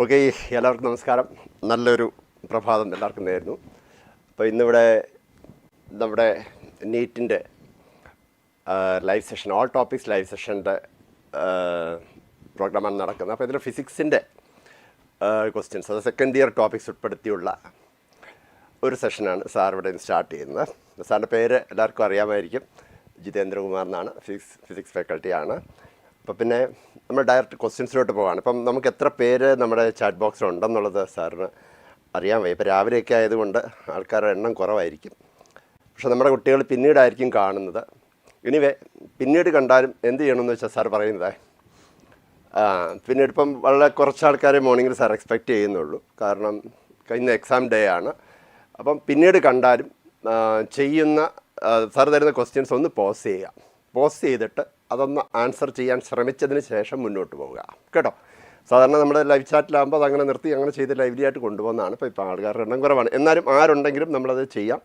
Okay, എല്ലാവർക്കും നമസ്കാരം. നല്ലൊരു പ്രഭാതം എല്ലാവർക്കും നേരുന്നു. അപ്പോൾ ഇന്നിവിടെ നമ്മുടെ നീറ്റിൻ്റെ live session, all topics live സെഷൻ്റെ പ്രോഗ്രാമാണ് നടക്കുന്നത്. അപ്പോൾ ഇതിൽ ഫിസിക്സിൻ്റെ ക്വസ്റ്റ്യൻസ്, അത് സെക്കൻഡ് ഇയർ ടോപ്പിക്സ് ഉൾപ്പെടുത്തിയുള്ള ഒരു സെഷനാണ് സാർ ഇവിടെ സ്റ്റാർട്ട് ചെയ്യുന്നത്. സാറിൻ്റെ പേര് എല്ലാവർക്കും അറിയാമായിരിക്കും, ജിതേന്ദ്രകുമാർ എന്നാണ്, ഫിസിക്സ് ഫാക്കൽറ്റിയാണ്. അപ്പോൾ പിന്നെ നമ്മൾ ഡയറക്റ്റ് ക്വസ്റ്റ്യൻസിലോട്ട് പോവാണ്. ഇപ്പം നമുക്ക് എത്ര പേര് നമ്മുടെ ചാറ്റ് ബോക്സിലുണ്ടെന്നുള്ളത് സാറിന് അറിയാൻ വയ്യ. ഇപ്പോൾ രാവിലെയൊക്കെ ആയതുകൊണ്ട് ആൾക്കാരുടെ എണ്ണം കുറവായിരിക്കും. പക്ഷേ നമ്മുടെ കുട്ടികൾ പിന്നീടായിരിക്കും കാണുന്നത്. എനിവേ, പിന്നീട് കണ്ടാലും എന്ത് ചെയ്യണമെന്ന് വെച്ചാൽ സാർ പറയുന്നത്, പിന്നീട് ഇപ്പം വളരെ കുറച്ച് ആൾക്കാരെ മോർണിംഗിൽ സാർ എക്സ്പെക്റ്റ് ചെയ്യുന്നുള്ളൂ. കാരണം കഴിഞ്ഞ എക്സാം ഡേ ആണ്. അപ്പം പിന്നീട് കണ്ടാലും ചെയ്യുന്ന സാർ തരുന്ന ക്വസ്റ്റ്യൻസ് ഒന്ന് പോസ് ചെയ്യുക. പോസ് ചെയ്തിട്ട് അതൊന്ന് ആൻസർ ചെയ്യാൻ ശ്രമിച്ചതിന് ശേഷം മുന്നോട്ട് പോവുക കേട്ടോ. സാധാരണ നമ്മുടെ ലൈവ് ചാറ്റിലാകുമ്പോൾ അതങ്ങനെ നിർത്തി അങ്ങനെ ചെയ്ത് ലൈവ്ലി ആയിട്ട് കൊണ്ടുപോകുന്നതാണ്. ഇപ്പോൾ ആൾക്കാരുടെ എണ്ണം കുറവാണ്. എന്നാലും ആരുണ്ടെങ്കിലും നമ്മളത് ചെയ്യാം.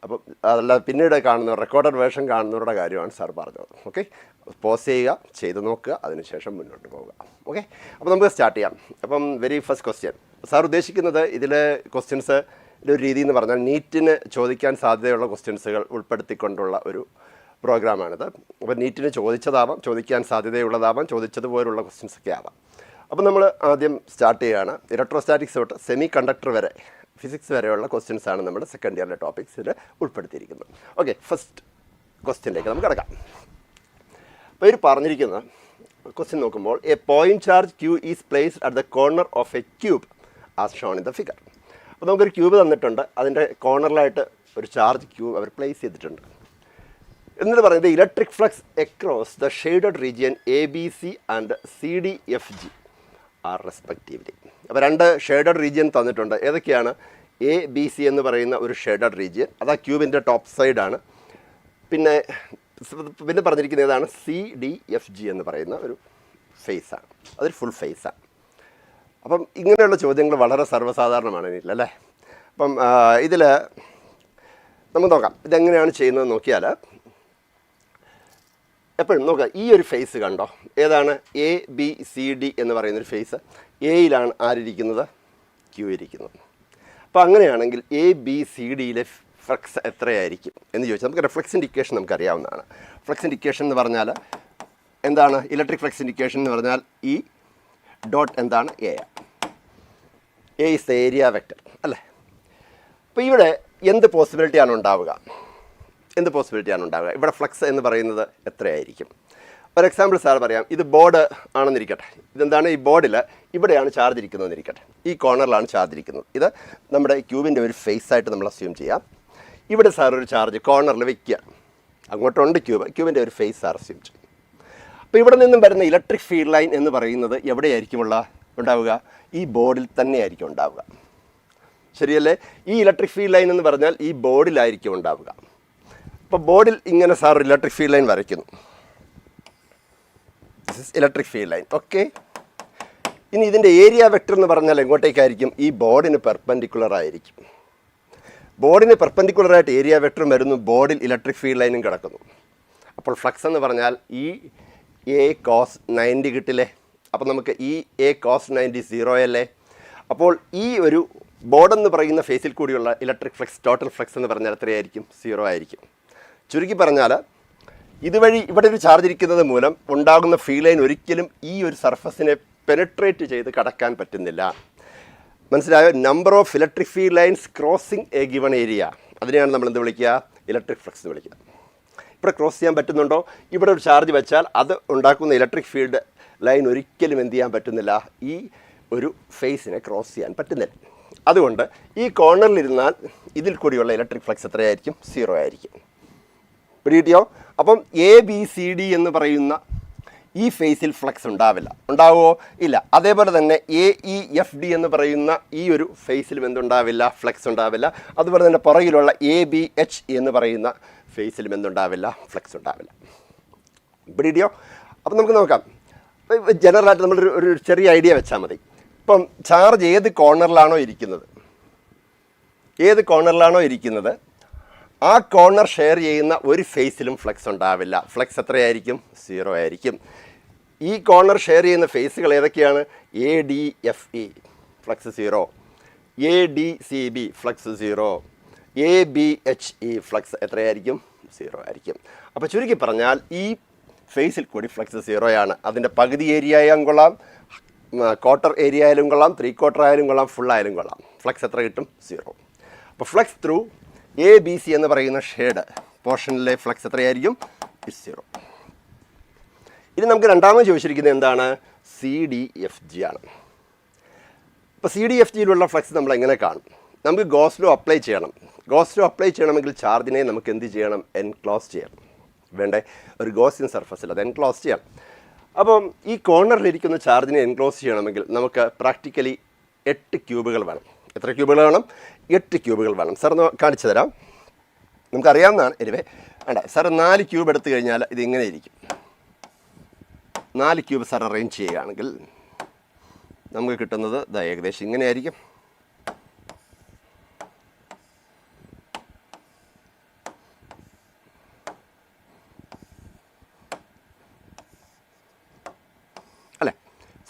അപ്പം അതല്ല, പിന്നീട് കാണുന്നവർ, റെക്കോർഡഡ് വേർഷൻ കാണുന്നവരുടെ കാര്യമാണ് സാർ പറഞ്ഞത്. ഓക്കെ, പോസ് ചെയ്യുക, ചെയ്ത് നോക്കുക, അതിനുശേഷം മുന്നോട്ട് പോവുക. ഓക്കെ, അപ്പോൾ നമുക്ക് സ്റ്റാർട്ട് ചെയ്യാം. അപ്പം വെരി ഫസ്റ്റ് ക്വസ്റ്റ്യൻ സാർ ഉദ്ദേശിക്കുന്നത്, ഇതിലെ ക്വസ്റ്റ്യൻസ് ഒരു രീതി എന്ന് പറഞ്ഞാൽ നീറ്റിന് ചോദിക്കാൻ സാധ്യതയുള്ള ക്വസ്റ്റ്യൻസുകൾ ഉൾപ്പെടുത്തിക്കൊണ്ടുള്ള ഒരു പ്രോഗ്രാമാണിത്. അപ്പോൾ നീറ്റിന് ചോദിച്ചതാവാം, ചോദിക്കാൻ സാധ്യതയുള്ളതാവാം, ചോദിച്ചതുപോലുള്ള ക്വസ്റ്റ്യൻസൊക്കെ ആവാം. അപ്പോൾ നമ്മൾ ആദ്യം സ്റ്റാർട്ട് ചെയ്യുകയാണ്. ഇലക്ട്രോസ്റ്റാറ്റിക്സ് തൊട്ട് സെമി കണ്ടക്ടർ വരെ, ഫിസിക്സ് വരെയുള്ള ക്വസ്റ്റ്യൻസാണ് നമ്മുടെ സെക്കൻഡ് ഇയറിലെ ടോപ്പിക്സിൽ ഉൾപ്പെടുത്തിയിരിക്കുന്നത്. ഓക്കെ, ഫസ്റ്റ് ക്വസ്റ്റ്യനിലേക്ക് നമുക്ക് കിടക്കാം. അപ്പോൾ ഇവർ പറഞ്ഞിരിക്കുന്ന ക്വസ്റ്റ്യൻ നോക്കുമ്പോൾ, a point charge Q is placed at the corner of a cube as shown in the figure. അപ്പോൾ നമുക്കൊരു ക്യൂബ് തന്നിട്ടുണ്ട്, അതിൻ്റെ കോർണറിലായിട്ട് ഒരു ചാർജ് ക്യൂബ് അവർ പ്ലേസ് ചെയ്തിട്ടുണ്ട്. എന്നിട്ട് പറയുന്നത്, electric flux across the shaded region A B C and C D F G are respectively. അപ്പോൾ രണ്ട് ഷെയ്ഡഡ് റീജിയൻ തന്നിട്ടുണ്ട്. ഏതൊക്കെയാണ്? എ ബി സി എന്ന് പറയുന്ന ഒരു ഷെയ്ഡഡ് റീജിയൻ, അത് ആ ക്യൂബിൻ്റെ ടോപ്പ് സൈഡാണ്. പിന്നെ പറഞ്ഞിരിക്കുന്ന ഏതാണ്? സി ഡി എഫ് ജി എന്ന് പറയുന്ന ഒരു ഫേസാണ്, അതൊരു ഫുൾ ഫേസാണ്. അപ്പം ഇങ്ങനെയുള്ള ചോദ്യങ്ങൾ വളരെ സർവ്വസാധാരണമാണ് ഇതിലല്ലേ. അപ്പം ഇതിൽ നമുക്ക് നോക്കാം ഇതെങ്ങനെയാണ് ചെയ്യുന്നത് നോക്കിയാൽ. എപ്പോഴും നോക്കുക, ഈ ഒരു ഫേസ് കണ്ടോ, ഏതാണ്? എ ബി സി ഡി എന്ന് പറയുന്നൊരു ഫേസ്. എയിലാണ് ആരിയ്ക്കുന്നത്? ക്യൂ ഇരിക്കുന്നത്. അപ്പോൾ അങ്ങനെയാണെങ്കിൽ എ ബി സി ഡിയിലെ ഫ്ലക്സ് എത്രയായിരിക്കും എന്ന് ചോദിച്ചാൽ നമുക്ക് റിഫ്ലക്സിൻ്റെ ഇക്വേഷൻ നമുക്കറിയാവുന്നതാണ്. ഫ്ലക്സിൻ്റെ ഇക്വേഷൻ എന്ന് പറഞ്ഞാൽ എന്താണ്? ഇലക്ട്രിക് ഫ്ലക്സിൻ്റെ ഇക്വേഷൻ എന്ന് പറഞ്ഞാൽ ഈ ഡോട്ട് എന്താണ്? A is the area vector അല്ലേ. അപ്പോൾ ഇവിടെ എന്ത് പോസിബിലിറ്റിയാണ് ഉണ്ടാവുക? ഇവിടെ ഫ്ലക്സ് എന്ന് പറയുന്നത് എത്രയായിരിക്കും? ഒരു എക്സാമ്പിൾ സാർ പറയാം. ഇത് ബോർഡ് ആണെന്നിരിക്കട്ടെ. ഇതെന്താണ്? ഈ ബോർഡിൽ ഇവിടെയാണ് ചാർജ് ഇരിക്കുന്നതെന്നിരിക്കട്ടെ. ഈ കോർണറിലാണ് ചാർജ് ഇരിക്കുന്നത്. ഇത് നമ്മുടെ ക്യൂബിൻ്റെ ഒരു ഫേസ് ആയിട്ട് നമ്മൾ അസ്യൂം ചെയ്യാം. ഇവിടെ സാർ ഒരു ചാർജ് കോർണറിൽ വയ്ക്കുക. അങ്ങോട്ടുണ്ട് ക്യൂബിൻ്റെ ഒരു ഫേസ് സാർ അസ്യൂം ചെയ്യും. അപ്പോൾ ഇവിടെ നിന്നും വരുന്ന ഇലക്ട്രിക് ഫീൽഡ് ലൈൻ എന്ന് പറയുന്നത് എവിടെയായിരിക്കും ഉണ്ടാവുക? ഈ ബോർഡിൽ തന്നെയായിരിക്കും ഉണ്ടാവുക. ശരിയല്ലേ? ഈ ഇലക്ട്രിക് ഫീൽഡ് ലൈൻ എന്ന് പറഞ്ഞാൽ ഈ ബോർഡിലായിരിക്കും ഉണ്ടാവുക. അപ്പോൾ ബോർഡിൽ ഇങ്ങനെ സാർ ഇലക്ട്രിക് ഫീൽഡ് ലൈൻ വരയ്ക്കുന്നു. This is electric field line. Okay, ഇനി ഇതിൻ്റെ ഏരിയ വെക്റ്റർ എന്ന് പറഞ്ഞാൽ എങ്ങോട്ടേക്കായിരിക്കും? ഈ ബോർഡിന് പെർപെൻഡിക്കുലർ ആയിരിക്കും. ബോർഡിന് പെർപെൻഡിക്കുലറായിട്ട് ഏരിയ വെക്റ്ററും വരുന്നു, ബോർഡിൽ ഇലക്ട്രിക് ഫീൽഡ് ലൈനും കിടക്കുന്നു. അപ്പോൾ ഫ്ലക്സ് എന്ന് പറഞ്ഞാൽ ഈ എ കോസ് 90 കിട്ടില്ലേ. അപ്പോൾ നമുക്ക് ഈ എ കോസ് 90 0 അല്ലേ. അപ്പോൾ ഈ ഒരു ബോർഡെന്ന് പറയുന്ന ഫേസിൽ കൂടിയുള്ള ഇലക്ട്രിക് ഫ്ലക്സ്, ടോട്ടൽ ഫ്ലക്സ് എന്ന് പറഞ്ഞാൽ എത്രയായിരിക്കും? 0 ആയിരിക്കും. ചുരുക്കി പറഞ്ഞാൽ ഇതുവഴി ഇവിടെ ഒരു ചാർജ് ഇരിക്കുന്നത് മൂലം ഉണ്ടാകുന്ന ഫീൽഡ് ലൈൻ ഒരിക്കലും ഈ ഒരു സർഫസിനെ പെനട്രേറ്റ് ചെയ്ത് കടക്കാൻ പറ്റുന്നില്ല. മനസ്സിലായോ? Number of electric field lines crossing A given area, അതിനെയാണ് നമ്മൾ എന്ത് വിളിക്കുക? ഇലക്ട്രിക് ഫ്ലക്സ് എന്ന് വിളിക്കുക. ഇവിടെ ക്രോസ് ചെയ്യാൻ പറ്റുന്നുണ്ടോ? ഇവിടെ ഒരു ചാർജ് വെച്ചാൽ അത് ഉണ്ടാക്കുന്ന ഇലക്ട്രിക് ഫീൽഡ് ലൈൻ ഒരിക്കലും എന്ത് ചെയ്യാൻ പറ്റുന്നില്ല? ഈ ഒരു ഫേസിനെ ക്രോസ് ചെയ്യാൻ പറ്റുന്നില്ല. അതുകൊണ്ട് ഈ കോർണറിലിരുന്നാൽ ഇതിൽ കൂടിയുള്ള ഇലക്ട്രിക് ഫ്ലക്സ് എത്രയായിരിക്കും? 0 ആയിരിക്കും. പിടികിട്ടിയോ? അപ്പം എ ബി സി ഡി എന്ന് പറയുന്ന ഈ ഫേസിൽ ഫ്ലക്സ് ഉണ്ടാവുമോ? ഇല്ല. അതേപോലെ തന്നെ എ ഇ എഫ് ഡി എന്ന് പറയുന്ന ഈ ഒരു ഫേസിലും എന്തുണ്ടാവില്ല? ഫ്ലക്സ് ഉണ്ടാവില്ല. അതുപോലെ തന്നെ പുറകിലുള്ള എ ബി എച്ച് എന്ന് പറയുന്ന ഫേസിലും എന്തുണ്ടാവില്ല? ഫ്ലക്സ് ഉണ്ടാവില്ല. പിടികിട്ടിയോ? അപ്പം നമുക്ക് നോക്കാം. ജനറലായിട്ട് നമ്മളൊരു ചെറിയ ഐഡിയ വെച്ചാൽ മതി. ഇപ്പം ചാർജ് ഏത് കോർണറിലാണോ ഇരിക്കുന്നത് ആ കോർണർ ഷെയർ ചെയ്യുന്ന ഒരു ഫേസിലും ഫ്ലക്സ് ഉണ്ടാവില്ല. ഫ്ലക്സ് എത്രയായിരിക്കും? 0 ആയിരിക്കും. ഈ കോർണർ ഷെയർ ചെയ്യുന്ന ഫേസുകൾ ഏതൊക്കെയാണ്? ADFE flux 0, ADCB flux 0, ABHE flux എത്രയായിരിക്കും? 0 ആയിരിക്കും. അപ്പോൾ ചുരുക്കി പറഞ്ഞാൽ ഈ ഫേസിൽ കൂടി ഫ്ലക്സ് 0 ആണ്. അതിൻ്റെ പകുതി ഏരിയ ആയാലും കൊള്ളാം, ക്വാർട്ടർ ഏരിയ ആയാലും കൊള്ളാം, 3/4 ആയാലും കൊള്ളാം, ഫുൾ ആയാലും കൊള്ളാം. ഫ്ലക്സ് എത്ര കിട്ടും? 0. അപ്പോൾ ഫ്ലക്സ് ത്രൂ ABC എന്ന് പറയുന്ന ഷെയ്ഡ് പോർഷനിലെ ഫ്ലക്സ് എത്രയായിരിക്കും? 0. ഇനി നമുക്ക് രണ്ടാമത് ചോദിച്ചിരിക്കുന്നത് എന്താണ്? CDFG ആണ്. അപ്പോൾ CDFGയിലുള്ള ഫ്ലക്സ് നമ്മൾ എങ്ങനെ കാണും? നമുക്ക് ഗോസ് ലോ അപ്ലൈ ചെയ്യണം. ഗോസ് ലോ അപ്ലൈ ചെയ്യണമെങ്കിൽ ചാർജിനെ നമുക്ക് എന്ത് ചെയ്യണം? എൻക്ലോസ് ചെയ്യണം. വേണ്ടേ? ഒരു ഗോസിയൻ സർഫസിൽ അത് എൻക്ലോസ് ചെയ്യണം. അപ്പം ഈ കോർണറിലിരിക്കുന്ന ചാർജിനെ എൻക്ലോസ് ചെയ്യണമെങ്കിൽ നമുക്ക് പ്രാക്ടിക്കലി 8 ക്യൂബുകൾ വേണം. എത്ര ക്യൂബുകൾ വേണം? 8 ക്യൂബുകൾ വേണം. സാർ ഒന്ന് കാണിച്ചു തരാം. നമുക്കറിയാവുന്നതാണ്. എനിവേ വേണ്ട, സാർ 4 ക്യൂബ് എടുത്തു കഴിഞ്ഞാൽ ഇത് ഇങ്ങനെ ഇരിക്കും. 4 ക്യൂബ് സാർ അറേഞ്ച് ചെയ്യുകയാണെങ്കിൽ നമുക്ക് കിട്ടുന്നത് ഏകദേശം ഇങ്ങനെയായിരിക്കും. അല്ലേ?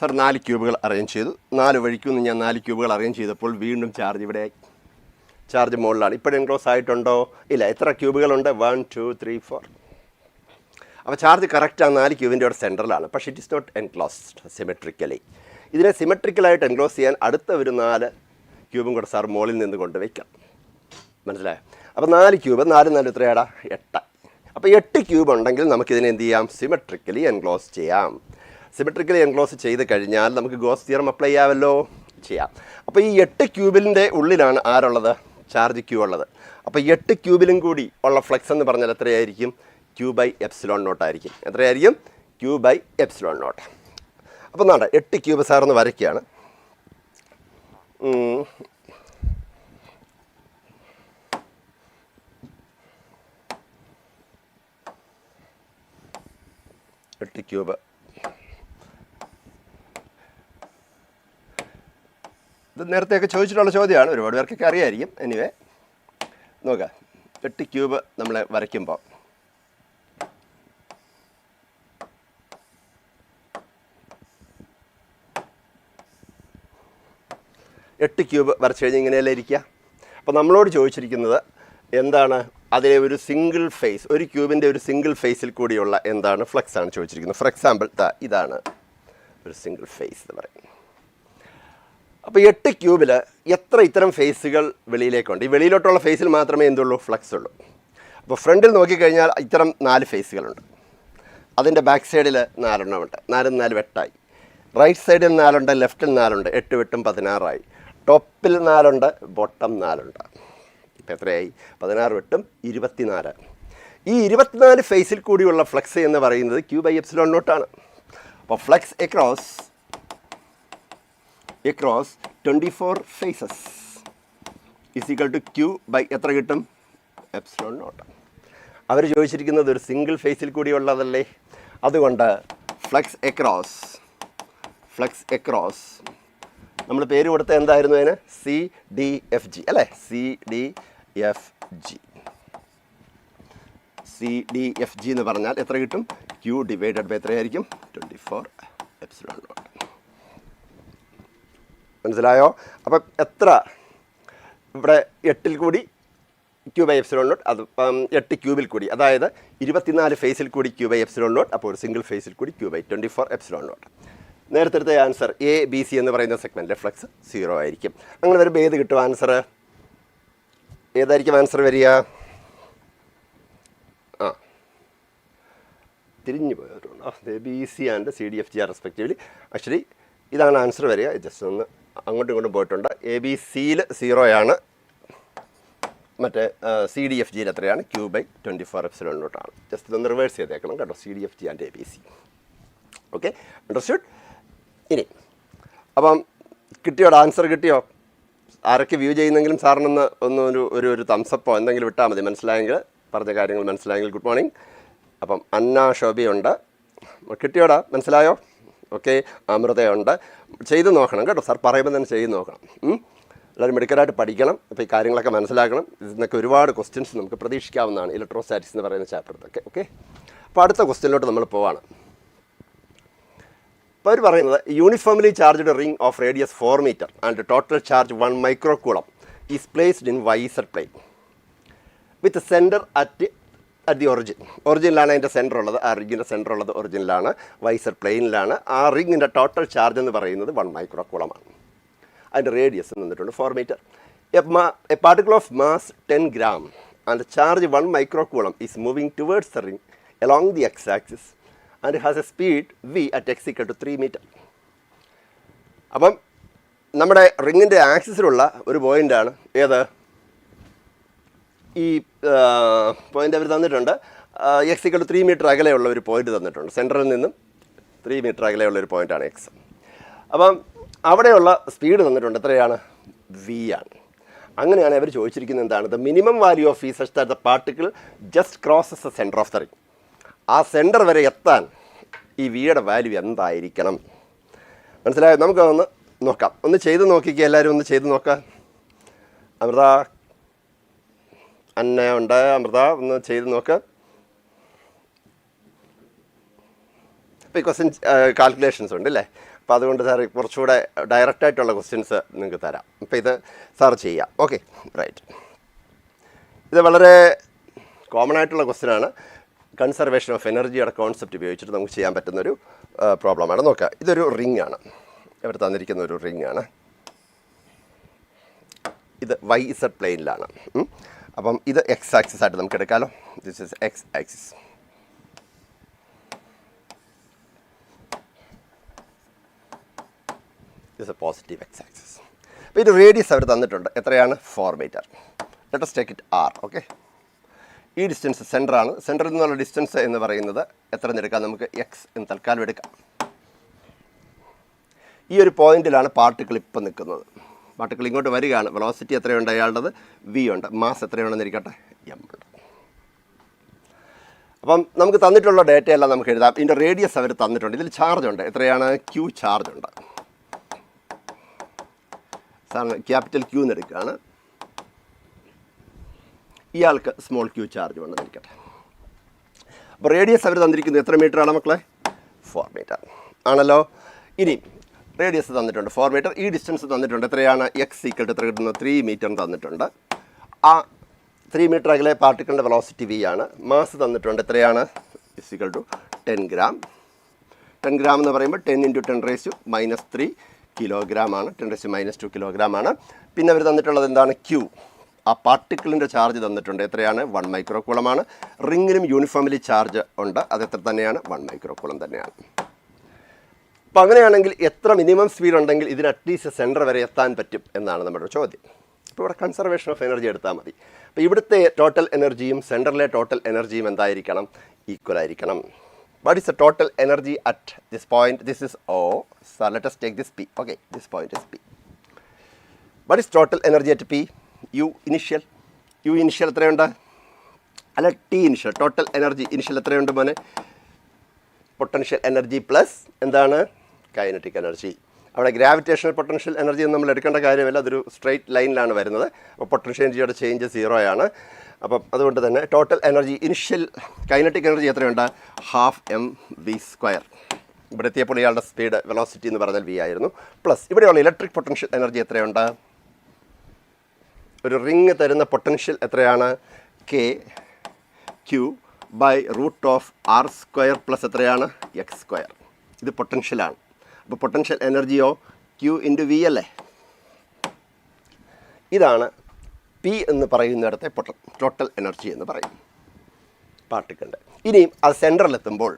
സാർ 4 ക്യൂബുകൾ അറേഞ്ച് ചെയ്തു. 4 വഴിക്കുമെന്ന് ഞാൻ 4 ക്യൂബുകൾ അറേഞ്ച് ചെയ്തപ്പോൾ വീണ്ടും ചാർജ് ഇവിടെ, ചാർജ് മുകളിലാണ്. ഇപ്പോഴും എൻക്ലോസ് ആയിട്ടുണ്ടോ? ഇല്ല. എത്ര ക്യൂബുകളുണ്ട്? 1 2 3 4. അപ്പോൾ ചാർജ് കറക്റ്റ് ആ 4 ക്യൂബിൻ്റെ ഒരു സെൻറ്ററിലാണ്. പക്ഷേ it is not enclosed symmetrically. ഇതിനെ സിമെട്രിക്കലായിട്ട് എൻക്ലോസ് ചെയ്യാൻ അടുത്ത ഒരു 4 ക്യൂബും കൂടെ സാർ മുകളിൽ നിന്ന് കൊണ്ട് വയ്ക്കാം. മനസ്സിലായോ? അപ്പോൾ 4 ക്യൂബ് 4 4 എത്രയാടാ? 8. അപ്പോൾ 8 ക്യൂബ് ഉണ്ടെങ്കിൽ നമുക്കിതിനെ എന്ത് ചെയ്യാം? സിമെട്രിക്കലി എൻക്ലോസ് ചെയ്യാം. സിമെട്രിക്കലി എൻക്ലോസ് ചെയ്ത് കഴിഞ്ഞാൽ നമുക്ക് ഗോസ് തിയറം അപ്ലൈ ചെയ്യാമല്ലോ? ചെയ്യാം. അപ്പോൾ ഈ 8 ക്യൂബിൻ്റെ ഉള്ളിലാണ് ആരുള്ളത്? ചാർജ് ക്യൂ ഉള്ളത്. അപ്പോൾ 8 ക്യൂബിലും കൂടി ഉള്ള ഫ്ലക്സ് എന്ന് പറഞ്ഞാൽ എത്രയായിരിക്കും? Q/ε0 ആയിരിക്കും. എത്രയായിരിക്കും? Q/ε0. അപ്പോൾ നാട്ടെ 8 ക്യൂബ് സാറൊന്ന് വരയ്ക്കുകയാണ്. എട്ട് ക്യൂബ് ഇത് നേരത്തെയൊക്കെ ചോദിച്ചിട്ടുള്ള ചോദ്യമാണ്. ഒരുപാട് പേർക്കൊക്കെ അറിയാമായിരിക്കും. എനിവേ നോക്കാം. 8 ക്യൂബ് നമ്മൾ വരയ്ക്കുമ്പോൾ 8 ക്യൂബ് വരച്ച് കഴിഞ്ഞ് ഇങ്ങനെയല്ലേ ഇരിക്കുക. അപ്പോൾ നമ്മളോട് ചോദിച്ചിരിക്കുന്നത് എന്താണ്? അതിലെ ഒരു സിംഗിൾ ഫേസ്, ഒരു ക്യൂബിൻ്റെ ഒരു സിംഗിൾ ഫേസിൽ കൂടിയുള്ള എന്താണ്? ഫ്ലക്സ് ആണ് ചോദിച്ചിരിക്കുന്നത്. ഫോർ എക്സാമ്പിൾ ഇതാണ് ഒരു സിംഗിൾ ഫേസ് എന്ന് പറയുന്നത്. അപ്പോൾ 8 ക്യൂബിൽ എത്ര ഇത്തരം ഫേസുകൾ വെളിയിലേക്കുണ്ട്? ഈ വെളിയിലോട്ടുള്ള ഫേസിൽ മാത്രമേ എന്തുള്ളൂ? ഫ്ലക്സ് ഉള്ളൂ. അപ്പോൾ ഫ്രണ്ടിൽ നോക്കിക്കഴിഞ്ഞാൽ ഇത്തരം 4 ഫേസുകളുണ്ട്. അതിൻ്റെ ബാക്ക് സൈഡിൽ 4 എണ്ണമുണ്ട്. 4 4 8 റൈറ്റ് സൈഡിൽ 4 ഉണ്ട്, ലെഫ്റ്റിൽ 4 ഉണ്ട്. 8 8 16 ടോപ്പിൽ 4 ഉണ്ട്, ബോട്ടം 4 ഉണ്ട്. ഇപ്പം എത്രയായി? 16 8 24. ഈ 24 ഫേസിൽ കൂടിയുള്ള ഫ്ലക്സ് എന്ന് പറയുന്നത് Q/ε0 ആണ്. അപ്പോൾ flux across 24 faces is equal to Q/ എത്ര കിട്ടും? ε0. അവർ ചോദിച്ചിരിക്കുന്നത് ഒരു സിംഗിൾ ഫേസിൽ കൂടിയുള്ളതല്ലേ. അതുകൊണ്ട് ഫ്ലക്സ് എക്രോസ് നമ്മൾ പേര് കൊടുത്ത എന്തായിരുന്നു അതിന്? CDFG അല്ലേ? CDFG എന്ന് പറഞ്ഞാൽ എത്ര കിട്ടും? Q/, എത്രയായിരിക്കും? 24ε0. മനസ്സിലായോ? അപ്പം എത്ര ഇവിടെ 8ൽ കൂടി Q/ε0, അത് 8 ക്യൂബിൽ കൂടി, അതായത് 24 ഫേസിൽ കൂടി Q/ε0. അപ്പോൾ ഒരു സിംഗിൾ ഫേസിൽ കൂടി Q/24ε0. നേരത്തെ എടുത്ത ആൻസർ ABC എന്ന് പറയുന്ന സെഗ്മെൻറ്റിലെ ഫ്ലക്സ് 0 ആയിരിക്കും. അങ്ങനെ വരുമ്പോൾ ഏത് കിട്ടും ആൻസർ? ഏതായിരിക്കും ആൻസർ വരിക? തിരിഞ്ഞു പോയവരുണ്ട്. ABC and CDFG are respectively. Actually ഇതാണ് ആൻസർ വരിക. ജസ്റ്റ് ഒന്ന് അങ്ങോട്ടും ഇങ്ങോട്ടും പോയിട്ടുണ്ട്. ABCയിൽ 0 ആണ്, മറ്റേ CDFGയിൽ എത്രയാണ്? Q/24ε0 ആണ്. ജസ്റ്റ് ഇതൊന്ന് റിവേഴ്സ് ചെയ്തേക്കണം കേട്ടോ. CDFG and ABC. Okay, understood? ഇനി അപ്പം കിട്ടിയോടെ ആൻസർ കിട്ടിയോ? ആരൊക്കെ വ്യൂ ചെയ്യുന്നെങ്കിലും സാറിനൊന്ന് ഒരു തംസപ്പോ എന്തെങ്കിലും വിട്ടാൽ മതി. മനസ്സിലായെങ്കിൽ, പറഞ്ഞ കാര്യങ്ങൾ മനസ്സിലായെങ്കിൽ. Good morning. അപ്പം അന്ന ശോഭയുണ്ട്. കിട്ടിയോടാ? മനസ്സിലായോ? ഓക്കെ, അമൃതയുണ്ട്. ചെയ്ത് നോക്കണം കേട്ടോ. സാർ പറയുമ്പോൾ തന്നെ ചെയ്ത് നോക്കണം. എല്ലാവരും മെഡിക്കലായിട്ട് പഠിക്കണം. അപ്പോൾ ഈ കാര്യങ്ങളൊക്കെ മനസ്സിലാക്കണം. ഇതിനൊക്കെ ഒരുപാട് ക്വസ്റ്റ്യൻസ് നമുക്ക് പ്രതീക്ഷിക്കാവുന്നതാണ് ഇലക്ട്രോസ്റ്റാറ്റിക്സ് എന്ന് പറയുന്ന ചാപ്റ്ററിലൊക്കെ. ഓക്കെ, അപ്പോൾ അടുത്ത ക്വസ്റ്റ്യനിലോട്ട് നമ്മൾ പോവാണ്. അപ്പോൾ അവർ പറയുന്നത് uniformly charged ring of radius 4 meter and total charge 1 microcoulomb is placed in YZ plane with centre at the ഒറിജിനിലാണ് അതിൻ്റെ സെൻറ്റർ ഉള്ളത്. ആ റിങ്ങിൻ്റെ സെൻറ്റർ ഉള്ളത് ഒറിജിനിലാണ്, YZ പ്ലെയിനിലാണ്. ആ റിങ്ങിൻ്റെ ടോട്ടൽ ചാർജ് എന്ന് പറയുന്നത് 1 microcoulomb ആണ്. അതിൻ്റെ റേഡിയസ് നിന്നിട്ടുണ്ട് 4 meter. A particle of mass 10 gram and charge 1 microcoulomb is moving towards the ring along the x-axis and has a speed v at x equal to 3 meter. അപ്പം നമ്മുടെ റിങ്ങിൻ്റെ ആക്സിസിലുള്ള ഒരു പോയിൻ്റാണ് ഏത്? ഈ പോയിൻ്റ് അവർ തന്നിട്ടുണ്ട്. x equal to 3 meter അകലെയുള്ള ഒരു point തന്നിട്ടുണ്ട്. സെൻറ്ററിൽ നിന്നും 3 meter അകലെയുള്ള ഒരു പോയിൻ്റാണ് എക്സ്. അപ്പം അവിടെയുള്ള സ്പീഡ് തന്നിട്ടുണ്ട്. എത്രയാണ്? v ആണ്. അങ്ങനെയാണ് അവർ ചോദിച്ചിരിക്കുന്നത് എന്താണ്? The minimum value of v such that the particle just crosses the centre of the ring. ആ സെൻറ്റർ വരെ എത്താൻ ഈ വിയുടെ വാല്യൂ എന്തായിരിക്കണം? മനസ്സിലായോ? നമുക്കൊന്ന് നോക്കാം. ഒന്ന് ചെയ്ത് നോക്കിക്കുക, എല്ലാവരും ഒന്ന് ചെയ്ത് നോക്കാം. അമൃത, അന്ന ഉണ്ട്, അമൃത ഒന്ന് ചെയ്ത് നോക്ക്. ഇപ്പോൾ ഈ ക്വസ്റ്റ്യൻ കാൽക്കുലേഷൻസ് ഉണ്ട് അല്ലേ? അപ്പോൾ അതുകൊണ്ട് സാർ കുറച്ചുകൂടെ ഡയറക്റ്റായിട്ടുള്ള ക്വസ്റ്റ്യൻസ് നിങ്ങൾക്ക് തരാം. അപ്പോൾ ഇത് സാർ ചെയ്യാം. Okay, right. ഇത് വളരെ കോമൺ ആയിട്ടുള്ള ക്വസ്റ്റ്യനാണ്. കൺസർവേഷൻ ഓഫ് എനർജിയുടെ കോൺസെപ്റ്റ് ഉപയോഗിച്ചിട്ട് നമുക്ക് ചെയ്യാൻ പറ്റുന്നൊരു പ്രോബ്ലമാണ്. നോക്കുക, ഇതൊരു റിംഗ് ആണ്, ഇവർ തന്നിരിക്കുന്ന ഒരു റിംഗ് ആണ്. ഇത് YZ പ്ലെയിനിലാണ്. അപ്പം ഇത് എക്സ് ആക്സിസ് ആയിട്ട് നമുക്ക് എടുക്കാമല്ലോ. This is X axis. This A positive X axis. അപ്പോൾ ഇത് റേഡിയസ് അവർ തന്നിട്ടുണ്ട്. എത്രയാണ്? 4 meter. Let us take it r. Okay, ഈ ഡിസ്റ്റൻസ് സെൻറ്ററാണ്. സെൻറ്ററിൽ നിന്നുള്ള ഡിസ്റ്റൻസ് എന്ന് പറയുന്നത് എത്ര എടുക്കാം? നമുക്ക് എക്സ് എന്ന് തൽക്കാലം എടുക്കാം. ഈ ഒരു പോയിന്റിലാണ് പാർട്ടിക്കിൾ ഇപ്പം നിൽക്കുന്നത്. പാർട്ടിക്കിൾ ഇങ്ങോട്ട് വരികയാണ്. വെലോസിറ്റി എത്രയുണ്ട് അയാളുടേത്? v ഉണ്ട്. മാസ് എത്രയുണ്ടെന്ന് ഇരിക്കട്ടെ? m ഉണ്ട്. അപ്പം നമുക്ക് തന്നിട്ടുള്ള ഡേറ്റയെല്ലാം നമുക്ക് എഴുതാം. ഇതിൻ്റെ റേഡിയസ് അവർ തന്നിട്ടുണ്ട്. ഇതിൽ ചാർജ് ഉണ്ട്. എത്രയാണ്? q ചാർജ് ഉണ്ട്. സാറിന് ക്യാപിറ്റൽ Q എന്ന് എടുക്കുകയാണ്. ഇയാൾക്ക് സ്മോൾ q ചാർജ് ഉണ്ടെന്ന് ഇരിക്കട്ടെ. അപ്പോൾ റേഡിയസ് അവർ തന്നിരിക്കുന്നത് എത്ര മീറ്റർ ആണ് മക്കളെ? 4 meter ആണല്ലോ. ഇനി റേഡിയസ് തന്നിട്ടുണ്ട് 4 meter. ഈ ഡിസ്റ്റൻസ് തന്നിട്ടുണ്ട്. എത്രയാണ്? x ഈക്വൽ ടു 3 meter തന്നിട്ടുണ്ട്. ആ 3 meter അകലെ പാർട്ടിക്കിളിൻ്റെ വെലോസിറ്റി v ആണ്. മാസ് തന്നിട്ടുണ്ട്. എത്രയാണ്? Is equal to 10 gram. 10 gram എന്ന് പറയുമ്പോൾ 10 × 10⁻³ കിലോഗ്രാം ആണ്. 10⁻² കിലോഗ്രാം ആണ്. പിന്നെ അവർ തന്നിട്ടുള്ളത് എന്താണ്? q. ആ പാർട്ടിക്കിളിൻ്റെ ചാർജ് തന്നിട്ടുണ്ട്. എത്രയാണ്? 1 microcoulomb ആണ്. റിങ്ങിനും യൂണിഫോംലി ചാർജ് ഉണ്ട്. അത് എത്ര തന്നെയാണ്? 1 microcoulomb തന്നെയാണ്. അപ്പോൾ അങ്ങനെയാണെങ്കിൽ എത്ര മിനിമം സ്പീഡ് ഉണ്ടെങ്കിൽ ഇതിന് അറ്റ്ലീസ്റ്റ് സെൻറ്റർ വരെ എത്താൻ പറ്റും എന്നാണ് നമ്മുടെ ചോദ്യം. ഇപ്പോൾ ഇവിടെ കൺസർവേഷൻ ഓഫ് എനർജി എടുത്താൽ മതി. അപ്പോൾ ഇവിടുത്തെ ടോട്ടൽ എനർജിയും സെൻറ്ററിലെ ടോട്ടൽ എനർജിയും എന്തായിരിക്കണം? ഈക്വൽ ആയിരിക്കണം. What is the total energy at this point? This is O. So let us take this P. Okay, this point is P. What is total energy at P? U initial. U initial എത്രയുണ്ട്? അല്ല, T initial. Total energy initial എത്രയുണ്ട് മോനെ? Potential energy plus എന്താണ്? Kinetic energy. അവിടെ gravitational potential energy ഒന്നും നമ്മൾ എടുക്കേണ്ട കാര്യമില്ല. അതൊരു സ്ട്രെയിറ്റ് ലൈനിലാണ് വരുന്നത്. അപ്പോൾ പൊട്ടൻഷ്യൽ എനർജിയുടെ ചേഞ്ച് 0 ആണ്. അപ്പം അതുകൊണ്ട് തന്നെ total energy initial kinetic energy എത്രയുണ്ട്? 12mv². ഇവിടെ എത്തിയപ്പോൾ ഇയാളുടെ സ്പീഡ് വെലോസിറ്റി എന്ന് പറഞ്ഞാൽ v ആയിരുന്നു. പ്ലസ് ഇവിടെയുള്ള ഇലക്ട്രിക് പൊട്ടൻഷ്യൽ എനർജി എത്രയുണ്ട്? ഒരു റിങ് തരുന്ന പൊട്ടൻഷ്യൽ എത്രയാണ്? kq/√r² പ്ലസ് എത്രയാണ്? x². ഇത് പൊട്ടൻഷ്യലാണ്. അപ്പോൾ പൊട്ടൻഷ്യൽ എനർജിയോ q × v അല്ലേ? ഇതാണ് P എന്ന് പറയുന്നിടത്തെ ടോട്ടൽ എനർജി എന്ന് പറയും പാർട്ടിക്കിളിൻ്റെ. ഇനിയും അത് സെൻറ്ററിലെത്തുമ്പോൾ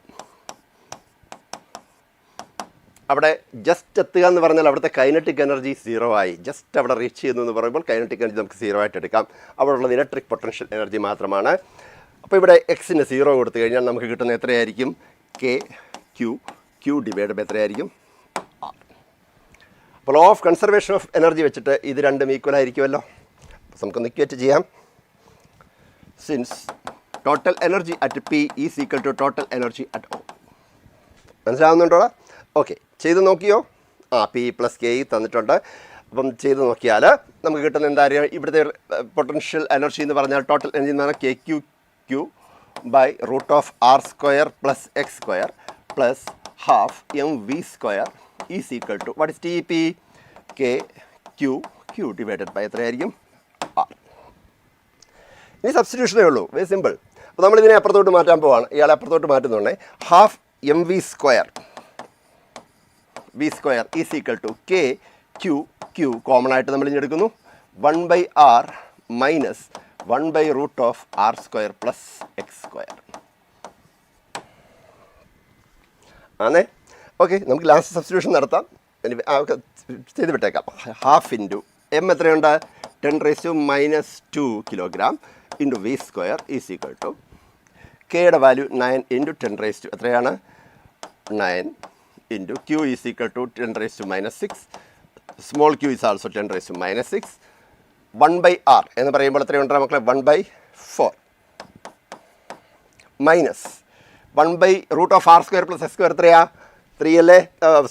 അവിടെ ജസ്റ്റ് എത്തുക എന്ന് പറഞ്ഞാൽ അവിടുത്തെ കൈനറ്റിക് എനർജി 0 ആയി. ജസ്റ്റ് അവിടെ റീച്ച് ചെയ്യുന്നു എന്ന് പറയുമ്പോൾ കൈനറ്റിക് എനർജി നമുക്ക് 0 ആയിട്ട് എടുക്കാം. അവിടെ ഉള്ളത് ഇലക്ട്രിക് പൊട്ടൻഷ്യൽ എനർജി മാത്രമാണ്. അപ്പോൾ ഇവിടെ എക്സിന് 0 കൊടുത്തു കഴിഞ്ഞാൽ നമുക്ക് കിട്ടുന്ന എത്രയായിരിക്കും? q എത്രയായിരിക്കും? r. അപ്പോൾ law of conservation of energy വെച്ചിട്ട് ഇത് രണ്ടും ഈക്വൽ ആയിരിക്കുമല്ലോ. അപ്പോൾ നമുക്കൊന്ന് ഇക്വേറ്റ് ചെയ്യാം. Since total energy at P is equal to total energy at O. മനസ്സിലാവുന്നുണ്ടോ? ഓക്കെ, ചെയ്ത് നോക്കിയോ? P + k തന്നിട്ടുണ്ട്. അപ്പം ചെയ്ത് നോക്കിയാൽ നമുക്ക് കിട്ടുന്ന എന്തായാലും ഇവിടുത്തെ പൊട്ടൻഷ്യൽ എനർജി എന്ന് പറഞ്ഞാൽ ടോട്ടൽ എനർജി എന്ന് പറഞ്ഞാൽ kq/√r² + x² + half mv square is equal to what is TP? K Q Q divided by എത്രയായിരിക്കും R. ഇനി സബ്സ്റ്റിറ്റ്യൂഷനേ ഉള്ളൂ, വെരി സിമ്പിൾ. അപ്പോൾ നമ്മളിതിനെ അപ്പുറത്തോട്ട് മാറ്റാൻ പോവാണ്. ഇയാളെ അപ്പുറത്തോട്ട് മാറ്റുന്നുണ്ടേ. Half M V square is equal to K Q Q common ആയിട്ട് നമ്മൾ ഇനി എടുക്കുന്നു 1/r minus 1/√r² plus x². ആണേ? ഓക്കെ, നമുക്ക് ലാസ്റ്റ് സബ്സ്റ്റിറ്റ്യൂഷൻ നടത്താം. ചെയ്ത് വിട്ടേക്കാം. ഹാഫ് ഇൻറ്റു എം എത്രയുണ്ട്? 10⁻⁻² kilogram into V square is equal to കെയുടെ വാല്യൂ 9 ഇൻറ്റു 10 എത്രയാണ്? 9 into Q is equal to 10⁻⁻6. Small Q is also 10⁻⁻6. 1/r എന്ന് പറയുമ്പോൾ എത്രയുണ്ട് മക്കളെ? 1/4 മൈനസ് 1/√r² പ്ലസ് x² എത്രയാ? 3 അല്ലേ?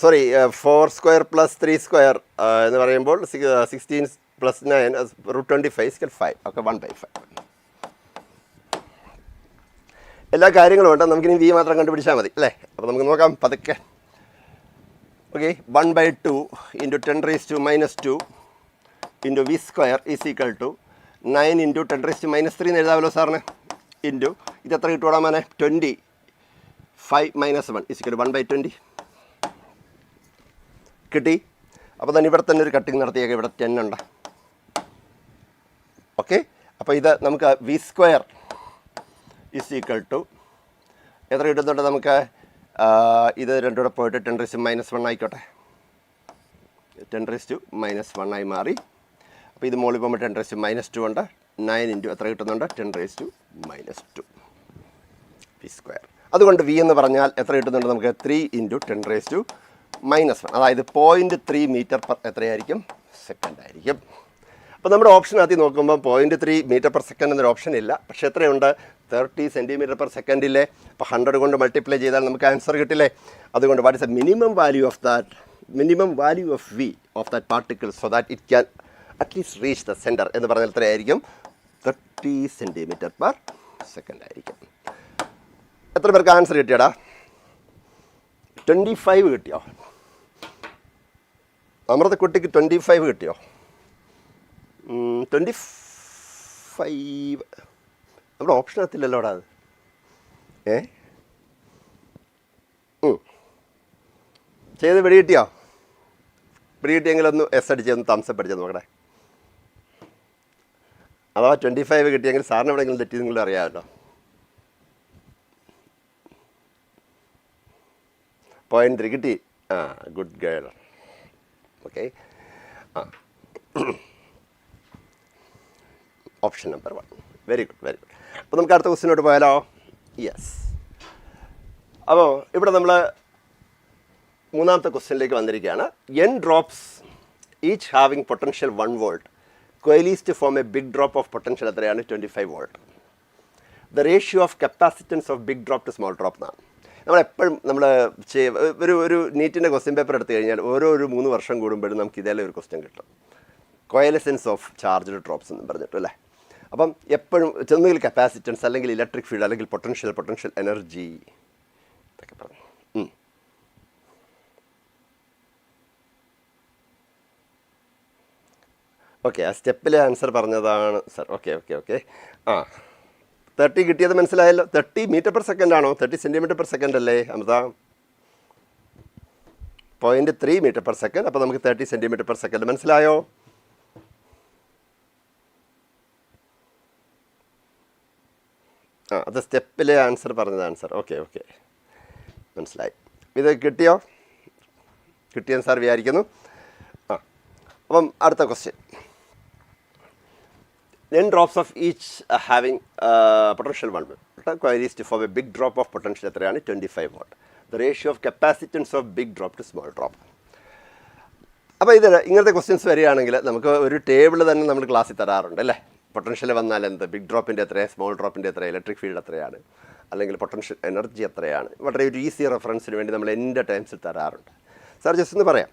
സോറി 4² പ്ലസ് 3² എന്ന് പറയുമ്പോൾ 16 പ്ലസ് 9 √25 5. ഓക്കെ, 1/5. എല്ലാ കാര്യങ്ങളും ഉണ്ട്. നമുക്കിനി വി മാത്രം കണ്ടുപിടിച്ചാൽ മതി അല്ലേ? അപ്പോൾ നമുക്ക് നോക്കാം പതുക്കെ. Okay, 1/2 into 10⁻⁻² into V square is equal to 9 into 10⁻³ എന്ന് എഴുതാമല്ലോ സാറിന്. ഇൻറ്റു ഇത് എത്ര കിട്ടുവാടാ മോനെ? 25 മൈനസ് 1 ഈസ് ഈക്വൽ ടു 1/20 കിട്ടി. അപ്പോൾ തന്നെ ഇവിടെ തന്നെ ഒരു കട്ടിങ് നടത്തിയേക്കാം. ഇവിടെ 10 ഉണ്ട്. ഓക്കെ, അപ്പോൾ ഇത് നമുക്ക് V square is equal to എത്ര കിട്ടുന്നുണ്ട് നമുക്ക്? ഇത് രണ്ടും കൂടെ പോയിട്ട് 10⁻⁻1 ആയിക്കോട്ടെ. 10⁻⁻1 ആയി മാറി. അപ്പോൾ ഇത് മുകളിൽ പോകുമ്പോൾ 10⁻⁻2 ഉണ്ട്. 9 ഇൻറ്റു എത്ര കിട്ടുന്നുണ്ട്? 10⁻⁻2 വി സ്ക്വയർ. അതുകൊണ്ട് വി എന്ന് പറഞ്ഞാൽ എത്ര കിട്ടുന്നുണ്ട് നമുക്ക്? 3 ഇൻറ്റു 10⁻⁻1, അതായത് 0.3 മീറ്റർ പെർ എത്രയായിരിക്കും? സെക്കൻഡ് ആയിരിക്കും. അപ്പോൾ നമ്മുടെ ഓപ്ഷനകത്ത് നോക്കുമ്പോൾ 0.3 മീറ്റർ പെർ സെക്കൻഡ് എന്നൊരു ഓപ്ഷൻ ഇല്ല. പക്ഷേ എത്രയുണ്ട്? 30 സെൻറ്റിമീറ്റർ പെർ സെക്കൻഡില്ലേ? അപ്പോൾ 100 കൊണ്ട് മൾട്ടിപ്ലൈ ചെയ്താൽ നമുക്ക് ആൻസർ കിട്ടില്ലേ? അതുകൊണ്ട് what is a minimum value of that, minimum value of V of that particle so that it can at least reach the centre എന്ന് പറഞ്ഞാൽ എത്രയായിരിക്കും? 30 സെൻറ്റിമീറ്റർ പെർ സെക്കൻഡ് ആയിരിക്കും. എത്ര പേർക്ക് ആൻസർ കിട്ടിയടാ? 25 കിട്ടിയോ? അമൃതക്കുട്ടിക്ക് 25 കിട്ടിയോ? 25 നമ്മുടെ ഓപ്ഷനകത്തില്ലല്ലോടാ അത്. ചെയ്ത് പിടി കിട്ടിയോ? പിടി കിട്ടിയെങ്കിലൊന്ന് എസ് അടിച്ച് ഒന്ന് തംസപ്പ് അടിച്ചത് നോക്കട്ടെ. അഥവാ 25 കിട്ടിയെങ്കിൽ സാറിന് എവിടെയെങ്കിലും തെറ്റി നിങ്ങളും അറിയാമല്ലോ. 0.3 കിട്ടി. Good girl. Okay, option number 1. Very good, very good. അപ്പോൾ നമുക്ക് അടുത്ത ക്വസ്റ്റിനോട്ട് പോയാലോ? യെസ്. അപ്പോൾ ഇവിടെ നമ്മൾ മൂന്നാമത്തെ ക്വസ്റ്റ്യനിലേക്ക് വന്നിരിക്കുകയാണ്. n drops each having potential 1 volt coalesce to form a big drop of potential എത്രയാണ്? 25 volt. The ratio of capacitance of big drop to small drop എന്നാണ്. നമ്മളെപ്പോഴും നമ്മൾ ഒരു നീറ്റിൻ്റെ ക്വസ്റ്റ്യൻ പേപ്പർ എടുത്തു കഴിഞ്ഞാൽ ഓരോ 3 വർഷം കൂടുമ്പോഴും നമുക്ക് ഇതേ ഒരു ക്വസ്റ്റ്യൻ കിട്ടും. കോയലസൻസ് ഓഫ് ചാർജ്ഡ് ഡ്രോപ്സ് എന്ന് പറഞ്ഞിട്ട് അല്ലേ? അപ്പം എപ്പോഴും ചെന്നുകിൽ കപ്പാസിറ്റൻസ് അല്ലെങ്കിൽ ഇലക്ട്രിക് ഫീൽഡ് അല്ലെങ്കിൽ പൊട്ടൻഷ്യൽ എനർജി ഇതൊക്കെ പറഞ്ഞു. ഓക്കെ, ആ സ്റ്റെപ്പിലെ ആൻസർ പറഞ്ഞതാണ് സർ. ഓക്കെ 30 കിട്ടിയത് മനസ്സിലായല്ലോ. 30 മീറ്റർ പെർ സെക്കൻഡ് ആണോ? 30 സെൻറ്റിമീറ്റർ പെർ സെക്കൻഡ് അല്ലേ അമൃത? 0.3 metre per second. അപ്പോൾ നമുക്ക് 30 സെൻറ്റിമീറ്റർ പെർ സെക്കൻഡ് മനസ്സിലായോ? അത് സ്റ്റെപ്പിലെ ആൻസർ പറഞ്ഞത് ആൻസർ. ഓക്കെ മനസ്സിലായി. ഇത് കിട്ടിയോ? കിട്ടിയെന്ന് സാർ വിചാരിക്കുന്നു. അപ്പം അടുത്ത question. n drops of each having potential 1 volt coalesce to form a big drop of potential എത്രയാണ്? 25 volt. The ratio of capacitance of big drop to small drop. അപ്പോൾ ഇത് ഇങ്ങനത്തെ ക്വസ്റ്റ്യൻസ് വരികയാണെങ്കിൽ നമുക്ക് ഒരു ടേബിൾ തന്നെ നമ്മൾ ക്ലാസ്സിൽ തരാറുണ്ട് അല്ലേ? പൊട്ടൻഷ്യൽ വന്നാൽ എന്ത്, ബിഗ് ഡ്രോപ്പിൻ്റെ എത്രയാണ്, സ്മോൾ ഡ്രോപ്പിൻ്റെ എത്രയാണ്, ഇലക്ട്രിക് ഫീൽഡ് എത്രയാണ്, അല്ലെങ്കിൽ പൊട്ടൻഷ്യൽ എനർജി എത്രയാണ്. വളരെ ഒരു ഈസി റെഫറൻസിന് വേണ്ടി നമ്മൾ എൻ്റെ ടൈംസിൽ തരാറുണ്ട്. സാർ ജസ്റ്റ് ഒന്ന് പറയാം.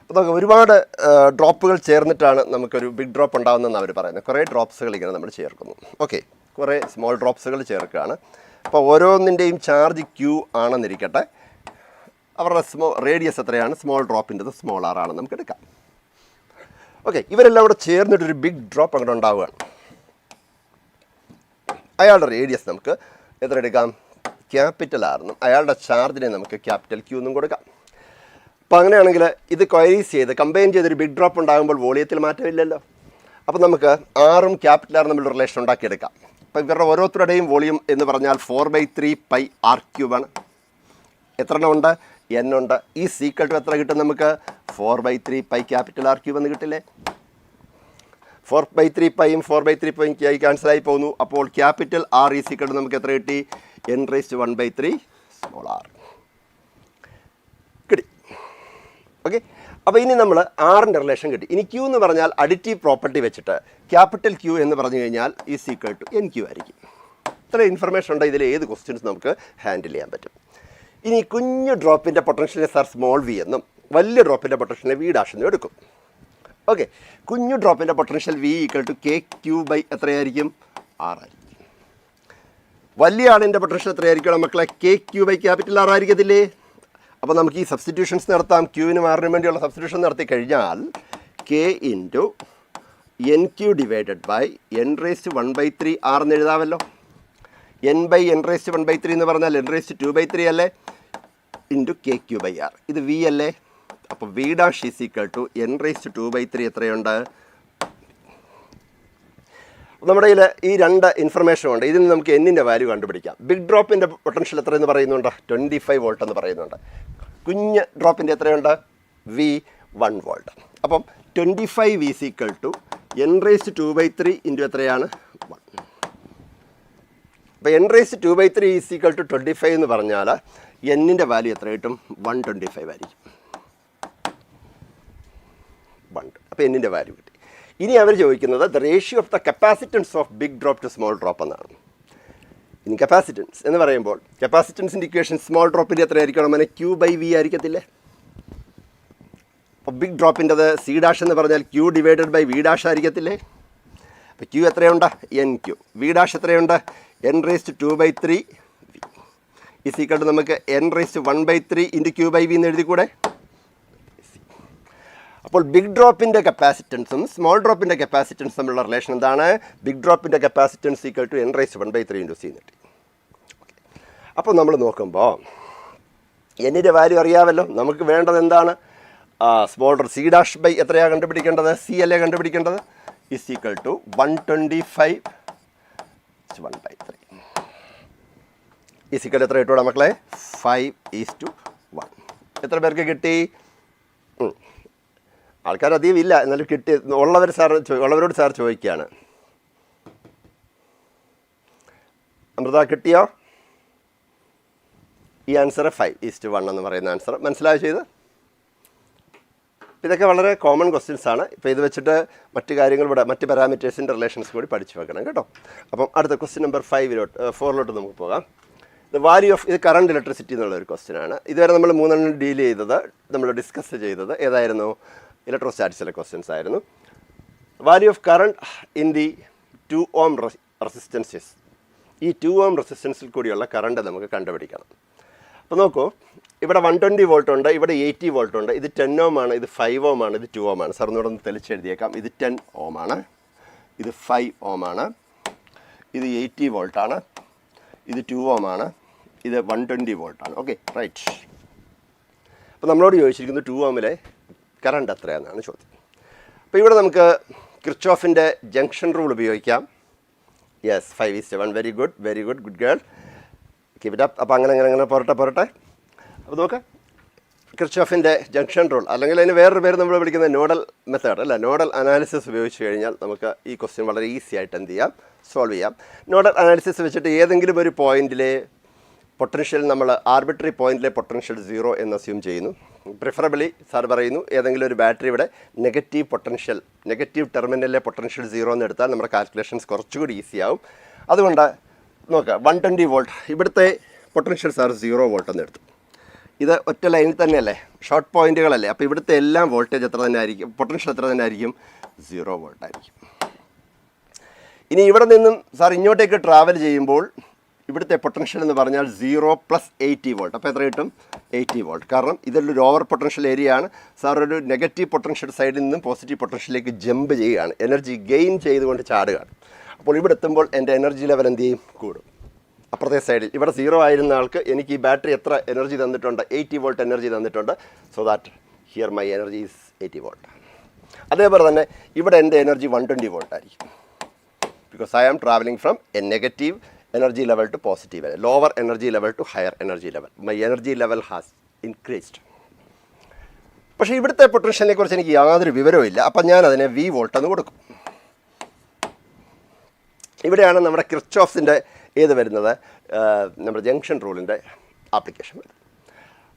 അപ്പോൾ നമുക്ക് ഒരുപാട് ഡ്രോപ്പുകൾ ചേർന്നിട്ടാണ് നമുക്കൊരു ബിഗ് ഡ്രോപ്പ് ഉണ്ടാകുന്നതെന്ന് അവർ പറയുന്നത്. കുറേ ഡ്രോപ്സുകൾ ഇങ്ങനെ നമ്മൾ ചേർക്കുന്നു. ഓക്കെ, കുറേ സ്മോൾ ഡ്രോപ്സുകൾ ചേർക്കുകയാണ്. അപ്പോൾ ഓരോന്നിൻ്റെയും ചാർജ് Q ആണെന്നിരിക്കട്ടെ. അവരുടെ റേഡിയസ് എത്രയാണ്, സ്മോൾ ഡ്രോപ്പിൻ്റെത് സ്മോൾ ആർ ആണെന്ന് നമുക്ക് എടുക്കാം. ഓക്കെ, ഇവരെല്ലാം കൂടെ ചേർന്നിട്ടൊരു ബിഗ് ഡ്രോപ്പ് അങ്ങോട്ട് ഉണ്ടാവുകയാണ്. അയാളുടെ റേഡിയസ് നമുക്ക് എത്ര എടുക്കാം, ക്യാപിറ്റൽ ആറെന്നും അയാളുടെ ചാർജിനെ നമുക്ക് ക്യാപിറ്റൽ ക്യൂ എന്നും കൊടുക്കാം. അപ്പോൾ അങ്ങനെയാണെങ്കിൽ ഇത് ക്വയറീസ് ചെയ്ത് കമ്പൈൻ ചെയ്തൊരു ബിഗ് ഡ്രോപ്പ് ഉണ്ടാകുമ്പോൾ വോളിയത്തിൽ മാറ്റമില്ലല്ലോ. അപ്പോൾ നമുക്ക് ആറും ക്യാപിറ്റൽ ആറും തമ്മിൽ റിലേഷൻ ഉണ്ടാക്കിയെടുക്കാം. അപ്പോൾ ഇവരുടെ ഓരോരുത്തരുടെയും വോളിയം എന്ന് പറഞ്ഞാൽ 4/3 പൈ ആർ ക്യൂബാണ്. എത്ര എണ്ണം ഉണ്ട്, എൻ ഉണ്ട്. ഈ സീക്വൽ ടു എത്ര കിട്ടും നമുക്ക്, 4/3 പൈ ക്യാപിറ്റൽ ആർ ക്യൂബ് എന്ന് കിട്ടില്ലേ. 4/3 പൈയും 4/3 പൈയും ക്യാൻസലായി പോകുന്നു. അപ്പോൾ ക്യാപിറ്റൽ ആർ ഈ സീക്വൽ ടു നമുക്ക് എത്ര കിട്ടി, n⁻⁴ സ്മോൾ ആർ കിട്ടി. ഓക്കെ, അപ്പോൾ ഇനി നമ്മൾ ആറിൻ്റെ റിലേഷൻ കിട്ടി. ഇനി ക്യൂ എന്ന് പറഞ്ഞാൽ അഡിറ്റീവ് പ്രോപ്പർട്ടി വെച്ചിട്ട് ക്യാപിറ്റൽ ക്യൂ എന്ന് പറഞ്ഞു കഴിഞ്ഞാൽ is equal to N Q ആയിരിക്കും. ഇത്ര ഇൻഫർമേഷൻ ഉണ്ട്, ഇതിൽ ഏത് ക്വസ്റ്റ്യൻസ് നമുക്ക് ഹാൻഡിൽ ചെയ്യാൻ പറ്റും. ഇനി കുഞ്ഞു ഡ്രോപ്പിൻ്റെ പൊട്ടൻഷ്യലിനെ സാർ സ്മോൾ വി എന്നും വലിയ ഡ്രോപ്പിൻ്റെ പൊട്ടൻഷ്യലിനെ വി ഡാഷ് എന്നും എടുക്കും. ഓക്കെ, കുഞ്ഞു ഡ്രോപ്പിൻ്റെ potential V equal to K Q by എത്രയായിരിക്കും, ആറായിരിക്കും. വലിയ ആളിൻ്റെ പൊട്ടൻഷ്യൽ എത്രയായിരിക്കും മക്കളെ, K Q by capital R ആയിരിക്കത്തില്ലേ. അപ്പോൾ നമുക്ക് ഈ സബ്സ്റ്റിറ്റ്യൂഷൻസ് നടത്താം. ക്യൂവിന് മാറിന് വേണ്ടിയുള്ള സബ്സ്റ്റിറ്റ്യൂഷൻ നടത്തി കഴിഞ്ഞാൽ K into N Q divided by n⁻⁴ R എന്ന് എഴുതാമല്ലോ. n/n⁻⁴ എന്ന് പറഞ്ഞാൽ n⁻² അല്ലേ, into K Q by R. ഇത് വി അല്ലേ. അപ്പോൾ V dash is equal to n⁻² എത്രയുണ്ട്. നമ്മുടെ കയ്യിൽ ഈ രണ്ട് ഇൻഫർമേഷൻ ഉണ്ട്. ഇതിൽ നിന്ന് നമുക്ക് എന്നിൻ്റെ വാല്യൂ കണ്ടുപിടിക്കാം. ബിഗ് ഡ്രോപ്പിൻ്റെ പൊട്ടൻഷ്യൽ എത്രയെന്ന് പറയുന്നുണ്ട്, 25 വോൾട്ട് എന്ന് പറയുന്നുണ്ട്. കുഞ്ഞ് ഡ്രോപ്പിൻ്റെ എത്രയുണ്ട്, വി 1 വോൾട്ട്. അപ്പം 25 is equal to n⁻² into എത്രയാണ് 1. അപ്പോൾ n⁻² ഈസ് ഈക്വൽ ടു 25 എന്ന് പറഞ്ഞാൽ എന്നിൻ്റെ വാല്യൂ എത്ര കിട്ടും, 125 ആയിരിക്കും. 1. അപ്പോൾ എന്നിൻ്റെ വാല്യൂ കിട്ടി. ഇനി അവർ ചോദിക്കുന്നത് the ratio of the capacitance of big drop to small drop എന്നാണ്. ഇനി കപ്പാസിറ്റൻസ് എന്ന് പറയുമ്പോൾ കപ്പാസിറ്റൻസിൻ്റെ ഇക്വേഷൻ സ്മോൾ ഡ്രോപ്പിൻ്റെ എത്രയായിരിക്കണം, അങ്ങനെ ക്യൂ ബൈ വി ആയിരിക്കത്തില്ലേ. അപ്പോൾ ബിഗ് ഡ്രോപ്പിൻ്റെത് സി ഡാഷ് എന്ന് പറഞ്ഞാൽ Q divided by V dash ആയിരിക്കത്തില്ലേ. അപ്പോൾ ക്യൂ എത്രയുണ്ട്, എൻ ക്യൂ. വി ഡാഷ് എത്രയുണ്ട്, n⁻²/3 ഈസ് ഈക്വൽ ടു നമുക്ക് n⁻⁴ into Q by V എന്ന് എഴുതിക്കൂടെ. അപ്പോൾ ബിഗ് ഡ്രോപ്പിൻ്റെ കപ്പാസിറ്റൻസും സ്മോൾ ഡ്രോപ്പിൻ്റെ കപ്പാസിറ്റൻസും തമ്മിലുള്ള റിലേഷൻ എന്താണ്, ബിഗ് ഡ്രോപ്പിൻ്റെ capacitance equal to n⁻⁴ into C എന്നിട്ട്. അപ്പോൾ നമ്മൾ നോക്കുമ്പോൾ എന്നിൻ്റെ വാല്യൂ അറിയാമല്ലോ. നമുക്ക് വേണ്ടത് എന്താണ്, സ്മോൾ സി ഡാഷ് ബൈ എത്രയാണ് കണ്ടുപിടിക്കേണ്ടത്, സി അല്ലേ കണ്ടുപിടിക്കേണ്ടത്. Is equal to 125 1/3 is equal എത്ര കിട്ടുമോ മക്കളെ, 5:1. എത്ര പേർക്ക് കിട്ടി, ആൾക്കാർ അധികം ഇല്ല, എന്നാലും കിട്ടി. ഉള്ളവരോട് സാർ ചോദിക്കുകയാണ്, അമൃത കിട്ടിയോ? ഈ ആൻസർ 5:1 എന്ന് പറയുന്ന ആൻസർ മനസ്സിലായോ ചെയ്ത്. ഇതൊക്കെ വളരെ കോമൺ ക്വസ്റ്റ്യൻസ് ആണ്. ഇപ്പോൾ ഇത് വെച്ചിട്ട് മറ്റു കാര്യങ്ങൾ ഇവിടെ മറ്റ് പാരാമീറ്റേഴ്സിൻ്റെ റിലേഷൻസ് കൂടി പഠിച്ചു വെക്കണം കേട്ടോ. അപ്പം അടുത്ത ക്വസ്റ്റ്യൻ നമ്പർ 4 നമുക്ക് പോകാം. ദ വാല്യൂ ഓഫ്, ഇത് കറണ്ട് ഇലക്ട്രിസിറ്റി എന്നുള്ളൊരു ക്വസ്റ്റ്യൻ ആണ്. ഇതുവരെ നമ്മൾ 3 ഡീൽ ചെയ്തത്, നമ്മൾ ഡിസ്കസ് ചെയ്തത് ഏതായിരുന്നു, ഇലക്ട്രോസ്റ്റാറ്റിക്സിലെ ക്വസ്റ്റ്യൻസ് ആയിരുന്നു. Value of current in the 2 ohm resistances. ഈ 2 ohm റെസിസ്റ്റൻസിൽ കൂടിയുള്ള കറണ്ട് നമുക്ക് കണ്ടുപിടിക്കണം. അപ്പോൾ നോക്കൂ, ഇവിടെ 120 വോൾട്ട് ഉണ്ട്, ഇവിടെ 80 വോൾട്ട് ഉണ്ട്. ഇത് 10 ohm ആണ്, ഇത് 5 ohm ആണ്, ഇത് 2 ohm ആണ്. സാർ ഒന്നുകൂടെ ഒന്ന് തെളിച്ചെഴുതിയേക്കാം. ഇത് 10 ohm ആണ്, ഇത് 5 ohm ആണ്, ഇത് 80 വോൾട്ടാണ്, ഇത് 2 ohm ആണ്, ഇത് 120 വോൾട്ടാണ്. Okay, right. അപ്പോൾ നമ്മളോട് ചോദിച്ചിരിക്കുന്നു 2 ohmലെ കറണ്ട് എത്രയാണെന്നാണ് ചോദ്യം. അപ്പോൾ ഇവിടെ നമുക്ക് കിർച്ചോഫിൻ്റെ ജംഗ്ഷൻ റൂൾ ഉപയോഗിക്കാം. Yes, 5:1. Very good, good girl, keep it up. അപ്പോൾ അങ്ങനെ പോരട്ടെ. അപ്പോൾ നോക്കാം, കിർച്ചോഫിൻ്റെ ജംഗ്ഷൻ റൂൾ, അല്ലെങ്കിൽ അതിന് വേറൊരു പേര് നമ്മൾ വിളിക്കുന്നത് നോഡൽ മെത്തേഡ് അല്ല, നോഡൽ അനാലിസിസ് ഉപയോഗിച്ച് കഴിഞ്ഞാൽ നമുക്ക് ഈ ക്വസ്റ്റ്യൻ വളരെ ഈസി ആയിട്ട് എന്ത് ചെയ്യാം, സോൾവ് ചെയ്യാം. നോഡൽ അനാലിസിസ് വെച്ചിട്ട് ഏതെങ്കിലും ഒരു പോയിന്റിലെ പൊട്ടൻഷ്യൽ നമ്മൾ ആർബിട്രറി പോയിന്റിലെ പൊട്ടൻഷ്യൽ 0 എന്ന് അസ്യൂം ചെയ്യുന്നു. പ്രിഫറബിളി സാർ പറയുന്നു ഏതെങ്കിലും ഒരു ബാറ്ററിയുടെ നെഗറ്റീവ് ടെർമിനലിലെ പൊട്ടൻഷ്യൽ 0 എന്ന് എടുത്താൽ നമ്മുടെ കാൽക്കുലേഷൻസ് കുറച്ചുകൂടി ഈസി ആവും. അതുകൊണ്ട് നോക്കാം, 120 വോൾട്ട് ഇവിടുത്തെ പൊട്ടൻഷ്യൽ സാർ 0 വോൾട്ട് എന്ന് എടുത്തു. ഇത് ഒറ്റ ലൈനിൽ തന്നെയല്ലേ, ഷോർട്ട് പോയിന്റുകളല്ലേ. അപ്പോൾ ഇവിടുത്തെ എല്ലാം വോൾട്ടേജ് എത്ര തന്നെ ആയിരിക്കും, പൊട്ടൻഷ്യൽ എത്ര തന്നെ ആയിരിക്കും, 0 വോൾട്ട് ആയിരിക്കും. ഇനി ഇവിടെ നിന്നും സാർ ഇങ്ങോട്ടേക്ക് ട്രാവൽ ചെയ്യുമ്പോൾ ഇവിടുത്തെ പൊട്ടൻഷ്യൽ എന്ന് പറഞ്ഞാൽ 0 + 80 വോൾട്ട്. അപ്പോൾ എത്ര കിട്ടും? 80 വോൾട്ട്. കാരണം ഇതൊരു ഓവർ പൊട്ടൻഷ്യൽ ഏരിയ ആണ്. സാർ ഒരു നെഗറ്റീവ് പൊട്ടൻഷ്യൽ സൈഡിൽ നിന്നും പോസിറ്റീവ് പൊട്ടൻഷ്യലിലേക്ക് ജമ്പ് ചെയ്യുകയാണ്, എനർജി ഗെയിൻ ചെയ്തുകൊണ്ട് ചാടുകയാണ്. അപ്പോൾ ഇവിടെ എത്തുമ്പോൾ എൻ്റെ എനർജി ലെവൽ എന്ത് ചെയ്യും? കൂടും. അപ്പുറത്തെ സൈഡിൽ ഇവിടെ 0 ആയിരുന്ന ആൾക്ക് എനിക്ക് ഈ ബാറ്ററി എത്ര എനർജി തന്നിട്ടുണ്ട്? 80 വോൾട്ട് എനർജി തന്നിട്ടുണ്ട്. So that here my energy is 80 volt. അതേപോലെ തന്നെ ഇവിടെ എൻ്റെ എനർജി 120 വോൾട്ട് ആയിരിക്കും. Because I am travelling from a negative energy level to positive, lower energy level to higher energy level. My energy level has increased. പക്ഷേ ഇവിടുത്തെ പൊട്ടൻഷ്യലിനെ കുറിച്ച് എനിക്ക് യാതൊരു വിവരവും ഇല്ല. അപ്പം ഞാൻ അതിനെ V വോൾട്ട് എന്ന് കൊടുക്കും. ഇവിടെയാണ് നമ്മുടെ കിർച്ചോഫ്സിൻ്റെ ഏത് വരുന്നത്, നമ്മുടെ ജംഗ്ഷൻ റൂളിൻ്റെ ആപ്ലിക്കേഷൻ വരുന്നത്.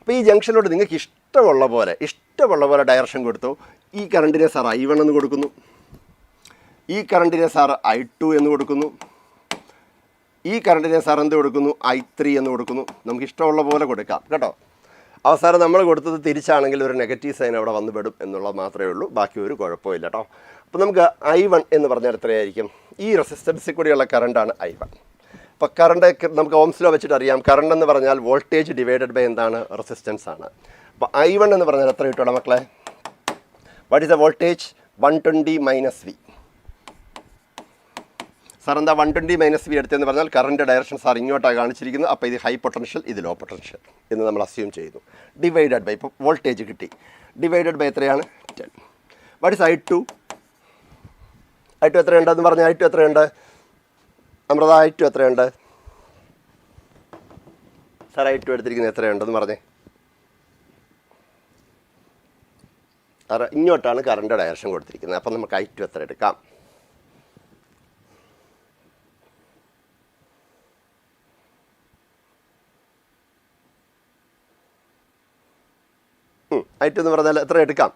അപ്പോൾ ഈ ജംഗ്ഷനിലോട്ട് നിങ്ങൾക്ക് ഇഷ്ടമുള്ള പോലെ ഡയറക്ഷൻ കൊടുത്തു. ഈ കറണ്ടിനെ സാർ I1 എന്ന് കൊടുക്കുന്നു, ഈ കറണ്ടിനെ സാർ I2 എന്ന് കൊടുക്കുന്നു, ഈ കറണ്ടിനെ സാർ എന്ത് കൊടുക്കുന്നു? I3 എന്ന് കൊടുക്കുന്നു. നമുക്ക് ഇഷ്ടമുള്ള പോലെ കൊടുക്കാം കേട്ടോ. അവസാനം നമ്മൾ കൊടുത്തത് തിരിച്ചാണെങ്കിൽ ഒരു നെഗറ്റീവ് സൈൻ അവിടെ വന്നു പെടും എന്നുള്ളത് മാത്രമേ ഉള്ളൂ, ബാക്കി ഒരു കുഴപ്പമില്ല കേട്ടോ. അപ്പോൾ നമുക്ക് I1 എന്ന് പറഞ്ഞാൽ എത്രയായിരിക്കും? ഈ റെസിസ്റ്റൻസിൽ കൂടിയുള്ള കറണ്ടാണ് I1. അപ്പോൾ കറണ്ട് നമുക്ക് ഓംസ് ലോ വെച്ചിട്ട് അറിയാം, കറണ്ട് എന്ന് പറഞ്ഞാൽ വോൾട്ടേജ് ഡിവൈഡഡ് ബൈ എന്താണ്? റെസിസ്റ്റൻസ് ആണ്. അപ്പോൾ I1 എന്ന് പറഞ്ഞാൽ എത്ര കിട്ടുമോ മക്കളെ? What is the voltage? 120 - V. Sir എന്താ 120 - V എടുത്തതെന്ന് പറഞ്ഞാൽ കറണ്ട് ഡയറക്ഷൻ സാർ ഇങ്ങോട്ടാണ് കാണിച്ചിരിക്കുന്നത്. അപ്പോൾ ഇത് ഹൈ പൊട്ടൻഷ്യൽ, ഇത് ലോ പൊട്ടൻഷ്യൽ എന്ന് നമ്മൾ അസ്യൂം ചെയ്യുന്നു. ഡിവൈഡഡ് ബൈ, ഇപ്പോൾ വോൾട്ടേജ് കിട്ടി, ഡിവൈഡഡ് ബൈ എത്രയാണ്? 10. What is I2? I2 എത്രയുണ്ടെന്ന് പറഞ്ഞാൽ I2 എത്രയുണ്ട്? അമൃത I2 എത്രയുണ്ട്? സാർ I2 എടുത്തിരിക്കുന്നത് എത്രയുണ്ടെന്ന് പറഞ്ഞേ. സാർ ഇങ്ങോട്ടാണ് കറണ്ട് ഡയറക്ഷൻ കൊടുത്തിരിക്കുന്നത്. അപ്പം നമുക്ക് I2 എത്ര എടുക്കാം? I2 എന്ന് പറഞ്ഞാൽ എത്ര എടുക്കാം?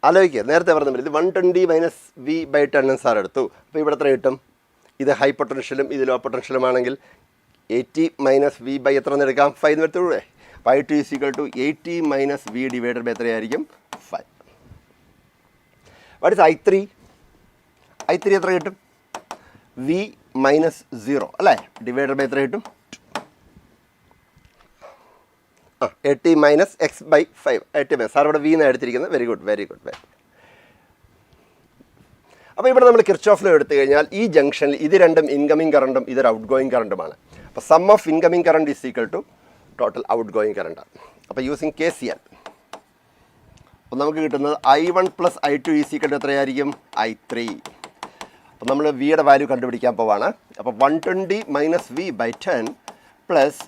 ആലോചിക്കുക, നേരത്തെ പറഞ്ഞ ഇത് 120 - V/10 സാർ എടുത്തു. അപ്പോൾ ഇവിടെ എത്ര കിട്ടും? ഇത് ഹൈ പൊട്ടൻഷ്യലും ഇത് ലോ പൊട്ടൻഷ്യലും ആണെങ്കിൽ 80 - V എത്ര എന്ന് എടുക്കാം? 5 എന്ന് എടുത്തുകൂടെ? അപ്പോൾ I2 = 80 - V ഡിവൈഡഡ് ബൈ എത്രയായിരിക്കും? 5. What is I3? I3 എത്ര കിട്ടും? V - 0 അല്ലേ, ഡിവൈഡഡ് ബൈ എത്ര കിട്ടും? 80 - x/5. 80 സാർ ഇവിടെ V എന്നാണ് എടുത്തിരിക്കുന്നത്. Very good. അപ്പോൾ ഇവിടെ നമ്മൾ കിർച്ചോഫ് ലോ എടുത്തു കഴിഞ്ഞാൽ ഈ ജംഗ്ഷനിൽ ഇത് രണ്ടും ഇൻകമിങ് കറണ്ടും ഇതൊരു ഔട്ട് ഗോയിങ് കറണ്ടുമാണ്. അപ്പോൾ sum of incoming current is equal to total out going current. അപ്പോൾ യൂസിങ് KCL അപ്പോൾ നമുക്ക് കിട്ടുന്നത് I1 + I2 is equal to എത്രയായിരിക്കും? I3. അപ്പോൾ നമ്മൾ വിയുടെ വാല്യൂ കണ്ടുപിടിക്കാൻ പോവാണ്. അപ്പോൾ 120 - V/10 plus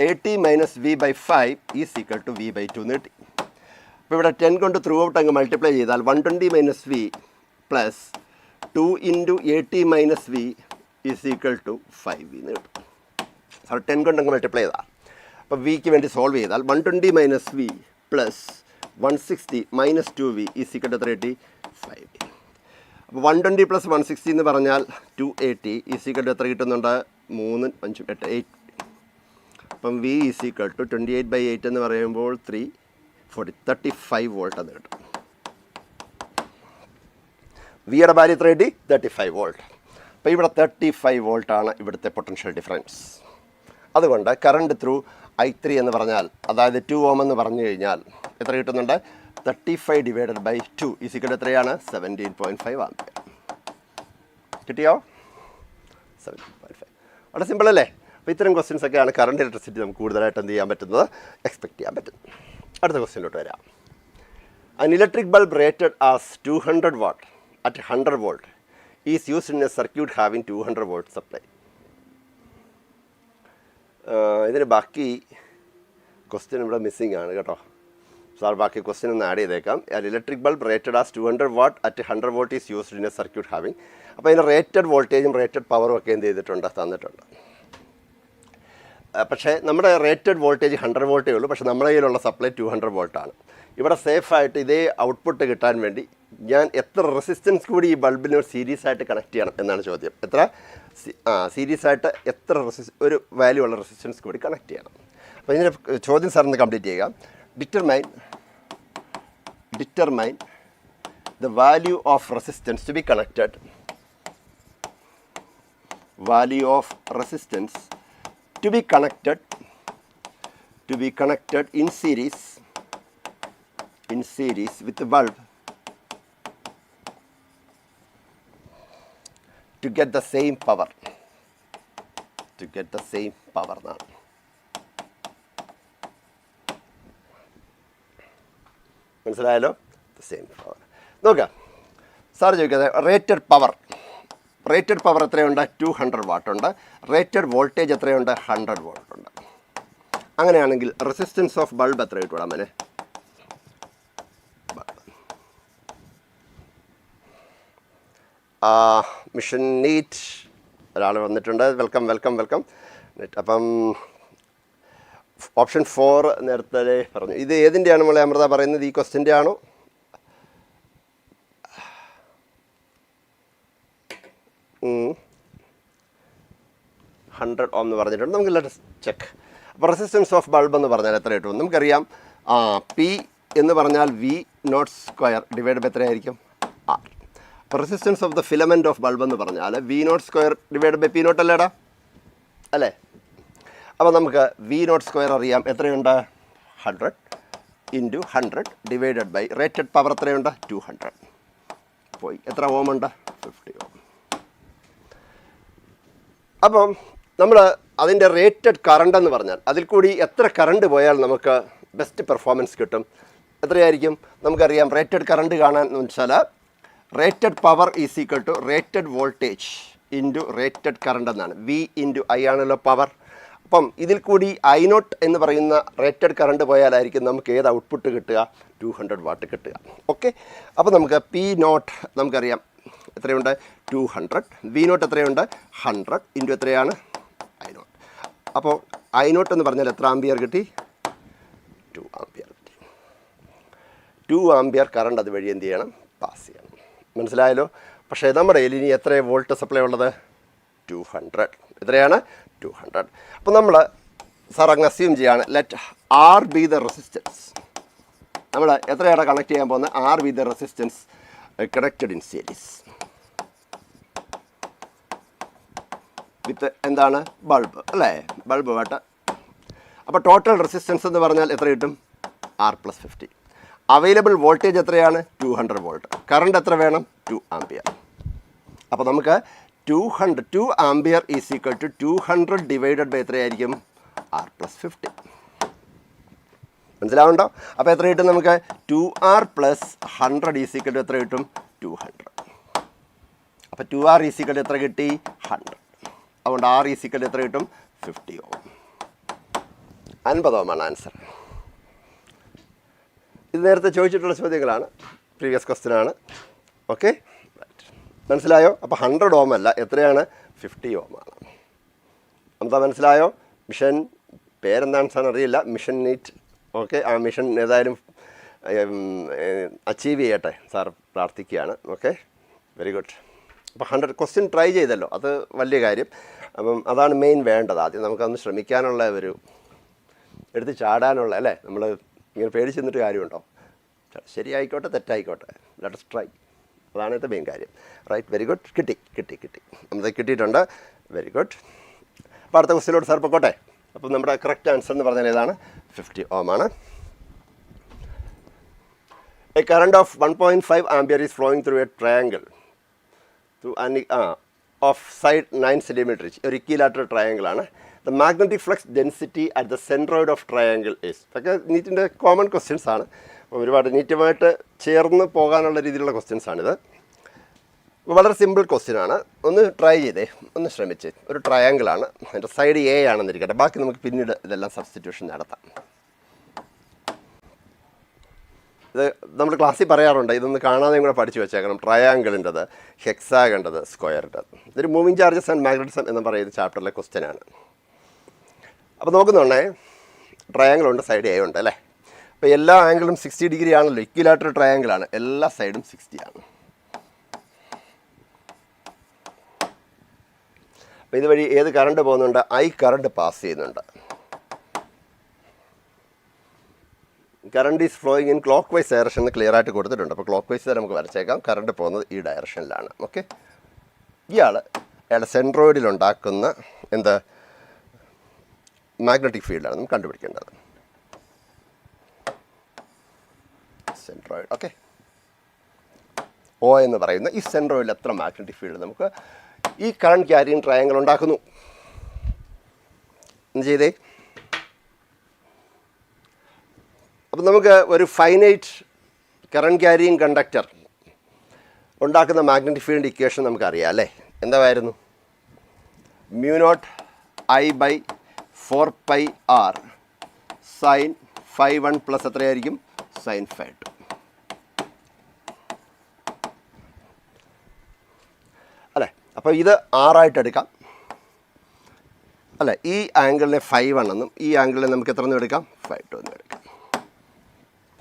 80 - V/5 is equal to V/2 എന്ന് കിട്ടി. അപ്പോൾ ഇവിടെ 10 കൊണ്ട് ത്രൂ ഔട്ട് അങ്ങ് മൾട്ടിപ്ലൈ ചെയ്താൽ 120 - V plus 2 × 80 - V is equal to 5V എന്ന് കിട്ടും. സാർ 10 കൊണ്ട് അങ്ങ് മൾട്ടിപ്ലൈ ചെയ്താൽ, അപ്പോൾ വിക്ക് വേണ്ടി സോൾവ് ചെയ്താൽ 120 - V plus 160 - 2V is equal to എത്ര കിട്ടി? 5V. അപ്പോൾ 120 + 160 എന്ന് പറഞ്ഞാൽ 280 ഈസ് ഈക്വൽ ടു എത്ര കിട്ടുന്നുണ്ട്? 3 5 8 8. അപ്പം V ഈസ് ഈക്വൽ ടു 28/8 എന്ന് പറയുമ്പോൾ 35 വോൾട്ട് എന്ന് കിട്ടും. വിയുടെ വാല്യൂ എത്ര കിട്ടി? 35 വോൾട്ട്. അപ്പോൾ ഇവിടെ 35 വോൾട്ടാണ് ഇവിടുത്തെ പൊട്ടൻഷ്യൽ ഡിഫറൻസ്. അതുകൊണ്ട് കറണ്ട് ത്രൂ I3 എന്ന് പറഞ്ഞാൽ, അതായത് 2 ohm എന്ന് പറഞ്ഞു കഴിഞ്ഞാൽ എത്ര കിട്ടുന്നുണ്ട്? 35 / 2 ഈസ് ഈക്വൽ ടു എത്രയാണ്? 17.5 ആമ്പിയർ. കിട്ടിയോ? 17.5. വളരെ സിമ്പിൾ അല്ലേ? അപ്പോൾ ഇത്തരം ക്വസ്റ്റ്യൻസ് ഒക്കെയാണ് കറണ്ട് ഇലക്ട്രിസിറ്റി നമുക്ക് കൂടുതലായിട്ട് എന്ത് ചെയ്യാൻ പറ്റുന്നത്? എക്സ്പെക്ട് ചെയ്യാൻ പറ്റുന്നത്. അടുത്ത ക്വസ്റ്റ്യനിലോട്ട് വരാം. An electric bulb rated as 200 watt at 100 volt is used in a circuit having 200 volt supply. ഇതിന് ബാക്കി ക്വസ്റ്റ്യൻ ഇവിടെ മിസ്സിംഗ് ആണ് കേട്ടോ. സാർ ബാക്കി ക്വസ്റ്റ്യൻ ഒന്ന് ആഡ് ചെയ്തേക്കാം. An electric bulb rated as 200 watt at 100 volt is used in a circuit having. അപ്പോൾ അതിന് റേറ്റഡ് വോൾട്ടേജും റേറ്റഡ് പവറും ഒക്കെ എന്ത് ചെയ്തിട്ടുണ്ട്? തന്നിട്ടുണ്ട്. പക്ഷേ നമ്മുടെ റേറ്റഡ് വോൾട്ടേജ് 100 വോൾട്ടേ ഉള്ളൂ. പക്ഷേ നമ്മുടെ കയ്യിലുള്ള സപ്ലൈ 200 വോൾട്ടാണ്. ഇവിടെ സേഫായിട്ട് ഇതേ ഔട്ട്പുട്ട് കിട്ടാൻ വേണ്ടി ഞാൻ എത്ര റെസിസ്റ്റൻസ് കൂടി ഈ ബൾബിന് സീരീസ് ആയിട്ട് കണക്ട് ചെയ്യണം എന്നാണ് ചോദ്യം. എത്ര സീരീസ് ആയിട്ട് എത്ര ഒരു വാല്യൂ ഉള്ള റെസിസ്റ്റൻസ് കൂടി കണക്ട് ചെയ്യണം. അപ്പോൾ ഇതിൻ്റെ ചോദ്യം സാറിന് കംപ്ലീറ്റ് ചെയ്യുക. Determine the value of resistance to be connected value of resistance to be connected in series with the bulb to get the same power എന്നാണ്. മനസ്സിലായല്ലോ? Same power. നോക്കാം, സാർ ചോദിക്കുന്നത് റേറ്റഡ് പവർ എത്രയുണ്ട്? 200 വാട്ട് ഉണ്ട്. Rated voltage എത്രയുണ്ട്? 100 volt ഉണ്ട്. അങ്ങനെയാണെങ്കിൽ resistance of bulb എത്ര കിട്ടും? അമ്മനെ മിഷൻ നീറ്റ് ഒരാൾ വന്നിട്ടുണ്ട്. വെൽക്കം. അപ്പം ഓപ്ഷൻ 4 നേരത്തെ പറഞ്ഞു. ഇത് ഏതിൻ്റെയാണ് മോളെ അമൃത പറയുന്നത്? ഈ ക്വസ്റ്റ്യൻ്റെ ആണോ? $100 എന്ന് പറഞ്ഞിട്ടുണ്ട്. നമുക്ക് ലെറ്റ്സ് ചെക്ക്. അപ്പോൾ റെസിസ്റ്റൻസ് ഓഫ് ബൾബ് എന്ന് പറഞ്ഞാൽ എത്ര കിട്ടും? നമുക്കറിയാം പി എന്ന് പറഞ്ഞാൽ V0² ഡിവൈഡ് ബൈ എത്രയായിരിക്കും? R. അപ്പോൾ resistance of the filament of bulb എന്ന് പറഞ്ഞാൽ V0² ഡിവൈഡ് ബൈ P0 അല്ലേടാ, അല്ലേ? അപ്പോൾ നമുക്ക് V0² അറിയാം. എത്രയുണ്ട്? 100 into 100 divided by rated power എത്രയുണ്ട്? 200. പോയി എത്ര ഓം ഉണ്ട്? 50 ഓം. അപ്പം നമ്മൾ അതിൻ്റെ റേറ്റഡ് കറണ്ട് എന്ന് പറഞ്ഞാൽ അതിൽ കൂടി എത്ര കറണ്ട് പോയാൽ നമുക്ക് ബെസ്റ്റ് പെർഫോമൻസ് കിട്ടും? എത്രയായിരിക്കും? നമുക്കറിയാം റേറ്റഡ് കറണ്ട് കാണാൻ എന്ന് വെച്ചാൽ rated power is equal to rated voltage into rated current എന്നാണ്. V ഇൻറ്റു I ആണല്ലോ പവർ. അപ്പം ഇതിൽ കൂടി I0 എന്ന് പറയുന്ന റേറ്റഡ് കറണ്ട് പോയാലായിരിക്കും നമുക്ക് ഏത് ഔട്ട്പുട്ട് കിട്ടുക? 200 വാട്ട് കിട്ടുക. ഓക്കെ, അപ്പോൾ നമുക്ക് P0 നമുക്കറിയാം എത്രയുണ്ട്? 200. V0 എത്രയുണ്ട്? 100 ഇൻറ്റു എത്രയാണ്? I0. അപ്പോൾ I0 എന്ന് പറഞ്ഞാൽ എത്ര ആംപിയർ കിട്ടി? 2 ആംപിയർ കിട്ടി. 2 ആംപിയർ കറണ്ട് അതുവഴി എന്ത് ചെയ്യണം? പാസ് ചെയ്യണം. മനസ്സിലായല്ലോ? പക്ഷേ നമ്മുടെ കയ്യിൽ ഇനി എത്ര വോൾട്ട് സപ്ലൈ ഉള്ളത്? 200. എത്രയാണ്? 200. അപ്പോൾ നമ്മൾ സാർ അങ്ങ് അസ്യൂം ചെയ്യാണ് let R B the resistance. നമ്മൾ എത്രയാണ് കണക്ട് ചെയ്യാൻ പോകുന്നത്? R B the resistance connected in series വിത്ത് എന്താണ്? ബൾബ്, അല്ലേ? ബൾബ് വേട്ട. അപ്പോൾ ടോട്ടൽ റെസിസ്റ്റൻസ് എന്ന് പറഞ്ഞാൽ എത്ര കിട്ടും? R + 50. അവൈലബിൾ വോൾട്ടേജ് എത്രയാണ്? 200 വോൾട്ട്. കറണ്ട് എത്ര വേണം? 2 ആംപിയർ. അപ്പോൾ നമുക്ക് 2 ampere is equal to 200 divided by എത്രയായിരിക്കും? R + 50. മനസ്സിലാവുണ്ടോ? അപ്പോൾ എത്ര കിട്ടും നമുക്ക്? 2R + 100 ഈസ് ഈക്വൽ ടു എത്ര കിട്ടും? 200. അപ്പോൾ 2R ഈസ് ഈക്വൽ ടു എത്ര കിട്ടി? 100. അതുകൊണ്ട് R ഈസ് ഈക്വൽ ടു എത്ര കിട്ടും? 50 ഓം. 50 ഓമാണ് ആൻസർ. ഇത് നേരത്തെ ചോദിച്ചിട്ടുള്ള ചോദ്യങ്ങളാണ്, പ്രീവിയസ് ക്വസ്റ്റ്യൻ ആണ്. ഓക്കെ, മനസ്സിലായോ? അപ്പോൾ 100 ഓം അല്ല, എത്രയാണ്? 50 ഓമാണ്. എന്താ മനസ്സിലായോ? മിഷൻ പേരെന്താണ് സാർ അറിയില്ല, മിഷൻ നീറ്റ്. ഓക്കെ, ആ മിഷൻ ഏതായാലും അച്ചീവ് ചെയ്യട്ടെ സാർ പ്രാർത്ഥിക്കുകയാണ്. Okay, very good. അപ്പോൾ 100 ക്വസ്റ്റ്യൻ ട്രൈ ചെയ്തല്ലോ, അത് വലിയ കാര്യം. അപ്പം അതാണ് മെയിൻ വേണ്ടത്. ആദ്യം നമുക്കൊന്ന് ശ്രമിക്കാനുള്ള ഒരു എടുത്ത് ചാടാനുള്ള, അല്ലേ? നമ്മൾ ഇങ്ങനെ പേടിച്ച് നിന്നിട്ട് കാര്യമുണ്ടോ? ശരിയായിക്കോട്ടെ തെറ്റായിക്കോട്ടെ, ലെറ്റ്സ് ട്രൈ. അതാണ് ഇത് മെയിൻ കാര്യം. Right, very good. കിട്ടി നമുക്ക് കിട്ടിയിട്ടുണ്ട്. Very good. അപ്പോൾ അടുത്ത ക്വസ്റ്റ്യനിലോട്ട് സാർ പൊക്കോട്ടെ. അപ്പം നമ്മുടെ കറക്റ്റ് ആൻസർ എന്ന് പറഞ്ഞാൽ ഏതാണ്? 50 ഓം ആണ്. A current of 1.5 ampere is flowing through a triangle of side 9 cm. ഒരു ഇക്വിലാറ്ററൽ ട്രയാങ്കിളാണ്. The magnetic flux density at the centroid of triangle is. ഇതൊക്കെ നീറ്റിൻ്റെ കോമൺ ക്വസ്റ്റ്യൻസ് ആണ്. ഒരുപാട് നീറ്റുമായിട്ട് ചേർന്ന് പോകാനുള്ള രീതിയിലുള്ള ക്വസ്റ്റ്യൻസാണിത്. വളരെ സിമ്പിൾ ക്വസ്റ്റ്യനാണ്. ഒന്ന് ട്രൈ ചെയ്തേ, ഒന്ന് ശ്രമിച്ച്. ഒരു ട്രയാങ്കിളാണ്, അതിൻ്റെ സൈഡ് A ആണെന്നിരിക്കട്ടെ, ബാക്കി നമുക്ക് പിന്നീട് ഇതെല്ലാം സബ്സ്റ്റിറ്റ്യൂഷൻ നടത്താം. ഇത് നമ്മൾ ക്ലാസ്സിൽ പറയാറുണ്ട്, ഇതൊന്ന് കാണാതെയും കൂടെ പഠിച്ചു വെച്ചേക്കണം. ട്രയാങ്കിളിൻ്റെത്, ഹെക്സാഗണിൻ്റെത്, സ്ക്വയറിൻ്റെത്. ഇതൊരു മൂവിങ് ചാർജസ് ആൻഡ് മാഗ്നറ്റിസം എന്ന് പറയുന്ന ചാപ്റ്ററിലെ ക്വസ്റ്റ്യനാണ്. അപ്പോൾ നോക്കുന്നുണ്ടേ, ട്രയാങ്കിളുണ്ട്, സൈഡ് A ഉണ്ട്, അല്ലേ? അപ്പോൾ എല്ലാ ആംഗിളും 60 ഡിഗ്രി ആണല്ലോ, ഇക്വിലാറ്ററൽ ട്രയാങ്കിളാണ്, എല്ലാ സൈഡും 60 ആണ്. അപ്പോൾ ഇതുവഴി ഏത് കറണ്ട് പോകുന്നുണ്ട്? I കറണ്ട് പാസ് ചെയ്യുന്നുണ്ട്. Current is flowing in clock vice direction എന്ന് ക്ലിയർ ആയിട്ട് കൊടുത്തിട്ടുണ്ട്. അപ്പോൾ ക്ലോക്ക് വൈസ് നമുക്ക് വരച്ചേക്കാം. കറണ്ട് പോകുന്നത് ഈ ഡയറക്ഷനിലാണ്. ഓക്കെ, ഇയാൾ അയാളുടെ സെൻട്രോയിഡിലുണ്ടാക്കുന്ന എന്ത് മാഗ്നറ്റിക് ഫീൽഡാണ് നമുക്ക് കണ്ടുപിടിക്കേണ്ടത്. സെൻട്രോയിഡ് ഓക്കെ, ഒ എന്ന് പറയുന്ന ഈ സെൻട്രോയിഡിൽ എത്ര മാഗ്നറ്റിക് ഫീൽഡ് നമുക്ക് ഈ കറണ്ട് ക്യാരിയിങ് ട്രയാങ്കിൾ ഉണ്ടാക്കുന്നു. ചെയ്തേ. അപ്പം നമുക്ക് ഒരു ഫൈനൈറ്റ് കറണ്ട് ക്യാരിയിങ് കണ്ടക്ടർ ഉണ്ടാക്കുന്ന മാഗ്നറ്റിക് ഫീൽഡ് ഇക്വേഷൻ നമുക്കറിയാം അല്ലേ? എന്തായിരുന്നു? μ0I/4πr sin φ1 പ്ലസ് എത്രയായിരിക്കും? sin φ2. അല്ലേ? അപ്പോൾ ഇത് ആറായിട്ട് എടുക്കാം അല്ലേ? ഈ ആംഗിളിനെ φ1 എന്നും ഈ ആംഗിളിനെ നമുക്ക് എത്ര എന്നും എടുക്കാം? φ2 എന്നും എടുക്കാം.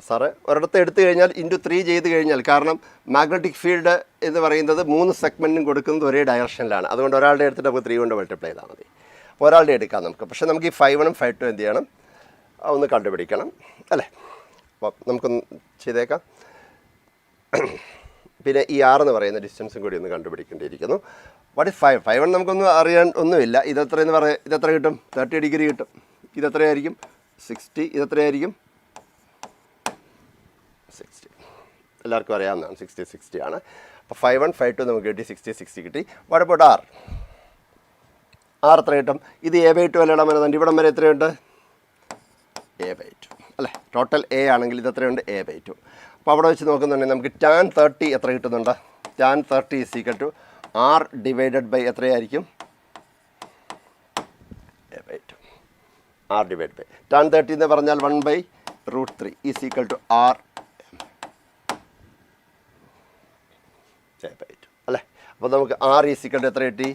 സാറ് ഒരിടത്ത് എടുത്തു കഴിഞ്ഞാൽ × 3 ചെയ്ത് കഴിഞ്ഞാൽ, കാരണം മാഗ്നറ്റിക് ഫീൽഡ് എന്ന് പറയുന്നത് 3 സെഗ്മെൻറ്റും കൊടുക്കുന്നത് ഒരേ ഡയറക്ഷനിലാണ്. അതുകൊണ്ട് ഒരാളുടെ എടുത്തിട്ട് നമുക്ക് 3 കൊണ്ട് മൾട്ടിപ്ലൈ ചെയ്താൽ മതി. ഒരാളുടെ എടുക്കാം നമുക്ക്. പക്ഷേ നമുക്ക് ഈ φ1 φ2 എന്ത് ചെയ്യണം? ഒന്ന് കണ്ടുപിടിക്കണം അല്ലേ? അപ്പോൾ നമുക്കൊന്ന് ചെയ്തേക്കാം. പിന്നെ ഈ R എന്ന് പറയുന്ന ഡിസ്റ്റൻസും കൂടി ഒന്ന് കണ്ടുപിടിക്കേണ്ടിയിരിക്കുന്നു. വാട്ട് ഇസ് φ1 നമുക്കൊന്നും അറിയാൻ ഒന്നുമില്ല. ഇതെത്രയെന്ന് പറയാം? ഇതെത്ര കിട്ടും? 30 ഡിഗ്രി കിട്ടും. ഇതെത്രയായിരിക്കും? 60. ഇതെത്രയായിരിക്കും? 60. എല്ലാവർക്കും അറിയാവുന്നതാണ്. 60 ആണ്. അപ്പോൾ φ1 φ2 നമുക്ക് കിട്ടി. 60 കിട്ടി. What about R? R എത്ര കിട്ടും? ഇത് A/2 അല്ല ഇടാൻ വരുന്നുണ്ട്. ഇവിടം വരെ എത്രയുണ്ട്? A/2 അല്ലേ? ടോട്ടൽ A ആണെങ്കിൽ ഇത് എത്രയുണ്ട്? A/2. അപ്പോൾ അവിടെ വെച്ച് നോക്കുന്നുണ്ടെങ്കിൽ നമുക്ക് tan 30 എത്ര കിട്ടുന്നുണ്ട്? tan 30 = R ഡിവൈഡഡ് ബൈ എത്രയായിരിക്കും? A/2. R divide by tan 30 എന്ന് പറഞ്ഞാൽ 1/√3 = R A/2 അല്ലേ? അപ്പോൾ നമുക്ക് R = എത്ര കിട്ടി?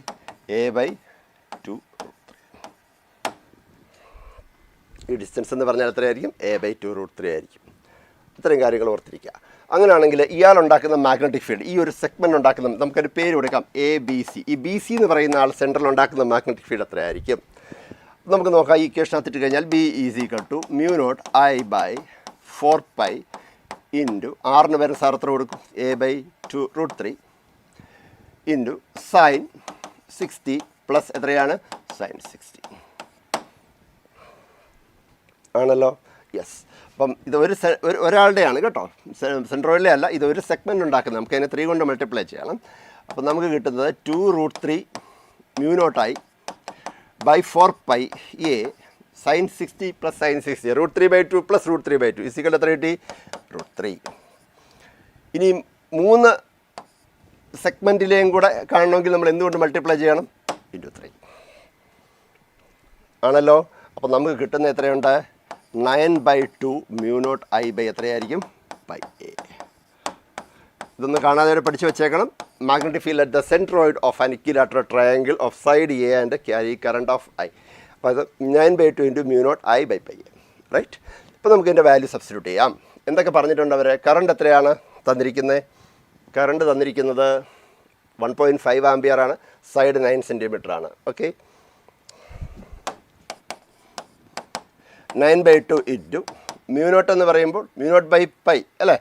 A/2. ഈ ഡിസ്റ്റൻസ് എന്ന് പറഞ്ഞാൽ എത്രയായിരിക്കും? A/2√3 ആയിരിക്കും. ഇത്രയും കാര്യങ്ങൾ ഓർത്തിരിക്കുക. അങ്ങനെയാണെങ്കിൽ ഇയാൾ ഉണ്ടാക്കുന്ന മാഗ്നറ്റിക് ഫീൽഡ്, ഈ ഒരു സെഗ്മെൻറ്റ് ഉണ്ടാക്കുന്ന, നമുക്കൊരു പേര് കൊടുക്കാം ABC. ഈ BC എന്ന് പറയുന്ന ആൾ സെൻട്രൽ ഉണ്ടാക്കുന്ന മാഗ്നറ്റിക് ഫീൽഡ് എത്രയായിരിക്കും? നമുക്ക് നോക്കാം. ഈ ഇക്വേഷൻ ഇട്ട് കഴിഞ്ഞാൽ B = μ0I/4π R ന് വരുന്ന സാർ എത്ര കൊടുക്കും? A/2√3 sin 60 പ്ലസ് എത്രയാണ്? sin 60 ആണല്ലോ. യെസ്. അപ്പം ഇത് ഒരാളുടെയാണ് കേട്ടോ, സെൻട്രോയിലെ അല്ല. ഇതൊരു സെഗ്മെൻറ്റ് ഉണ്ടാക്കുന്നത്. നമുക്ക് അതിനെ 3 കൊണ്ട് മൾട്ടിപ്ലൈ ചെയ്യണം. അപ്പം നമുക്ക് കിട്ടുന്നത് 2√3 μ0I/4π A sin 60 plus sin 60. √3/2 plus √3/2 = എത്ര കിട്ടി? √3. ഇനി 3 സെഗ്മെൻറ്റിലെയും കൂടെ കാണണമെങ്കിൽ നമ്മൾ എന്തുകൊണ്ട് മൾട്ടിപ്ലൈ ചെയ്യണം? × 3 ആണല്ലോ. അപ്പോൾ നമുക്ക് കിട്ടുന്ന എത്രയുണ്ട്? 9/2 μ0I/ എത്രയായിരിക്കും? /A. ഇതൊന്ന് കാണാതെ പഠിച്ചു വെച്ചേക്കണം. Magnetic field at the centroid of an equilateral triangle of side A and carry current of I. അപ്പോൾ അത് 9/2 × μ0I/πA. റൈറ്റ്. ഇപ്പോൾ നമുക്ക് ഇതിൻ്റെ വാല്യൂ സബ്സ്റ്റിറ്റ്യൂട്ട് ചെയ്യാം. എന്തൊക്കെ പറഞ്ഞിട്ടുണ്ട് അവർ? കറണ്ട് എത്രയാണ് തന്നിരിക്കുന്നത്? കറണ്ട് തന്നിരിക്കുന്നത് 1.5 ആംപിയർ ആണ്. സൈഡ് 9 സെൻറ്റിമീറ്റർ ആണ്. ഓക്കെ. 9/2 ഇൻറ്റു μ0 എന്ന് പറയുമ്പോൾ μ0/π അല്ലേ?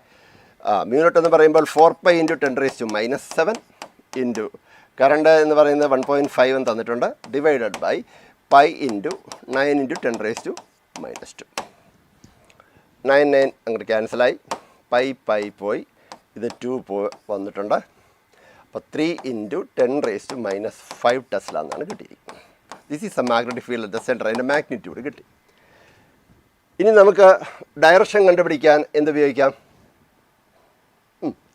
μ0 എന്ന് പറയുമ്പോൾ 4π × 10⁻⁻7 ഇൻറ്റു കറണ്ട് എന്ന് പറയുന്നത് 1.5 എന്ന് തന്നിട്ടുണ്ട്, ഡിവൈഡഡ് ബൈ π × 9 × 10⁻⁻². 9 അങ്ങോട്ട് ക്യാൻസലായി. π പോയി. ഇത് 2 വന്നിട്ടുണ്ട്. അപ്പോൾ 3 × 10⁻⁻5 ടെസ്ല എന്നാണ് കിട്ടിയിരിക്കുന്നത്. This is A magnetic field at the centre. അതിൻ്റെ മാഗ്നിറ്റ്യൂഡ് കിട്ടി. ഇനി നമുക്ക് ഡയറക്ഷൻ കണ്ടുപിടിക്കാൻ എന്തുപയോഗിക്കാം?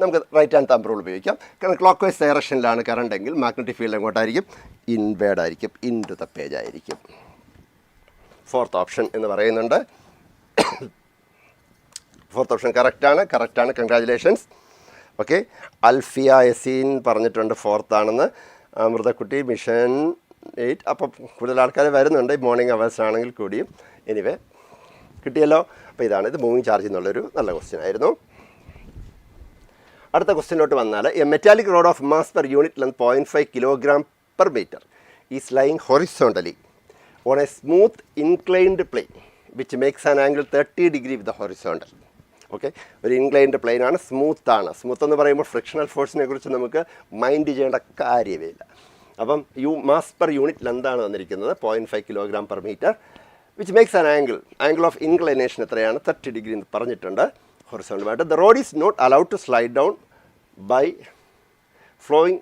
നമുക്ക് റൈറ്റ് ഹാൻഡ് തമ്പ് റൂൾ ഉപയോഗിക്കാം. കാരണം ക്ലോക്ക് വൈസ് ഡയറക്ഷനിലാണ് കറണ്ട് എങ്കിൽ മാഗ്നറ്റിക് ഫീൽഡ് എങ്ങോട്ടായിരിക്കും? ഇൻവേർഡ് ആയിരിക്കും, ഇൻ ടു ദ പേജ് ആയിരിക്കും. 4th ഓപ്ഷൻ എന്ന് പറയുന്നുണ്ട്. 4th ഓപ്ഷൻ കറക്റ്റാണ്. കൺഗ്രാജുലേഷൻസ്. ഓക്കെ. അൽഫിയ യസീൻ പറഞ്ഞിട്ടുണ്ട് 4th ആണെന്ന്. അമൃതക്കുട്ടി മിഷൻ 8. അപ്പോൾ കൂടുതൽ ആൾക്കാർ വരുന്നുണ്ട് മോർണിംഗ് അവേഴ്സ് ആണെങ്കിൽ കൂടിയും. എനിവേ കിട്ടിയല്ലോ. അപ്പോൾ ഇതാണ് ഇത് മൂവിങ് ചാർജ് എന്നുള്ളൊരു നല്ല ക്വസ്റ്റ്യൻ ആയിരുന്നു. അടുത്ത ക്വസ്റ്റ്യനിലോട്ട് വന്നാൽ A metallic road of mass per unit length 0.5 kg/m is lying horizontally on A smooth inclined plane which makes an angle 30 degree with the horizontal. Okay. ഒരു ഇൻക്ലൈൻഡ് പ്ലെയിൻ ആണ്, സ്മൂത്താണ്. Smooth എന്ന് പറയുമ്പോൾ frictional ഫോഴ്സിനെ കുറിച്ച് നമുക്ക് മൈൻഡ് ചെയ്യേണ്ട കാര്യമേ ഇല്ല. അപ്പം മാസ് പെർ യൂണിറ്റ് ലെന്താണ് തന്നിരിക്കുന്നത് 0.5 kg/m, which makes an angle of inclination എത്രയാണ് 30 ഡിഗ്രി എന്ന് പറഞ്ഞിട്ടുണ്ട് ഹൊറിസോണ്ടലായിട്ട്. The rod is not allowed to slide down by flowing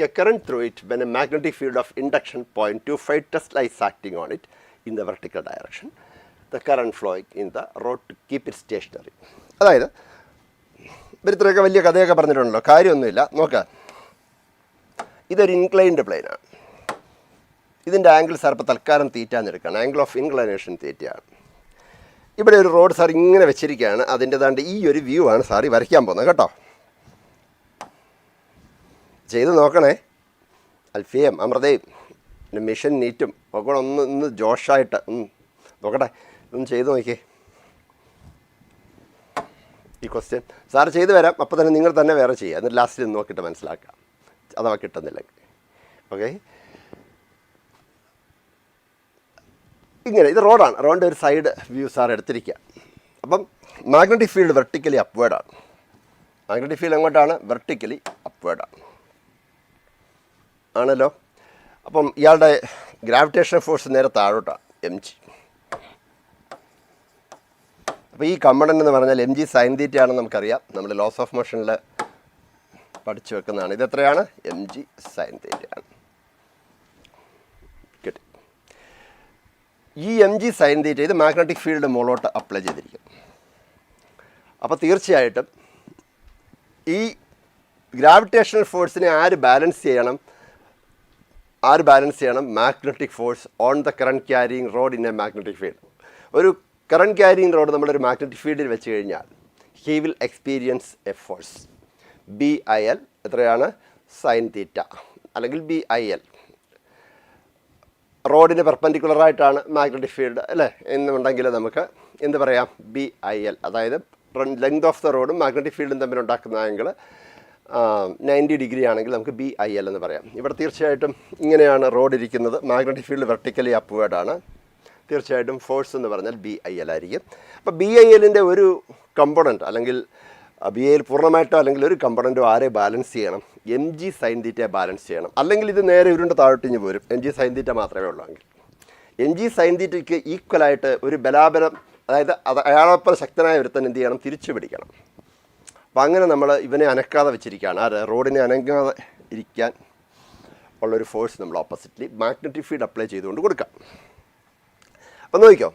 a current through it when a magnetic field of induction 0.25 Tesla is acting on it in the vertical direction. The current flowing in the rod to keep it stationary. അതായത് ഇത്രയൊക്കെ വലിയ കഥയൊക്കെ പറഞ്ഞിട്ടുണ്ടല്ലോ, കാര്യമൊന്നുമില്ല. നോക്കാം, ഇതൊരു inclined പ്ലെയിനാണ്. ഇതിൻ്റെ angle sir ഇപ്പോൾ തൽക്കാലം തീറ്റാന്നെടുക്കുകയാണ്. ആംഗിൾ ഓഫ് ഇൻക്ലൈനേഷൻ തീറ്റയാണ്. ഇവിടെ ഒരു റോഡ് സാർ ഇങ്ങനെ വെച്ചിരിക്കുകയാണ്. അതിൻ്റെതാണ്ട് ഈ ഒരു വ്യൂ ആണ് സാർ വരയ്ക്കാൻ പോകുന്നത് കേട്ടോ. ചെയ്ത് നോക്കണേ. അൽഫിയം, അമൃതയും പിന്നെ മിഷൻ നീറ്റും ഒക്കെ ഒന്ന് ജോഷായിട്ട് നോക്കട്ടെ, ഒന്ന് ചെയ്ത് നോക്കിയേ. ഈ ക്വസ്റ്റ്യൻ സാർ ചെയ്ത് വരാം, അപ്പോൾ തന്നെ നിങ്ങൾ തന്നെ വേറെ ചെയ്യുക, എന്നിട്ട് ലാസ്റ്റിൽ നോക്കിയിട്ട് മനസ്സിലാക്കാം അഥവാ കിട്ടുന്നില്ലെങ്കിൽ. ഓക്കെ, ഇങ്ങനെ ഇത് റോഡാണ്. റോഡിൻ്റെ ഒരു സൈഡ് വ്യൂ സാർ എടുത്തിരിക്കുക. അപ്പം മാഗ്നറ്റിക് ഫീൽഡ് വെർട്ടിക്കലി അപ്വേർഡാണ്. മാഗ്നറ്റിക് ഫീൽഡ് എങ്ങോട്ടാണ്? വെർട്ടിക്കലി അപ്വേർഡാണ് ആണല്ലോ. അപ്പം ഇയാളുടെ ഗ്രാവിറ്റേഷൻ ഫോഴ്സ് നേരെ താഴോട്ടാണ്, mg. അപ്പോൾ ഈ കമ്പണൻ്റ് എന്ന് പറഞ്ഞാൽ mg സൈൻ തീറ്റ ആണെന്ന് നമുക്കറിയാം. നമ്മൾ ലോസ് ഓഫ് മോഷനിൽ പഠിച്ചു വെക്കുന്നതാണ്. ഇതെത്രയാണ്? mg സൈൻ തീറ്റയാണ്. കിട്ടി. ഈ mg സൈൻ തീറ്റ ഇത് മാഗ്നറ്റിക് ഫീൽഡ് മുകളോട്ട് അപ്ലൈ ചെയ്തിരിക്കും. അപ്പോൾ തീർച്ചയായിട്ടും ഈ ഗ്രാവിറ്റേഷണൽ ഫോഴ്സിനെ ആര് ബാലൻസ് ചെയ്യണം? Magnetic force on the current carrying road in A magnetic field. ഒരു കറണ്ട് ക്യാരിയിങ് റോഡ് നമ്മളൊരു മാഗ്നറ്റിക് ഫീൽഡിൽ വെച്ച് കഴിഞ്ഞാൽ he will experience A force BIL. എത്രയാണ്? സൈൻ തീറ്റ അല്ലെങ്കിൽ BIL. റോഡിന് പെർപെൻഡിക്കുലറായിട്ടാണ് മാഗ്നറ്റിക് ഫീൽഡ് അല്ലേ എന്നുണ്ടെങ്കിൽ നമുക്ക് എന്ത് പറയാം? BIL. അതായത് ലെങ്ത് ഓഫ് ദ റോഡും മാഗ്നറ്റിക് ഫീൽഡും തമ്മിലുണ്ടാക്കുന്ന ആംഗിൾ 90 ഡിഗ്രി ആണെങ്കിൽ നമുക്ക് BIL എന്ന് പറയാം. ഇവിടെ തീർച്ചയായിട്ടും ഇങ്ങനെയാണ് റോഡ് ഇരിക്കുന്നത്. മാഗ്നറ്റിക് ഫീൽഡ് വെർട്ടിക്കലി അപ്വേർഡാണ്. തീർച്ചയായിട്ടും ഫോഴ്സ് എന്ന് പറഞ്ഞാൽ BIL ആയിരിക്കും. അപ്പോൾ BILൻ്റെ ഒരു കമ്പോണൻറ്റ് അല്ലെങ്കിൽ BIL പൂർണ്ണമായിട്ടോ അല്ലെങ്കിൽ ഒരു കമ്പോണൻറ്റോ ആരെ ബാലൻസ് ചെയ്യണം? mg സൈൻ തീറ്റയെ ബാലൻസ് ചെയ്യണം. അല്ലെങ്കിൽ ഇത് നേരെ ഉരുണ്ട് താഴോട്ടിഞ്ഞ് പോരും. mg സൈൻ തീറ്റ മാത്രമേ ഉള്ളൂ എങ്കിൽ mg സൈൻ തീറ്റയ്ക്ക് ഈക്വലായിട്ട് ഒരു ബലാബലം, അതായത് അയാളൊപ്പം ശക്തനായ ഒരുത്തൻ എന്ത് ചെയ്യണം? തിരിച്ചു പിടിക്കണം. അപ്പം അങ്ങനെ നമ്മൾ ഇവനെ അനക്കാതെ വെച്ചിരിക്കുകയാണ്. റോഡിനെ അനങ്ങാതെ ഇരിക്കാൻ ഉള്ളൊരു ഫോഴ്സ് നമ്മൾ ഓപ്പോസിറ്റ്ലി മാഗ്നറ്റിക് ഫീൽഡ് അപ്ലൈ ചെയ്തുകൊണ്ട് കൊടുക്കാം. അപ്പം നോക്കിക്കോ.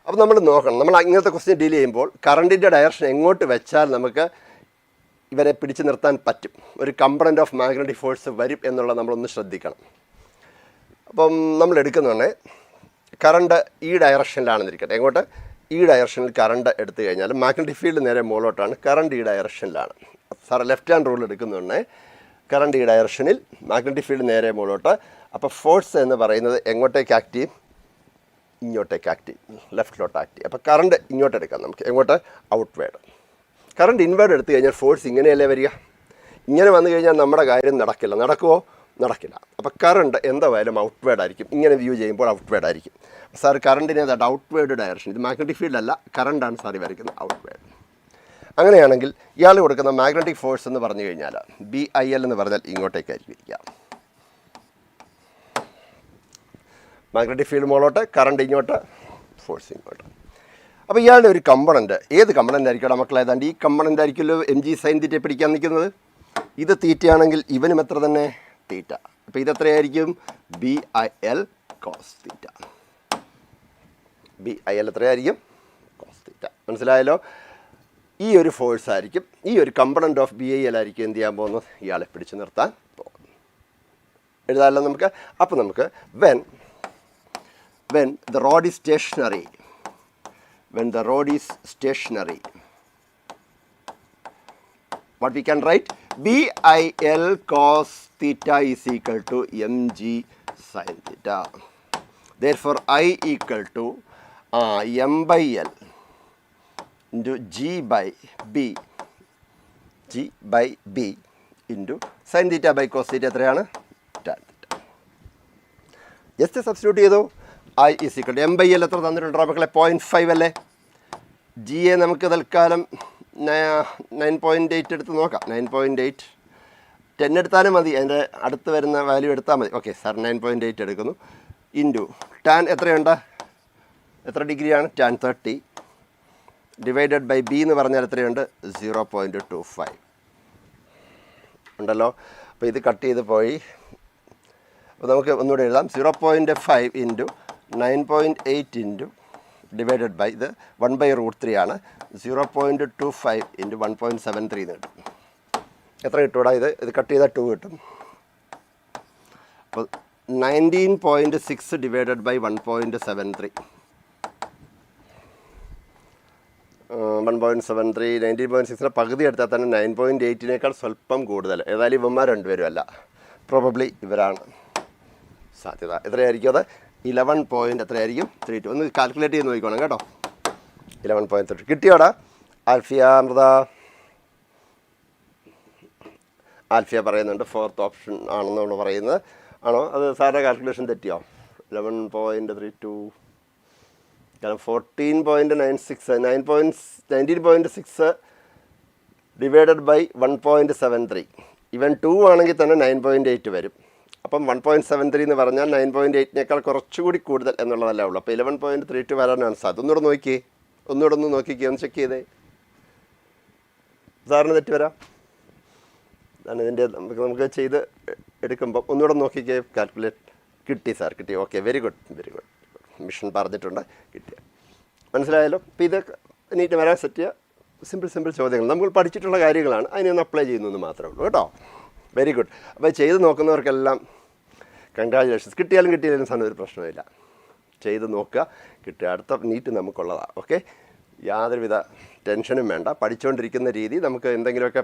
അപ്പം നമ്മൾ നോക്കണം, നമ്മൾ ഇങ്ങനത്തെ ക്വസ്റ്റ്യൻ ഡീൽ ചെയ്യുമ്പോൾ കറണ്ടിൻ്റെ ഡയറക്ഷൻ എങ്ങോട്ട് വെച്ചാൽ നമുക്ക് ഇവരെ പിടിച്ചു നിർത്താൻ പറ്റും, ഒരു കമ്പണൻ്റ് ഓഫ് മാഗ്നറ്റിക് ഫോഴ്സ് വരും എന്നുള്ളത് നമ്മളൊന്ന് ശ്രദ്ധിക്കണം. അപ്പം നമ്മൾ എടുക്കുന്നതാണ് കറണ്ട് ഈ ഡയറക്ഷനിലാണെന്നിരിക്കട്ടെ. എങ്ങോട്ട്? ഈ ഡയറക്ഷനിൽ കറണ്ട് എടുത്തു കഴിഞ്ഞാൽ മാഗ്നറ്റിക് ഫീൽഡ് നേരെ മുകളിലോട്ടാണ്, കറണ്ട് ഈ ഡയറക്ഷനിലാണ്. സാർ ലെഫ്റ്റ് ഹാൻഡ് റൂൾ എടുക്കുന്നുണ്ട്. കറണ്ട് ഈ ഡയറക്ഷനിൽ, മാഗ്നറ്റിക് ഫീൽഡ് നേരെ മുകളിലോട്ട്. അപ്പോൾ ഫോഴ്സ് എന്ന് പറയുന്നത് എങ്ങോട്ടേക്ക് ആക്ട് ചെയ്യും? ഇങ്ങോട്ടേക്ക് ആക്ട് ചെയ്യും, ലെഫ്റ്റിലോട്ട് ആക്ട് ചെയ്യും. അപ്പോൾ കറണ്ട് ഇങ്ങോട്ട് എടുക്കാം നമുക്ക്. എങ്ങോട്ട്? ഔട്ട്വേർഡ്. കറണ്ട് ഇൻവേർഡ് എടുത്തു കഴിഞ്ഞാൽ ഫോഴ്സ് ഇങ്ങനെയല്ലേ വരിക? ഇങ്ങനെ വന്നു കഴിഞ്ഞാൽ നമ്മുടെ കാര്യം നടക്കില്ല. നടക്കുമോ? നടക്കില്ല. അപ്പോൾ കറണ്ട് എന്തായാലും ഔട്ട്വേർഡ് ആയിരിക്കും. ഇങ്ങനെ വ്യൂ ചെയ്യുമ്പോൾ ഔട്ട്വേർഡ് ആയിരിക്കും. സാർ കറണ്ടിന് ഏതാണ്ട് ഔട്ട്വേർഡ് ഡയറക്ഷൻ. ഇത് മാഗ്നറ്റിക് ഫീൽഡ് അല്ല, കറണ്ടാണ് സാർ വരയ്ക്കുന്നത് ഔട്ട്വേർഡ്. അങ്ങനെയാണെങ്കിൽ ഇയാൾ കൊടുക്കുന്ന മാഗ്നറ്റിക് ഫോഴ്സ് എന്ന് പറഞ്ഞു കഴിഞ്ഞാൽ BIL എന്ന് പറഞ്ഞാൽ ഇങ്ങോട്ടേക്കായിരിക്കും ഇരിക്കുക. മാഗ്നറ്റിക് ഫീൽഡ് മുകളോട്ട്, കറണ്ട് ഇങ്ങോട്ട്, ഫോഴ്സ് ഇങ്ങോട്ട്. അപ്പോൾ ഇയാളുടെ ഒരു കമ്പണൻറ്റ്, ഏത് കമ്പണൻ്റ് ആയിരിക്കും മക്കളെ? ഏതാണ്ട് ഈ കമ്പണൻ്റ് ആയിരിക്കുമല്ലോ mg സൈൻ തീറ്റയെ പിടിക്കാൻ നിൽക്കുന്നത്. ഇത് തീറ്റയാണെങ്കിൽ ഇവനും എത്ര തന്നെ? തീറ്റ. അപ്പോൾ ഇതെത്രയായിരിക്കും? BIL cos theta. BIL എത്രയായിരിക്കും? Cos theta. മനസ്സിലായല്ലോ? ഈ ഒരു ഫോഴ്സ് ആയിരിക്കും, ഈ ഒരു കമ്പണൻ്റ് ഓഫ് BIL ആയിരിക്കും എന്ത് ചെയ്യാൻ പോകുന്നത്? ഇയാളെ പിടിച്ചു നിർത്താൻ പോകുന്നു. എഴുതാമല്ലോ നമുക്ക്. അപ്പോൾ നമുക്ക് when the rod is stationary, what we can write? BIL cos theta is equal to mg sin theta. Therefore, I equal to m by L into g by b into sin theta by cos theta എത്രയാണ്? tan theta. Just substitute ചെയ്തു. I is equal to m by L എത്ര തന്നിട്ടുണ്ടോ മക്കളെ? 0.5 അല്ലേ? g നമുക്ക് തൽക്കാലം 9.8 എടുത്ത് നോക്കാം. 9.8 10 എടുത്താലും മതി, അതിൻ്റെ അടുത്ത് വരുന്ന വാല്യൂ എടുത്താൽ മതി. ഓക്കെ സാർ 9.8 എടുക്കുന്നു. ഇൻറ്റു ടാൻ എത്രയുണ്ട്, എത്ര ഡിഗ്രിയാണ്, ടാൻ 30 ഡിവൈഡഡ് ബൈ ബി എന്ന് പറഞ്ഞാൽ എത്രയുണ്ട്, 0.25 ഉണ്ടല്ലോ. അപ്പോൾ ഇത് കട്ട് ചെയ്ത് പോയി. അപ്പോൾ നമുക്ക് ഒന്നുകൂടെ എഴുതാം. 0.5 ഇൻറ്റു 9.8 ഇൻറ്റു ഡിവൈഡഡ് ബൈ ഇത് 1/√3 ആണ്. 0.25 ഇൻറ്റു 1.73 എന്ന് കിട്ടും. എത്ര കിട്ടൂടാ, ഇത് കട്ട് ചെയ്താൽ 2 കിട്ടും. അപ്പോൾ 19.6 ഡിവൈഡഡ് ബൈ 1.73 1.73 19.6 പകുതി എടുത്താൽ തന്നെ 9.8 സ്വല്പം കൂടുതൽ. ഏതായാലും ഇവന്മാർ രണ്ടുപേരും അല്ല, പ്രോബബ്ലി ഇവരാണ് സാധ്യത. എത്രയായിരിക്കും അത്, 11 എത്രയായിരിക്കും 32. ഒന്ന് കാൽക്കുലേറ്റ് ചെയ്ത് നോക്കിക്കോണം കേട്ടോ. 11.32 കിട്ടിയോടാ. ആൽഫിയ അമൃത, ആൽഫിയ പറയുന്നുണ്ട് 4th ഓപ്ഷൻ ആണെന്നാണ് പറയുന്നത്. ആണോ, അത് സാറിൻ്റെ കാൽക്കുലേഷൻ തെറ്റിയോ? 11.32 കാരണം 14.96 19.6 ഡിവൈഡഡ് ബൈ 1.73 ഇവൻ 2 ആണെങ്കിൽ തന്നെ 9.8 വരും. അപ്പം 1.73 എന്ന് പറഞ്ഞാൽ 9.8 കുറച്ചുകൂടി കൂടുതൽ എന്നുള്ളതല്ലേ ഉള്ളൂ. അപ്പോൾ 11.32 വരാനാണ് സാധ്യത. ഒന്നുകൂടെ നോക്കിയേ, ഒന്നുകൂടെ ഒന്ന് നോക്കിക്കേ, ഒന്ന് ചെക്ക് ചെയ്തേ. സാറിന് തെറ്റ് വരാം. അതാണ് ഇതിൻ്റെ നമുക്ക് ചെയ്ത് എടുക്കുമ്പോൾ ഒന്നുകൂടെ നോക്കിക്കേ. കാൽക്കുലേറ്റ് കിട്ടി സാർ, കിട്ടി. Okay, very good very good. Mission പറഞ്ഞിട്ടുണ്ട്, കിട്ടിയ മനസ്സിലായല്ലോ. അപ്പോൾ ഇത് നീറ്റ് വരാൻ സെറ്റ് ചെയ്യുക. സിമ്പിൾ ചോദ്യങ്ങൾ നമ്മൾ പഠിച്ചിട്ടുള്ള കാര്യങ്ങളാണ്, അതിനൊന്ന് അപ്ലൈ ചെയ്യുന്നതെന്ന് മാത്രമേ ഉള്ളൂ കേട്ടോ. Very good. അപ്പോൾ ചെയ്ത് നോക്കുന്നവർക്കെല്ലാം കൺഗ്രാജുലേഷൻസ്. കിട്ടിയാലും കിട്ടിയാലും സാധനം ഒരു പ്രശ്നമില്ല, ചെയ്ത് നോക്കുക, കിട്ടുക. അടുത്ത നീറ്റ് നമുക്കുള്ളതാണ്. ഓക്കെ, യാതൊരുവിധ ടെൻഷനും വേണ്ട. പഠിച്ചുകൊണ്ടിരിക്കുന്ന രീതി നമുക്ക് എന്തെങ്കിലുമൊക്കെ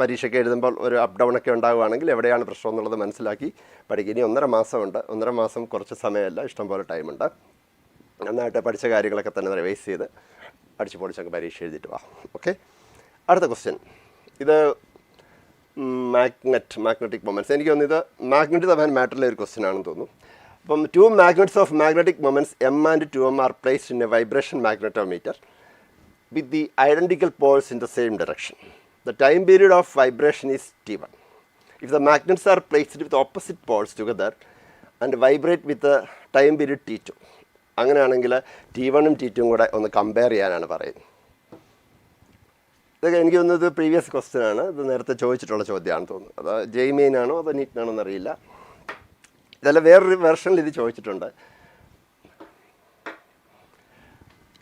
പരീക്ഷയ്ക്ക് എഴുതുമ്പോൾ ഒരു അപ്പ് ഡൗൺ ഒക്കെ ഉണ്ടാകുകയാണെങ്കിൽ എവിടെയാണ് പ്രശ്നം എന്നുള്ളത് മനസ്സിലാക്കി പഠിക്കുക. ഇനി 1.5 മാസമുണ്ട്. 1.5 മാസം കുറച്ച് സമയമല്ല, ഇഷ്ടംപോലെ ടൈമുണ്ട്. നന്നായിട്ട് പഠിച്ച കാര്യങ്ങളൊക്കെ തന്നെ റിവൈസ് ചെയ്ത് അടിച്ച് പൊളിച്ചൊക്കെ പരീക്ഷ എഴുതിയിട്ട് വാ. ഓക്കെ, അടുത്ത ക്വസ്റ്റ്യൻ. ഇത് മാഗ്നറ്റിക് മൊമെൻറ്റ്സ്. എനിക്ക് തോന്നുന്നു ഇത് മാഗ്നറ്റിക് തമ്മിൽ മാറ്ററിലെ ഒരു ക്വസ്റ്റ്യൻ ആണെന്ന് തോന്നുന്നു. അപ്പം 2 magnets of magnetic moments M and 2M are placed in a vibration magnetometer with the identical poles in the same direction. The time period of vibration is T1. If the magnets are placed with opposite poles together and vibrate with the time period T2, അങ്ങനെയാണെങ്കിൽ T1ഉം T2ഉം കൂടെ ഒന്ന് compare ചെയ്യാനാണ് പറയുന്നത്. ഇതൊക്കെ എനിക്ക് തോന്നുന്നത് previous question ആണ്. ഇത് നേരത്തെ ചോദിച്ചിട്ടുള്ള ചോദ്യമാണെന്ന് തോന്നുന്നു. അത് ജെയ്മെയിൻ ആണോ അതോ നീറ്റിനാണോ എന്നറിയില്ല. ഇതല്ല വേറൊരു വെർഷനിൽ ഇത് ചോദിച്ചിട്ടുണ്ട്.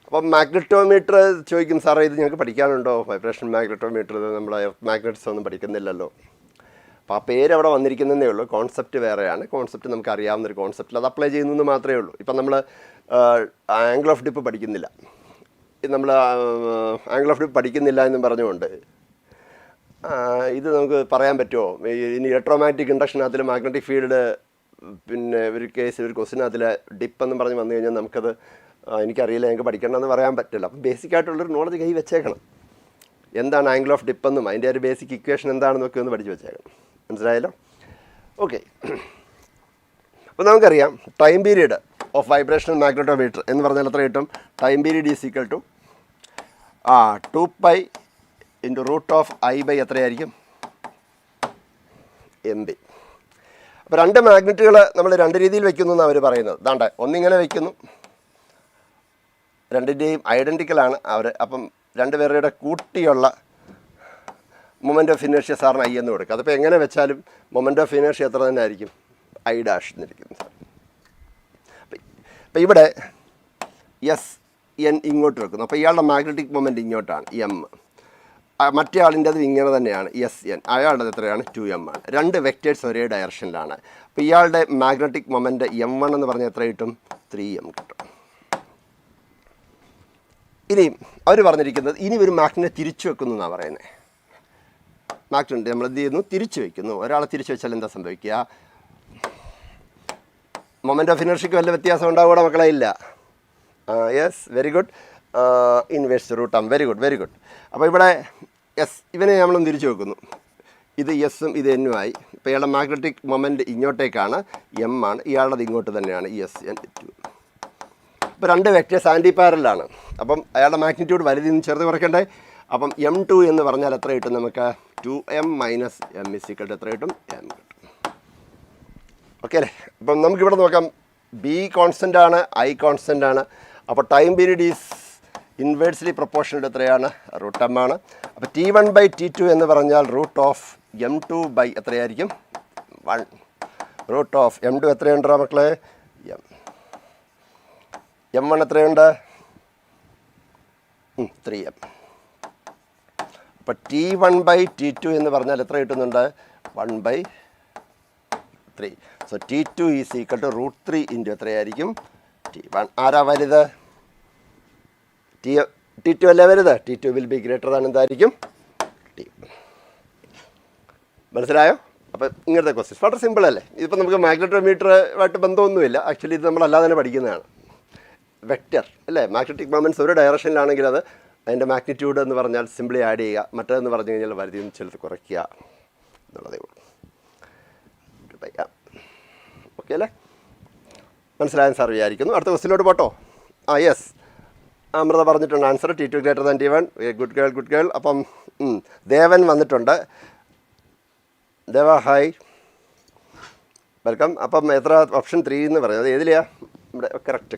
അപ്പം മാഗ്നറ്റോമീറ്റർ ചോദിക്കും, സാറേ ഇത് ഞങ്ങൾക്ക് പഠിക്കാനുണ്ടോ വൈബ്രേഷൻ മാഗ്നറ്റോമീറ്റർ? നമ്മൾ മാഗ്നറ്റ്സ് ഒന്നും പഠിക്കുന്നില്ലല്ലോ. അപ്പോൾ ആ പേര് അവിടെ വന്നിരിക്കുന്നതേ ഉള്ളൂ. കോൺസെപ്റ്റ് വേറെയാണ്. കോൺസെപ്റ്റ് നമുക്ക് അറിയാവുന്നൊരു കോൺസെപ്റ്റിൽ അത് അപ്ലൈ ചെയ്യുന്നതെന്ന് മാത്രമേ ഉള്ളൂ. ഇപ്പം നമ്മൾ ആംഗിൾ ഓഫ് ഡിപ്പ് പഠിക്കുന്നില്ല. നമ്മൾ ആംഗിൾ ഓഫ് ഡിപ്പ് പഠിക്കുന്നില്ല എന്നും പറഞ്ഞുകൊണ്ട് ഇത് നമുക്ക് പറയാൻ പറ്റുമോ? ഇനി ഇലക്ട്രോമാഗ്നറ്റിക് ഇൻഡക്ഷനകത്തിൽ മാഗ്നറ്റിക് ഫീൽഡ് പിന്നെ ഒരു കേസ് ഒരു ക്വസ്റ്റിനകത്തിൽ ഡിപ്പ് എന്ന് പറഞ്ഞ് വന്നു കഴിഞ്ഞാൽ നമുക്കത് എനിക്കറിയില്ല, ഞങ്ങൾക്ക് പഠിക്കണമെന്ന് പറയാൻ പറ്റില്ല. അപ്പം ബേസിക്കായിട്ടുള്ളൊരു നോളജ് കൈ വെച്ചേക്കണം. എന്താണ് ആംഗിൾ ഓഫ് ഡിപ്പ് എന്നും അതിൻ്റെ ഒരു ബേസിക് ഇക്വേഷൻ എന്താണെന്നൊക്കെ ഒന്ന് പഠിച്ച് വെച്ചേക്കണം. മനസ്സിലായല്ലോ? ഓക്കെ, അപ്പോൾ നമുക്കറിയാം time period of vibrational magnetometer എന്ന് പറഞ്ഞാൽ എത്ര കിട്ടും? Time period is equal to 2π into √i/, എത്രയായിരിക്കും? MB. അപ്പോൾ 2 മാഗ്നറ്റുകൾ നമ്മൾ 2 രീതിയിൽ വയ്ക്കുന്നു എന്നാണ് അവർ പറയുന്നത്. ദാണ്ടെ ഒന്നിങ്ങനെ വയ്ക്കുന്നു, രണ്ടിൻ്റെയും ഐഡൻറ്റിക്കലാണ് അവർ. അപ്പം 2 പേരുടെ കൂട്ടിയുള്ള മൊമെൻ്റ് ഓഫ് ഇനേർഷ്യ സാറിന് I എന്ന് കൊടുക്കുക. അതിപ്പോൾ എങ്ങനെ വെച്ചാലും മൊമെൻ്റ് ഓഫ് ഇനേർഷ്യ എത്ര തന്നെ ആയിരിക്കും? I' എന്നിരിക്കുന്നു സാർ. അപ്പോൾ ഇവിടെ SN ഇങ്ങോട്ട് വെക്കുന്നു. അപ്പോൾ ഇയാളുടെ മാഗ്നറ്റിക് മൊമെൻ്റ് ഇങ്ങോട്ടാണ് M. മറ്റേ ആളിൻ്റെ അത് ഇങ്ങനെ തന്നെയാണ് SN. അയാളുടെ എത്രയാണ്? 2M ആണ്. 2 വെക്റ്റേഴ്സ് ഒരേ ഡയറക്ഷനിലാണ്. അപ്പോൾ ഇയാളുടെ മാഗ്നറ്റിക് മൊമെൻ്റ് M1 എന്ന് പറഞ്ഞാൽ എത്ര കിട്ടും? 3M കിട്ടും. ഇനിയും അവർ പറഞ്ഞിരിക്കുന്നത് ഇനി ഒരു മാഗ്നറ്റിനെ തിരിച്ചു വെക്കുന്നു എന്നാണ് പറയുന്നത്. മാഗ്നറ്റ് നമ്മൾ എന്ത് ചെയ്യുന്നു? തിരിച്ചു വയ്ക്കുന്നു. ഒരാളെ തിരിച്ചു വെച്ചാൽ എന്താ സംഭവിക്കുക? മൊമെൻ്റ് ഓഫ് ഇനർഷ്യക്ക് വല്ല വ്യത്യാസം ഉണ്ടാവുക മക്കളെ? ഇല്ല. Yes, very good. Inverse root ആം. Very good very good. അപ്പോൾ ഇവിടെ ഇവനെ നമ്മളൊന്ന് തിരിച്ചു വെക്കുന്നു. ഇത് എസ്സും ഇത് എന്നും ആയി. ഇപ്പോൾ ഇയാളുടെ മാഗ്നറ്റിക് മൊമെൻ്റ് ഇങ്ങോട്ടേക്കാണ്, M ആണ്. ഇയാളുടെ ഇങ്ങോട്ട് തന്നെയാണ് SN. ഇപ്പോൾ 2 വെക്റ്റേഴ്സ് ആൻറ്റി പാരലാണ്. അപ്പം അയാളുടെ മാഗ്നിറ്റ്യൂഡ് വലുതിൽ നിന്ന് ചെറുത് കുറയ്ക്കണ്ടേ? അപ്പം M2 എന്ന് പറഞ്ഞാൽ എത്ര കിട്ടും നമുക്ക്? 2m മൈനസ് m = എത്ര കിട്ടും? m കിട്ടും. ഓക്കെ അല്ലേ? അപ്പം നമുക്കിവിടെ നോക്കാം. ബി കോൺസ്റ്റൻ്റ് ആണ്, ഐ കോൺസ്റ്റൻ്റ് ആണ്. അപ്പോൾ time period is inversely proportional എത്രയാണ്? √m ആണ്. അപ്പോൾ T1/T2 എന്ന് പറഞ്ഞാൽ √m2 എത്രയായിരിക്കും? 1. √m2 എത്രയുണ്ടോ മക്കളെ? m1 എത്രയുണ്ട്? 3m. അപ്പോൾ T1/T2 എന്ന് പറഞ്ഞാൽ എത്ര കിട്ടുന്നുണ്ട്? 1/3. So T2 is equal to √3 into എത്രയായിരിക്കും? T1. ആരാ വലുത്? T2 അല്ലേ വലുത്? T2 will be greater than എന്തായിരിക്കും? T1. മനസ്സിലായോ? അപ്പോൾ ഇങ്ങനത്തെ ക്വസ്റ്റ്യൻസ് വളരെ സിമ്പിൾ അല്ലേ? ഇതിപ്പോൾ നമുക്ക് മാഗ്നറ്റോമീറ്ററുമായിട്ട് ബന്ധമൊന്നുമില്ല. ആക്ച്വലി ഇത് നമ്മൾ അല്ലാതെ തന്നെ പഠിക്കുന്നതാണ്. വെക്റ്റർ അല്ലേ? മാഗ്നറ്റിക് മൊമെൻറ്റ്സ് ഒരു ഡയറക്ഷനിലാണെങ്കിൽ അത് അതിൻ്റെ മാഗ്നിറ്റ്യൂഡ് എന്ന് പറഞ്ഞാൽ സിംപ്ലി ആഡ് ചെയ്യുക, മറ്റേതെന്ന് പറഞ്ഞു കഴിഞ്ഞാൽ പരിധി ഒന്ന് ചിലത് കുറയ്ക്കുക എന്നുള്ളതേ ഉള്ളൂ. ഓക്കെ അല്ലേ? മനസ്സിലായെന്ന് സാർ വിചാരിക്കുന്നു. അടുത്ത ക്വസ്റ്റിലോട്ട് പോട്ടോ. യെസ്, അമൃത പറഞ്ഞിട്ടുണ്ട് answer T2 greater than T1. Good girl, good girl. അപ്പം ദേവൻ വന്നിട്ടുണ്ട്. ദേവ ഹായ്, വെൽക്കം. അപ്പം എത്ര? ഓപ്ഷൻ 3 എന്ന് പറയുന്നത് ഏതിലെയാ? ഇവിടെ കറക്റ്റ്.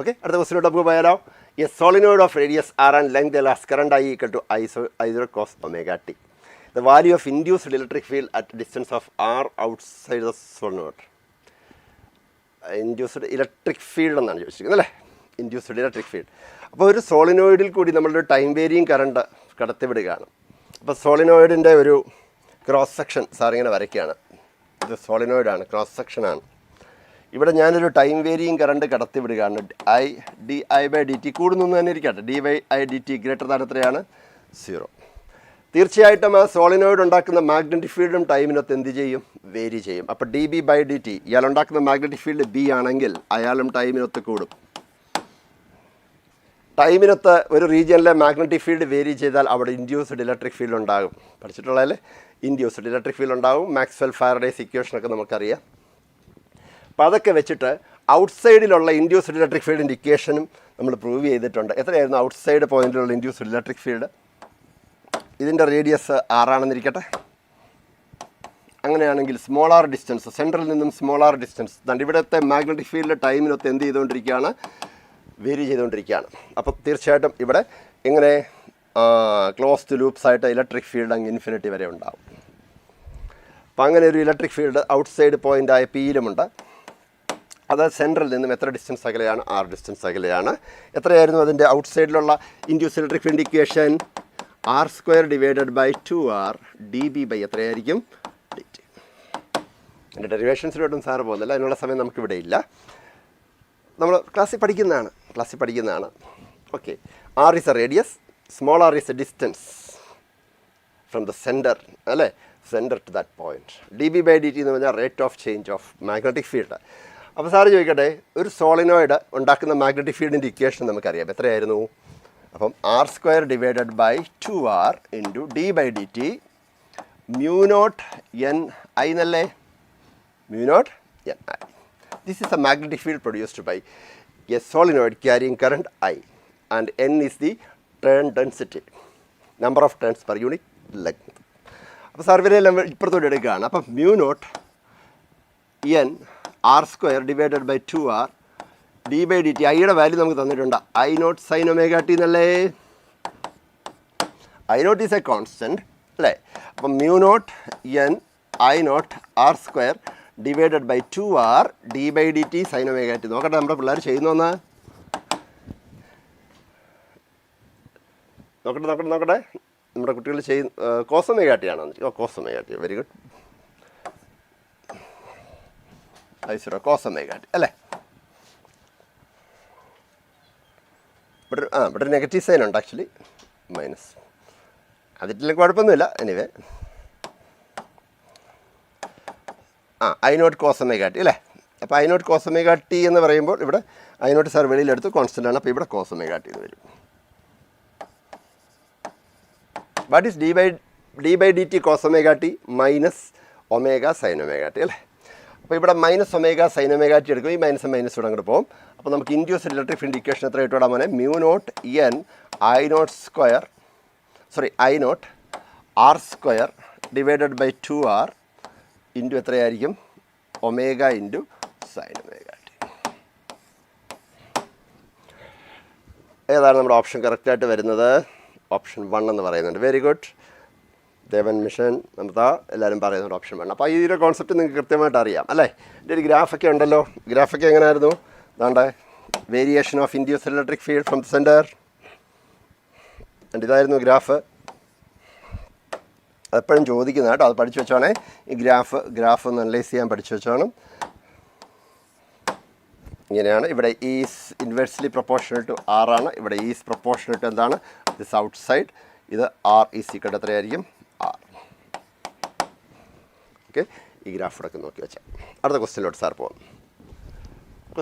ഓക്കെ, അടുത്ത ക്വസ്റ്റിലോട്ട് നമുക്ക് പോയാലോ. A solenoid of radius r and length L has current I equal to I0 cos omega t. The value of induced electric field at distance of r outside the solenoid. Induced electric field എന്നാണ് ചോദിച്ചിരിക്കുന്നത് അല്ലേ? Induced electric field. അപ്പോൾ ഒരു സോളിനോയിഡിൽ കൂടി നമ്മളൊരു time varying current കടത്തിവിടുകയാണ്. അപ്പോൾ സോളിനോയിഡിൻ്റെ ഒരു cross section സാറിങ്ങനെ വരയ്ക്കുകയാണ്. ഇത് സോളിനോയിഡാണ്, ക്രോസ് സെക്ഷനാണ്. ഇവിടെ ഞാനൊരു ടൈം വേരിയിങ് കറണ്ട് കടത്തിവിടുകയാണ്. di/dt കൂടുന്നു തന്നെ ഇരിക്കട്ടെ. dy/dt ഗ്രേറ്റർ ദാൻ എത്രയാണ്? 0. തീർച്ചയായിട്ടും ആ സോളിനോയിഡ് ഉണ്ടാക്കുന്ന മാഗ്നറ്റിക് ഫീൽഡും ടൈമിനൊത്ത് എന്ത് ചെയ്യും? വേരി ചെയ്യും. അപ്പോൾ dB/dt, ഇയാൾ ഉണ്ടാക്കുന്ന മാഗ്നറ്റിക് ഫീൽഡ് ബി ആണെങ്കിൽ അയാളും ടൈമിനൊത്ത് കൂടും. ടൈമിനൊത്ത് ഒരു റീജിയനിലെ മാഗ്നറ്റിക് ഫീൽഡ് വേരി ചെയ്താൽ അവിടെ ഇൻഡ്യൂസ്ഡ് ഇലക്ട്രിക് ഫീൽഡ് ഉണ്ടാകും. പഠിച്ചിട്ടുള്ളതല്ലേ? ഇൻഡ്യൂസ്ഡ് ഇലക്ട്രിക് ഫീൽഡ് ഉണ്ടാകും. മാക്സ്വെൽ ഫാരഡേസ് ഇക്വേഷനൊക്കെ നമുക്കറിയാം. അപ്പോൾ അതൊക്കെ വെച്ചിട്ട് ഔട്ട്സൈഡിലുള്ള ഇൻഡ്യൂസ്ഡ് ഇലക്ട്രിക് ഫീൽഡിൻ്റെ ഇക്വേഷനും നമ്മൾ പ്രൂവ് ചെയ്തിട്ടുണ്ട്. എത്രയായിരുന്നു ഔട്ട്സൈഡ് പോയിന്റിലുള്ള ഇൻഡ്യൂസ്ഡ് ഇലക്ട്രിക് ഫീൽഡ്? ഇതിൻ്റെ റേഡിയസ് r ആണെന്നിരിക്കട്ടെ. അങ്ങനെയാണെങ്കിൽ സ്മോളാർ ഡിസ്റ്റൻസ്, സെൻട്രൽ നിന്നും സ്മോളാർ ഡിസ്റ്റൻസ്, ഇവിടുത്തെ മാഗ്നറ്റിക് ഫീൽഡ് ടൈമിനൊത്ത് എന്ത് ചെയ്തുകൊണ്ടിരിക്കുകയാണ്? വേരി ചെയ്തുകൊണ്ടിരിക്കുകയാണ്. അപ്പോൾ തീർച്ചയായിട്ടും ഇവിടെ ഇങ്ങനെ ക്ലോസ്ഡ് ലൂപ്സ് ആയിട്ട് ഇലക്ട്രിക് ഫീൽഡ് അങ്ങ് ഇൻഫിനിറ്റി വരെ ഉണ്ടാവും. അപ്പം അങ്ങനെ ഒരു ഇലക്ട്രിക് ഫീൽഡ് ഔട്ട്സൈഡ് പോയിൻ്റായ പിയിലുമുണ്ട്. അത് സെൻട്രൽ നിന്നും എത്ര ഡിസ്റ്റൻസ് അകലെയാണ്? r ഡിസ്റ്റൻസ് അകലെയാണ്. എത്രയായിരുന്നു അതിൻ്റെ ഔട്ട്സൈഡിലുള്ള induced electric field equation? r² divided by 2r dB by എത്രയായിരിക്കും? dt. എൻ്റെ ഡെറിവേഷൻസിലോട്ടും സാറ് പോകുന്നില്ല, അതിനുള്ള സമയം നമുക്കിവിടെ ഇല്ല. നമ്മൾ ക്ലാസ്സിൽ പഠിക്കുന്നതാണ്. Okay, r is a radius, small r is a distance from the centre അല്ലേ? Centre to that point. dB/dt എന്ന് പറഞ്ഞാൽ rate of change of magnetic field. അപ്പോൾ സാറ് ചോദിക്കട്ടെ, ഒരു സോളിനോയിഡ് ഉണ്ടാക്കുന്ന മാഗ്നറ്റിക് ഫീൽഡിൻ്റെ ഇക്വേഷൻ നമുക്കറിയാം. എത്രയായിരുന്നു? അപ്പം r² divided by 2r into d/dt μ0 n I എന്നല്ലേ? μ0 n I. This is a magnetic field produced by a solenoid carrying current I, and n is the turn density, number of turns per unit length. അപ്പോൾ സർവീരെല്ലാം ഇപ്പുറത്തോട്ട് എടുക്കുകയാണ്. അപ്പം μ0 n r² divided by 2r d/dt. ഐയുടെ value നമുക്ക് തന്നിട്ടുണ്ട്. I0 sin omega t എന്നല്ലേ? I0 is A constant അല്ലേ? അപ്പം μ0 n I0 r² divided by 2r d/dt sin omega t. നോക്കട്ടെ നമ്മുടെ പിള്ളേർ ചെയ്യുന്നോന്ന്. നോക്കട്ടെ നമ്മുടെ കുട്ടികൾ cos omega t ആണോ? cos omega t, very good. I0 cos omega t അല്ലേ? ഇവിടെ നെഗറ്റീവ് സൈൻ ഉണ്ട് ആക്ച്വലി, മൈനസ്. അതിട്ടില്ല കുഴപ്പമൊന്നുമില്ല. Anyway I0 cos omega t അല്ലേ? അപ്പോൾ I0 cos omega t എന്ന് പറയുമ്പോൾ ഇവിടെ I0 സാർ വെളിയിലെടുത്ത് കോൺസ്റ്റൻ്റ് ആണ്. അപ്പോൾ ഇവിടെ cos omega t എന്ന് വരും. What is d/dt cos omega t minus omega sin omega t അല്ലേ? അപ്പോൾ ഇവിടെ -ω sin ωt എടുക്കും. ഈ മൈനസ് ഇവിടെ അങ്ങോട്ട് പോകും. അപ്പോൾ നമുക്ക് ഇൻഡ്യൂസ്ഡ് ഇലക്ട്രിക് ഫീൽഡ് ഇക്വേഷൻ എത്ര ഇട്ടോടാ മോനെ? μ0 n I0 r square divided by 2r into എത്രയായിരിക്കും? ω ഇൻറ്റു sin ωt. ഏതാണ് നമ്മുടെ ഓപ്ഷൻ കറക്റ്റായിട്ട് വരുന്നത്? ഓപ്ഷൻ 1 എന്ന് പറയുന്നുണ്ട്. Very good. ദേവൻ മിഷൻ നമുക്ക് എല്ലാവരും പറയുന്നുണ്ട് ഓപ്ഷൻ 1. അപ്പോൾ ഈ ഒരു കോൺസെപ്റ്റ് നിങ്ങൾക്ക് കൃത്യമായിട്ട് അറിയാം അല്ലേ? ഇതിൻ്റെ ഒരു ഗ്രാഫൊക്കെ ഉണ്ടല്ലോ. ഗ്രാഫൊക്കെ എങ്ങനെയായിരുന്നു? അതാണ്ട് variation of induced electric field from the centre. ഇതായിരുന്നു ഗ്രാഫ്. അതെപ്പോഴും ചോദിക്കുന്ന കേട്ടോ, അത് പഠിച്ചു വെച്ചോണേ. ഈ ഗ്രാഫ് ഒന്ന് അനലൈസ് ചെയ്യാൻ പഠിച്ചു വെച്ചോണം. ഇങ്ങനെയാണ്. ഇവിടെ is inversely proportional to R ആണ്. ഇവിടെ ഈസ് പ്രൊപ്പോർഷണൽ ടു എന്താണ്? This outside. ഇത് ആർ ഈസ് ഈക്വൽ എത്രയായിരിക്കും? ആർ. ഓക്കെ, ഈ ഗ്രാഫ് ഇടയ്ക്ക് നോക്കി വെച്ചാൽ. അടുത്ത ക്വസ്റ്റ്യനിലോട്ട് സാർ പോകും. അടുത്ത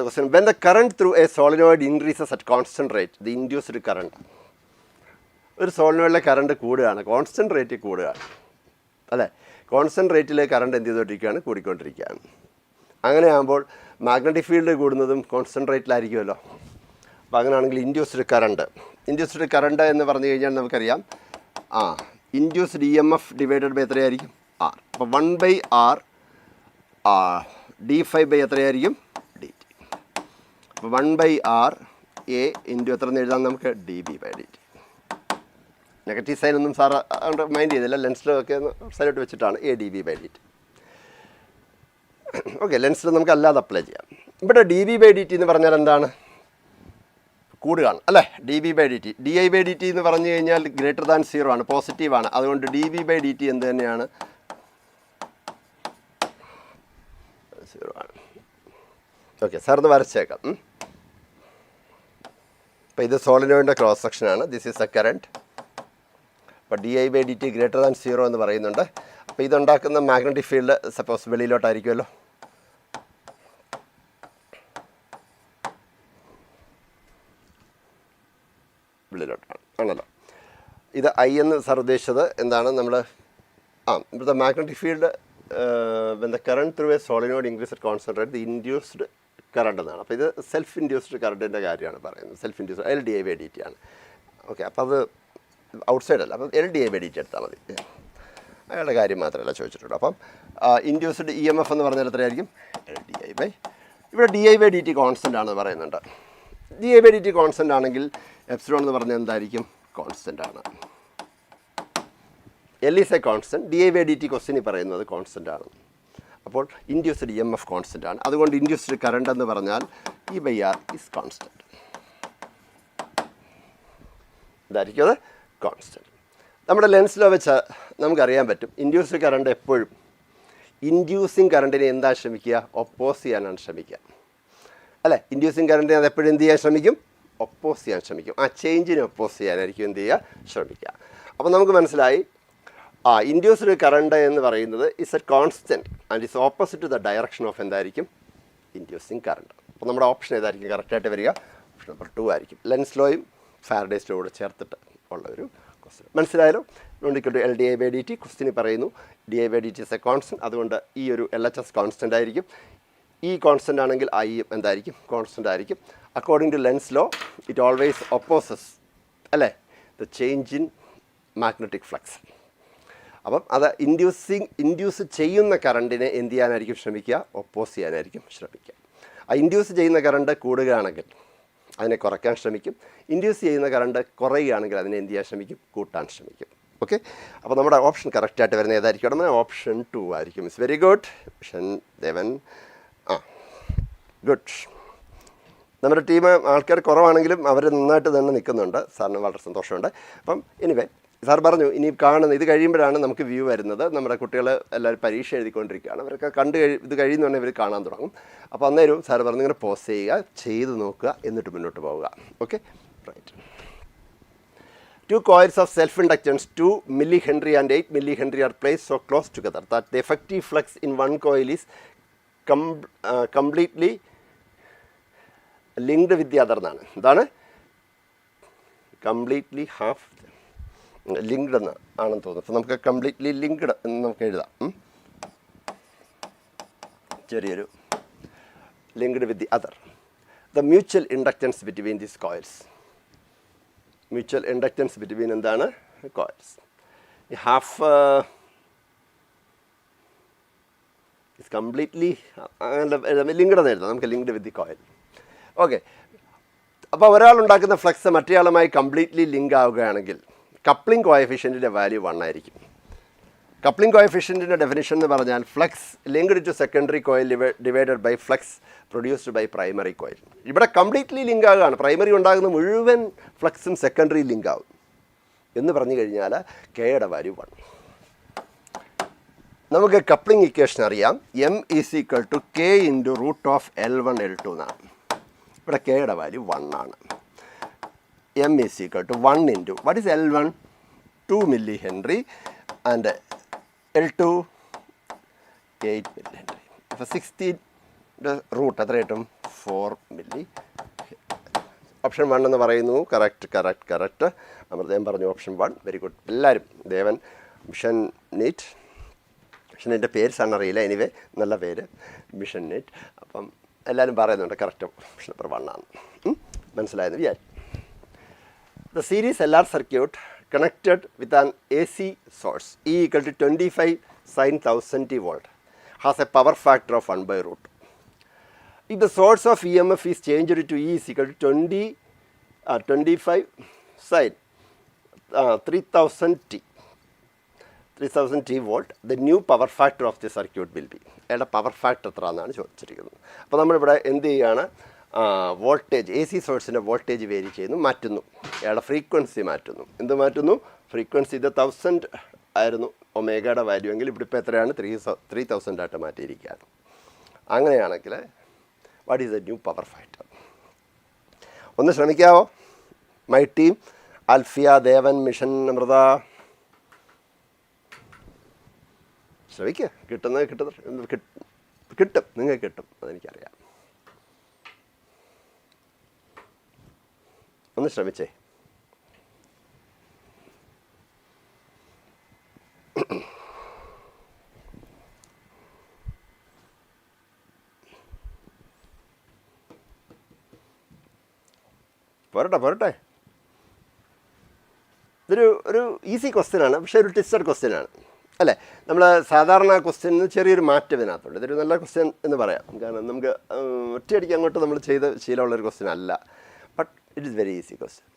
question. When the current through a solenoid increases at constant rate the induced current. ഒരു സോളിനോയിഡിലെ കറണ്ട് കൂടുകയാണ്, കോൺസ്റ്റൻറ്റ് റേറ്റിൽ കൂടുകയാണ് അല്ലേ? കോൺസ്റ്റൻറ്റ് റേറ്റിലെ കറണ്ട് എന്ത് ചെയ്തുകൊണ്ടിരിക്കുകയാണ്? കൂടിക്കൊണ്ടിരിക്കുകയാണ്. അങ്ങനെ ആകുമ്പോൾ മാഗ്നറ്റിക് ഫീൽഡ് കൂടുന്നതും കോൺസ്റ്റൻറ്റ് റേറ്റിലായിരിക്കുമല്ലോ. അപ്പോൾ അങ്ങനെയാണെങ്കിൽ ഇൻഡ്യൂസ്ഡ് കറണ്ട് എന്ന് പറഞ്ഞു കഴിഞ്ഞാൽ നമുക്കറിയാം ഇൻഡ്യൂസ്ഡ് EMF ഡിവൈഡഡ് ബൈ എത്രയായിരിക്കും? ആർ. അപ്പോൾ 1/r d5 എത്രയായിരിക്കും? dt. അപ്പോൾ 1/r a ഇൻറ്റു എത്ര എന്ന് എഴുതാം നമുക്ക്? dB/dt. നെഗറ്റീവ് സൈൻ ഒന്നും സാർ മൈൻഡ് ചെയ്തില്ല, ലെൻസിലൊക്കെ സൈഡിലോട്ട് വെച്ചിട്ടാണ് a dB/dt. ഓക്കെ, ലെൻസിൽ നമുക്ക് അല്ലാതെ അപ്ലൈ ചെയ്യാം. ഇവിടെ dB/dt എന്ന് പറഞ്ഞാൽ എന്താണ്? കൂടുകയാണ് അല്ലേ? dB/dt. di/dt എന്ന് പറഞ്ഞു കഴിഞ്ഞാൽ ഗ്രേറ്റർ ദാൻ 0 ആണ്, പോസിറ്റീവാണ്. അതുകൊണ്ട് dB/dt എന്ത് തന്നെയാണ്? 0 ആണ്. ഓക്കെ, സാർ ഇത് വരച്ചേക്കാം. അപ്പോൾ ഇത് സോളിനോയിഡിൻ്റെ ക്രോസ് സെക്ഷനാണ്. This is A current. അപ്പോൾ di/dt ഗ്രേറ്റർ ദാൻ 0 എന്ന് പറയുന്നുണ്ട്. അപ്പോൾ ഇതുണ്ടാക്കുന്ന മാഗ്നറ്റിക് ഫീൽഡ് സപ്പോസ് വെളിയിലോട്ടായിരിക്കുമല്ലോ. വെളിയിലോട്ടാണ് ആണല്ലോ. ഇത് I എന്ന് സാർ ഉദ്ദേശിച്ചത് എന്താണ്? നമ്മൾ ഇവിടുത്തെ magnetic field when the current through a solenoid increase at constant rate the induced current എന്നാണ്. അപ്പോൾ ഇത് സെൽഫ് ഇൻഡ്യൂസ്ഡ് കറണ്ടിൻ്റെ കാര്യമാണ് പറയുന്നത്. സെൽഫ് ഇൻഡ്യൂസ്ഡ് LDI/dt ആണ്. ഓക്കെ, അപ്പോൾ അത് ഔട്ട്സൈഡ് അല്ല. അപ്പം LDI/dt എടുത്താൽ മതി. അയാളുടെ കാര്യം മാത്രമല്ല ചോദിച്ചിട്ടുള്ളൂ. അപ്പം ഇൻഡ്യൂസ്ഡ് EMF എന്ന് പറഞ്ഞാൽ എത്രയായിരിക്കും? LDI/. ഇവിടെ di/dt കോൺസ്റ്റൻ്റ് ആണെന്ന് പറയുന്നുണ്ട്. di/dt കോൺസ്റ്റൻ്റ് ആണെങ്കിൽ എപ്സിലോൺ എന്ന് പറഞ്ഞാൽ എന്തായിരിക്കും? കോൺസ്റ്റൻ്റ് ആണ്. L is A constant. di/dt ക്വസ്റ്റ്യനിൽ പറയുന്നത് കോൺസ്റ്റൻ്റ് ആണ്. അപ്പോൾ ഇൻഡ്യൂസ്ഡ് EMF കോൺസ്റ്റൻ്റ് ആണ്. അതുകൊണ്ട് ഇൻഡ്യൂസ്ഡ് കറണ്ട് എന്ന് പറഞ്ഞാൽ E/R ഈസ് കോൺസ്റ്റൻറ്റ്. ഇതായിരിക്കും അത് കോൺസ്റ്റൻറ്റ്. നമ്മുടെ ലെൻസിലോ വെച്ച് നമുക്കറിയാൻ പറ്റും ഇൻഡ്യൂസ്ഡ് കറണ്ട് എപ്പോഴും ഇൻഡ്യൂസിങ് കറണ്ടിനെ എന്താ ശ്രമിക്കുക? ഒപ്പോസ് ചെയ്യാനാണ് ശ്രമിക്കുക അല്ലേ? ഇൻഡ്യൂസിങ് കറണ്ടിനെ അത് എപ്പോഴും എന്ത് ചെയ്യാൻ ശ്രമിക്കും? ഒപ്പോസ് ചെയ്യാൻ ശ്രമിക്കും. ആ ചേഞ്ചിനെ ഒപ്പോസ് ചെയ്യാനായിരിക്കും എന്ത് ചെയ്യുക? ശ്രമിക്കുക. അപ്പോൾ നമുക്ക് മനസ്സിലായി ഇൻഡ്യൂസ്ഡ് കറണ്ട് എന്ന് പറയുന്നത് is a constant and is opposite to the direction of എന്തായിരിക്കും? Inducing current. അപ്പോൾ നമ്മുടെ ഓപ്ഷൻ ഏതായിരിക്കും കറക്റ്റായിട്ട് വരിക? ഓപ്ഷൻ നമ്പർ 2 ആയിരിക്കും. ലെൻസ് ലോയും ഫാരഡേസ് ലോ കൂടെ ചേർത്തിട്ട് ഉള്ള ഒരു ക്വസ്റ്റ്യൻ. മനസ്സിലായാലോ? നോണ്ടിക്കൊണ്ട് LDI/dt ക്വസ്റ്റ്യന് പറയുന്നു di/dt ഇസ് എ കോൺസ്റ്റൻറ്റ്. അതുകൊണ്ട് ഈ ഒരു LHS കോൺസ്റ്റൻ്റ് ആയിരിക്കും. ഈ കോൺസ്റ്റൻ്റ് ആണെങ്കിൽ I എന്തായിരിക്കും? കോൺസ്റ്റൻ്റ് ആയിരിക്കും. According to Lenz law it always opposes അല്ലേ the change in magnetic flux. അപ്പം അത് ഇൻഡ്യൂസ് ചെയ്യുന്ന കറണ്ടിനെ എന്ത് ചെയ്യാനായിരിക്കും ശ്രമിക്കുക? ഒപ്പോസ് ചെയ്യാനായിരിക്കും ശ്രമിക്കുക. ആ ഇൻഡ്യൂസ് ചെയ്യുന്ന കറണ്ട് കൂടുകയാണെങ്കിൽ അതിനെ കുറയ്ക്കാൻ ശ്രമിക്കും. ഇൻഡ്യൂസ് ചെയ്യുന്ന കറണ്ട് കുറയുകയാണെങ്കിൽ അതിനെ എന്ത് ചെയ്യാൻ ശ്രമിക്കും? കൂട്ടാൻ ശ്രമിക്കും. ഓക്കെ, അപ്പോൾ നമ്മുടെ ഓപ്ഷൻ കറക്റ്റായിട്ട് വരുന്ന ഏതായിരിക്കും? നമ്മുടെ ഓപ്ഷൻ 2 ആയിരിക്കും. It's very good. Option 7. Good. നമ്മുടെ ടീം ആൾക്കാർ കുറവാണെങ്കിലും അവർ നന്നായിട്ട് തന്നെ നിൽക്കുന്നുണ്ട്. സാറിന് വളരെ സന്തോഷമുണ്ട്. അപ്പം എനിവേ സാർ പറഞ്ഞു ഇനി കാണുന്ന ഇത് കഴിയുമ്പോഴാണ് നമുക്ക് വ്യൂ വരുന്നത്. നമ്മുടെ കുട്ടികൾ എല്ലാവരും പരീക്ഷ എഴുതിക്കൊണ്ടിരിക്കുകയാണ്. അവരൊക്കെ ഇത് കഴിയുന്നുണ്ടെങ്കിൽ ഇവർ കാണാൻ തുടങ്ങും. അപ്പോൾ അന്നേരവും സാർ പറഞ്ഞു ഇങ്ങനെ പോസ് ചെയ്യുക, ചെയ്ത് നോക്കുക, എന്നിട്ട് മുന്നോട്ട് പോവുക. Okay, right. 2 coils of self-inductance 2 millihenry and 8 millihenry are placed so close together that the effective flux in one coil is completely linked with the other. എന്താണ്? കംപ്ലീറ്റ്ലി ലിങ്ക്ഡ് ആണെന്ന് തോന്നുന്നു. അപ്പോൾ നമുക്ക് കംപ്ലീറ്റ്ലി ലിങ്ക്ഡ് എന്ന് നമുക്ക് എഴുതാം. ചെറിയൊരു linked with the other. The mutual inductance between these coils. Mutual inductance between എന്താണ് coils. Half is completely linked എന്ന് എഴുതാം, നമുക്ക് linked with the coil. Okay, അപ്പോൾ ഒരാൾ ഉണ്ടാക്കുന്ന ഫ്ലക്സ് മറ്റേയാളുമായി കംപ്ലീറ്റ്ലി ലിങ്ക് ആവുകയാണെങ്കിൽ കപ്ലിംഗ് കോഎഫിഷ്യൻറ്റിൻ്റെ വാല്യൂ 1 ആയിരിക്കും. കപ്ലിംഗ് കോഎഫിഷ്യൻറ്റിൻ്റെ ഡെഫിനിഷൻ എന്ന് പറഞ്ഞാൽ flux linked to secondary coil divided by flux produced by primary coil. ഇവിടെ കംപ്ലീറ്റ്ലി ലിങ്ക് ആകുകയാണ്, പ്രൈമറി ഉണ്ടാകുന്ന മുഴുവൻ ഫ്ലക്സും സെക്കൻഡറി ലിങ്ക് ആവും എന്ന് പറഞ്ഞു കഴിഞ്ഞാൽ കെയുടെ വാല്യൂ 1. നമുക്ക് കപ്ലിംഗ് ഇക്വേഷൻ അറിയാം, M = K × √L1 L2 എന്നാണ്. ഇവിടെ കെയുടെ വാല്യൂ 1 ആണ്. M = 1 × what is L1? 2 millihenry and L2 8 millihenry. അപ്പോൾ 16 റൂട്ട് എത്ര കിട്ടും? 4 milli. ഓപ്ഷൻ 1 എന്ന് പറയുന്നു. കറക്റ്റ്. അമൃതയും പറഞ്ഞു ഓപ്ഷൻ 1. Very good. എല്ലാവരും ദേവൻ മിഷൻ നീറ്റ്, മിഷൻ്റെ പേര് സാറിന് അറിയില്ല, എനിവേ നല്ല പേര് മിഷൻ നീറ്റ്. അപ്പം എല്ലാവരും പറയുന്നുണ്ട് കറക്റ്റ് ഓപ്ഷൻ നമ്പർ 1 ആണ്. മനസ്സിലായെന്ന് വിചാരിച്ചു. The series LR circuit connected with an AC source E = 25 sin 1000t volt has a power factor of 1/√. If the source of EMF is changed to E = 25 sin 3000t volt, the new power factor of the circuit will be. അയാളുടെ power factor എത്ര എന്നാണ് ചോദിച്ചിരിക്കുന്നത്. അപ്പോൾ നമ്മളിവിടെ എന്ത് ചെയ്യുകയാണ്, voltage A C സോഴ്സിൻ്റെ voltage vary ചെയ്യുന്നു, മാറ്റുന്നു. അയാളുടെ ഫ്രീക്വൻസി മാറ്റുന്നു. എന്ത് മാറ്റുന്നു? ഫ്രീക്വൻസി ഇത് 1000 ആയിരുന്നു ഒമേഗയുടെ വാല്യൂ എങ്കിൽ ഇവിടെ ഇപ്പോൾ എത്രയാണ്? 3000 ആയിട്ട് മാറ്റിയിരിക്കുകയാണ്. അങ്ങനെയാണെങ്കിൽ what is the new power factor? ഒന്ന് ശ്രമിക്കാവോ മൈ ടീം? ആൽഫിയ, ദേവൻ, മിഷൻ, അമൃത, ശ്രമിക്കുക. കിട്ടും, നിങ്ങൾക്ക് കിട്ടും, അതെനിക്കറിയാം. ഒന്ന് ശ്രമിച്ചേ. പോരട്ടെ. ഇതൊരു ഈസി ക്വസ്റ്റ്യനാണ്, പക്ഷേ ഒരു ട്വിസ്റ്റഡ് ക്വസ്റ്റ്യനാണ് അല്ലേ? നമ്മൾ സാധാരണ ക്വസ്റ്റ്യന് ചെറിയൊരു മാറ്റം ഇതിനകത്തുണ്ട്. ഇതൊരു നല്ല ക്വസ്റ്റ്യൻ എന്ന് പറയാം, കാരണം നമുക്ക് ഒറ്റയടിക്ക് അങ്ങോട്ട് നമ്മൾ ചെയ്ത ശീലമുള്ളൊരു ക്വസ്റ്റ്യൻ അല്ല. But it is very easy question.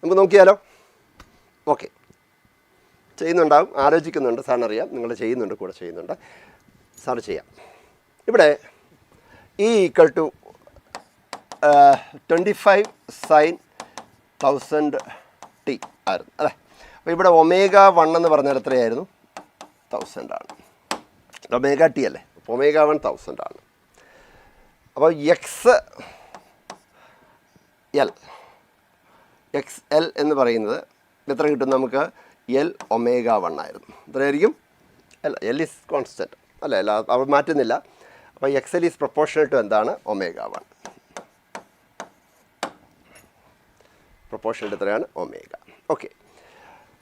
നമുക്ക് നോക്കിയാലോ? ഓക്കെ, ചെയ്യുന്നുണ്ടാവും, ആലോചിക്കുന്നുണ്ട്, സാറിനറിയാം, നിങ്ങൾ ചെയ്യുന്നുണ്ട്, കൂടെ ചെയ്യുന്നുണ്ട്. സാറ് ചെയ്യാം. ഇവിടെ E = 25 sin 1000t ആയിരുന്നു അല്ലേ? അപ്പോൾ ഇവിടെ ω1 എന്ന് പറഞ്ഞാൽ എത്രയായിരുന്നു? 1000 ആണ്. ω t അല്ലേ? അപ്പോൾ ω1 1000 ആണ്. അപ്പോൾ XL എന്ന് പറയുന്നത് എത്ര കിട്ടും നമുക്ക്? L ω1 ആയിരുന്നു. എത്രയായിരിക്കും? L is constant അല്ലേ? അവർ മാറ്റുന്നില്ല. അപ്പോൾ XL is proportional to എന്താണ്? ω1. പ്രൊപ്പോർഷണൽ എത്രയാണ്? ω. ഓക്കെ,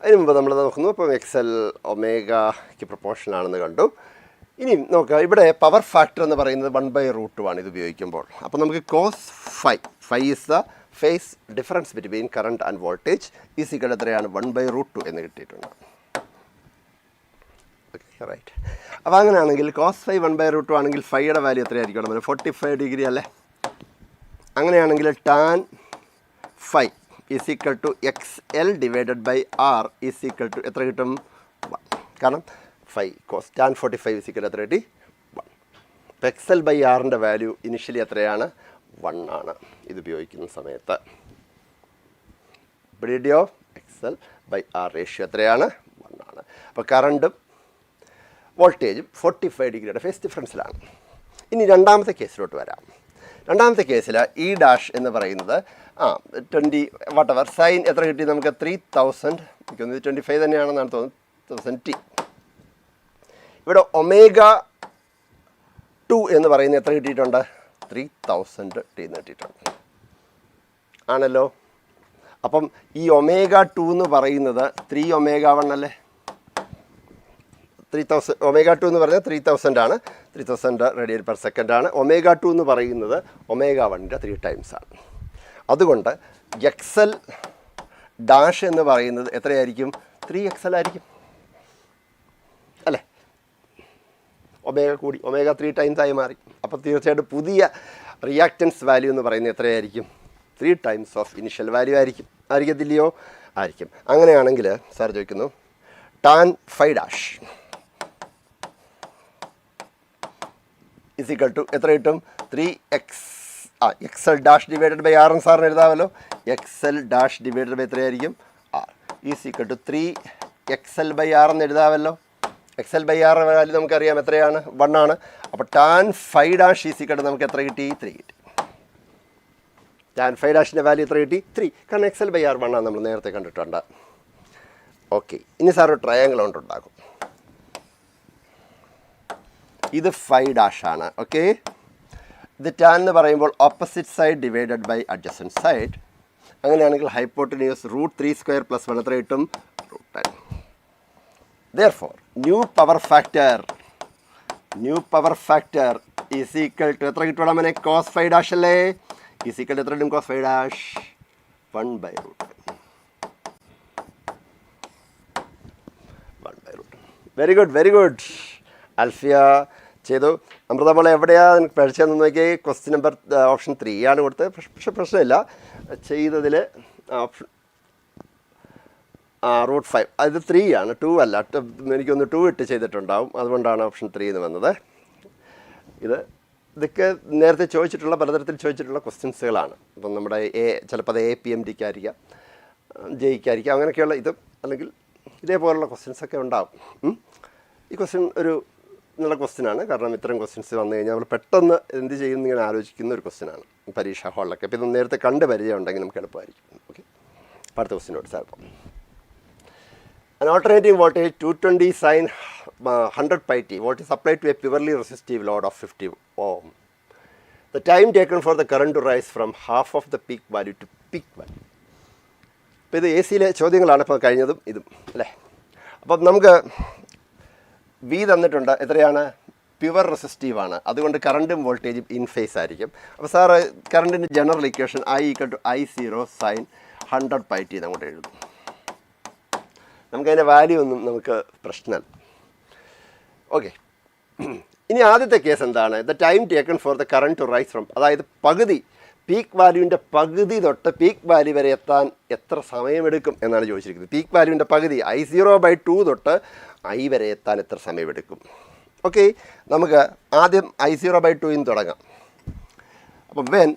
അതിന് മുമ്പ് നമ്മൾ നോക്കുന്നു. അപ്പോൾ XL ω-ക്ക് പ്രൊപ്പോർഷണൽ ആണെന്ന് കണ്ടു. ഇനി നോക്കുക, ഇവിടെ പവർ ഫാക്ടർ എന്ന് പറയുന്നത് 1/√2 ആണ് ഇത് ഉപയോഗിക്കുമ്പോൾ. അപ്പോൾ നമുക്ക് cos φ is the phase difference between current and voltage is equal എത്രയാണ്? 1/√2 എന്ന് കിട്ടിയിട്ടുണ്ട്. Okay, right. അപ്പോൾ അങ്ങനെയാണെങ്കിൽ cos φ 1/√2 ആണെങ്കിൽ ഫൈയുടെ വാല്യൂ എത്രയായിരിക്കും? 45 ഡിഗ്രി അല്ലേ? അങ്ങനെയാണെങ്കിൽ tan φ is equal to XL divided by R is equal to എത്ര കിട്ടും? 1. കാരണം phi cos tan 45 is equal എത്ര കിട്ടി? 1. അപ്പോൾ XL by Rൻ്റെ വാല്യൂ ഇനിഷ്യലി എത്രയാണ്? 1 ആണ് ഇത് ഉപയോഗിക്കുന്ന സമയത്ത്. ബ്രീഡിയോ XL by R റേഷ്യോ എത്രയാണ്? 1 ആണ്. അപ്പോൾ കറണ്ടും വോൾട്ടേജും 45 ഡിഗ്രിയുടെ ഫേസ് ഡിഫറൻസിലാണ്. ഇനി രണ്ടാമത്തെ കേസിലോട്ട് വരാം. രണ്ടാമത്തെ കേസിൽ E ഡാഷ് എന്ന് പറയുന്നത് 20 whatever സൈൻ എത്ര കിട്ടി നമുക്ക്? 3000. എനിക്കൊന്ന് 25 തന്നെയാണെന്നാണ് തോന്നുന്നത്. 1000t. ഇവിടെ ω2 എന്ന് പറയുന്നത് എത്ര കിട്ടിയിട്ടുണ്ട്? 3000t എന്ന് കിട്ടിയിട്ടുണ്ട് ആണല്ലോ. അപ്പം ഈ ω2 എന്ന് പറയുന്നത് 3ω1 അല്ലേ? 3000 omega 2 എന്ന് പറഞ്ഞാൽ 3000 ആണ്. 3000 റേഡിയൻ പെർ സെക്കൻഡ് ആണ്. omega 2 എന്ന് പറയുന്നത് omega 1ൻ്റെ 3 ടൈംസ് ആണ്. അതുകൊണ്ട് XL ഡാഷ് എന്ന് പറയുന്നത് എത്രയായിരിക്കും? 3XL ആയിരിക്കും അല്ലേ? ഒമേഗ കൂടി, omega 3 ടൈംസ് ആയി മാറി. അപ്പോൾ തീർച്ചയായിട്ടും പുതിയ റിയാക്റ്റൻസ് വാല്യൂ എന്ന് പറയുന്നത് എത്രയായിരിക്കും? 3 ടൈംസ് ഓഫ് ഇനിഷ്യൽ വാല്യൂ ആയിരിക്കും. ആയിരിക്കത്തില്ലയോ? ആയിരിക്കും. അങ്ങനെയാണെങ്കിൽ സാർ ചോദിക്കുന്നു tan phi dash is equal to എത്ര കിട്ടും? 3x XL dash divided by R എന്ന് സാറിന് എഴുതാമല്ലോ. XL ഡാഷ് ഡിവൈഡഡ് ബൈ എത്രയായിരിക്കും? R is equal to 3XL by R എന്ന് എഴുതാമല്ലോ. XL ബൈ R വാല്യൂ നമുക്കറിയാം എത്രയാണ്? 1 ആണ്. അപ്പോൾ tan phi dash is equal to നമുക്ക് എത്ര കിട്ടി? 3 കിട്ടി. ടാൻ ഫൈവ് ഡാഷിൻ്റെ വാല്യൂ എത്ര കിട്ടി? 3. കാരണം XL ബൈ R 1 ആണ് നമ്മൾ നേരത്തെ കണ്ടിട്ടുണ്ട്. ഓക്കെ, ഇനി സാർ ഒരു ട്രയാങ്കിൾ കൊണ്ടുണ്ടാക്കും. ഇത് 5 ഡാഷാണ്. ഓക്കെ, ഇത് ടാൻ എന്ന് പറയുമ്പോൾ opposite side divided by adjacent side. അങ്ങനെയാണെങ്കിൽ ഹൈപ്പോട്ടന്യൂസ് √3² + 1 എത്ര കിട്ടും? √10. Therefore, new power factor is equal to എത്ര കിട്ടും? അങ്ങനെ cos 5 ഡാഷ് അല്ലേ? ഈസ് ഈക്വൽ ടു എത്ര കിട്ടും? cos 5 dash 1/√10. Very good. Alfiya ചെയ്തു. അമൃത പോലെ എവിടെയാണ് എനിക്ക് പഠിച്ചതെന്ന് നോക്കി. ക്വസ്റ്റ്യൻ നമ്പർ ഓപ്ഷൻ 3 ആണ് കൊടുത്തത്. പക്ഷെ പ്രശ്നമില്ല, ചെയ്തതിൽ ഓപ്ഷൻ √5 അത് 3 ആണ്, 2 അല്ല. എനിക്കൊന്ന് 2 ഇട്ട് ചെയ്തിട്ടുണ്ടാവും, അതുകൊണ്ടാണ് ഓപ്ഷൻ 3 എന്ന് വന്നത്. ഇതൊക്കെ നേരത്തെ ചോദിച്ചിട്ടുള്ള പലതരത്തിൽ ചോദിച്ചിട്ടുള്ള ക്വസ്റ്റ്യൻസുകളാണ്. അപ്പം നമ്മുടെ ചിലപ്പോൾ അത് APMDക്ക് ആയിരിക്കാം, ജെയ്ക്കായിരിക്കാം, അങ്ങനെയൊക്കെയുള്ള ഇത്, അല്ലെങ്കിൽ ഇതേപോലുള്ള ക്വസ്റ്റ്യൻസൊക്കെ ഉണ്ടാവും. ഈ ക്വസ്റ്റ്യൻ ഒരു നല്ല ക്വസ്റ്റ്യനാണ്. കാരണം ഇത്തരം ക്വസ്റ്റ്യൻസ് വന്നു കഴിഞ്ഞാൽ നമ്മൾ പെട്ടെന്ന് എന്ത് ചെയ്യുമെന്ന് ഇങ്ങനെ ആലോചിക്കുന്ന ഒരു ക്വസ്റ്റ്യനാണ് പരീക്ഷാ ഹാളിലൊക്കെ. അപ്പോൾ ഇത് നേരത്തെ കണ്ട് പരിചയം ഉണ്ടെങ്കിൽ നമുക്ക് എളുപ്പമായിരിക്കും. ഓക്കെ, അടുത്ത ക്വസ്റ്റ്യനോട് sir. An alternating voltage 220 sin 100 pi t volt is applied to a purely resistive load of 50 ohm. The time taken for the current to rise from half of the peak value to peak value. ഇപ്പോൾ ഇത് AC-യിലെ ചോദ്യങ്ങളാണ് ഇപ്പോൾ കഴിഞ്ഞതും ഇതും അല്ലേ. അപ്പം നമുക്ക് V തന്നിട്ടുണ്ട്. എത്രയാണ്? പ്യുവർ റെസിസ്റ്റീവ് ആണ്. അതുകൊണ്ട് കറണ്ടും വോൾട്ടേജും ഇൻ ഫേസ് ആയിരിക്കും. അപ്പോൾ സാറ് കറണ്ടിൻ്റെ general equation I = I0 sin 100 pi t അങ്ങോട്ട് എഴുതും. നമുക്കതിൻ്റെ വാല്യൂ ഒന്നും നമുക്ക് പ്രശ്നമല്ല. ഓക്കെ, ഇനി ആദ്യത്തെ കേസ് എന്താണ്? The time taken for the current to rise from, അതായത് പകുതി, പീക്ക് വാല്യൂവിൻ്റെ പകുതി തൊട്ട് പീക്ക് വാല്യൂ വരെ എത്താൻ എത്ര സമയമെടുക്കും എന്നാണ് ചോദിച്ചിരിക്കുന്നത്. പീക്ക് വാല്യൂവിൻ്റെ പകുതി I0/2 തൊട്ട് I വരെ എത്താൻ എത്ര സമയമെടുക്കും? ഓക്കെ, നമുക്ക് ആദ്യം I0/2 തുടങ്ങാം. അപ്പം when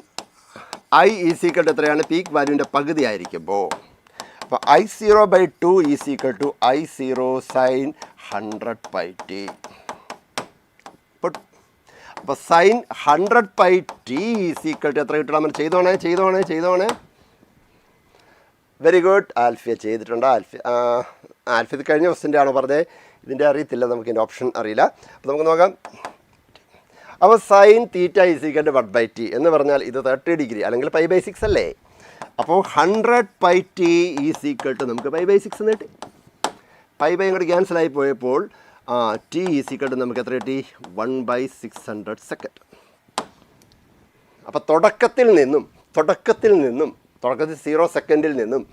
I is equal to എത്രയാണ്? പീക്ക് വാല്യൂവിൻ്റെ പകുതി ആയിരിക്കുമ്പോൾ അപ്പോൾ I0/2 is equal to I0 sin 100 pi t. അപ്പോൾ sin 100 pi t is equal to എത്ര കിട്ടണം? നമ്മൾ ചെയ്തോണേ. Very good. ആൽഫിയ ചെയ്തിട്ടുണ്ട്. ആൽഫിയ ഇത് കഴിഞ്ഞ ക്വസ്റ്റ്യൻ്റെ ആണോ പറഞ്ഞത്? ഇതിൻ്റെ അറിയത്തില്ല, നമുക്ക് ഇതിൻ്റെ ഓപ്ഷൻ അറിയില്ല. അപ്പോൾ നമുക്ക് നോക്കാം. അപ്പോൾ sin θ is equal to 1/t എന്ന് പറഞ്ഞാൽ ഇത് 30 ഡിഗ്രി അല്ലെങ്കിൽ π/6 അല്ലേ? അപ്പോൾ 100 pi t is equal to നമുക്ക് π/6 എന്ന് കിട്ടി. π ഇങ്ങോട്ട് ക്യാൻസലായി പോയപ്പോൾ t ഈസ് ഈക്വൽ ടു നമുക്ക് എത്ര കിട്ടി? 1/600 സെക്കൻഡ്. അപ്പോൾ തുടക്കത്തിൽ 0 സെക്കൻഡിൽ നിന്നും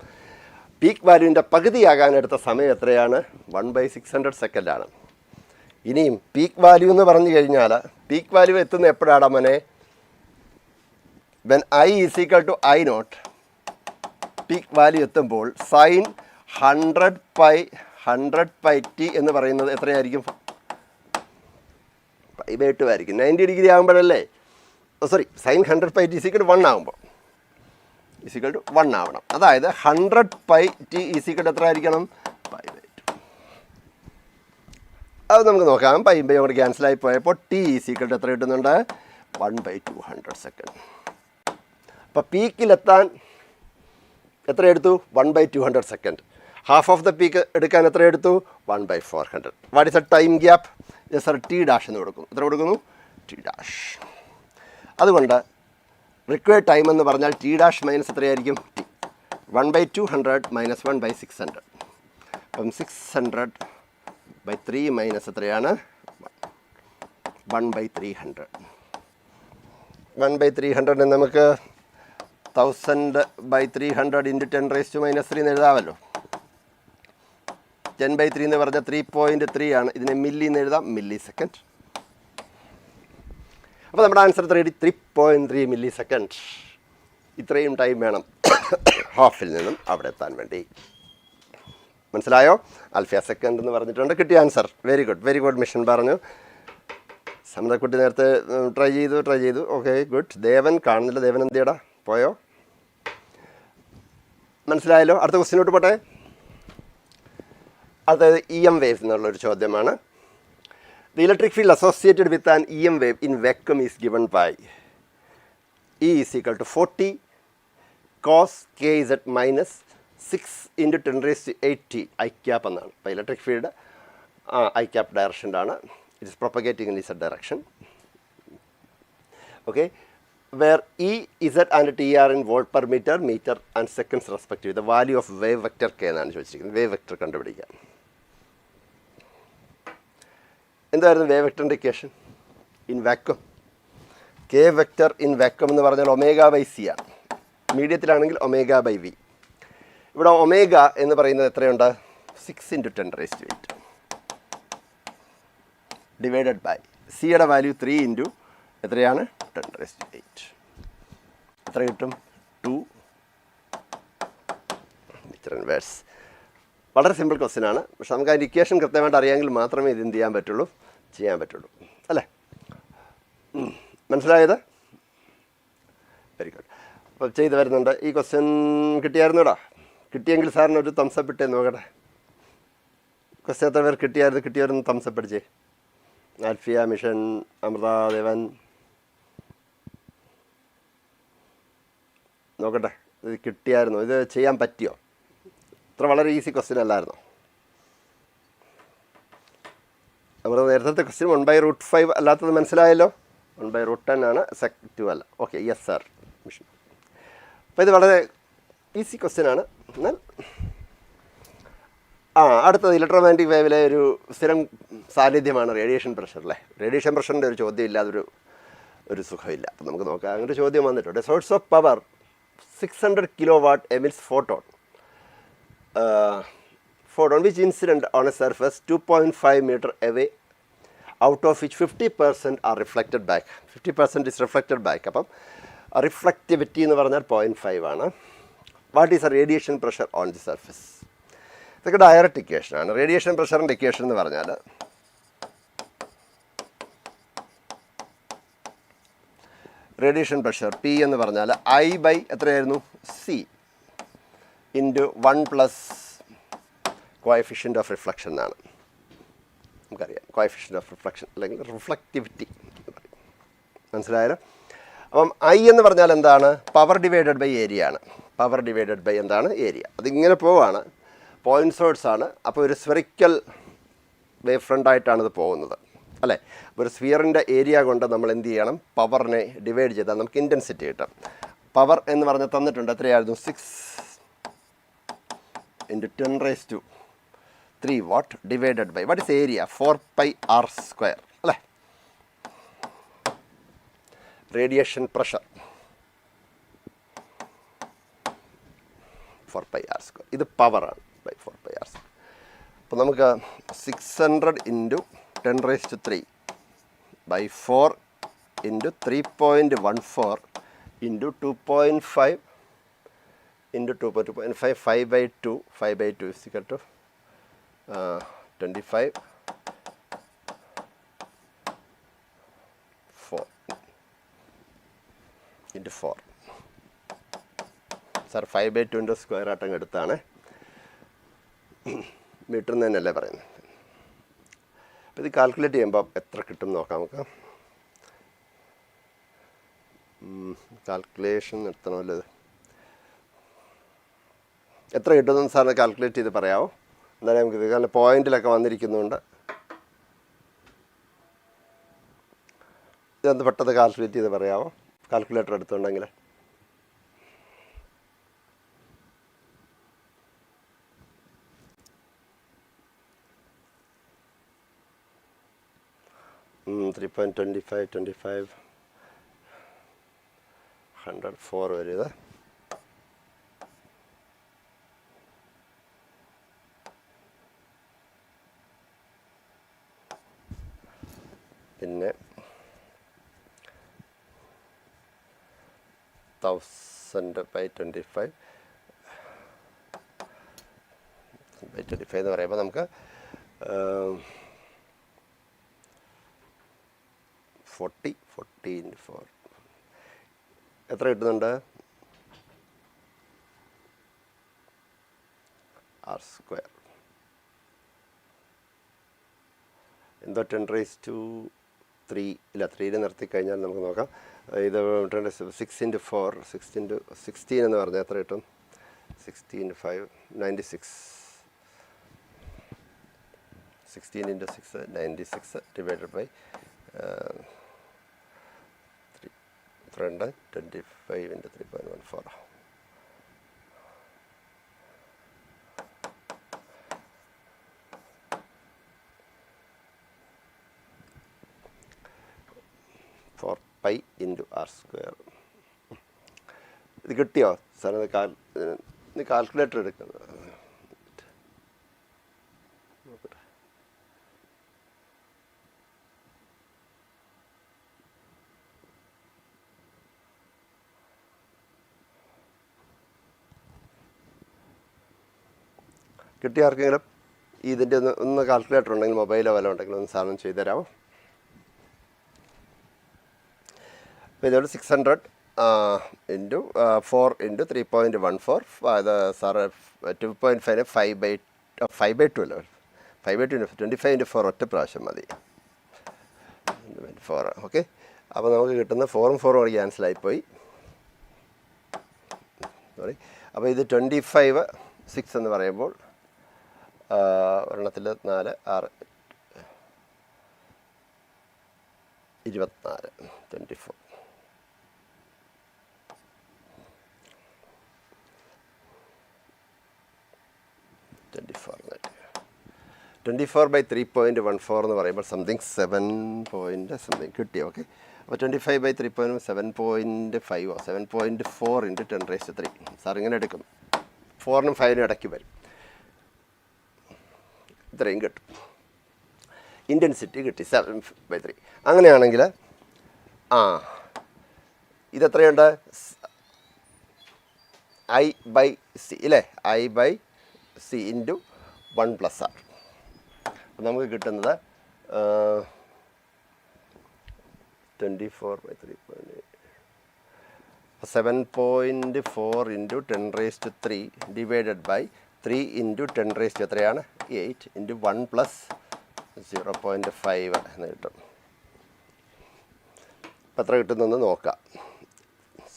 പീക്ക് വാല്യൂവിൻ്റെ പകുതിയാകാൻ എടുത്ത സമയം എത്രയാണ്? 1/600 സെക്കൻഡാണ്. ഇനിയും പീക്ക് വാല്യൂ എന്ന് പറഞ്ഞു കഴിഞ്ഞാൽ പീക്ക് വാല്യൂ എത്തുന്ന എപ്പോഴാണ് മോനെ? When I is equal to I0, peak value എത്തുമ്പോൾ sin 100 pi t എന്ന് പറയുന്നത് എത്രയായിരിക്കും? π/2 ആയിരിക്കും. 90 ഡിഗ്രി ആകുമ്പോഴല്ലേ, sorry, sin 100 pi t is equal to 1 ആകുമ്പോൾ ഈസ് ഈക്വൽ ടു 1 ആവണം. അതായത് 100 pi t is equal to എത്ര ആയിരിക്കണം? π/2. അത് നമുക്ക് നോക്കാം. π അങ്ങോട്ട് ക്യാൻസലായി പോയപ്പോൾ t ഈസ് ഈക്വൽ ടു എത്ര കിട്ടുന്നുണ്ട്? 1/200 സെക്കൻഡ്. അപ്പോൾ പീക്കിലെത്താൻ എത്ര എടുത്തു? 1/200 second. Half of the peak എടുക്കാൻ എത്ര എടുത്തു? 1/400. What is A time gap? Sir T dash എന്ന് കൊടുക്കും. എത്ര കൊടുക്കുന്നു? T dash. അതുകൊണ്ട് റിക്വയർഡ് ടൈം എന്ന് പറഞ്ഞാൽ T ഡാഷ് മൈനസ് എത്രയായിരിക്കും? T 1/200 - 1/600. അപ്പം 600 ബൈ 3 മൈനസ് എത്രയാണ് 1/300. 1/300 നമുക്ക് 1000/300 × 10⁻³ എന്ന് എഴുതാമല്ലോ. 10/3 എന്ന് പറഞ്ഞാൽ 3.3 ആണ്. ഇതിനെ മില്ലി എന്ന് എഴുതാം, മില്ലി സെക്കൻഡ്. അപ്പോൾ നമ്മുടെ ആൻസർ 3.3 മില്ലി സെക്കൻഡ്. ഇത്രയും ടൈം വേണം ഹാഫിൽ നിന്നും അവിടെ എത്താൻ വേണ്ടി. മനസ്സിലായോ? ആൽഫിയ സെക്കൻഡ് എന്ന് പറഞ്ഞിട്ടുണ്ട്. കിട്ടിയ ആൻസർ. വെരി ഗുഡ് മിഷൻ പറഞ്ഞു. സമതക്കുട്ടി നേരത്തെ ട്രൈ ചെയ്തു. Okay, good. ദേവൻ കാണുന്നില്ല. ദേവൻ എന്തിയടാ, പോയോ? മനസ്സിലായല്ലോ. അടുത്ത ക്വസ്റ്റ്യനോട്ട് പോട്ടെ. അടുത്തത് EM വേവ്സ് എന്നുള്ളൊരു ചോദ്യമാണ്. The electric field associated with an EM wave in vacuum is given by E is equal to 40 cos kz minus 6 × 10⁸ I cap എന്നാണ്. അപ്പോൾ ഇലക്ട്രിക് ഫീൽഡ് I cap ഡയറക്ഷനിലാണ്. It is propagating in Z direction. Okay, where E, Z and T are in volt per meter and seconds respectively. The value of wave vector K എന്നാണ് ചോദിച്ചിരിക്കുന്നത്. Wave vector കണ്ടുപിടിക്കാം. എന്തായിരുന്നു wave വെക്ടറിൻ്റെ equation in vacuum? K vector in vacuum എന്ന് പറഞ്ഞാൽ ω/c ആണ്. മീഡിയത്തിലാണെങ്കിൽ ω/v. ഇവിടെ omega എന്ന് പറയുന്നത് എത്രയുണ്ട്? 6 × 10⁸ ഡിവൈഡഡ് ബൈ സിയുടെ വാല്യൂ 3 × എത്രയാണ് 10⁸. എത്ര കിട്ടും? 2 മീറ്റർ ഇൻവേഴ്സ്. വളരെ സിമ്പിൾ ക്വസ്റ്റ്യൻ ആണ്. പക്ഷെ നമുക്ക് അതിൻ്റെ ഇക്വേഷൻ കൃത്യമായിട്ട് അറിയാമെങ്കിൽ മാത്രമേ ഇത് എന്ത് ചെയ്യാൻ പറ്റുള്ളൂ, അല്ലേ? മനസ്സിലായത്? Very good. അപ്പോൾ ചെയ്ത് വരുന്നുണ്ട്. ഈ ക്വസ്റ്റ്യൻ കിട്ടിയായിരുന്നോടാ? കിട്ടിയെങ്കിൽ സാറിന് ഒരു തംസപ്പ് ഇട്ടേ നോക്കട്ടെ. ക്വസ്റ്റ്യൻ എത്ര പേർ കിട്ടിയവരൊന്ന് തംസപ്പ് അടിച്ചേ. ആൽഫിയ, മിഷൻ, അമൃത, ദേവൻ, നോക്കട്ടെ ഇത് കിട്ടിയായിരുന്നോ? ഇത് ചെയ്യാൻ പറ്റിയോ? ഇത്ര വളരെ ഈസി ക്വസ്റ്റ്യൻ അല്ലായിരുന്നോ? നമ്മൾ നേരത്തെ ക്വസ്റ്റ്യൻ 1/√5 അല്ലാത്തത് മനസ്സിലായല്ലോ. 1/√10 ആണ്, സെക്റ്റീവ് അല്ല. Okay, yes sir mission. അപ്പോൾ ഇത് വളരെ ഈസി ക്വസ്റ്റ്യൻ ആണ്. എന്നാൽ അടുത്തത് ഇലക്ട്രോമാഗ്നറ്റിക് വേവിലെ ഒരു സ്ഥിരം സാന്നിധ്യമാണ് റേഡിയേഷൻ പ്രഷർ, അല്ലേ? റേഡിയേഷൻ പ്രഷറിൻ്റെ ഒരു ചോദ്യം ഇല്ലാതൊരു സുഖമില്ല. അപ്പം നമുക്ക് നോക്കാം. അങ്ങനെ ഒരു ചോദ്യം വന്നിട്ടുണ്ട്. Source of power 600 kW emits photon which incident on a surface 2.5 meter away, out of which 50% are reflected back. 50% is reflected back. അപ്പം റിഫ്ലക്റ്റിവിറ്റി എന്ന് പറഞ്ഞാൽ 0.5 ആണ്. What is A radiation pressure on the surface? ഇതൊക്കെ direct ഇക്വേഷനാണ്. Radiation പ്രഷറിൻ്റെ equation എന്ന് പറഞ്ഞാൽ radiation pressure P എന്ന് പറഞ്ഞാൽ I/ എത്രയായിരുന്നു? C × 1 + കോഎഫിഷ്യൻ്റ് ഓഫ് റിഫ്ലക്ഷൻ എന്നാണ് നമുക്കറിയാം. കോഎഫിഷ്യൻ്റ് ഓഫ് റിഫ്ലക്ഷൻ അല്ലെങ്കിൽ റിഫ്ലക്റ്റിവിറ്റി എന്ന് പറയും. മനസ്സിലായാലോ? അപ്പം I എന്ന് പറഞ്ഞാൽ എന്താണ്? പവർ ഡിവൈഡഡ് ബൈ ഏരിയ ആണ്. പവർ ഡിവൈഡഡ് ബൈ എന്താണ്? ഏരിയ. അതിങ്ങനെ പോവാണ്. പോയിൻറ്റ് സോഴ്സ് ആണ്. അപ്പോൾ ഒരു സ്ഫെറിക്കൽ വേവ് ഫ്രണ്ടായിട്ടാണ് ഇത് പോകുന്നത്, അല്ലേ? ഒരു സ്ഫിയറിൻ്റെ ഏരിയ കൊണ്ട് നമ്മൾ എന്ത് ചെയ്യണം? പവറിനെ ഡിവൈഡ് ചെയ്താൽ നമുക്ക് ഇൻറ്റൻസിറ്റി കിട്ടും. പവർ എന്ന് പറഞ്ഞാൽ തന്നിട്ടുണ്ട്. എത്രയായിരുന്നു? 6 × 10⁻³ watt divided by watt is area? 4πr², അല്ലേ? Radiation pressure 4πr². ഇത് പവറാണ് ബൈ 4πr². അപ്പോൾ നമുക്ക് 600 × 10⁻³ by 4 × 3.14 × 2.5 × 2.5 5/2 is equal to 25 4 × 4. Sir 5/2 square ആട്ടം എടുത്താണ്. മീറ്റർ തന്നെയല്ലേ പറയുന്നത്. അപ്പോൾ ഇത് കാൽക്കുലേറ്റ് ചെയ്യുമ്പോൾ എത്ര കിട്ടും നോക്കാം നമുക്ക്. കാൽക്കുലേഷൻ നിർത്തണമല്ലോ. ഇത് എത്ര കിട്ടുമെന്ന് സാറിന് കാൽക്കുലേറ്റ് ചെയ്ത് പറയാമോ? എന്നാലും നമുക്ക് കാരണം പോയിന്റിലൊക്കെ വന്നിരിക്കുന്നുണ്ട്. ഇതൊന്ന് പെട്ടെന്ന് കാൽക്കുലേറ്റ് ചെയ്ത് പറയാമോ? കാൽക്കുലേറ്റർ എടുത്തുണ്ടെങ്കിൽ. 3.25 25 104 വരെ ഇത് പിന്നെ 1000/25 എന്ന് പറയുമ്പോൾ നമുക്ക് 40 × 4 എത്ര കിട്ടുന്നുണ്ട്? r². എന്തോ 10⁻³ ഇല്ല, 3 നിർത്തി കഴിഞ്ഞാൽ നമുക്ക് നോക്കാം. ഇത് 6 × 4 6 × 16 എന്ന് പറഞ്ഞാൽ എത്ര കിട്ടും? 16 × 5 96. 16 × 6 96 ഡിവൈഡഡ് ബൈ 25 × 3.14. π × r². ഇത് കിട്ടിയോ സാർ? ഇത് കാൽക്കുലേറ്റർ എടുക്കുന്നത് കിട്ടിയ ആർക്കെങ്കിലും ഇതിൻ്റെ ഒന്ന് കാൽക്കുലേറ്റർ ഉണ്ടെങ്കിൽ മൊബൈലോ വല്ല ഉണ്ടെങ്കിൽ ഒന്ന് സാധനം ചെയ്തു തരാമോ? അപ്പോൾ ഇതോട് 600 × 4 × 3.14. അത് സാറ് 2.5 5/2 അല്ലേ? 5/2 25 × 4 ഒറ്റ പ്രാവശ്യം മതി. 4. ഓക്കെ. അപ്പോൾ നമുക്ക് കിട്ടുന്ന 4 ഉം 4 ക്യാൻസലായിപ്പോയി. സോറി. അപ്പോൾ ഇത് 25 6 എന്ന് പറയുമ്പോൾ ഒരെണ്ണത്തിൽ 4 6 24 24. 24/3.14 എന്ന് പറയുമ്പോൾ സംതിങ് 7 something കിട്ടി. ഓക്കെ. അപ്പോൾ 25/3 7.5 7.4 × 10⁻³ സാർ ഇങ്ങനെ എടുക്കും. 4 നും 5 നും ഇടയ്ക്ക് വരും. ഇത്രയും കിട്ടും. ഇൻറ്റൻസിറ്റി കിട്ടി 7/3. അങ്ങനെയാണെങ്കിൽ ഇതെത്രയുണ്ട്? I/C അല്ലേ? I/C × 1 + r. അപ്പം നമുക്ക് കിട്ടുന്നത് 24/3.8 7.4 × 10⁻³ ഡിവൈഡഡ് ബൈ 3 × 10⁻³ എത്രയാണ്? 8 × 1 + 0.5 എന്ന് കിട്ടും. അപ്പോൾ എത്ര കിട്ടുന്നെന്ന് നോക്കാം.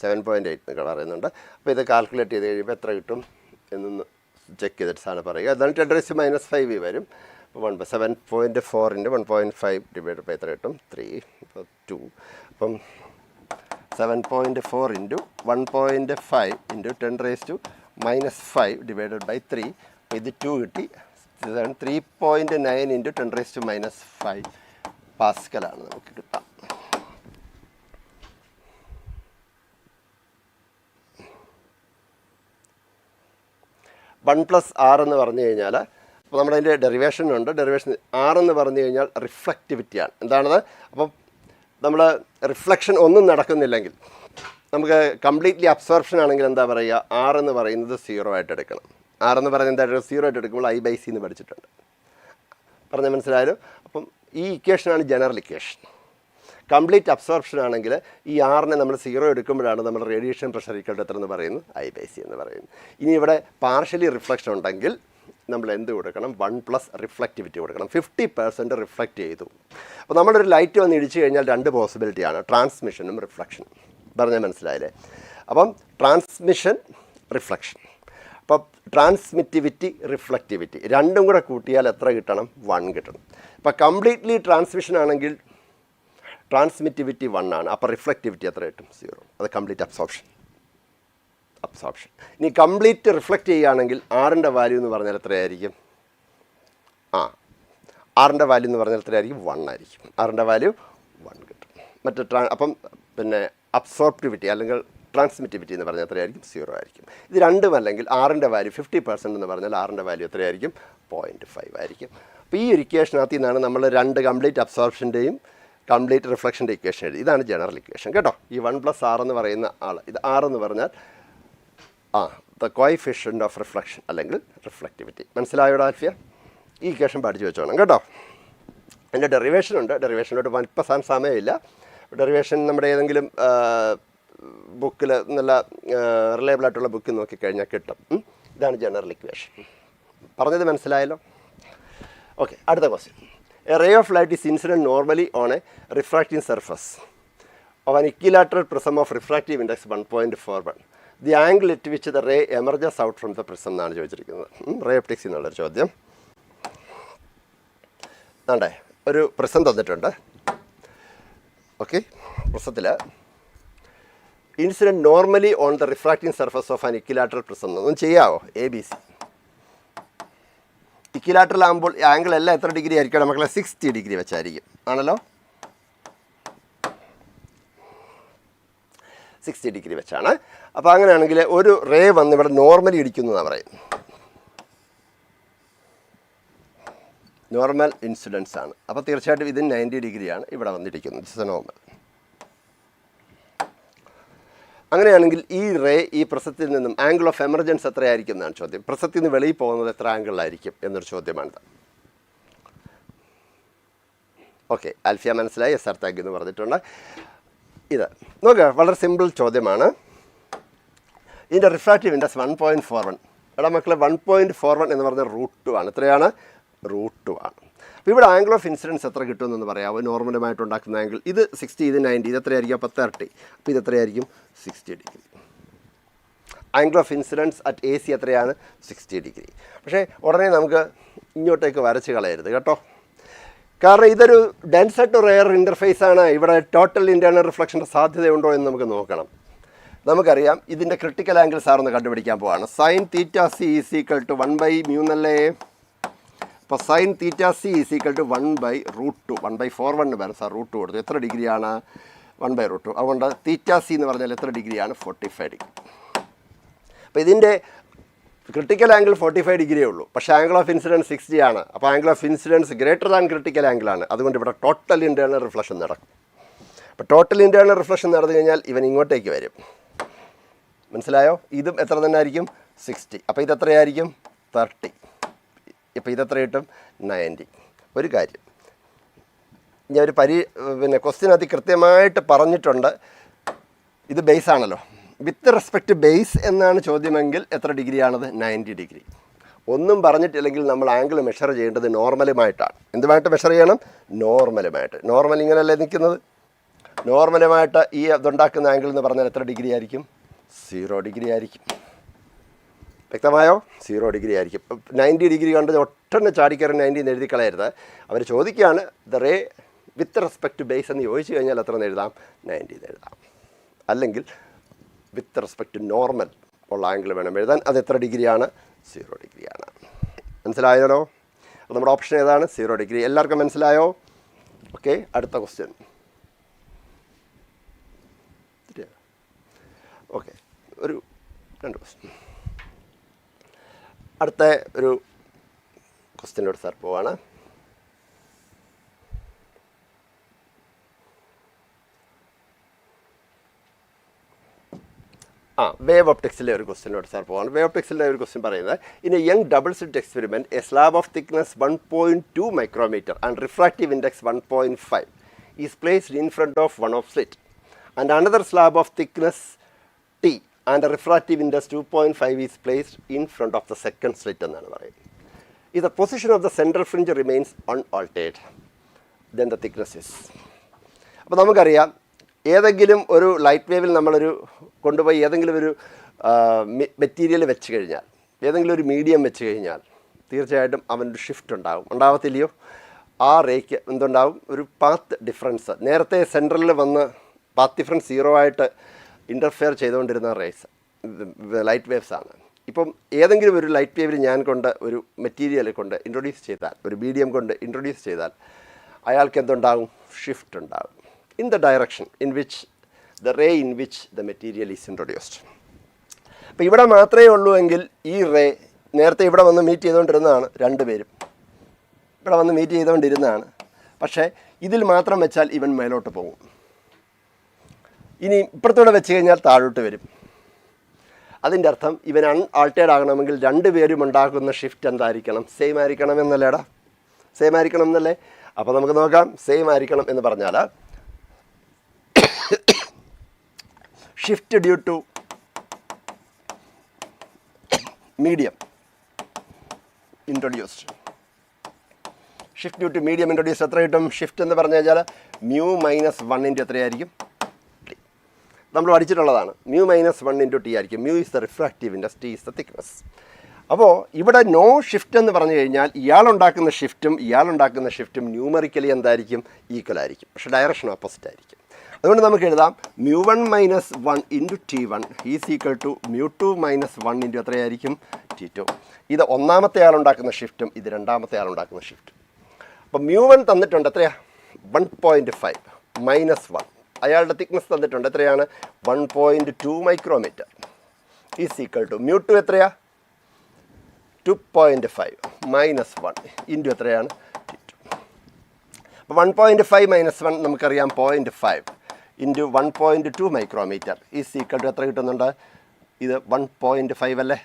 7.8 എന്നൊക്കെ പറയുന്നുണ്ട്. അപ്പോൾ ഇത് കാൽക്കുലേറ്റ് ചെയ്ത് കഴിയുമ്പോൾ എത്ര കിട്ടും എന്നൊന്ന് ചെക്ക് ചെയ്തിട്ട് സാധനം പറയുക. അതാണ് 10⁻⁵ വരും. അപ്പോൾ 7.4 × 1.5 ഡിവൈഡ് ബൈ എത്ര കിട്ടും? 3. അപ്പോൾ 2. അപ്പം 7.4 × 1.5 × 10⁻⁻5 ഡിവൈഡഡ് ബൈ 3. അപ്പോൾ ഇത് 2 കിട്ടി. 3.9 × 10⁻⁵ പാസ്കലാണ് നമുക്ക് കിട്ടാം. വൺ പ്ലസ് ആർ എന്ന് പറഞ്ഞു കഴിഞ്ഞാൽ അപ്പോൾ നമ്മളതിൻ്റെ ഡെറിവേഷനുണ്ട്. ഡെറിവേഷൻ ആർ എന്ന് പറഞ്ഞു കഴിഞ്ഞാൽ റിഫ്ലക്റ്റിവിറ്റിയാണ്. എന്താണത്? അപ്പം നമ്മൾ റിഫ്ലക്ഷൻ ഒന്നും നടക്കുന്നില്ലെങ്കിൽ നമുക്ക് കംപ്ലീറ്റ്ലി അബ്സോർപ്ഷൻ ആണെങ്കിൽ എന്താ പറയുക? ആർ എന്ന് പറയുന്നത് 0 ആയിട്ട് എടുക്കണം. ആർ എന്ന് പറയുന്നത് എന്താ? 0 ആയിട്ട് എടുക്കുമ്പോൾ I/C എന്ന് പഠിച്ചിട്ടുണ്ട്. പറഞ്ഞാൽ മനസ്സിലായാലും. അപ്പം ഈ ഇക്വേഷനാണ് ജനറൽ ഇക്വേഷൻ. കംപ്ലീറ്റ് അബ്സോർപ്ഷൻ ആണെങ്കിൽ ഈ ആറിനെ നമ്മൾ 0 എടുക്കുമ്പോഴാണ് നമ്മൾ റേഡിയേഷൻ പ്രഷർ ഈക്വൽ എത്ര എന്ന് പറയുന്നത്? I/C എന്ന് പറയുന്നത്. ഇനി ഇവിടെ പാർഷ്യലി റിഫ്ലക്ഷൻ ഉണ്ടെങ്കിൽ നമ്മൾ എന്ത് കൊടുക്കണം? 1 + റിഫ്ലക്റ്റിവിറ്റി കൊടുക്കണം. 50% റിഫ്ലക്റ്റ് ചെയ്തു. അപ്പോൾ നമ്മളൊരു ലൈറ്റ് വന്ന് ഇടിച്ചു കഴിഞ്ഞാൽ 2 പോസിബിലിറ്റിയാണ്, ട്രാൻസ്മിഷനും റിഫ്ലക്ഷനും. പറഞ്ഞാൽ മനസ്സിലായില്ലേ? അപ്പം ട്രാൻസ്മിഷൻ, റിഫ്ലക്ഷൻ. അപ്പം ട്രാൻസ്മിറ്റിവിറ്റി, റിഫ്ലക്റ്റിവിറ്റി രണ്ടും കൂടെ കൂട്ടിയാൽ എത്ര കിട്ടണം? 1 കിട്ടണം. അപ്പോൾ കംപ്ലീറ്റ്ലി ട്രാൻസ്മിഷൻ ആണെങ്കിൽ ട്രാൻസ്മിറ്റിവിറ്റി 1 ആണ്. അപ്പോൾ റിഫ്ലക്റ്റിവിറ്റി എത്ര കിട്ടും? 0. അത് കംപ്ലീറ്റ് അബ്സോർപ്ഷൻ. ഇനി കംപ്ലീറ്റ് റിഫ്ലക്റ്റ് ചെയ്യുകയാണെങ്കിൽ ആറിൻ്റെ വാല്യൂ എന്ന് പറഞ്ഞാൽ എത്രയായിരിക്കും? ആറിൻ്റെ വാല്യൂ എന്ന് പറഞ്ഞാൽ എത്രയായിരിക്കും? 1 ആയിരിക്കും. ആറിൻ്റെ വാല്യൂ 1 കിട്ടും. മറ്റ് അപ്പം പിന്നെ അബ്സോർപ്റ്റിവിറ്റി അല്ലെങ്കിൽ ട്രാൻസ്മിറ്റിവിറ്റി എന്ന് പറഞ്ഞാൽ എത്രയായിരിക്കും? 0 ആയിരിക്കും. ഇത് രണ്ടും അല്ലെങ്കിൽ ആറിൻ്റെ വാല്യൂ 50% എന്ന് പറഞ്ഞാൽ ആറിൻ്റെ വാല്യൂ എത്രയായിരിക്കും? 0.5 ആയിരിക്കും. അപ്പോൾ ഈ ഒരു ഇക്വേഷനകത്ത് നിന്നാണ് നമ്മൾ 2 കംപ്ലീറ്റ് അബ്സോർപ്ഷൻ്റെയും കംപ്ലീറ്റ് റിഫ്ലക്ഷൻ്റെ ഇക്വേഷൻ എഴുതി. ഇതാണ് ജനറൽ ഇക്വേഷൻ കേട്ടോ. ഈ 1+R എന്ന് പറയുന്ന ആൾ, ഇത് R എന്ന് പറഞ്ഞാൽ ദ കോയിഫിഷ്യൻ്റ് ഓഫ് റിഫ്ലക്ഷൻ അല്ലെങ്കിൽ റിഫ്ലക്റ്റിവിറ്റി. മനസ്സിലായോടാ ആൽഫിയ? ഈ ഇക്വേഷൻ പഠിച്ചു വെച്ചോണം കേട്ടോ. എൻ്റെ ഡെറിവേഷൻ ഉണ്ട്. ഡെറിവേഷനിലോട്ട് ഇപ്പം സമയമില്ല. ഡെറിവേഷൻ നമ്മുടെ ഏതെങ്കിലും ബുക്കിൽ നല്ല റിലയബിൾ ആയിട്ടുള്ള ബുക്ക് നോക്കിക്കഴിഞ്ഞാൽ കിട്ടും. ഇതാണ് ജനറൽ ഇക്വേഷൻ. പറഞ്ഞത് മനസ്സിലായല്ലോ? ഓക്കെ, അടുത്ത question. A ray of light is incident normally on a refracting surface of an equilateral prism of refractive index 1.41. The angle at which the ray emerges out from the prism എന്നാണ് ചോദിച്ചിരിക്കുന്നത്. Ray optics എന്നുള്ളൊരു ചോദ്യം. ആണ്ടേ ഒരു prism തന്നിട്ടുണ്ട്. Okay, പ്രിസത്തിൽ incident normally on the refracting surface of an equilateral prism ഒന്നും ചെയ്യാമോ? ABC. Equilateral ആകുമ്പോൾ ആംഗിൾ എല്ലാം എത്ര ഡിഗ്രി ആയിരിക്കും മക്കളെ? 60 ഡിഗ്രി വെച്ചായിരിക്കും. ആണല്ലോ, 60 ഡിഗ്രി വെച്ചാണ്. അപ്പോൾ അങ്ങനെയാണെങ്കിൽ ഒരു റേ വന്ന് ഇവിടെ നോർമലി ഇടിക്കുന്നു എന്നാണ് പറയുന്നത്. നോർമൽ ഇൻസിഡൻസ് ആണ്. അപ്പോൾ തീർച്ചയായിട്ടും ഇത് 90 ഡിഗ്രിയാണ് ഇവിടെ വന്നിരിക്കുന്നത്. It's A normal. അങ്ങനെയാണെങ്കിൽ ഈ റേ ഈ പ്രസത്തിൽ നിന്നും ആംഗിൾ ഓഫ് എമർജൻസ് എത്രയായിരിക്കും എന്നാണ് ചോദ്യം. പ്രസത്തിൽ നിന്ന് വെളിയിൽ പോകുന്നത് എത്ര ആംഗിളിലായിരിക്കും എന്നൊരു ചോദ്യമാണിത്. ഓക്കെ, ആൽഫിയ മനസ്സിലായി. എസ് ആർ താങ്ക് എന്ന് പറഞ്ഞിട്ടുണ്ട്. ഇത് നോക്കുക, വളരെ സിമ്പിൾ ചോദ്യമാണ്. ഇതിൻ്റെ റിഫ്രാക്റ്റീവ് ഇൻഡെക്സ് 1.41. എടാ മക്കളെ, 1.41 എന്ന് പറഞ്ഞാൽ √2 ആണ്. എത്രയാണ്? √2 ആണ്. അപ്പോൾ ഇവിടെ ആംഗിൾ ഓഫ് ഇൻസിഡൻസ് എത്ര കിട്ടുമെന്ന് പറയാമോ? നോർമലുമായിട്ട് ഉണ്ടാക്കുന്ന ആംഗിൾ ഇത് 60, ഇത് 90, ഇത് എത്രയായിരിക്കും? അപ്പോൾ 30. അപ്പോൾ ഇത് എത്രയായിരിക്കും? 60 degree. Angle of incidents at AC എത്രയാണ്? 60 ഡിഗ്രി. പക്ഷേ ഉടനെ നമുക്ക് ഇങ്ങോട്ടേക്ക് വരച്ച് കളയരുത് കേട്ടോ. കാരണം ഇതൊരു ഡെൻസർ ടു റെയർ ഇൻ്റർഫേസ് ആണ്. ഇവിടെ ടോട്ടൽ ഇൻറ്റേർണൽ റിഫ്ലക്ഷൻ്റെ സാധ്യതയുണ്ടോ എന്ന് നമുക്ക് നോക്കണം. നമുക്കറിയാം ഇതിൻ്റെ ക്രിട്ടിക്കൽ ആംഗിൾ സാറൊന്ന് കണ്ടുപിടിക്കാൻ പോവാണ്. sin θc = 1/μ എന്നല്ലേ? അപ്പോൾ sin θc = 1/√2. 1/41 വരും സാർ. √2 കൊടുത്തു. എത്ര ഡിഗ്രിയാണ്? 1/√2. അതുകൊണ്ട് θc എന്ന് പറഞ്ഞാൽ എത്ര ഡിഗ്രിയാണ്? 45 ഡിഗ്രി. അപ്പോൾ ഇതിൻ്റെ ക്രിട്ടിക്കൽ ആംഗിൾ 45 ഡിഗ്രിയേ ഉള്ളൂ. പക്ഷേ ആംഗിൾ ഓഫ് ഇൻസിഡൻസ് 60 ആണ്. അപ്പോൾ angle of incidence greater than critical ആംഗിളാണ്. അതുകൊണ്ട് ഇവിടെ ടോട്ടൽ ഇൻറ്റേർണൽ റിഫ്ലക്ഷൻ നടക്കും. അപ്പോൾ ടോട്ടൽ ഇൻറ്റേർണൽ റിഫ്ലക്ഷൻ നടന്നു കഴിഞ്ഞാൽ ഇവൻ ഇങ്ങോട്ടേക്ക് വരും. മനസ്സിലായോ? ഇതും എത്ര തന്നെ ആയിരിക്കും? 60. അപ്പോൾ ഇതെത്രയായിരിക്കും? 30. ഇപ്പോൾ ഇതെത്ര കിട്ടും? 90. ഒരു കാര്യം ഞാൻ ഒരു പിന്നെ ക്വസ്റ്റ്യനകത്ത് കൃത്യമായിട്ട് പറഞ്ഞിട്ടുണ്ട്. ഇത് ബേസ് ആണല്ലോ. വിത്ത് റെസ്പെക്റ്റ് ബേസ് എന്നാണ് ചോദ്യമെങ്കിൽ എത്ര ഡിഗ്രിയാണത്? 90 ഡിഗ്രി. ഒന്നും പറഞ്ഞിട്ടില്ലെങ്കിൽ നമ്മൾ ആംഗിൾ മെഷർ ചെയ്യേണ്ടത് നോർമലുമായിട്ടാണ്. എന്തുമായിട്ട് മെഷർ ചെയ്യണം? നോർമലുമായിട്ട്. നോർമൽ ഇങ്ങനെയല്ലേ നിൽക്കുന്നത്? നോർമലുമായിട്ട് ഈ ഇതുണ്ടാക്കുന്ന ആംഗിൾ എന്ന് പറഞ്ഞാൽ എത്ര ഡിഗ്രി ആയിരിക്കും? 0 ഡിഗ്രി ആയിരിക്കും. വ്യക്തമായോ? 0 ഡിഗ്രി ആയിരിക്കും. 90 ഡിഗ്രി കണ്ട് ഒട്ടന്നെ ചാടിക്കയറി 90 എന്ന് എഴുതി കളയരുത്. അവർ ചോദിക്കുകയാണ് the ray with respect to base എന്ന് ചോദിച്ചു കഴിഞ്ഞാൽ എത്ര എന്ന് എഴുതാം? 90 എന്ന് എഴുതാം. അല്ലെങ്കിൽ വിത്ത് റെസ്പെക്ട് ടു നോർമൽ ഉള്ള ആംഗിൾ വേണം എഴുതാൻ. അത് എത്ര ഡിഗ്രിയാണ്? 0 ഡിഗ്രിയാണ്. മനസ്സിലായല്ലോ? അപ്പോൾ നമ്മുടെ ഓപ്ഷൻ ഏതാണ്? 0 ഡിഗ്രി. എല്ലാവർക്കും മനസ്സിലായോ? ഓക്കെ, അടുത്ത ക്വസ്റ്റ്യൻ. ഓക്കെ, ഒരു 2 ക്വസ്റ്റ്യൻ. അടുത്ത ഒരു ക്വസ്റ്റ്യനോട് സാർ പോവാണ്. വേവ് ഒപ്റ്റിക്സിലെ ഒരു ക്വസ്റ്റ്യനോട് സാർ പോവാണ്. വേവ് ഒപ്റ്റിക്സിലെ ഒരു ക്വസ്റ്റ്യൻ പറയുന്നത് in a Young double slit experiment a slab of thickness 1.2 micrometre and refractive index 1.5 is placed in front of one of slit and another slab of thickness T and a refractive index 2.5 is placed in front of the second slit എന്നാണ് പറയുന്നത്. If the position of the central fringe remains unaltered, then the thickness is. അപ്പോൾ നമുക്കറിയാം ഏതെങ്കിലും ഒരു light വേവിൽ നമ്മളൊരു കൊണ്ടുപോയി ഏതെങ്കിലും ഒരു മെറ്റീരിയൽ വെച്ച് കഴിഞ്ഞാൽ, ഏതെങ്കിലും ഒരു മീഡിയം വെച്ച് കഴിഞ്ഞാൽ തീർച്ചയായിട്ടും അവനൊരു ഷിഫ്റ്റ് ഉണ്ടാകും. ഉണ്ടാകത്തില്ലയോ? ആ റേക്ക് എന്തുണ്ടാവും? ഒരു പാത്ത് ഡിഫറൻസ്. നേരത്തെ സെൻട്രലിൽ വന്ന് പാത്ത് ഡിഫറൻസ് 0 ആയിട്ട് ഇൻ്റർഫെയർ ചെയ്തുകൊണ്ടിരുന്ന റേസ് ലൈറ്റ് വേവ്സ് ആണ്. ഇപ്പം ഏതെങ്കിലും ഒരു ലൈറ്റ് വേവിൽ ഞാൻ കൊണ്ട് ഒരു മെറ്റീരിയൽ കൊണ്ട് ഇൻട്രൊഡ്യൂസ് ചെയ്താൽ, ഒരു മീഡിയം കൊണ്ട് ഇൻട്രൊഡ്യൂസ് ചെയ്താൽ അയാൾക്ക് എന്തുണ്ടാകും? ഷിഫ്റ്റ് ഉണ്ടാകും in the direction in which the ray in which the material is introduced. അപ്പോൾ ഇവിടെ മാത്രമേ ഉള്ളൂ എങ്കിൽ ഈ റേ നേരത്തെ ഇവിടെ വന്ന് മീറ്റ് ചെയ്തുകൊണ്ടിരുന്നതാണ്, രണ്ടുപേരും ഇവിടെ വന്ന് മീറ്റ് ചെയ്തുകൊണ്ടിരുന്നതാണ്. പക്ഷേ ഇതിൽ മാത്രം വെച്ചാൽ ഇവൻ മേലോട്ട് പോകും. ഇനി ഇപ്പുറത്തൂടെ വെച്ച് കഴിഞ്ഞാൽ താഴോട്ട് വരും. അതിൻ്റെ അർത്ഥം ഇവൻ ആൾട്ടേഡ് ആകണമെങ്കിൽ രണ്ടുപേരും ഉണ്ടാക്കുന്ന ഷിഫ്റ്റ് എന്തായിരിക്കണം? സെയിം ആയിരിക്കണം എന്നല്ലേടാ? സെയിം ആയിരിക്കണം എന്നല്ലേ? അപ്പോൾ നമുക്ക് നോക്കാം. സെയിം ആയിരിക്കണം എന്ന് പറഞ്ഞാൽ shift due to medium introduced. Shift due to medium introduce എത്ര കിട്ടും? ഷിഫ്റ്റ് എന്ന് പറഞ്ഞു കഴിഞ്ഞാൽ μ-1 എത്രയായിരിക്കും? ടി. നമ്മൾ പഠിച്ചിട്ടുള്ളതാണ്. μ-1 ടി ആയിരിക്കും. Mu is the refractive index, T is the thickness. അപ്പോൾ ഇവിടെ നോ ഷിഫ്റ്റ് എന്ന് പറഞ്ഞു കഴിഞ്ഞാൽ ഇയാളുണ്ടാക്കുന്ന ഷിഫ്റ്റും ന്യൂമറിക്കലി എന്തായിരിക്കും? ഈക്വൽ ആയിരിക്കും. പക്ഷേ ഡയറക്ഷൻ ഓപ്പോസിറ്റ് ആയിരിക്കും. അതുകൊണ്ട് നമുക്ക് എഴുതാം μ1-1 into T1 is equal to μ2-1 into എത്രയായിരിക്കും? T2. ഇത് ഒന്നാമത്തെ ആളുണ്ടാക്കുന്ന ഷിഫ്റ്റും ഇത് രണ്ടാമത്തെ ആളുണ്ടാക്കുന്ന ഷിഫ്റ്റും. അപ്പോൾ μ1 തന്നിട്ടുണ്ട് എത്രയാ? 1.5 -1. അയാളുടെ തിക്നെസ് തന്നിട്ടുണ്ട് എത്രയാണ്? 1.2 മൈക്രോമീറ്റർ ഈസ് ഈക്വൽ ടു μ2 എത്രയാ? 2.5 -1 ഇൻറ്റു എത്രയാണ്? T2. അപ്പോൾ 1.5 -1 നമുക്കറിയാം 0.5 into 1.2 micrometre is equal to എത്ര കിട്ടുന്നുണ്ട്? ഇത് 1.5 അല്ലേ?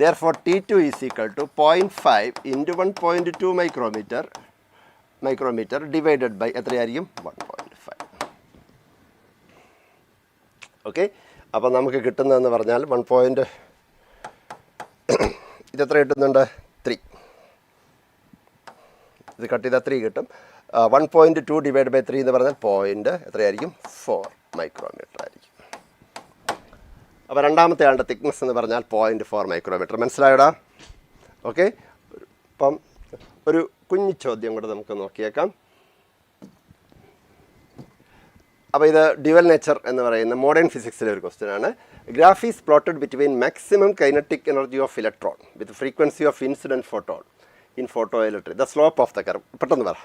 Therefore, T2 is equal to 0.5 into 1.2 micrometer divided by എത്രയായിരിക്കും? 1.5. ഓക്കെ, അപ്പോൾ നമുക്ക് കിട്ടുന്നതെന്ന് പറഞ്ഞാൽ ഇത് എത്ര കിട്ടുന്നുണ്ട്? 3. ഇത് കട്ട് ചെയ്താൽ 3 കിട്ടും. 1.2 ഡിവൈഡ് ബൈ 3 എന്ന് പറഞ്ഞാൽ എത്രയായിരിക്കും? 4 മൈക്രോമീറ്റർ ആയിരിക്കും. അപ്പോൾ രണ്ടാമത്തെ ആളുടെ തിക്നെസ് എന്ന് പറഞ്ഞാൽ 0.4 മൈക്രോമീറ്റർ. മനസ്സിലായടാ? ഓക്കെ, അപ്പം ഒരു കുഞ്ഞു ചോദ്യം കൂടെ നമുക്ക് നോക്കിയേക്കാം. അപ്പോൾ ഇത് ഡ്യുവൽ നേച്ചർ എന്ന് പറയുന്ന മോഡേൺ ഫിസിക്സിലെ ഒരു ക്വസ്റ്റ്യൻ ആണ്. Graph is plotted between maximum kinetic energy of electron with frequency of incident photon in photo electric. The slope of the curve. പെട്ടെന്ന് പറ.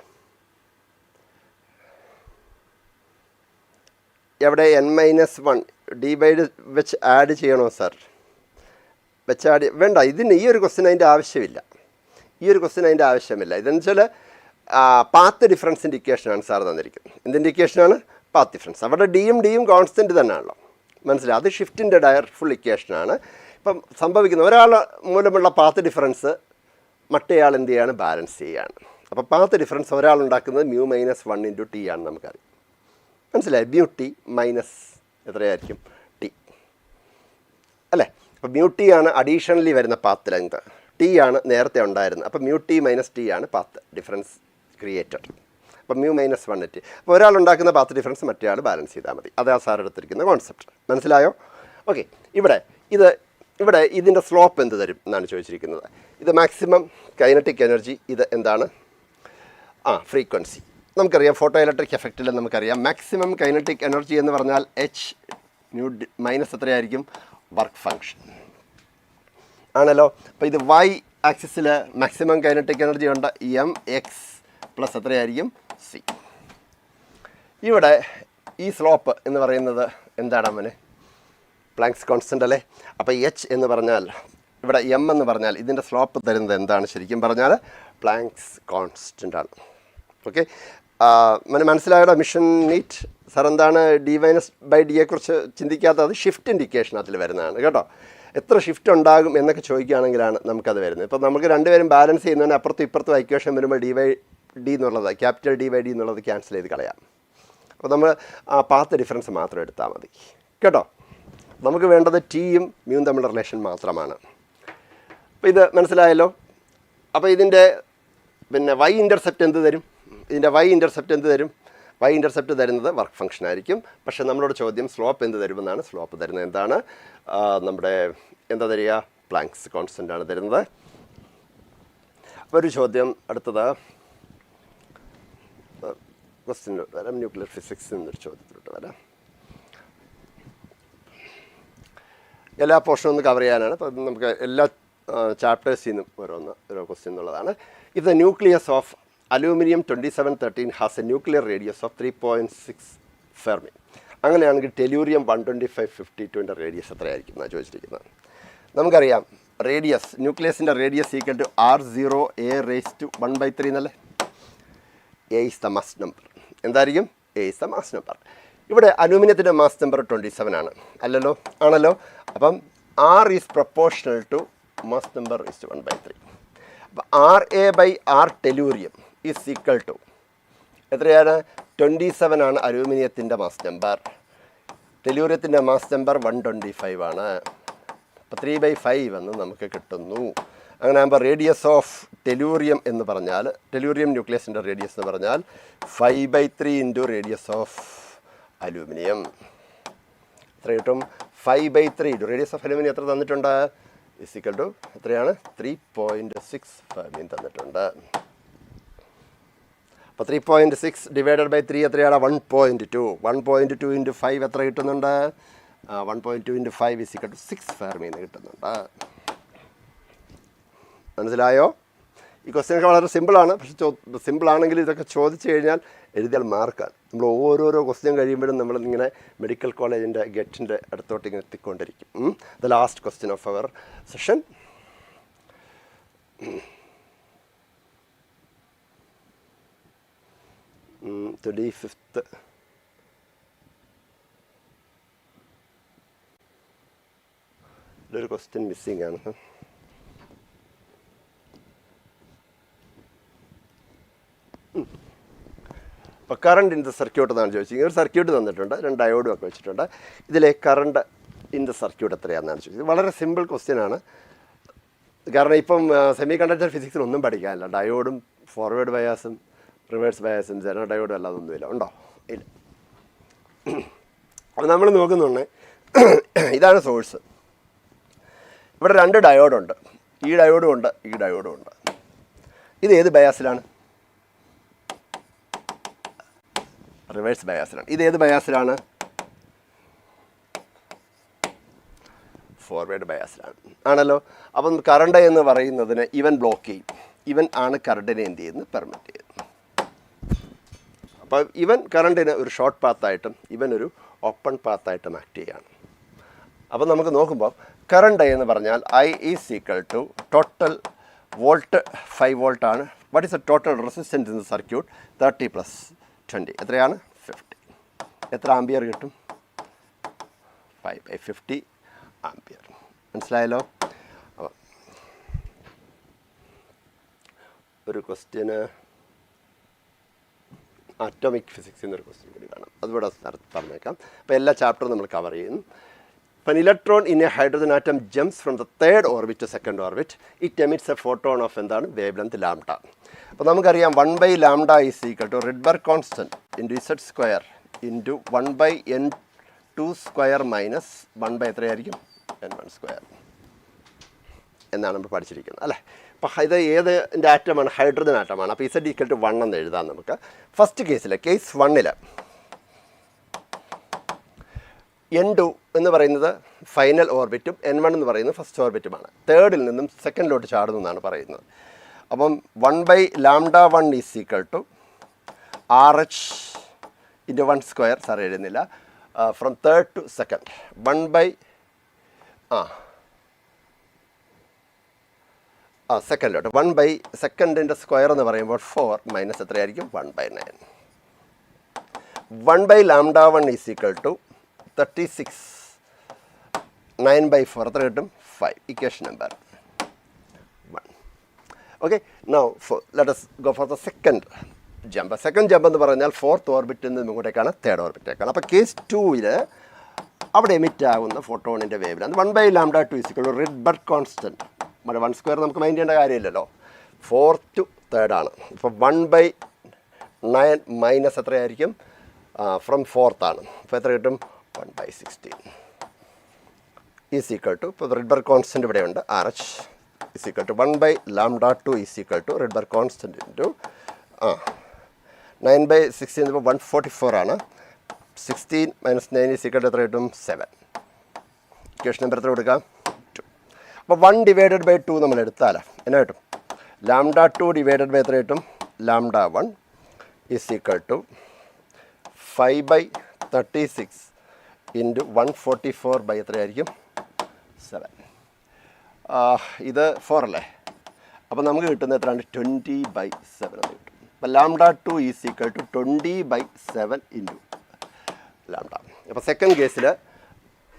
എവിടെ? n-1 ഡിവൈഡ് വെച്ച് ആഡ് ചെയ്യണോ സാർ? വെച്ച് ആഡ് വേണ്ട. ഇതിന് ഈ ഒരു ക്വസ്റ്റ്യൻ അതിൻ്റെ ആവശ്യമില്ല. ഇതെന്ന് വെച്ചാൽ പാത്ത് ഡിഫറൻസിൻ്റെ ഇക്വേഷനാണ് സാർ തന്നിരിക്കുന്നത്. എന്തിൻ്റെ ഇക്വേഷനാണ്? Path difference. അവിടെ ഡിയും കോൺസ്റ്റൻറ്റ് തന്നെയാണല്ലോ. മനസ്സിലായി? അത് ഷിഫ്റ്റിൻ്റെ ഫുൾ ഇക്വേഷനാണ്. ഇപ്പം സംഭവിക്കുന്ന ഒരാൾ മൂലമുള്ള പാത്ത് ഡിഫറൻസ് മറ്റേയാൾ എന്ത് ചെയ്യാണ്? ബാലൻസ് ചെയ്യുകയാണ്. അപ്പോൾ പാത്ത് ഡിഫറൻസ് ഒരാളുണ്ടാക്കുന്നത് μ-1 ഇൻറ്റു ടി ആണ് നമുക്കറിയാം. മനസ്സിലായി? μt മൈനസ് എത്രയായിരിക്കും? ടി അല്ലേ? അപ്പോൾ μt ആണ് അഡീഷണലി വരുന്ന പാത്ത് ലെങ്ത്, ടി ആണ് നേരത്തെ ഉണ്ടായിരുന്നത്. അപ്പോൾ μt - ടി ആണ് പാത്ത് ഡിഫറൻസ് ക്രിയേറ്റഡ്. അപ്പോൾ μ-1 ടി. അപ്പോൾ ഒരാളുണ്ടാക്കുന്ന പാത്ത് ഡിഫറൻസ് മറ്റേ ആൾ ബാലൻസ് ചെയ്താൽ മതി. അതാ സാർ എടുത്തിരിക്കുന്ന കോൺസെപ്റ്റ്. മനസ്സിലായോ? ഓക്കെ, ഇവിടെ ഇതിൻ്റെ സ്ലോപ്പ് എന്ത് തരും എന്നാണ് ചോദിച്ചിരിക്കുന്നത്. ഇത് മാക്സിമം കൈനറ്റിക് എനർജി. ഇത് എന്താണ്? ഫ്രീക്വൻസി. നമുക്കറിയാം ഫോട്ടോ ഇലക്ട്രിക് എഫക്റ്റിൽ നമുക്കറിയാം മാക്സിമം കൈനറ്റിക് എനർജി എന്ന് പറഞ്ഞാൽ h മൈനസ് എത്രയായിരിക്കും? വർക്ക് ഫങ്ഷൻ ആണല്ലോ. അപ്പോൾ ഇത് y ആക്സിസിൽ മാക്സിമം കൈനറ്റിക് എനർജി ഉണ്ട് mx പ്ലസ് എത്രയായിരിക്കും? c. ഇവിടെ ഈ സ്ലോപ്പ് എന്ന് പറയുന്നത് എന്താണ് അവന്? പ്ലാങ്ക്സ് കോൺസ്റ്റൻ്റ് അല്ലേ? അപ്പോൾ h എന്ന് പറഞ്ഞാൽ ഇവിടെ m എന്ന് പറഞ്ഞാൽ ഇതിൻ്റെ സ്ലോപ്പ് തരുന്നത് എന്താണ്? ശരിക്കും പറഞ്ഞാൽ പ്ലാങ്ക്സ് കോൺസ്റ്റൻ്റ് ആണ്. ഓക്കെ, മനസ്സിലായോ? മിഷൻ നീറ്റ് സാർ എന്താണ് d/d-യെക്കുറിച്ച് ചിന്തിക്കാത്തത്? ഷിഫ്റ്റ് ഇൻഡിക്കേഷൻ അതിൽ വരുന്നതാണ് കേട്ടോ. എത്ര ഷിഫ്റ്റ് ഉണ്ടാകും എന്നൊക്കെ ചോദിക്കുകയാണെങ്കിലാണ് നമുക്കത് വരുന്നത്. ഇപ്പോൾ നമുക്ക് രണ്ടുപേരും ബാലൻസ് ചെയ്യുന്നതിന് അപ്പുറത്തും ഇപ്പുറത്തും ഇക്വേഷൻ വരുമ്പോൾ d/d എന്നുള്ളത് ക്യാപിറ്റൽ d/d എന്നുള്ളത് ക്യാൻസൽ ചെയ്ത് കളയാം. അപ്പോൾ നമ്മൾ പാത്ത് ഡിഫറൻസ് മാത്രം എടുത്താൽ മതി കേട്ടോ. നമുക്ക് വേണ്ടത് ടിയും മ്യൂവും തമ്മിലുള്ള റിലേഷൻ മാത്രമാണ്. അപ്പോൾ ഇത് മനസ്സിലായല്ലോ. അപ്പോൾ ഇതിൻ്റെ y ഇൻ്റർസെപ്റ്റ് എന്ത് തരും? y ഇൻ്റർസെപ്റ്റ് തരുന്നത് വർക്ക് ഫംഗ്ഷൻ ആയിരിക്കും. പക്ഷേ നമ്മളോട് ചോദ്യം സ്ലോപ്പ് എന്ത് തരുമെന്നാണ്. സ്ലോപ്പ് തരുന്നത് എന്താണ്? നമ്മുടെ എന്താ തരിക? പ്ലാങ്ക്സ് കോൺസ്റ്റൻ്റ് ആണ് തരുന്നത്. അപ്പോൾ ഒരു ചോദ്യം അടുത്തത് ക്വസ്റ്റ്യനിലോട്ട് വരാം. ന്യൂക്ലിയർ ഫിസിക്സ് എന്നൊരു ചോദ്യത്തിലോട്ട് വരാം. എല്ലാ പോർഷനും ഒന്ന് കവർ ചെയ്യാനാണ്. അപ്പോൾ നമുക്ക് എല്ലാ ചാപ്റ്റേഴ്സിൽ നിന്നും ഓരോ ക്വസ്റ്റ്യൻ എന്നുള്ളതാണ്. If the nucleus of aluminium 2713 has a nuclear radius of 3.6 fermi. അങ്ങനെയാണെങ്കിൽ ടെലൂരിയം 12552ൻ്റെ റേഡിയസ് എത്രയായിരിക്കും എന്നാണ് ചോദിച്ചിരിക്കുന്നത്. നമുക്കറിയാം റേഡിയസ്, ന്യൂക്ലിയസിൻ്റെ റേഡിയസ് ഈക്വൽ ടു R0a⁻1/3 എന്നല്ലേ. A is the mass number. എന്തായിരിക്കും? A is the mass number. ഇവിടെ അലൂമിനിയത്തിൻ്റെ മാസ് നമ്പർ 27 ആണ്. അല്ലല്ലോ? ആണല്ലോ. അപ്പം R is proportional to mass number is to 1/3. അപ്പം RA/R ടെലൂരിയം ഈസ് ഈക്വൽ ടു എത്രയാണ്? 27 ആണ് അലൂമിനിയത്തിൻ്റെ മാസ് നമ്പർ. ടെലൂരിയത്തിൻ്റെ മാസ് നമ്പർ 125 ആണ്. അപ്പോൾ 3/5 എന്ന് നമുക്ക് കിട്ടുന്നു. അങ്ങനെ ആകുമ്പോൾ റേഡിയസ് ഓഫ് ടെലൂരിയം എന്ന് പറഞ്ഞാൽ, ടെലൂരിയം ന്യൂക്ലിയസിൻ്റെ റേഡിയസ് എന്ന് പറഞ്ഞാൽ 5/3 ഇൻറ്റു റേഡിയസ് ഓഫ് അലൂമിനിയം. എത്ര കിട്ടും? 5/3 ഇൻറ്റു റേഡിയസ് ഓഫ് അലൂമിനിയം എത്ര തന്നിട്ടുണ്ട്? ഇസ് ഈക്വൽ ടു എത്രയാണ്? 3.6 ഫെർമി തന്നിട്ടുണ്ട്. അപ്പോൾ 3.6 ഡിവൈഡഡ് ബൈ 3 എത്രയാണ്? 1.2. 1.2 ഇൻറ്റു 5 എത്ര കിട്ടുന്നുണ്ട്? 1.2 into 5 is equal to 6 fermi എന്ന് കിട്ടുന്നുണ്ട്. മനസ്സിലായോ? ഈ ക്വസ്റ്റ്യനൊക്കെ വളരെ സിമ്പിളാണ്. പക്ഷേ സിമ്പിളാണെങ്കിൽ ഇതൊക്കെ ചോദിച്ചു കഴിഞ്ഞാൽ എഴുതിയാൽ മാർക്കാണ്. നമ്മൾ ഓരോരോ ക്വസ്റ്റ്യൻ കഴിയുമ്പോഴും നമ്മളിങ്ങനെ മെഡിക്കൽ കോളേജിൻ്റെ ഗെറ്റിൻ്റെ അടുത്തോട്ട് ഇങ്ങനെ എത്തിക്കൊണ്ടിരിക്കും. The last question of our session. 25th ഇതൊരു ക്വസ്റ്റ്യൻ മിസ്സിംഗ് ആണ്. അപ്പോൾ കറണ്ട് ഇൻ ദ സർക്യൂട്ട് എന്നാണ് ചോദിച്ചത്. ഒരു സർക്യൂട്ട് തന്നിട്ടുണ്ട്, 2 ഡയോഡും ഒക്കെ വെച്ചിട്ടുണ്ട്. ഇതിലെ കറണ്ട് ഇൻ ദ സർക്യൂട്ട് എത്രയാണെന്നാണ് ചോദിച്ചത്. വളരെ സിമ്പിൾ ക്വസ്റ്റ്യൻ ആണ്. കാരണം ഇപ്പം സെമി കണ്ടക്ടർ ഫിസിക്സിൽ ഒന്നും പഠിക്കാനില്ല. ഡയോഡും ഫോർവേഡ് ബയാസും റിവേഴ്സ് ബയാസും ജനറൽ ഡയോഡും അല്ലാതൊന്നുമില്ല. ഉണ്ടോ? ഇല്ല. അപ്പോൾ നമ്മൾ നോക്കുന്നുണ്ട്, ഇതാണ് സോഴ്സ്. ഇവിടെ 2 ഡയോഡുണ്ട്. ഈ ഡയോഡും ഉണ്ട്, ഈ ഡയോഡും ഉണ്ട്. ഇത് ഏത് ബയാസിലാണ്? റിവേഴ്സ് ബയാസിലാണ്. ഇത് ഏത് ബയാസിലാണ്? ഫോർവേഡ് ബയാസിലാണ്. ആണല്ലോ. അപ്പം കറണ്ട് എന്ന് പറയുന്നതിന് ഇവൻ ബ്ലോക്ക് ചെയ്യും. ഇവൻ ആണ് കറണ്ടിനെ എന്ത് ചെയ്യുന്നത്? പെർമിറ്റ് ചെയ്യുന്നത്. അപ്പോൾ ഇവൻ കറണ്ടിന് ഒരു ഷോർട്ട് പാത്തായിട്ടും ഇവനൊരു ഓപ്പൺ പാത്തായിട്ടും ആക്ട് ചെയ്യുകയാണ്. അപ്പോൾ നമുക്ക് നോക്കുമ്പോൾ കറണ്ട് എന്ന് പറഞ്ഞാൽ I is equal to total volt 5 volt ആണ്. What is the total resistance in the circuit? 30 + 20 എത്രയാണ്? 50. എത്ര ആംപിയർ കിട്ടും? 5/50 ആംപിയർ. മനസ്സിലായല്ലോ? ഒരു ക്വസ്റ്റ്യന് അറ്റോമിക് ഫിസിക്സിൽ നിന്നൊരു ക്വസ്റ്റ്യൻ കൂടി കാണാം. അതുകൂടെ പറഞ്ഞേക്കാം. അപ്പോൾ എല്ലാ ചാപ്റ്ററും നമ്മൾ കവർ ചെയ്യുന്നു. When an electron in a hydrogen atom jumps from the 3rd orbit to 2nd orbit, it emits a photon of എന്താണ്? wavelength lambda. അപ്പോൾ നമുക്കറിയാം 1/λ is equal to Rydberg constant into Z² into 1/n2² minus 1/ എത്രയായിരിക്കും? n1² എന്നാണ് നമ്മൾ പഠിച്ചിരിക്കുന്നത് അല്ലേ. അപ്പോൾ ഇത് ഏതിൻ്റെ ആറ്റമാണ്? ഹൈഡ്രജൻ ആറ്റമാണ്. അപ്പോൾ Z ഈക്വൽ ടു 1 എന്ന് എഴുതാം നമുക്ക്. ഫസ്റ്റ് കേസിൽ, കേസ് 1ൽ N2 എന്ന് പറയുന്നത് ഫൈനൽ ഓർബിറ്റും N1 എന്ന് പറയുന്നത് ഫസ്റ്റ് ഓർബിറ്റുമാണ്. 3rd നിന്നും 2nd ചാടുന്നു എന്നാണ് പറയുന്നത്. അപ്പം 1/λ1 is equal to RH into 1² sir എഴുതുന്നില്ല. From 3rd to 2nd 2nd 1/2 എന്ന് പറയുമ്പോൾ 4 മൈനസ് എത്രയായിരിക്കും? 1/9. 1/λ1 ഈസ് ഈക്വൽ ടു 36. 9/4 എത്ര കിട്ടും? 5. Equation number 1. Okay. Now let us go for the second jump. Second jump എന്ന് പറഞ്ഞാൽ 4th ഓർബിറ്റിൽ നിന്ന് ഇങ്ങോട്ടേക്കാണ് 3rd ഓർബിറ്റേക്കാണ്. അപ്പോൾ കേസ് 2ൽ അവിടെ എമിറ്റ് ആകുന്ന ഫോട്ടോണിൻ്റെ വേവിലാണ് 1/λ2 is equal to Rydberg constant. 1² നമുക്ക് മൈൻഡ് ചെയ്യേണ്ട കാര്യമില്ലല്ലോ. 4th to 3rd ആണ്. ഇപ്പോൾ 1/9 മൈനസ് എത്രയായിരിക്കും? ഫ്രം 4th ആണ്. അപ്പോൾ എത്ര കിട്ടും? 1/16 ഈസ് ഈക്വൽ ടു, ഇപ്പോൾ റിഡ്ബർഗ് കോൺസ്റ്റൻറ്റ് ഇവിടെയുണ്ട്, RH is equal to 1/λ2 is equal to Rydberg constant into 9/16 ഇപ്പോൾ 144 ആണ്. 16 - 9 ഈസ് ഈക്വൽ ടു എത്ര കിട്ടും? 7. ഇക്വേഷൻ നമ്പർ എത്ര കൊടുക്കാം 2. അപ്പോൾ 1 ഡിവൈഡഡ് ബൈ 2 നമ്മൾ എടുത്താലോ എന്നാ കിട്ടും λ2 ഡിവൈഡഡ് ബൈ എത്ര കിട്ടും λ1 is equal to 5/36 into 144 by എത്രയായിരിക്കും 7. ഇത് 4 അല്ലേ അപ്പോൾ നമുക്ക് കിട്ടുന്നത് എത്രയാണ് 20/7 എന്ന് കിട്ടും. അപ്പോൾ λ2 ഈസ് ഈക്വൽ ടു 20/7 ഇൻറ്റു λ. അപ്പോൾ സെക്കൻഡ് കേസിൽ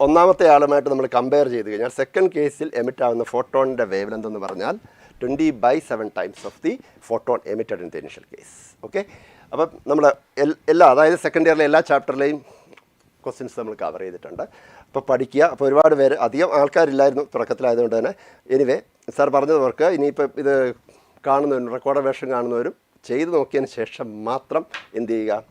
ഒന്നാമത്തെ ആളുമായിട്ട് നമ്മൾ കമ്പയർ ചെയ്ത് കഴിഞ്ഞാൽ സെക്കൻഡ് കേസിൽ എമിറ്റ് ആവുന്ന ഫോട്ടോണിൻ്റെ വേവ് ലെങ്ത് എന്ന് പറഞ്ഞാൽ 20/7 times of the photon emitted in the initial case. Okay, അപ്പം നമ്മൾ എല്ലാ അതായത് സെക്കൻഡ് ഇയറിലെ എല്ലാ ചാപ്റ്ററിലെയും ക്വസ്റ്റ്യൻസ് നമ്മൾ കവർ ചെയ്തിട്ടുണ്ട്. അപ്പോൾ പഠിക്കുക. അപ്പോൾ ഒരുപാട് പേര് അധികം ആൾക്കാരില്ലായിരുന്നു തുടക്കത്തിലായതുകൊണ്ട് തന്നെ. എനിവേ സാർ പറഞ്ഞവർക്ക് ഇനിയിപ്പോൾ ഇത് കാണുന്നവരും റെക്കോർഡ് വേർഷൻ കാണുന്നവരും ചെയ്ത് നോക്കിയതിന് ശേഷം മാത്രം എന്ത് ചെയ്യുക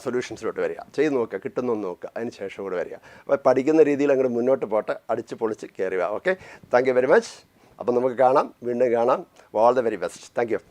സൊല്യൂഷൻസിലോട്ട് വരിക, ചെയ്ത് നോക്കുക, കിട്ടുന്നൊന്ന് നോക്കുക, അതിന് ശേഷം കൂടെ വരിക. അപ്പോൾ പഠിക്കുന്ന രീതിയിൽ അങ്ങോട്ട് മുന്നോട്ട് പോട്ടെ, അടിച്ച് പൊളിച്ച് കയറുക. Okay, thank you very much. അപ്പം നമുക്ക് കാണാം, വീണ്ടും കാണാം. All the very best. Thank you.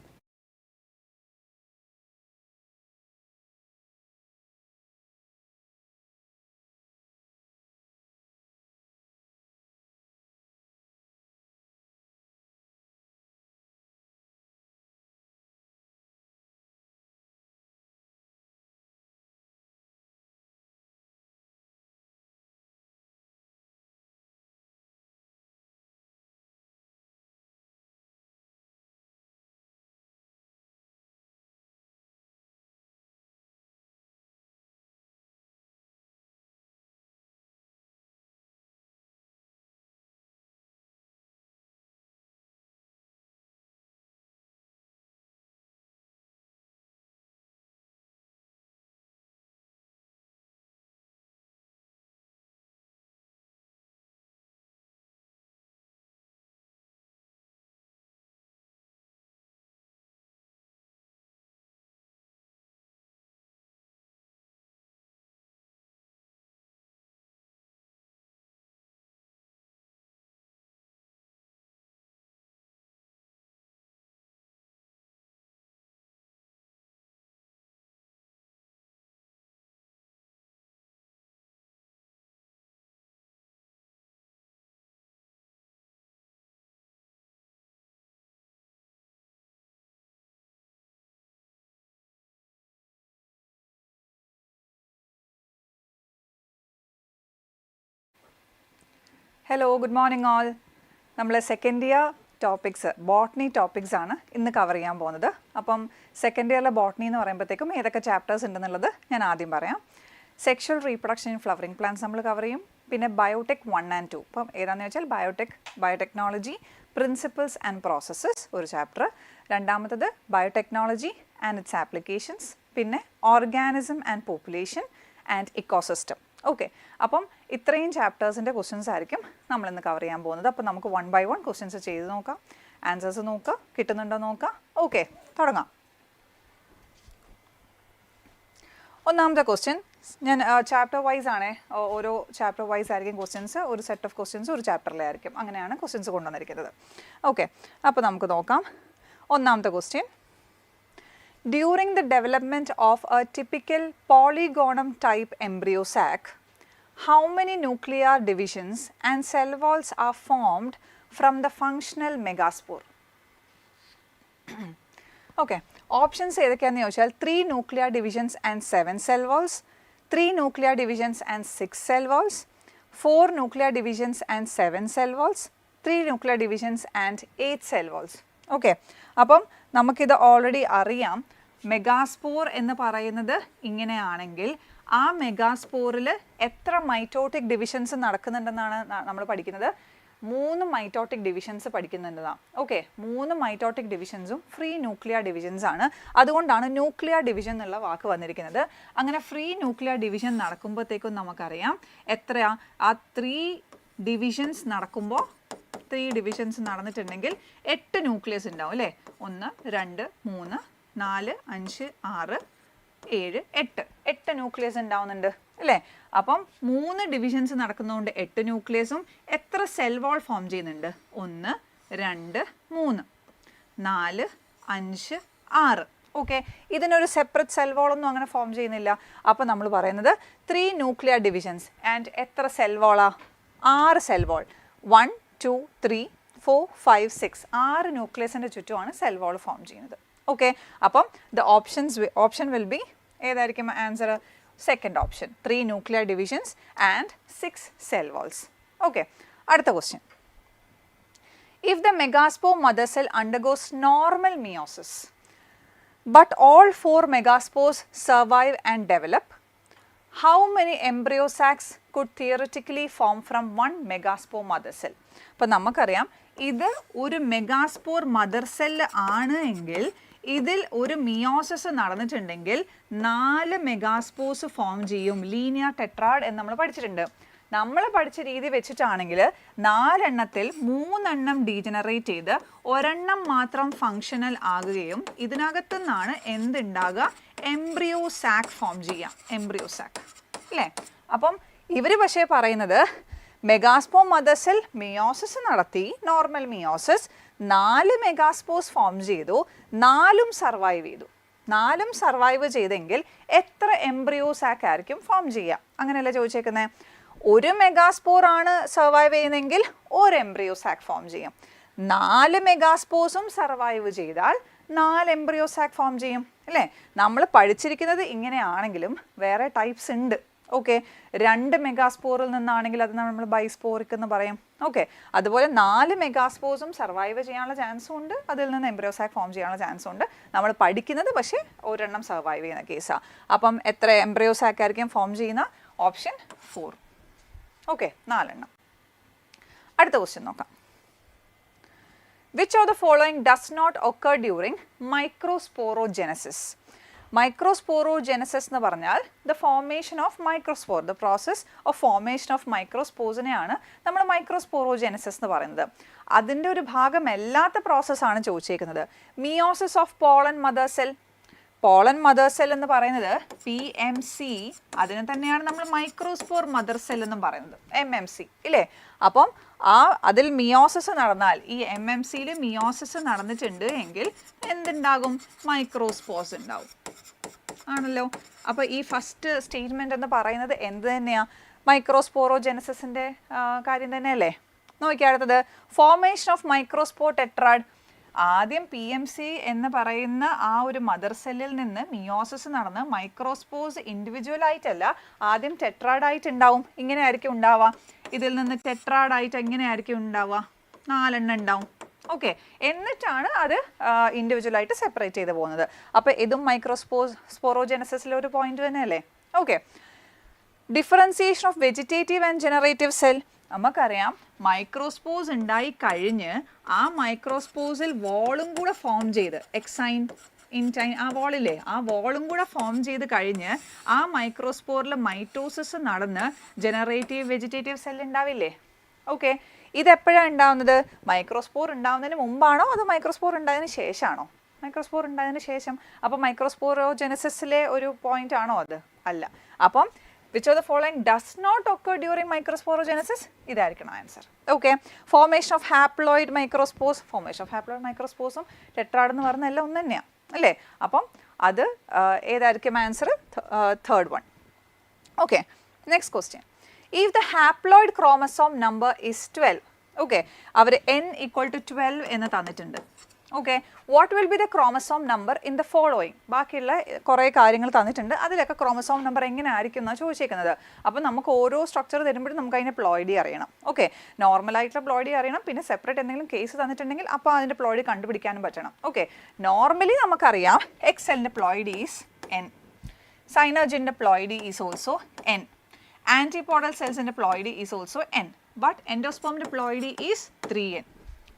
Hello, good morning all. നമ്മൾ second year topics botany topics ആണ് ഇന്ന് കവർ ചെയ്യാൻ പോകുന്നത്. അപ്പം സെക്കൻഡ് ഇയറിലെ ബോട്ടണി എന്ന് പറയുമ്പോഴത്തേക്കും ഏതൊക്കെ ചാപ്റ്റേഴ്സ് ഉണ്ടെന്നുള്ളത് ഞാൻ ആദ്യം പറയാം. Sexual reproduction in flowering plants നമ്മൾ കവർ ചെയ്യും. പിന്നെ ബയോടെക് 1 and 2. അപ്പം ഏതാണെന്ന് വെച്ചാൽ ബയോടെക്നോളജി പ്രിൻസിപ്പിൾസ് ആൻഡ് പ്രോസസ്സസ് ഒരു ചാപ്റ്റർ. രണ്ടാമത്തത് ബയോടെക്നോളജി ആൻഡ് ഇറ്റ്സ് ആപ്ലിക്കേഷൻസ്. പിന്നെ organism and population and ecosystem. Okay, അപ്പം ഇത്രയും ചാപ്റ്റേഴ്സിൻ്റെ ക്വസ്റ്റ്യൻസ് ആയിരിക്കും നമ്മളിന്ന് കവർ ചെയ്യാൻ പോകുന്നത്. അപ്പോൾ നമുക്ക് 1 by 1 ക്വസ്റ്റ്യൻസ് ചെയ്ത് നോക്കാം, ആൻസേഴ്സ് നോക്കുക, കിട്ടുന്നുണ്ടോ നോക്കാം. ഓക്കെ, തുടങ്ങാം. ഒന്നാമത്തെ ക്വസ്റ്റ്യൻ ഞാൻ ചാപ്റ്റർ വൈസ് ആണേ, ഓരോ ചാപ്റ്റർ വൈസ് ആയിരിക്കും ക്വസ്റ്റ്യൻസ്. ഒരു സെറ്റ് ഓഫ് ക്വസ്റ്റ്യൻസ് ഒരു ചാപ്റ്ററിലായിരിക്കും. അങ്ങനെയാണ് ക്വസ്റ്റ്യൻസ് കൊണ്ടുവന്നിരിക്കുന്നത്. ഓക്കെ, അപ്പോൾ നമുക്ക് നോക്കാം. ഒന്നാമത്തെ question: During the development of a typical polygonum type embryo sac, how many nuclear divisions and cell walls are formed from the functional megaspore? Okay, options ഏതൊക്കെയാണെന്ന് ചോദിച്ചാൽ 3 nuclear divisions and 7 cell walls, 3 nuclear divisions and 6 cell walls, 4 nuclear divisions and 7 cell walls, 3 nuclear divisions and 8 cell walls. Okay, അപ്പം നമുക്കിത് already അറിയാം. Megaspore എന്ന് പറയുന്നത് ഇങ്ങനെയാണെങ്കിൽ ആ മെഗാസ്പോറിൽ എത്ര മൈറ്റോട്ടിക് ഡിവിഷൻസ് നടക്കുന്നുണ്ടെന്നാണ് നമ്മൾ പഠിക്കുന്നത്. 3 മൈറ്റോട്ടിക് ഡിവിഷൻസ് പഠിക്കുന്നുണ്ടെന്നാണ്. ഓക്കെ, 3 മൈറ്റോട്ടിക് ഡിവിഷൻസും ഫ്രീ ന്യൂക്ലിയർ ഡിവിഷൻസ് ആണ്. അതുകൊണ്ടാണ് ന്യൂക്ലിയർ ഡിവിഷൻ എന്നുള്ള വാക്ക് വന്നിരിക്കുന്നത്. അങ്ങനെ ഫ്രീ ന്യൂക്ലിയർ ഡിവിഷൻ നടക്കുമ്പോഴത്തേക്കും നമുക്കറിയാം എത്രയാ ആ 3 ഡിവിഷൻസ് നടക്കുമ്പോൾ 3 ഡിവിഷൻസ് നടന്നിട്ടുണ്ടെങ്കിൽ 8 ന്യൂക്ലിയസ് ഉണ്ടാവും അല്ലേ. 1 2 3 4 5 6 7 8 ന്യൂക്ലിയസ് ഉണ്ടാവുന്നുണ്ട് അല്ലേ. അപ്പം 3 ഡിവിഷൻസ് നടക്കുന്നതുകൊണ്ട് 8 ന്യൂക്ലിയസും എത്ര സെൽ വാൾ ഫോം ചെയ്യുന്നുണ്ട്? 1 2 3 4 5 6. ഓക്കെ, ഇതിനൊരു സെപ്പറേറ്റ് സെൽ വാളൊന്നും അങ്ങനെ ഫോം ചെയ്യുന്നില്ല. അപ്പോൾ നമ്മൾ പറയുന്നത് 3 ന്യൂക്ലിയർ ഡിവിഷൻസ് ആൻഡ് എത്ര സെൽ വാളാ? 6 സെൽ വാൾ 1 2 3 4 5 6 6 ന്യൂക്ലിയസിൻ്റെ ചുറ്റുമാണ് സെൽ വാൾ ഫോം ചെയ്യുന്നത്. ഓക്കെ, അപ്പം ഓപ്ഷൻ വിൽ ബി ഏതായിരിക്കും answer? Second option 3 nuclear divisions and 6 cell walls. Okay, അടുത്ത question. If the megaspore mother cell undergoes normal meiosis, but all 4 megaspores survive and develop, how many embryo sacs could theoretically form from one megaspore mother cell? അപ്പോൾ നമുക്കറിയാം ഇത് ഒരു megaspore mother cell ആണ് എങ്കിൽ ഇതിൽ ഒരു meiosis നടന്നിട്ടുണ്ടെങ്കിൽ 4 megaspores form ചെയ്യും. Linear tetrad എന്ന് നമ്മൾ പഠിച്ചിട്ടുണ്ട്. നമ്മൾ പഠിച്ച രീതി വെച്ചിട്ടാണെങ്കിൽ 4 എണ്ണത്തിൽ 3 എണ്ണം ഡീജനറേറ്റ് ചെയ്ത് ഒരെണ്ണം മാത്രം ഫങ്ഷണൽ ആകുകയും ഇതിനകത്തു നിന്നാണ് എന്തുണ്ടാകുക? എംബ്രിയോ സാക്ക് ഫോം ചെയ്യാം. എംബ്രിയോ സാക്ക് അല്ലേ? അപ്പം ഇവർ പക്ഷേ പറയുന്നത് മെഗാസ്പോർ മദർ സെൽ മിയോസിസ് നടത്തി, നോർമൽ മിയോസിസ്, 4 മെഗാസ്പോർസ് ഫോം ചെയ്തു, 4ഉം സർവൈവ് ചെയ്തു. 4ഉം സർവൈവ് ചെയ്തെങ്കിൽ എത്ര എംബ്രിയോ സാക്ക് ആയിരിക്കും ഫോം ചെയ്യുക? അങ്ങനെയല്ല ചോദിച്ചേക്കുന്നത്. ഒരു മെഗാസ്പോർ ആണ് സർവൈവ് ചെയ്യുന്നതെങ്കിൽ ഒരു എംബ്രിയോ സാക്ക് ഫോം ചെയ്യും. 4 മെഗാസ്പോർസും സർവൈവ് ചെയ്താൽ 4 എംബ്രിയോ സാക്ക് ഫോം ചെയ്യും അല്ലേ? നമ്മൾ പഠിച്ചിരിക്കുന്നത് ഇങ്ങനെയാണെങ്കിലും വേറെ ടൈപ്സ് ഉണ്ട്. ഓക്കെ, 2 മെഗാസ്പോറിൽ നിന്നാണെങ്കിൽ അത് നമ്മൾ ബൈസ്പോറിക് എന്ന് പറയും. ഓക്കെ, അതുപോലെ 4 മെഗാസ്പോർസും സർവൈവ് ചെയ്യാനുള്ള ചാൻസും ഉണ്ട്, അതിൽ നിന്ന് എംബ്രിയോ സാക്ക് ഫോം ചെയ്യാനുള്ള ചാൻസും ഉണ്ട്. നമ്മൾ പഠിക്കുന്നത് പക്ഷേ ഒരെണ്ണം സർവൈവ് ചെയ്യുന്ന കേസാണ്. അപ്പം എത്ര എംബ്രിയോ സാക്ക് ആയിരിക്കും ഫോം ചെയ്യുന്ന? ഓപ്ഷൻ 4. ഓക്കെ, 4 എണ്ണം. അടുത്ത ക്വസ്റ്റ്യൻ നോക്കാം. Which of the following does not occur during microsporogenesis? Microsporogenesis എന്ന് പറഞ്ഞാൽ the formation of microspore, the process of formation of microsporesനെയാണ് നമ്മൾ microsporogenesis എന്ന് പറയുന്നത്. അതിൻ്റെ ഒരു ഭാഗമല്ലാത്ത പ്രോസസ്സാണ് ചോദിച്ചേക്കുന്നത്. Meiosis of pollen mother cell. Pollen mother cell എന്ന് പറയുന്നത് PMC, അതിനെ തന്നെയാണ് നമ്മൾ മൈക്രോസ്പോർ മദർ സെൽ എന്നും പറയുന്നത്, MMC ഇല്ലേ? അപ്പം അതിൽ മിയോസിസ് നടന്നാൽ, ഈ MMCയിൽ മിയോസിസ് നടന്നിട്ടുണ്ട് എങ്കിൽ എന്തുണ്ടാകും? മൈക്രോസ്പോർസ് ഉണ്ടാവും ആണല്ലോ. അപ്പോൾ ഈ ഫസ്റ്റ് സ്റ്റേറ്റ്മെൻറ്റ് എന്ന് പറയുന്നത് എന്ത് തന്നെയാണ്? മൈക്രോസ്പോറോജെനസിൻ്റെ കാര്യം തന്നെയല്ലേ? നോക്കിയാൽ അടുത്തത് ഫോർമേഷൻ ഓഫ് മൈക്രോസ്പോർ ടെട്രാഡ്. ആദ്യം PMC എന്ന് പറയുന്ന ആ ഒരു മദർ സെല്ലിൽ നിന്ന് മിയോസിസ് നടന്ന് മൈക്രോസ്പോർസ് ഇൻഡിവിജ്വൽ ആയിട്ടല്ല, ആദ്യം ടെട്രാഡായിട്ട് ഉണ്ടാവും. ഇങ്ങനെ ആയിരിക്കും ഉണ്ടാവുക. ഇതിൽ നിന്ന് ടെട്രാഡായിട്ട് എങ്ങനെയായിരിക്കും ഉണ്ടാവുക? 4 എണ്ണം ഉണ്ടാവും. ഓക്കെ, എന്നിട്ടാണ് അത് ഇൻഡിവിജ്വലായിട്ട് സെപ്പറേറ്റ് ചെയ്ത് പോകുന്നത്. അപ്പോൾ ഇതും സ്പോറോജെനസിസിലെ ഒരു പോയിന്റ് തന്നെയല്ലേ? Okay, differentiation of vegetative and generative cell. നമുക്കറിയാം മൈക്രോസ്പോർസ് ഉണ്ടായി കഴിഞ്ഞ് ആ മൈക്രോസ്പോർസിൽ വോളും കൂടെ ഫോം ചെയ്ത് എക്സൈൻ ഇൻടൈൻ ആ വോളില്ലേ, ആ വോളും കൂടെ ഫോം ചെയ്ത് കഴിഞ്ഞ് ആ മൈക്രോസ്പോറിൽ മൈറ്റോസിസ് നടന്ന് ജനറേറ്റീവ് വെജിറ്റേറ്റീവ് സെൽ ഉണ്ടാവില്ലേ? ഓക്കെ, ഇതെപ്പോഴാണ് ഉണ്ടാവുന്നത്? മൈക്രോസ്പോർ ഉണ്ടാവുന്നതിന് മുമ്പാണോ അതോ മൈക്രോസ്പോർ ഉണ്ടായതിന് ശേഷമാണോ? മൈക്രോസ്പോർ ഉണ്ടായതിന് ശേഷം. അപ്പോൾ മൈക്രോസ്പോറോജെനസിസിലെ ഒരു പോയിന്റ് ആണോ അത്? അല്ല. അപ്പം which of the following does not occur during microsporogenesis? ഇതായിരിക്കണം answer. Okay, formation of haploid microspores. Formation of haploid മൈക്രോസ്പോർസും ടെട്രാഡ് എന്ന് പറഞ്ഞ എല്ലാം ഒന്ന് തന്നെയാണ് അല്ലേ? അപ്പം അത് ഏതായിരിക്കും answer? Third one. Okay, next question. If the haploid chromosome number is 12, okay, അവർ N = 12 എന്ന് തന്നിട്ടുണ്ട്. Okay, what will be the chromosome number in the following? ബാക്കിയുള്ള കുറേ കാര്യങ്ങൾ തന്നിട്ടുണ്ട്, അതിലൊക്കെ ക്രോമസോം നമ്പർ എങ്ങനെ ആയിരിക്കും എന്നാണ് ചോദിച്ചേക്കുന്നത്. അപ്പോൾ നമുക്ക് ഓരോ സ്ട്രക്ചർ തരുമ്പോഴും നമുക്ക് അതിൻ്റെ പ്ലോയിഡി അറിയണം. ഓക്കെ, നോർമലായിട്ടുള്ള പ്ലോയിഡി അറിയണം, പിന്നെ സെപ്പറേറ്റ് എന്തെങ്കിലും കേസ് തന്നിട്ടുണ്ടെങ്കിൽ അപ്പോൾ അതിൻ്റെ പ്ലോയിഡി കണ്ടുപിടിക്കാനും പറ്റണം. ഓക്കെ, നോർമലി നമുക്കറിയാം എക്സെല്ലിൻ്റെ പ്ലോയിഡി ഈസ് N, സൈനർജിൻ്റെ ploidy is also N, antipodal സെൽസിൻ്റെ ploidy is also N, but എൻഡോസ്പേമിൻ്റെ പ്ലോയിഡി ഈസ് 3N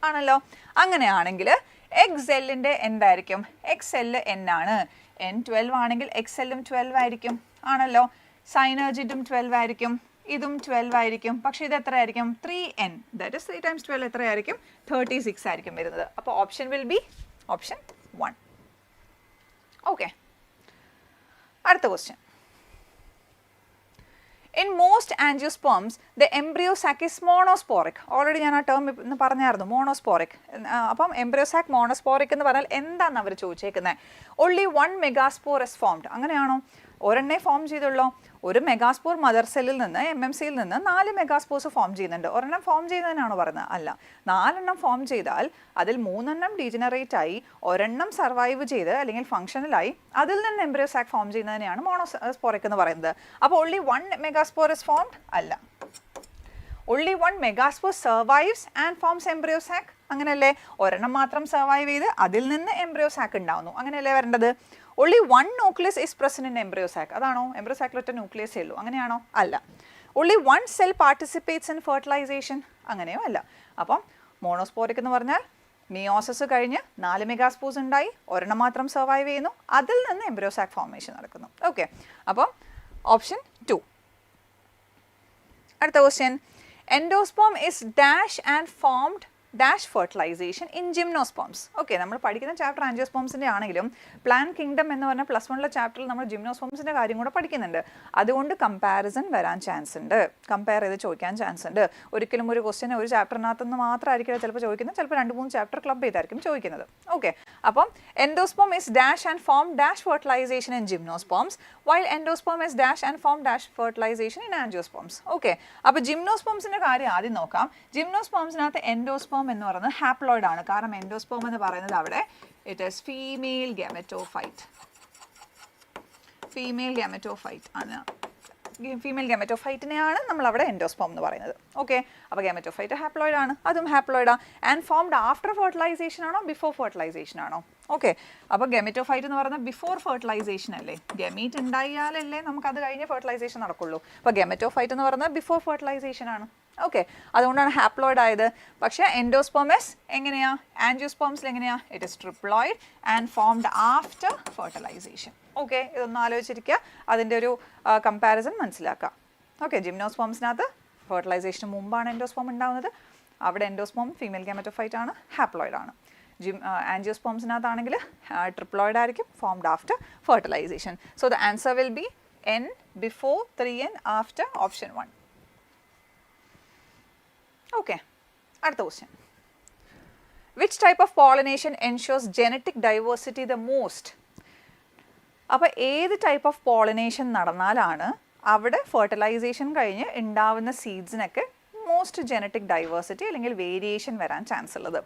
ആണല്ലോ. അങ്ങനെയാണെങ്കിൽ എക്സെല്ലിൻ്റെ എന്തായിരിക്കും? എക്സെല്ല് N ആണ്. N 12 ആണെങ്കിൽ എക്സെല്ലും 12 ആയിരിക്കും ആണല്ലോ. സൈനർജിറ്റും 12 ആയിരിക്കും, ഇതും 12 ആയിരിക്കും. പക്ഷേ ഇത് എത്ര ആയിരിക്കും? 3N, ദാറ്റ് ഇസ് 3 × 12 എത്രയായിരിക്കും? 36 ആയിരിക്കും വരുന്നത്. അപ്പോൾ option will be option 1. Okay, അടുത്ത question. In most angiosperms, the embryo sac is monosporic. Already ഞാൻ ആ ടേം ഇന്ന് പറഞ്ഞായിരുന്നു, മോണോസ്പോറിക്. അപ്പം എംബ്രിയോ സാക് മോണോസ്പോറിക് എന്ന് പറഞ്ഞാൽ എന്താണെന്ന് അവർ ചോദിച്ചേക്കുന്നത്? only 1 megaspore is formed. അങ്ങനെയാണോ? ഒരെണ്ണേ ഫോം ചെയ്തുള്ളൂ. ഒരു മെഗാസ്പോർ മദർ സെല്ലിൽ നിന്ന് MMCയിൽ നിന്ന് 4 മെഗാസ്പോർസ് ഫോം ചെയ്യുന്നുണ്ട്. ഒരെണ്ണം ഫോം ചെയ്യുന്നതിനാണോ പറയുന്നത്? അല്ല. 4 എണ്ണം ഫോം ചെയ്താൽ അതിൽ 3 എണ്ണം ഡീജനറേറ്റ് ആയി, ഒരെണ്ണം സർവൈവ് ചെയ്ത് അല്ലെങ്കിൽ ഫങ്ഷണലായി അതിൽ നിന്ന് എംബ്രിയോ സാക്ക് ഫോം ചെയ്യുന്നതിനെയാണ് മോണോസ്പോറിക് എന്ന് പറയുന്നത്. അപ്പോൾ only 1 megaspore is formed? അല്ല. only 1 megaspore survives and forms embryo sac. അങ്ങനെയല്ലേ? ഒരെണ്ണം മാത്രം സർവൈവ് ചെയ്ത് അതിൽ നിന്ന് എംബ്രിയോ സാക്ക് ഉണ്ടാവുന്നു. അങ്ങനെയല്ലേ വരേണ്ടത്? only 1 nucleus is present in embryo sac. അതാണോ? എംബ്രിയോ സാക്കിൽ ഒറ്റ ന്യൂക്ലിയസേ ഉള്ളൂ. അങ്ങനെയാണോ? അല്ല. only 1 cell participates in fertilization. അങ്ങനെയോ അല്ല. അപ്പം മോണോസ്പോറിക് എന്ന് പറഞ്ഞാൽ മിയോസിസ് കഴിഞ്ഞ് 4 മെഗാസ്പോർസ് ഉണ്ടായി, ഒരെണ്ണം മാത്രം സർവൈവ് ചെയ്യുന്നു, അതിൽ നിന്ന് എംബ്രിയോ സാക്ക് ഫോർമേഷൻ നടക്കുന്നു. ഓക്കെ, അപ്പം ഓപ്ഷൻ 2. അടുത്ത question, endosperm is dash and formed dash fertilization in gymnosperms. Okay, നമ്മൾ പഠിക്കുന്ന ചാപ്റ്റർ ആൻജിയോസ്പേംസിൻ്റെ ആണെങ്കിലും പ്ലാൻ കിങ്ഡം എന്ന് പറഞ്ഞ +1 ചാപ്റ്ററിൽ നമ്മൾ ജിംനോസ്പേംസിൻ്റെ കാര്യം കൂടെ പഠിക്കുന്നുണ്ട്. അതുകൊണ്ട് കമ്പാരിസൺ വരാൻ ചാൻസ് ഉണ്ട്, കമ്പയർ ചെയ്ത് ചോദിക്കാൻ ചാൻസ് ഉണ്ട്. ഒരിക്കലും ഒരു ക്വസ്റ്റ്യൻ ഒരു ചാപ്റ്ററിനകത്തുനിന്ന് മാത്രമായിരിക്കും ചിലപ്പോൾ ചോദിക്കുന്നത്, ചിലപ്പോൾ 2-3 ചാപ്റ്റർ ക്ലബ് ചെയ്തായിരിക്കും ചോദിക്കുന്നത്. ഓക്കെ, അപ്പം endosperm is dash and form dash fertilization in gymnosperms while endosperm is dash and form dash fertilization in angiosperms. Okay, അപ്പോൾ ജിംനോസ്പേംസിൻ്റെ കാര്യം ആദ്യം നോക്കാം. ജിംനോസ്പേംസിനകത്ത് എൻഡോസ്പേം എന്ന് പറയുന്നത് ഹാപ്ലോയിഡ് ആണ്. കാരണം എൻഡോസ്പേം എന്ന് പറയുന്നത് അവിടെ it is female gametophyte. Female gametophyte ആണ്. ഫീമെയിൽ ഗാമറ്റോഫൈറ്റിനെയാണ് നമ്മൾ അവിടെ എൻഡോസ്പേം എന്ന് പറയുന്നത്. ഓക്കെ, അപ്പോൾ ഗാമറ്റോഫൈറ്റ് ഹാപ്ലോയിഡ് ആണ്, അതും ഹാപ്ലോയിഡാണ്. ആൻഡ് ഫോംഡ് ആഫ്റ്റർ ഫെർട്ടിലൈസേഷൻ ആണോ ബിഫോർ ഫെർട്ടിലൈസേഷൻ ആണോ? ഓക്കെ, അപ്പോൾ ഗാമറ്റോഫൈറ്റ് എന്ന് പറയുന്നത് ബിഫോർ ഫെർട്ടിലൈസേഷൻ അല്ലേ? ഗമീറ്റ് ഉണ്ടായാലല്ലേ നമുക്ക് അത് കഴിഞ്ഞ് ഫെർട്ടിലൈസേഷൻ നടക്കുള്ളൂ. അപ്പോൾ ഗാമറ്റോഫൈറ്റ് എന്ന് പറയുന്നത് ബിഫോർ ഫെർട്ടിലൈസേഷൻ ആണ്. ഓക്കെ, അതുകൊണ്ടാണ് ഹാപ്ലോയിഡ് ആയത്. പക്ഷേ എൻഡോസ്പേമസ് എങ്ങനെയാ? ആൻജിയോസ്പേംസിൽ എങ്ങനെയാ? It is triploid and formed after fertilization. Okay, ഇതൊന്ന് ആലോചിച്ചിരിക്കുക, അതിൻ്റെ ഒരു കമ്പാരിസൺ മനസ്സിലാക്കാം. ഓക്കെ, ജിംനോസ്പേംസിനകത്ത് ഫെർട്ടിലൈസേഷന് മുമ്പാണ് എൻഡോസ്പേം ഉണ്ടാകുന്നത്. അവിടെ എൻഡോസ്പേം ഫീമെയിൽ ഗാമറ്റോഫൈറ്റ് ആണ്, ഹാപ്ലോയിഡ് ആണ്. ആൻജിയോസ്പേംസിനകത്താണെങ്കിൽ ട്രിപ്ലോയിഡ് ആയിരിക്കും, formed after fertilization. So the answer will be N before 3N after option 1. Okay, അടുത്ത question. Which type of pollination ensures genetic diversity the most? അപ്പോൾ ഏത് ടൈപ്പ് ഓഫ് പോളിനേഷൻ നടന്നാലാണ് അവിടെ fertilization കഴിഞ്ഞ് ഉണ്ടാവുന്ന സീഡ്സിനൊക്കെ മോസ്റ്റ് ജനറ്റിക് ഡൈവേഴ്സിറ്റി അല്ലെങ്കിൽ variation വരാൻ chance ഉള്ളത്?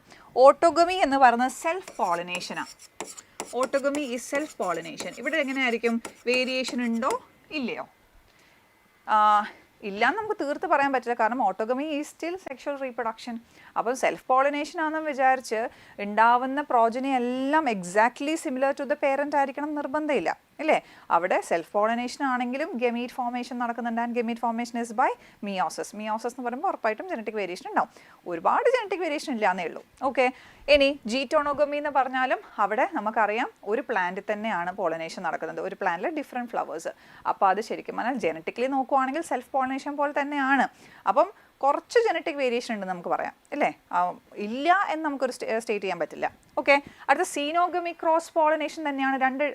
ഓട്ടോഗമി എന്ന് പറയുന്നത് സെൽഫ് പോളിനേഷനാണ്. Autogamy is self pollination. ഇവിടെ എങ്ങനെയായിരിക്കും? വേരിയേഷൻ ഉണ്ടോ ഇല്ലയോ? ഇല്ലയെന്ന് നമുക്ക് തീർത്ത് പറയാൻ പറ്റില്ല, കാരണം autogamy is still sexual reproduction. അപ്പം സെൽഫ് പോളിനേഷൻ ആണെന്ന് വിചാരിച്ച് ഉണ്ടാവുന്ന പ്രോജനി എല്ലാം exactly similar to the parent ആയിരിക്കണം നിർബന്ധമില്ല, ഇല്ലേ? അവിടെ സെൽഫ് പോളിനേഷൻ ആണെങ്കിലും ഗമീറ്റ് ഫോർമേഷൻ നടക്കുന്നുണ്ട്. And gamete formation is by meiosis. Meiosis എന്ന് പറയുമ്പോൾ ഉറപ്പായിട്ടും ജനറ്റിക് വേരിയേഷൻ ഉണ്ടാവും. ഒരുപാട് ജനറ്റിക് വേരിയേഷൻ ഇല്ലാന്നേ ഉള്ളൂ. ഓക്കെ, ഇനി ജീറ്റോണോഗമി എന്ന് പറഞ്ഞാലും അവിടെ നമുക്കറിയാം ഒരു പ്ലാന്റിൽ തന്നെയാണ് പോളിനേഷൻ നടക്കുന്നത്, ഒരു പ്ലാന്റിൽ ഡിഫറെൻറ്റ് ഫ്ലവേഴ്സ്. അപ്പോൾ അത് ശരിക്കും പറഞ്ഞാൽ ജനറ്റിക്കലി നോക്കുവാണെങ്കിൽ സെൽഫ് പോളിനേഷൻ പോലെ തന്നെയാണ്. അപ്പം കുറച്ച് ജനറ്റിക് വേരിയേഷൻ ഉണ്ട് നമുക്ക് പറയാം, അല്ലേ? ഇല്ല എന്ന് നമുക്കൊരു സ്റ്റേറ്റ് ചെയ്യാൻ പറ്റില്ല. ഓക്കെ, അടുത്ത സീനോഗമി ക്രോസ് പോളിനേഷൻ തന്നെയാണ്. 2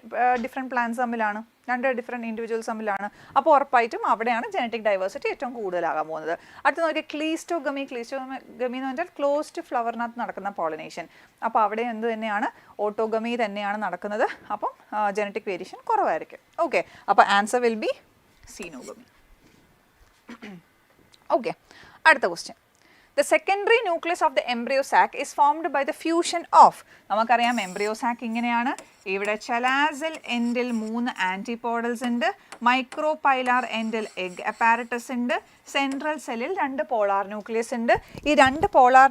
ഡിഫറെൻറ്റ് പ്ലാന്റ്സ് തമ്മിലാണ്, 2 ഡിഫറെൻറ്റ് ഇൻഡിവിജ്വൽസ് തമ്മിലാണ്. അപ്പോൾ ഉറപ്പായിട്ടും അവിടെയാണ് ജനറ്റിക് ഡൈവേഴ്സിറ്റി ഏറ്റവും കൂടുതലാകാൻ പോകുന്നത്. അടുത്ത നോക്കിയാൽ ക്ലീസ്റ്റോഗമി. ക്ലീസ്റ്റോഗമി എന്ന് പറഞ്ഞാൽ ക്ലോസ്ഡ് ഫ്ലവറിനകത്ത് നടക്കുന്ന പോളിനേഷൻ. അപ്പോൾ അവിടെ എന്ത് തന്നെയാണ്? ഓട്ടോഗമി തന്നെയാണ് നടക്കുന്നത്. അപ്പം ജനറ്റിക് വേരിയേഷൻ കുറവായിരിക്കും. ഓക്കെ, അപ്പോൾ answer will B xenogamy. Okay, അടുത്ത question. The secondary nucleus of the embryo sac is formed by the fusion of, നമുക്കറിയാം എംബ്രിയോ സാക്ക് ഇങ്ങനെയാണ്. ഇവിടെ ചെലാസൽ എൻഡിൽ 3 ആൻറ്റിപോഡൽസ് ഉണ്ട്, മൈക്രോപൈലാർ എൻഡിൽ എഗ് അപ്പാരറ്റസ് ഉണ്ട്, സെൻട്രൽ സെല്ലിൽ 2 പോളാർ ന്യൂക്ലിയസ് ഉണ്ട്. ഈ 2 പോളാർ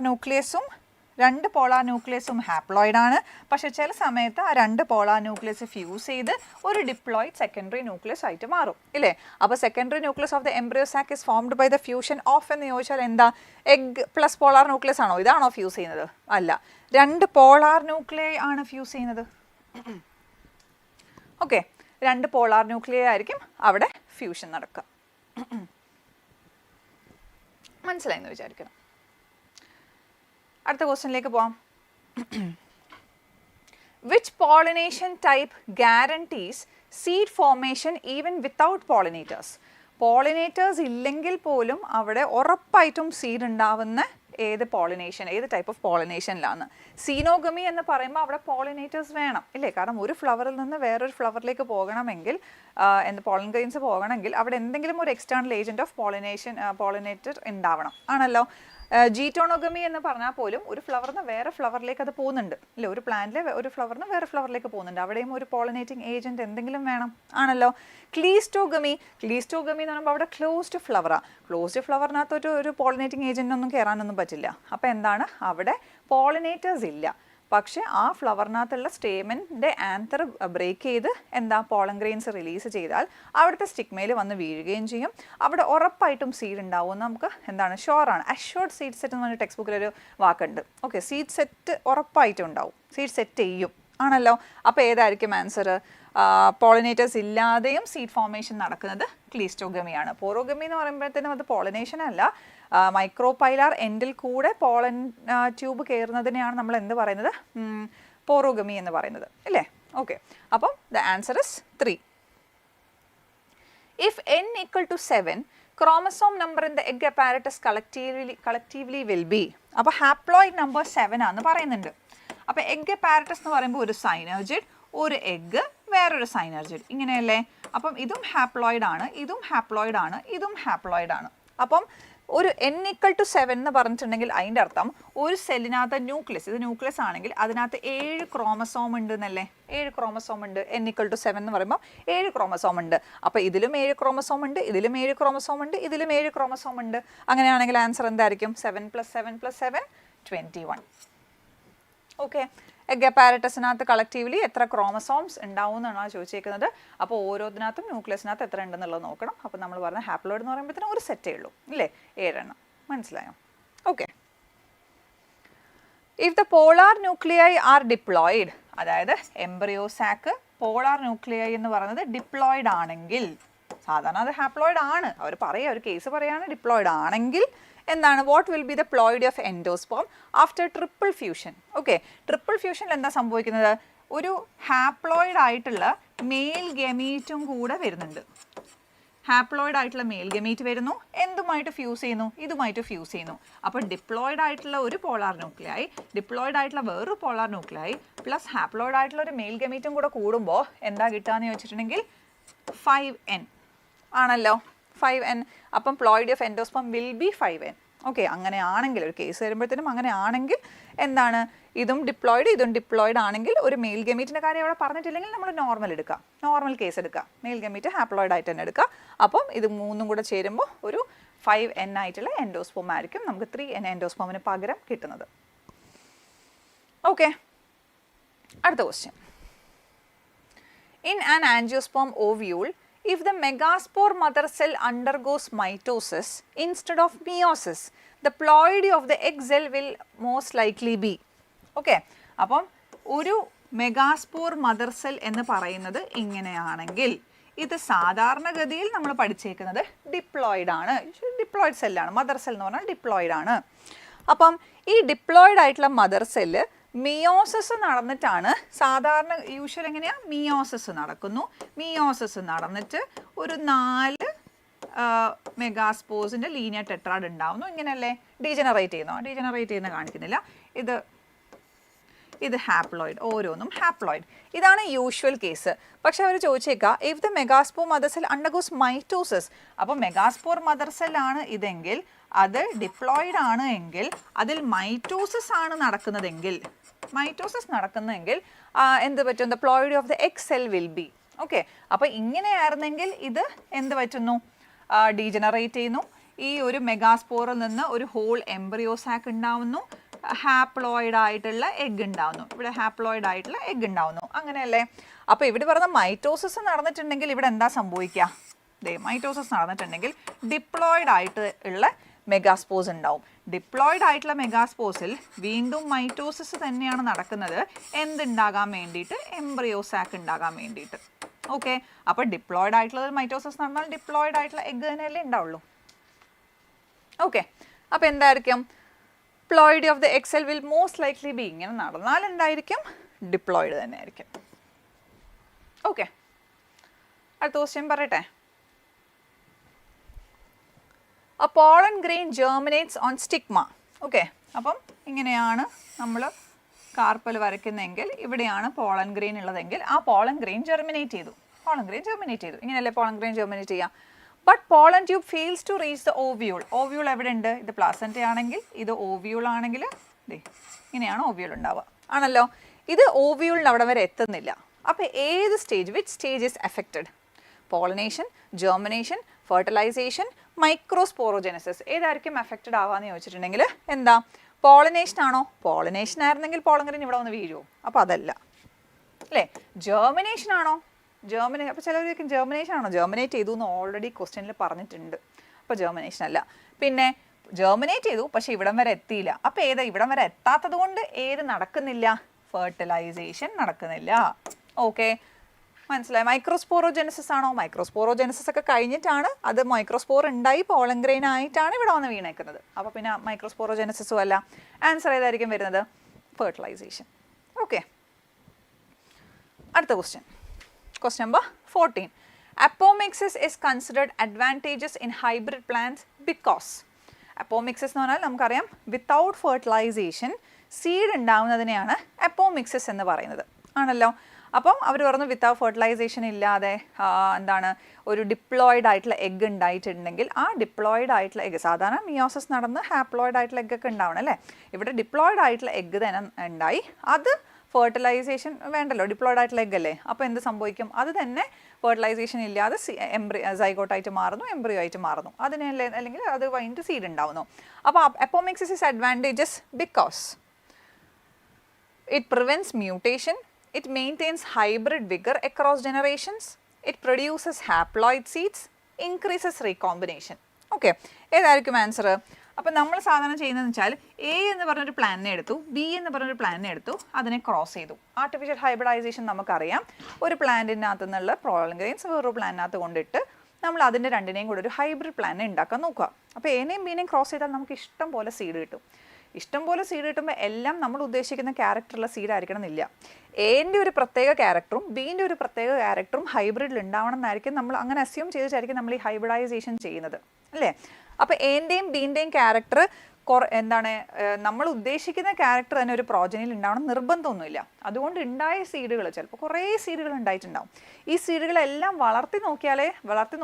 ന്യൂക്ലിയസും ഹാപ്ലോയിഡ് ആണ്. പക്ഷേ ചില സമയത്ത് ആ 2 പോളാർ ന്യൂക്ലിയസ് ഫ്യൂസ് ചെയ്ത് ഒരു ഡിപ്ലോയിഡ് സെക്കൻഡറി ന്യൂക്ലിയസ് ആയിട്ട് മാറും, ഇല്ലേ? അപ്പോൾ secondary nucleus of the embryo sac is formed by the fusion of എന്ന് ചോദിച്ചാൽ എന്താ? എഗ് പ്ലസ് പോളാർ ന്യൂക്ലിയസ് ആണോ? ഇതാണോ ഫ്യൂസ് ചെയ്യുന്നത്? അല്ല, 2 പോളാർ ന്യൂക്ലിയൈ ആണ് ഫ്യൂസ് ചെയ്യുന്നത്. ഓക്കെ, 2 പോളാർ ന്യൂക്ലിയൈ ആയിരിക്കും അവിടെ ഫ്യൂഷൻ നടക്കുക. മനസ്സിലായെന്ന് വിചാരിക്കണം. അടുത്ത ക്വസ്റ്റ്യനിലേക്ക് പോവാം. Which pollination type guarantees seed formation even without pollinators? Pollinators ഇല്ലെങ്കിൽ പോലും അവിടെ ഉറപ്പായിട്ടും സീഡ് ഉണ്ടാവുന്ന ഏത് പോളിനേഷൻ, ഏത് ടൈപ്പ് ഓഫ് പോളിനേഷനിലാണ്. സീനോഗമി എന്ന് പറയുമ്പോൾ അവിടെ പോളിനേറ്റേഴ്സ് വേണം ഇല്ലേ, കാരണം ഒരു ഫ്ലവറിൽ നിന്ന് വേറൊരു ഫ്ലവറിലേക്ക് പോകണമെങ്കിൽ പോളൻ ഗ്രെയിൻസ് പോകണമെങ്കിൽ അവിടെ എന്തെങ്കിലും ഒരു എക്സ്റ്റേണൽ ഏജൻറ്റ് ഓഫ് പോളിനേറ്റർ ഉണ്ടാവണം ആണല്ലോ. ജീറ്റോണോഗമി എന്ന് പറഞ്ഞാൽ പോലും ഒരു ഫ്ലവറിന് വേറെ ഫ്ലവറിലേക്ക് അത് പോകുന്നുണ്ട് ഇല്ലേ, ഒരു പ്ലാന്റിലെ ഒരു ഫ്ലവറിന് വേറെ ഫ്ലവറിലേക്ക് പോകുന്നുണ്ട്, അവിടെയും ഒരു പോളിനേറ്റിംഗ് ഏജൻറ്റ് എന്തെങ്കിലും വേണം ആണല്ലോ. ക്ലീസ്റ്റോഗമി എന്ന് പറയുമ്പോൾ അവിടെ ക്ലോസ്ഡ് ഫ്ലവറാണ്. ക്ലോസ്ഡ് ഫ്ലവറിനകത്ത് ഒരു പോളിനേറ്റിംഗ് ഏജൻറ്റിനൊന്നും കയറാനൊന്നും പറ്റില്ല. അപ്പോൾ എന്താണ്, അവിടെ പോളിനേറ്റേഴ്സ് ഇല്ല. പക്ഷേ ആ ഫ്ലവറിനകത്തുള്ള സ്റ്റേമൻ്റെ ആന്തർ ബ്രേക്ക് ചെയ്ത് പോളൻ ഗ്രെയിൻസ് റിലീസ് ചെയ്താൽ അവിടുത്തെ സ്റ്റിഗ്മയിൽ വന്ന് വീഴുകയും ചെയ്യും. അവിടെ ഉറപ്പായിട്ടും സീഡ് ഉണ്ടാവും. നമുക്ക് ഷുവറാണ്. അഷ്വർഡ് സീഡ് സെറ്റ് എന്ന് പറഞ്ഞ ടെക്സ്റ്റ് ബുക്കിലൊരു വാക്കുണ്ട്. ഓക്കെ, സീഡ് സെറ്റ് ഉറപ്പായിട്ടും ഉണ്ടാവും, സീഡ് സെറ്റ് ചെയ്യും ആണല്ലോ. അപ്പോൾ ഏതായിരിക്കും ആൻസർ? പോളിനേറ്റേഴ്സ് ഇല്ലാതെയും സീഡ് ഫോർമേഷൻ നടക്കുന്നത് ക്ലീസ്റ്റോഗമിയാണ്. പോറോഗമി എന്ന് പറയുമ്പോഴത്തേനും അത് പോളിനേഷൻ അല്ല, മൈക്രോപൈലാർ എൻഡിൽ കൂടെ പോളൻ ട്യൂബ് കയറുന്നതിനെയാണ് നമ്മൾ എന്ത് പറയുന്നത്, പോറോഗമി എന്ന് പറയുന്നത് ഇല്ലേ. ഓക്കെ, അപ്പം the answer is 3. If n equal to 7, chromosome number in the egg apparatus collectively will be. അപ്പോൾ ഹാപ്ലോയിഡ് നമ്പർ 7 ആണെന്ന് പറയുന്നുണ്ട്. അപ്പോൾ എഗ് അപ്പാരറ്റസ് എന്ന് പറയുമ്പോൾ ഒരു സൈനർജിഡ്, ഒരു എഗ്ഗ്, വേറൊരു സൈനർജിഡ്, ഇങ്ങനെയല്ലേ. അപ്പം ഇതും ഹാപ്ലോയിഡ് ആണ്, ഇതും ഹാപ്ലോയിഡ് ആണ്, ഇതും ഹാപ്ലോയിഡ് ആണ്. അപ്പം ഒരു n equal to 7 എന്ന് പറഞ്ഞിട്ടുണ്ടെങ്കിൽ അതിൻ്റെ അർത്ഥം ഒരു സെല്ലിനകത്ത് ന്യൂക്ലിയസ്, ഇത് ന്യൂക്ലിയസ് ആണെങ്കിൽ അതിനകത്ത് 7 ക്രോമസോം ഉണ്ട് എന്നല്ലേ. 7 ക്രോമസോം ഉണ്ട്. n equal to 7 എന്ന് പറയുമ്പോൾ 7 ക്രോമസോം ഉണ്ട്. അപ്പോൾ ഇതിലും 7 ക്രോമസോം ഉണ്ട്, ഇതിലും 7 ക്രോമസോം ഉണ്ട്, ഇതിലും 7 ക്രോമസോം ഉണ്ട്. അങ്ങനെയാണെങ്കിൽ ആൻസർ എന്തായിരിക്കും? 7 + 7 + 7 21. ഓക്കെ, എഗ് അപ്പാരറ്റസിനകത്ത് കളക്റ്റീവ്ലി എത്ര ക്രോമസോംസ് ഉണ്ടാവും എന്നാണ് ചോദിച്ചേക്കുന്നത്. അപ്പോൾ ഓരോന്നിനകത്തും ന്യൂക്ലിയസിനകത്ത് എത്ര ഉണ്ടെന്നുള്ളത് നോക്കണം. അപ്പോൾ നമ്മൾ പറഞ്ഞ ഹാപ്ലോയിഡ് എന്ന് പറയുമ്പോഴത്തേനും ഒരു സെറ്റേ ഉള്ളൂ ഇല്ലേ, 7 എണ്ണം. മനസ്സിലായോ? Okay, if the polar nuclei are diploid, അതായത് എംബ്രിയോ സാക്ക് പോളാർ ന്യൂക്ലിയൈ എന്ന് പറയുന്നത് ഡിപ്ലോയിഡ് ആണെങ്കിൽ, സാധാരണ അത് ഹാപ്ലോയിഡ് ആണ്, അവർ പറയുക, ഒരു കേസ് പറയുകയാണ് ഡിപ്ലോയിഡ് ആണെങ്കിൽ എന്താണ്, what will be the ploid of endosperm after triple fusion. Okay, triple ഫ്യൂഷനിൽ എന്താ സംഭവിക്കുന്നത്, ഒരു ഹാപ്ലോയിഡ് ആയിട്ടുള്ള മെയിൽ ഗമീറ്റും കൂടെ വരുന്നുണ്ട്. ഹാപ്ലോയിഡ് ആയിട്ടുള്ള മെയിൽ ഗമീറ്റ് വരുന്നു, എന്തുമായിട്ട് ഫ്യൂസ് ചെയ്യുന്നു, ഇതുമായിട്ട് ഫ്യൂസ് ചെയ്യുന്നു. അപ്പോൾ ഡിപ്ലോയിഡ് ആയിട്ടുള്ള ഒരു പോളാർ ന്യൂക്ലിയായി, ഡിപ്ലോയിഡ് ആയിട്ടുള്ള വേറൊരു പോളാർ ന്യൂക്ലിയായി പ്ലസ് ഹാപ്ലോയിഡ് ആയിട്ടുള്ള ഒരു മെയിൽ ഗമീറ്റും കൂടെ കൂടുമ്പോൾ എന്താ കിട്ടുകയെന്ന് ചോദിച്ചിട്ടുണ്ടെങ്കിൽ 5n ആണല്ലോ, 5n. അപ്പം ploid of endosperm will be 5n. Okay, അങ്ങനെയാണെങ്കിൽ ഒരു കേസ് വരുമ്പോഴത്തേനും അങ്ങനെ ആണെങ്കിൽ എന്താണ്, ഇതും ഡിപ്ലോയിഡ് ആണെങ്കിൽ ഒരു മെയിൽ ഗമീറ്റിൻ്റെ കാര്യം അവിടെ പറഞ്ഞിട്ടില്ലെങ്കിൽ നമ്മൾ നോർമൽ എടുക്കുക, നോർമൽ കേസ് എടുക്കുക, മെയിൽ ഗമീറ്റ് ഹാപ്ലോയിഡ് ആയിട്ട് തന്നെ എടുക്കുക. അപ്പം ഇത് മൂന്നും കൂടെ ചേരുമ്പോൾ ഒരു 5n ആയിട്ടുള്ള എൻഡോസ്പേം ആയിരിക്കും നമുക്ക് 3n എൻഡോസ്പേമിന് പകരം കിട്ടുന്നത്. ഓക്കെ, അടുത്ത question. In an angiosperm ovule, if the megaspore mother cell undergoes mitosis instead of meiosis, the ploidy of the egg cell will most likely be. Okay, അപ്പം ഒരു മെഗാസ്പോർ മദർ സെൽ എന്ന് പറയുന്നത് ഇങ്ങനെയാണെങ്കിൽ ഇത് സാധാരണഗതിയിൽ നമ്മൾ പഠിച്ചേക്കുന്നത് ഡിപ്ലോയിഡ് ആണ്, ഡിപ്ലോയിഡ് സെല്ലാണ്. മദർ സെൽ എന്ന് പറഞ്ഞാൽ ഡിപ്ലോയിഡ് ആണ്. അപ്പം ഈ ഡിപ്ലോയിഡ് ആയിട്ടുള്ള മദർ സെല്ല് മിയോസിസ് നടന്നിട്ടാണ് സാധാരണ, യൂഷ്വൽ എങ്ങനെയാണ്, മിയോസിസ് നടക്കുന്നു. മിയോസിസ് നടന്നിട്ട് ഒരു 4 മെഗാസ്പോസിൻ്റെ ലീനിയർ ടെട്രാഡ് ഉണ്ടാവുന്നു. ഇങ്ങനെയല്ലേ ഡീജനറേറ്റ് ചെയ്യുന്നു, ഡീജനറേറ്റ് ചെയ്യുന്ന കാണിക്കുന്നില്ല. ഇത് ഹാപ്ലോയിഡ്, ഓരോന്നും ഹാപ്ലോയിഡ്. ഇതാണ് യൂഷ്വൽ കേസ്. പക്ഷെ അവർ ചോദിച്ചേക്കാം, if the megaspore mother cell undergoes mitosis, അപ്പോൾ മെഗാസ്പോർ മദർ സെൽ ആണ് ഇതെങ്കിൽ, അത് ഡിപ്ലോയിഡ് ആണ് എങ്കിൽ, അതിൽ മൈറ്റോസിസ് ആണ് നടക്കുന്നതെങ്കിൽ എന്ത് പറ്റും, the ploid of the egg cell will be. Okay, അപ്പോൾ ഇങ്ങനെയായിരുന്നെങ്കിൽ ഇത് എന്ത് പറ്റുന്നു, ഡീജനറേറ്റ് ചെയ്യുന്നു. ഈ ഒരു മെഗാസ്പോറിൽ നിന്ന് ഒരു ഹോൾ എംബ്രിയോ സാക്ക് ഉണ്ടാവുന്നു, ഹാപ്ലോയിഡ് ആയിട്ടുള്ള എഗ് ഉണ്ടാവുന്നു, ഇവിടെ ഹാപ്ലോയിഡ് ആയിട്ടുള്ള എഗ് ഉണ്ടാവുന്നു, അങ്ങനെയല്ലേ. അപ്പോൾ ഇവിടെ പറഞ്ഞ മൈറ്റോസിസ് നടന്നിട്ടുണ്ടെങ്കിൽ ഇവിടെ എന്താ സംഭവിക്കുക, മൈറ്റോസിസ് നടന്നിട്ടുണ്ടെങ്കിൽ ഡിപ്ലോയിഡ് ആയിട്ട് ഉള്ള മെഗാസ്പോസ് ഉണ്ടാവും. ഡിപ്ലോയിഡ് ആയിട്ടുള്ള മെഗാസ്പോസിൽ വീണ്ടും മൈറ്റോസിസ് തന്നെയാണ് നടക്കുന്നത്, എന്തുണ്ടാകാൻ വേണ്ടിയിട്ട്, എംബ്രിയോ സാക്ക് ഉണ്ടാകാൻ വേണ്ടിയിട്ട്. ഓക്കെ, അപ്പോൾ ഡിപ്ലോയിഡ് ആയിട്ടുള്ള മൈറ്റോസിസ് നടന്നാൽ ഡിപ്ലോയിഡ് ആയിട്ടുള്ള എഗ് തന്നെയല്ലേ ഉണ്ടാവുള്ളൂ. ഓക്കെ, അപ്പോൾ എന്തായിരിക്കും, ploid of the egg cell will most likely be, ഇങ്ങനെ നടന്നാൽ എന്തായിരിക്കും, ഡിപ്ലോയിഡ് തന്നെ ആയിരിക്കും. ഓക്കെ, അടുത്ത ക്വസ്റ്റ്യൻ പറയട്ടെ. A pollen grain germinates on stigma. Okay, അപ്പം ഇങ്ങനെയാണ് നമ്മൾ കാർപ്പൽ വരയ്ക്കുന്നതെങ്കിൽ ഇവിടെയാണ് പോളൻ ഗ്രെയിൻ ഉള്ളതെങ്കിൽ ആ പോളൻ ഗ്രെയിൻ ജെർമിനേറ്റ് ചെയ്തു. ഇങ്ങനെയല്ലേ പോളൻ ഗ്രെയിൻ ജെർമിനേറ്റ് ചെയ്യാം. But pollen tube fails to reach the ovule. Ovule എവിടെ ഉണ്ട്? ഇത് പ്ലാസൻറ്റ ആണെങ്കിൽ ഇത് ഓവ്യൂൾ ആണെങ്കിൽ ഇങ്ങനെയാണ് ഓവ്യൂൾ ഉണ്ടാവുക ആണല്ലോ. ഇത് ഓവ്യൂളിന് അവിടെ വരെ എത്തുന്നില്ല. അപ്പോൾ ഏത് stage, which stage is affected? Pollination, germination, fertilization, microsporogenesis. ഏതായിരിക്കും എഫക്റ്റഡ് ആവാന്ന് ചോദിച്ചിട്ടുണ്ടെങ്കിൽ എന്താ? പോളിനേഷൻ ആണോ? പോളിനേഷൻ ആയിരുന്നെങ്കിൽ പോളൻ ഗ്രെയിൻ ഇവിടെ വന്ന് വീഴുമോ? അപ്പോൾ അതല്ല അല്ലേ. ജെർമിനേഷൻ ആണോ? അപ്പോൾ ചിലവരൊക്കെ ജെർമിനേഷൻ ആണോ? ജെർമിനേറ്റ് ചെയ്തു എന്ന് ഓൾറെഡി ക്വസ്റ്റ്യനിൽ പറഞ്ഞിട്ടുണ്ട്. അപ്പോൾ ജെർമിനേഷൻ അല്ല. പിന്നെ ജെർമിനേറ്റ് ചെയ്തു പക്ഷേ ഇവിടം വരെ എത്തിയില്ല. അപ്പോൾ ഏതാ? ഇവിടം വരെ എത്താത്തത് കൊണ്ട് ഏത് നടക്കുന്നില്ല? ഫെർട്ടിലൈസേഷൻ നടക്കുന്നില്ല. ഓക്കെ, മനസ്സിലായി? മൈക്രോസ്പോറോജെനസിസ് ആണോ? മൈക്രോസ്പോറോജെനസിസ് ഒക്കെ കഴിഞ്ഞിട്ടാണ് അത് മൈക്രോസ്പോർ ഉണ്ടായി പോളൻ ഗ്രെയിൻ ആയിട്ടാണ് ഇവിടെ വന്ന് വീണേക്കുന്നത്. അപ്പോൾ പിന്നെ മൈക്രോസ്പോറോജെനസിസും അല്ല. ആൻസർ ഏതായിരിക്കും വരുന്നത്? ഫെർട്ടിലൈസേഷൻ. ഓക്കെ, അടുത്ത question. Question number 14. Apomixes is considered advantageous in hybrid plants because Apomixes എന്ന് പറഞ്ഞാൽ നമുക്കറിയാം വിത്തൗട്ട് ഫെർട്ടിലൈസേഷൻ സീഡ് ഉണ്ടാവുന്നതിനെയാണ് അപ്പോമിക്സസ് എന്ന് പറയുന്നത് ആണല്ലോ. അപ്പം അവർ പറഞ്ഞു വിത്തൗട്ട് ഫെർട്ടിലൈസേഷൻ ഇല്ലാതെ എന്താണ് ഒരു ഡിപ്ലോയിഡ് ആയിട്ടുള്ള എഗ്ഗ് ഉണ്ടായിട്ടുണ്ടെങ്കിൽ ആ ഡിപ്ലോയിഡ് ആയിട്ടുള്ള എഗ്ഗ്, സാധാരണ മിയോസിസ് നടന്ന് ഹാപ്ലോയിഡ് ആയിട്ടുള്ള എഗ്ഗ് ഒക്കെ ഉണ്ടാവണം അല്ലേ. ഇവിടെ ഡിപ്ലോയിഡ് ആയിട്ടുള്ള എഗ്ഗ് തന്നെ ഉണ്ടായി, അത് ഫെർട്ടിലൈസേഷൻ വേണ്ടല്ലോ, ഡിപ്ലോയിഡ് ആയിട്ടുള്ള എഗ്ഗ് അല്ലേ. അപ്പോൾ എന്ത് സംഭവിക്കും? അത് തന്നെ ഫെർട്ടിലൈസേഷൻ ഇല്ലാതെ സൈഗോട്ടായിട്ട് മാറുന്നു, എംബ്രിയോ ആയിട്ട് മാറുന്നു. അതിനല്ലേ, അല്ലെങ്കിൽ അത് കഴിഞ്ഞിട്ട് സീഡ് ഉണ്ടാവുന്നു. അപ്പോൾ apomixis is advantages because it prevents mutation, it maintains hybrid vigour across generations, it produces haploid seeds, increases recombination. Okay, ഏതായിരിക്കും ആൻസർ? അപ്പം നമ്മൾ സാധാരണ ചെയ്യുന്നതെന്ന് വെച്ചാൽ എ എന്ന് പറഞ്ഞൊരു പ്ലാനിനെ എടുത്തു, ബി എന്ന് പറഞ്ഞൊരു പ്ലാനിനെ എടുത്തു, അതിനെ ക്രോസ് ചെയ്തു. ആർട്ടിഫിഷ്യൽ ഹൈബ്രിഡൈസേഷൻ നമുക്കറിയാം. ഒരു പ്ലാന്റിനകത്ത് നിന്നുള്ള പോളൻ ഗ്രെയിൻസ് വേറൊരു പ്ലാന്റിനകത്ത് കൊണ്ടിട്ട് നമ്മൾ അതിൻ്റെ രണ്ടിനെയും കൂടെ ഒരു ഹൈബ്രിഡ് പ്ലാനെ ഉണ്ടാക്കാൻ നോക്കുക. അപ്പോൾ എനെയും ബീനെയും ക്രോസ് ചെയ്താൽ നമുക്ക് ഇഷ്ടം പോലെ സീഡ് കിട്ടും. ഇഷ്ടം പോലെ സീഡ് കിട്ടുമ്പോൾ എല്ലാം നമ്മൾ ഉദ്ദേശിക്കുന്ന ക്യാരക്ടറുള്ള സീഡ് ആയിരിക്കണം എന്നില്ല. എൻ്റെ ഒരു പ്രത്യേക ക്യാരക്ടറും ബീൻ്റെ ഒരു പ്രത്യേക ക്യാരക്ടറും ഹൈബ്രിഡിൽ ഉണ്ടാവണം എന്നായിരിക്കും നമ്മൾ അങ്ങനെ അസ്യൂം ചെയ്തിട്ടായിരിക്കും നമ്മൾ ഈ ഹൈബ്രിഡൈസേഷൻ ചെയ്യുന്നത് അല്ലേ. അപ്പോൾ എൻ്റെയും ബീൻ്റെയും ക്യാരക്ടർ എന്താണ് നമ്മൾ ഉദ്ദേശിക്കുന്ന ക്യാരക്ടർ തന്നെ ഒരു പ്രോജനിയിൽ ഉണ്ടാവണം നിർബന്ധമൊന്നുമില്ല. അതുകൊണ്ട് ഉണ്ടായ സീഡുകൾ ചിലപ്പോൾ കുറേ സീഡുകൾ ഉണ്ടായിട്ടുണ്ടാവും. ഈ സീഡുകളെല്ലാം വളർത്തി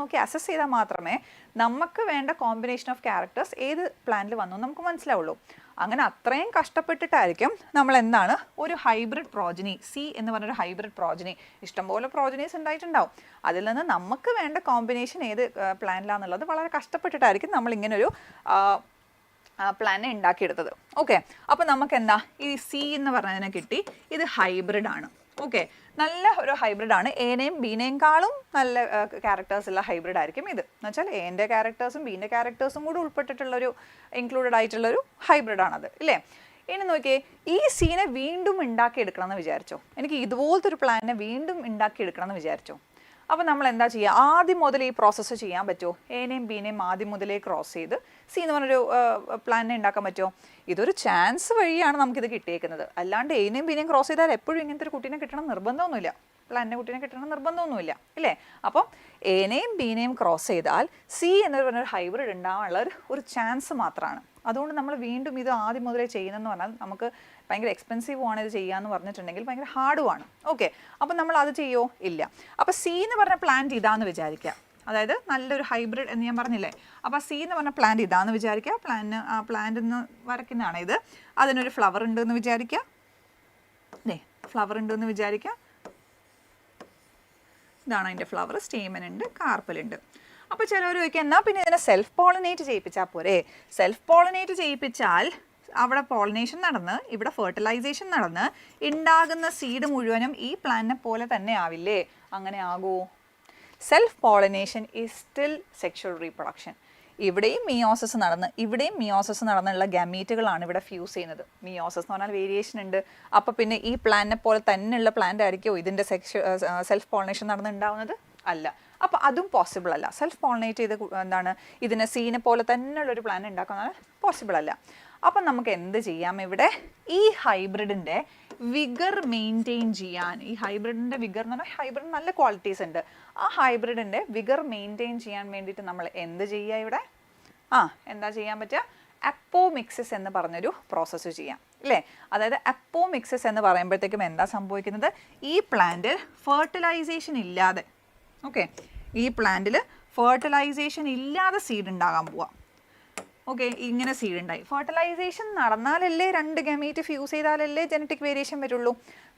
നോക്കി അസസ് ചെയ്താൽ മാത്രമേ നമുക്ക് വേണ്ട കോമ്പിനേഷൻ ഓഫ് ക്യാരക്ടേഴ്സ് ഏത് പ്ലാന്റിൽ വന്നു നമുക്ക് മനസ്സിലാവുള്ളൂ. അങ്ങനെ അത്രയും കഷ്ടപ്പെട്ടിട്ടായിരിക്കും നമ്മൾ എന്താണ് ഒരു ഹൈബ്രിഡ് പ്രോജനി, സി എന്ന് പറഞ്ഞൊരു ഹൈബ്രിഡ് പ്രോജനി, ഇഷ്ടംപോലെ പ്രോജനീസ് ഉണ്ടായിട്ടുണ്ടാവും. അതിൽ നിന്ന് നമുക്ക് വേണ്ട കോമ്പിനേഷൻ ഏത് പ്ലാനിലാണെന്നുള്ളത് വളരെ കഷ്ടപ്പെട്ടിട്ടായിരിക്കും നമ്മൾ ഇങ്ങനൊരു പ്ലാനെ ഉണ്ടാക്കിയെടുത്തത്. ഓക്കെ, അപ്പോൾ നമുക്ക് എന്താ ഈ സി എന്ന് പറഞ്ഞതിനെ കിട്ടി. ഇത് ഹൈബ്രിഡ് ആണ്. ഓക്കെ, നല്ല ഒരു ഹൈബ്രിഡ് ആണ്. എനെയും ബീനേക്കാളും നല്ല ക്യാരക്ടേഴ്സ് ഉള്ള ഹൈബ്രിഡ് ആയിരിക്കും ഇത്. എന്ന് വെച്ചാൽ എൻ്റെ ക്യാരക്ടേഴ്സും ബീൻ്റെ ക്യാരക്ടേഴ്സും കൂടി ഉൾപ്പെട്ടിട്ടുള്ളൊരു ഇൻക്ലൂഡഡ് ആയിട്ടുള്ളൊരു ഹൈബ്രിഡാണത് ഇല്ലേ. ഇനി നോക്കിയേ, ഈ സീനെ വീണ്ടും ഉണ്ടാക്കിയെടുക്കണം എന്ന് വിചാരിച്ചോ, എനിക്ക് ഇതുപോലത്തെ ഒരു പ്ലാനിനെ വീണ്ടും ഉണ്ടാക്കിയെടുക്കണം എന്ന് വിചാരിച്ചോ. അപ്പോൾ നമ്മൾ എന്താ ചെയ്യുക? ആദ്യം മുതൽ ഈ പ്രോസസ്സ് ചെയ്യാൻ പറ്റുമോ? എനെയും ബീനെയും ആദ്യം മുതലേ ക്രോസ് ചെയ്ത് സി എന്ന് പറഞ്ഞൊരു പ്ലാനിനെ ഉണ്ടാക്കാൻ പറ്റുമോ? ഇതൊരു ചാൻസ് വഴിയാണ് നമുക്കിത് കിട്ടിയേക്കുന്നത്. അല്ലാണ്ട് എനെയും ബീനെയും ക്രോസ് ചെയ്താൽ എപ്പോഴും ഇങ്ങനത്തെ ഒരു കുട്ടീനെ കിട്ടണം നിർബന്ധമൊന്നുമില്ല, പ്ലാനിൻ്റെ കുട്ടീനെ കിട്ടണം നിർബന്ധമൊന്നുമില്ല ഇല്ലേ. അപ്പം എനെയും ബീനെയും ക്രോസ് ചെയ്താൽ സി എന്നൊരു പറഞ്ഞൊരു ഹൈബ്രിഡ് ഉണ്ടാകാനുള്ള ഒരു ചാൻസ് മാത്രമാണ്. അതുകൊണ്ട് നമ്മൾ വീണ്ടും ഇത് ആദ്യം മുതലേ ചെയ്യുന്നതെന്ന് പറഞ്ഞാൽ നമുക്ക് ഭയങ്കര എക്സ്പെൻസീവുമാണ് ഇത് ചെയ്യാമെന്ന് പറഞ്ഞിട്ടുണ്ടെങ്കിൽ ഭയങ്കര ഹാർഡുമാണ്. ഓക്കെ, അപ്പം നമ്മൾ അത് ചെയ്യുമോ? ഇല്ല. അപ്പോൾ സി എന്ന് പറഞ്ഞ പ്ലാന്റ് ഇതാന്ന് വിചാരിക്കുക, അതായത് നല്ലൊരു ഹൈബ്രിഡ് എന്ന് ഞാൻ പറഞ്ഞില്ലേ. അപ്പോൾ സി എന്ന് പറഞ്ഞ പ്ലാന്റ് ഇതാന്ന് വിചാരിക്കുക, പ്ലാന്റ് എന്ന് വരയ്ക്കുന്നതാണ് ഇത്. അതിനൊരു ഫ്ലവർ ഉണ്ട് എന്ന് വിചാരിക്കുക, ഫ്ലവർ ഉണ്ട് എന്ന് വിചാരിക്കുക. ഇതാണ് അതിൻ്റെ ഫ്ലവർ, സ്റ്റേമൻ ഉണ്ട്, കാർപ്പലുണ്ട്. അപ്പോൾ ചിലവർ ചോദിക്കുക എന്നാൽ പിന്നെ ഇതിനെ സെൽഫ് പോളിനേറ്റ് ചെയ്യിപ്പിച്ചാൽ പോരെ? സെൽഫ് പോളിനേറ്റ് ചെയ്യിപ്പിച്ചാൽ അവിടെ പോളിനേഷൻ നടന്ന് ഇവിടെ ഫെർട്ടിലൈസേഷൻ നടന്ന് ഉണ്ടാകുന്ന സീഡ് മുഴുവനും ഈ പ്ലാന്റിനെ പോലെ തന്നെ ആവില്ലേ? അങ്ങനെ ആകുമോ? Self pollination is still sexual reproduction. ഇവിടെയും മിയോസിസ് നടന്ന് ഇവിടെയും മിയോസിസ് നടന്നുള്ള ഗമീറ്റുകളാണ് ഇവിടെ ഫ്യൂസ് ചെയ്യുന്നത്. മിയോസിസ് എന്ന് പറഞ്ഞാൽ വേരിയേഷൻ ഉണ്ട്. അപ്പോൾ പിന്നെ ഈ പ്ലാന്റിനെ പോലെ തന്നെയുള്ള പ്ലാന്റ് ആയിരിക്കുമോ ഇതിൻ്റെ സെൽഫ് പോളിനേഷൻ നടന്നുണ്ടാവുന്നത്? അല്ല. അപ്പോൾ അതും പോസിബിൾ അല്ല. സെൽഫ് പോളിനേറ്റ് ചെയ്ത് എന്താണ് ഇതിനെ സീനെ പോലെ തന്നെയുള്ളൊരു പ്ലാൻ ഉണ്ടാക്കുന്നത് പോസിബിൾ അല്ല. അപ്പം നമുക്ക് എന്ത് ചെയ്യാം? ഇവിടെ ഈ ഹൈബ്രിഡിൻ്റെ വിഗർ മെയിൻറ്റെയിൻ ചെയ്യാൻ, ഈ ഹൈബ്രിഡിൻ്റെ വിഗർ എന്ന് പറഞ്ഞാൽ ഹൈബ്രിഡ് നല്ല ക്വാളിറ്റീസ് ഉണ്ട്, ആ ഹൈബ്രിഡിൻ്റെ വിഗർ മെയിൻറ്റെയിൻ ചെയ്യാൻ വേണ്ടിയിട്ട് നമ്മൾ എന്ത് ചെയ്യുക? ഇവിടെ എന്താ ചെയ്യാൻ പറ്റുക? അപ്പോമിക്സിസ് എന്ന് പറഞ്ഞൊരു പ്രോസസ്സ് ചെയ്യാം അല്ലേ. അതായത് അപ്പോമിക്സിസ് എന്ന് പറയുമ്പോഴത്തേക്കും എന്താ സംഭവിക്കുന്നത്, ഈ പ്ലാന്റിൽ ഫെർട്ടിലൈസേഷൻ ഇല്ലാതെ, ഓക്കെ, ഈ പ്ലാന്റിൽ ഫെർട്ടിലൈസേഷൻ ഇല്ലാതെ സീഡ് ഉണ്ടാകാൻ പോവാം. ഓക്കെ, ഇങ്ങനെ സീഡ് ഉണ്ടായി. ഫെർട്ടിലൈസേഷൻ നടന്നാലല്ലേ രണ്ട് ഗമീറ്റ് ഫ്യൂസ് ചെയ്താലല്ലേ ജനറ്റിക് വേരിയേഷൻ വരുള്ളൂ.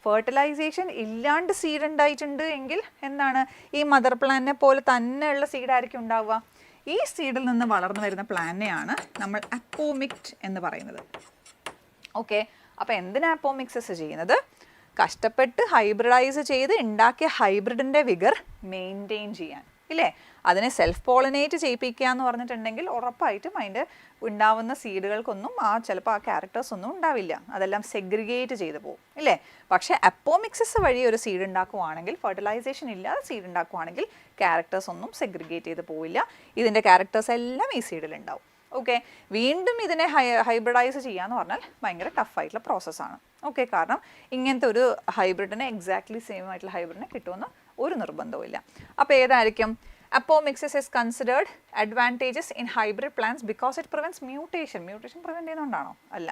ഫെർട്ടിലൈസേഷൻ ഇല്ലാണ്ട് സീഡ് ഉണ്ടായിട്ടുണ്ട് എങ്കിൽ എന്താണ്, ഈ മദർ പ്ലാന്റിനെ പോലെ തന്നെയുള്ള സീഡായിരിക്കും ഉണ്ടാവുക. ഈ സീഡിൽ നിന്ന് വളർന്നു വരുന്ന പ്ലാന്റിനെയാണ് നമ്മൾ അപ്പോമിക്റ്റ് എന്ന് പറയുന്നത്. ഓക്കെ, അപ്പോൾ എന്തിനാ അപ്പോമിക്സിസ് ചെയ്യുന്നത്? കഷ്ടപ്പെട്ട് ഹൈബ്രിഡൈസ് ചെയ്ത് ഉണ്ടാക്കിയ ഹൈബ്രിഡിൻ്റെ വിഗർ മെയിൻറ്റെയിൻ ചെയ്യാൻ ഇല്ലേ. അതിനെ സെൽഫ് പോളിനേറ്റ് ചെയ്യിപ്പിക്കുക എന്ന് പറഞ്ഞിട്ടുണ്ടെങ്കിൽ ഉറപ്പായിട്ടും അതിൻ്റെ ഉണ്ടാവുന്ന സീഡുകൾക്കൊന്നും ചിലപ്പോൾ ആ ക്യാരക്ടേഴ്സ് ഒന്നും ഉണ്ടാവില്ല, അതെല്ലാം സെഗ്രിഗേറ്റ് ചെയ്ത് പോകും ഇല്ലേ. പക്ഷേ അപ്പോമിക്സിസ് വഴി ഒരു സീഡ് ഉണ്ടാക്കുവാണെങ്കിൽ, ഫെർട്ടിലൈസേഷൻ ഇല്ലാതെ സീഡ് ഉണ്ടാക്കുവാണെങ്കിൽ ക്യാരക്ടേഴ്സ് ഒന്നും സെഗ്രിഗേറ്റ് ചെയ്ത് പോവില്ല. ഇതിൻ്റെ ക്യാരക്ടേഴ്സ് എല്ലാം ഈ സീഡിലുണ്ടാവും. ഓക്കെ, വീണ്ടും ഇതിനെ ഹൈബ്രിഡൈസ് ചെയ്യാന്ന് പറഞ്ഞാൽ ഭയങ്കര ടഫായിട്ടുള്ള പ്രോസസ്സാണ്. ഓക്കെ, കാരണം ഇങ്ങനത്തെ ഒരു ഹൈബ്രിഡിനെ എക്സാക്ട്ലി സെയിം ആയിട്ടുള്ള ഹൈബ്രിഡിനെ കിട്ടുമെന്ന് ഒരു നിർബന്ധവും ഇല്ല. അപ്പോൾ ഏതായിരിക്കും? Apomixis is considered advantageous in hybrid plants because it prevents mutation. Mutation prevent ചെയ്യുന്നതുകൊണ്ടാണോ? അല്ല.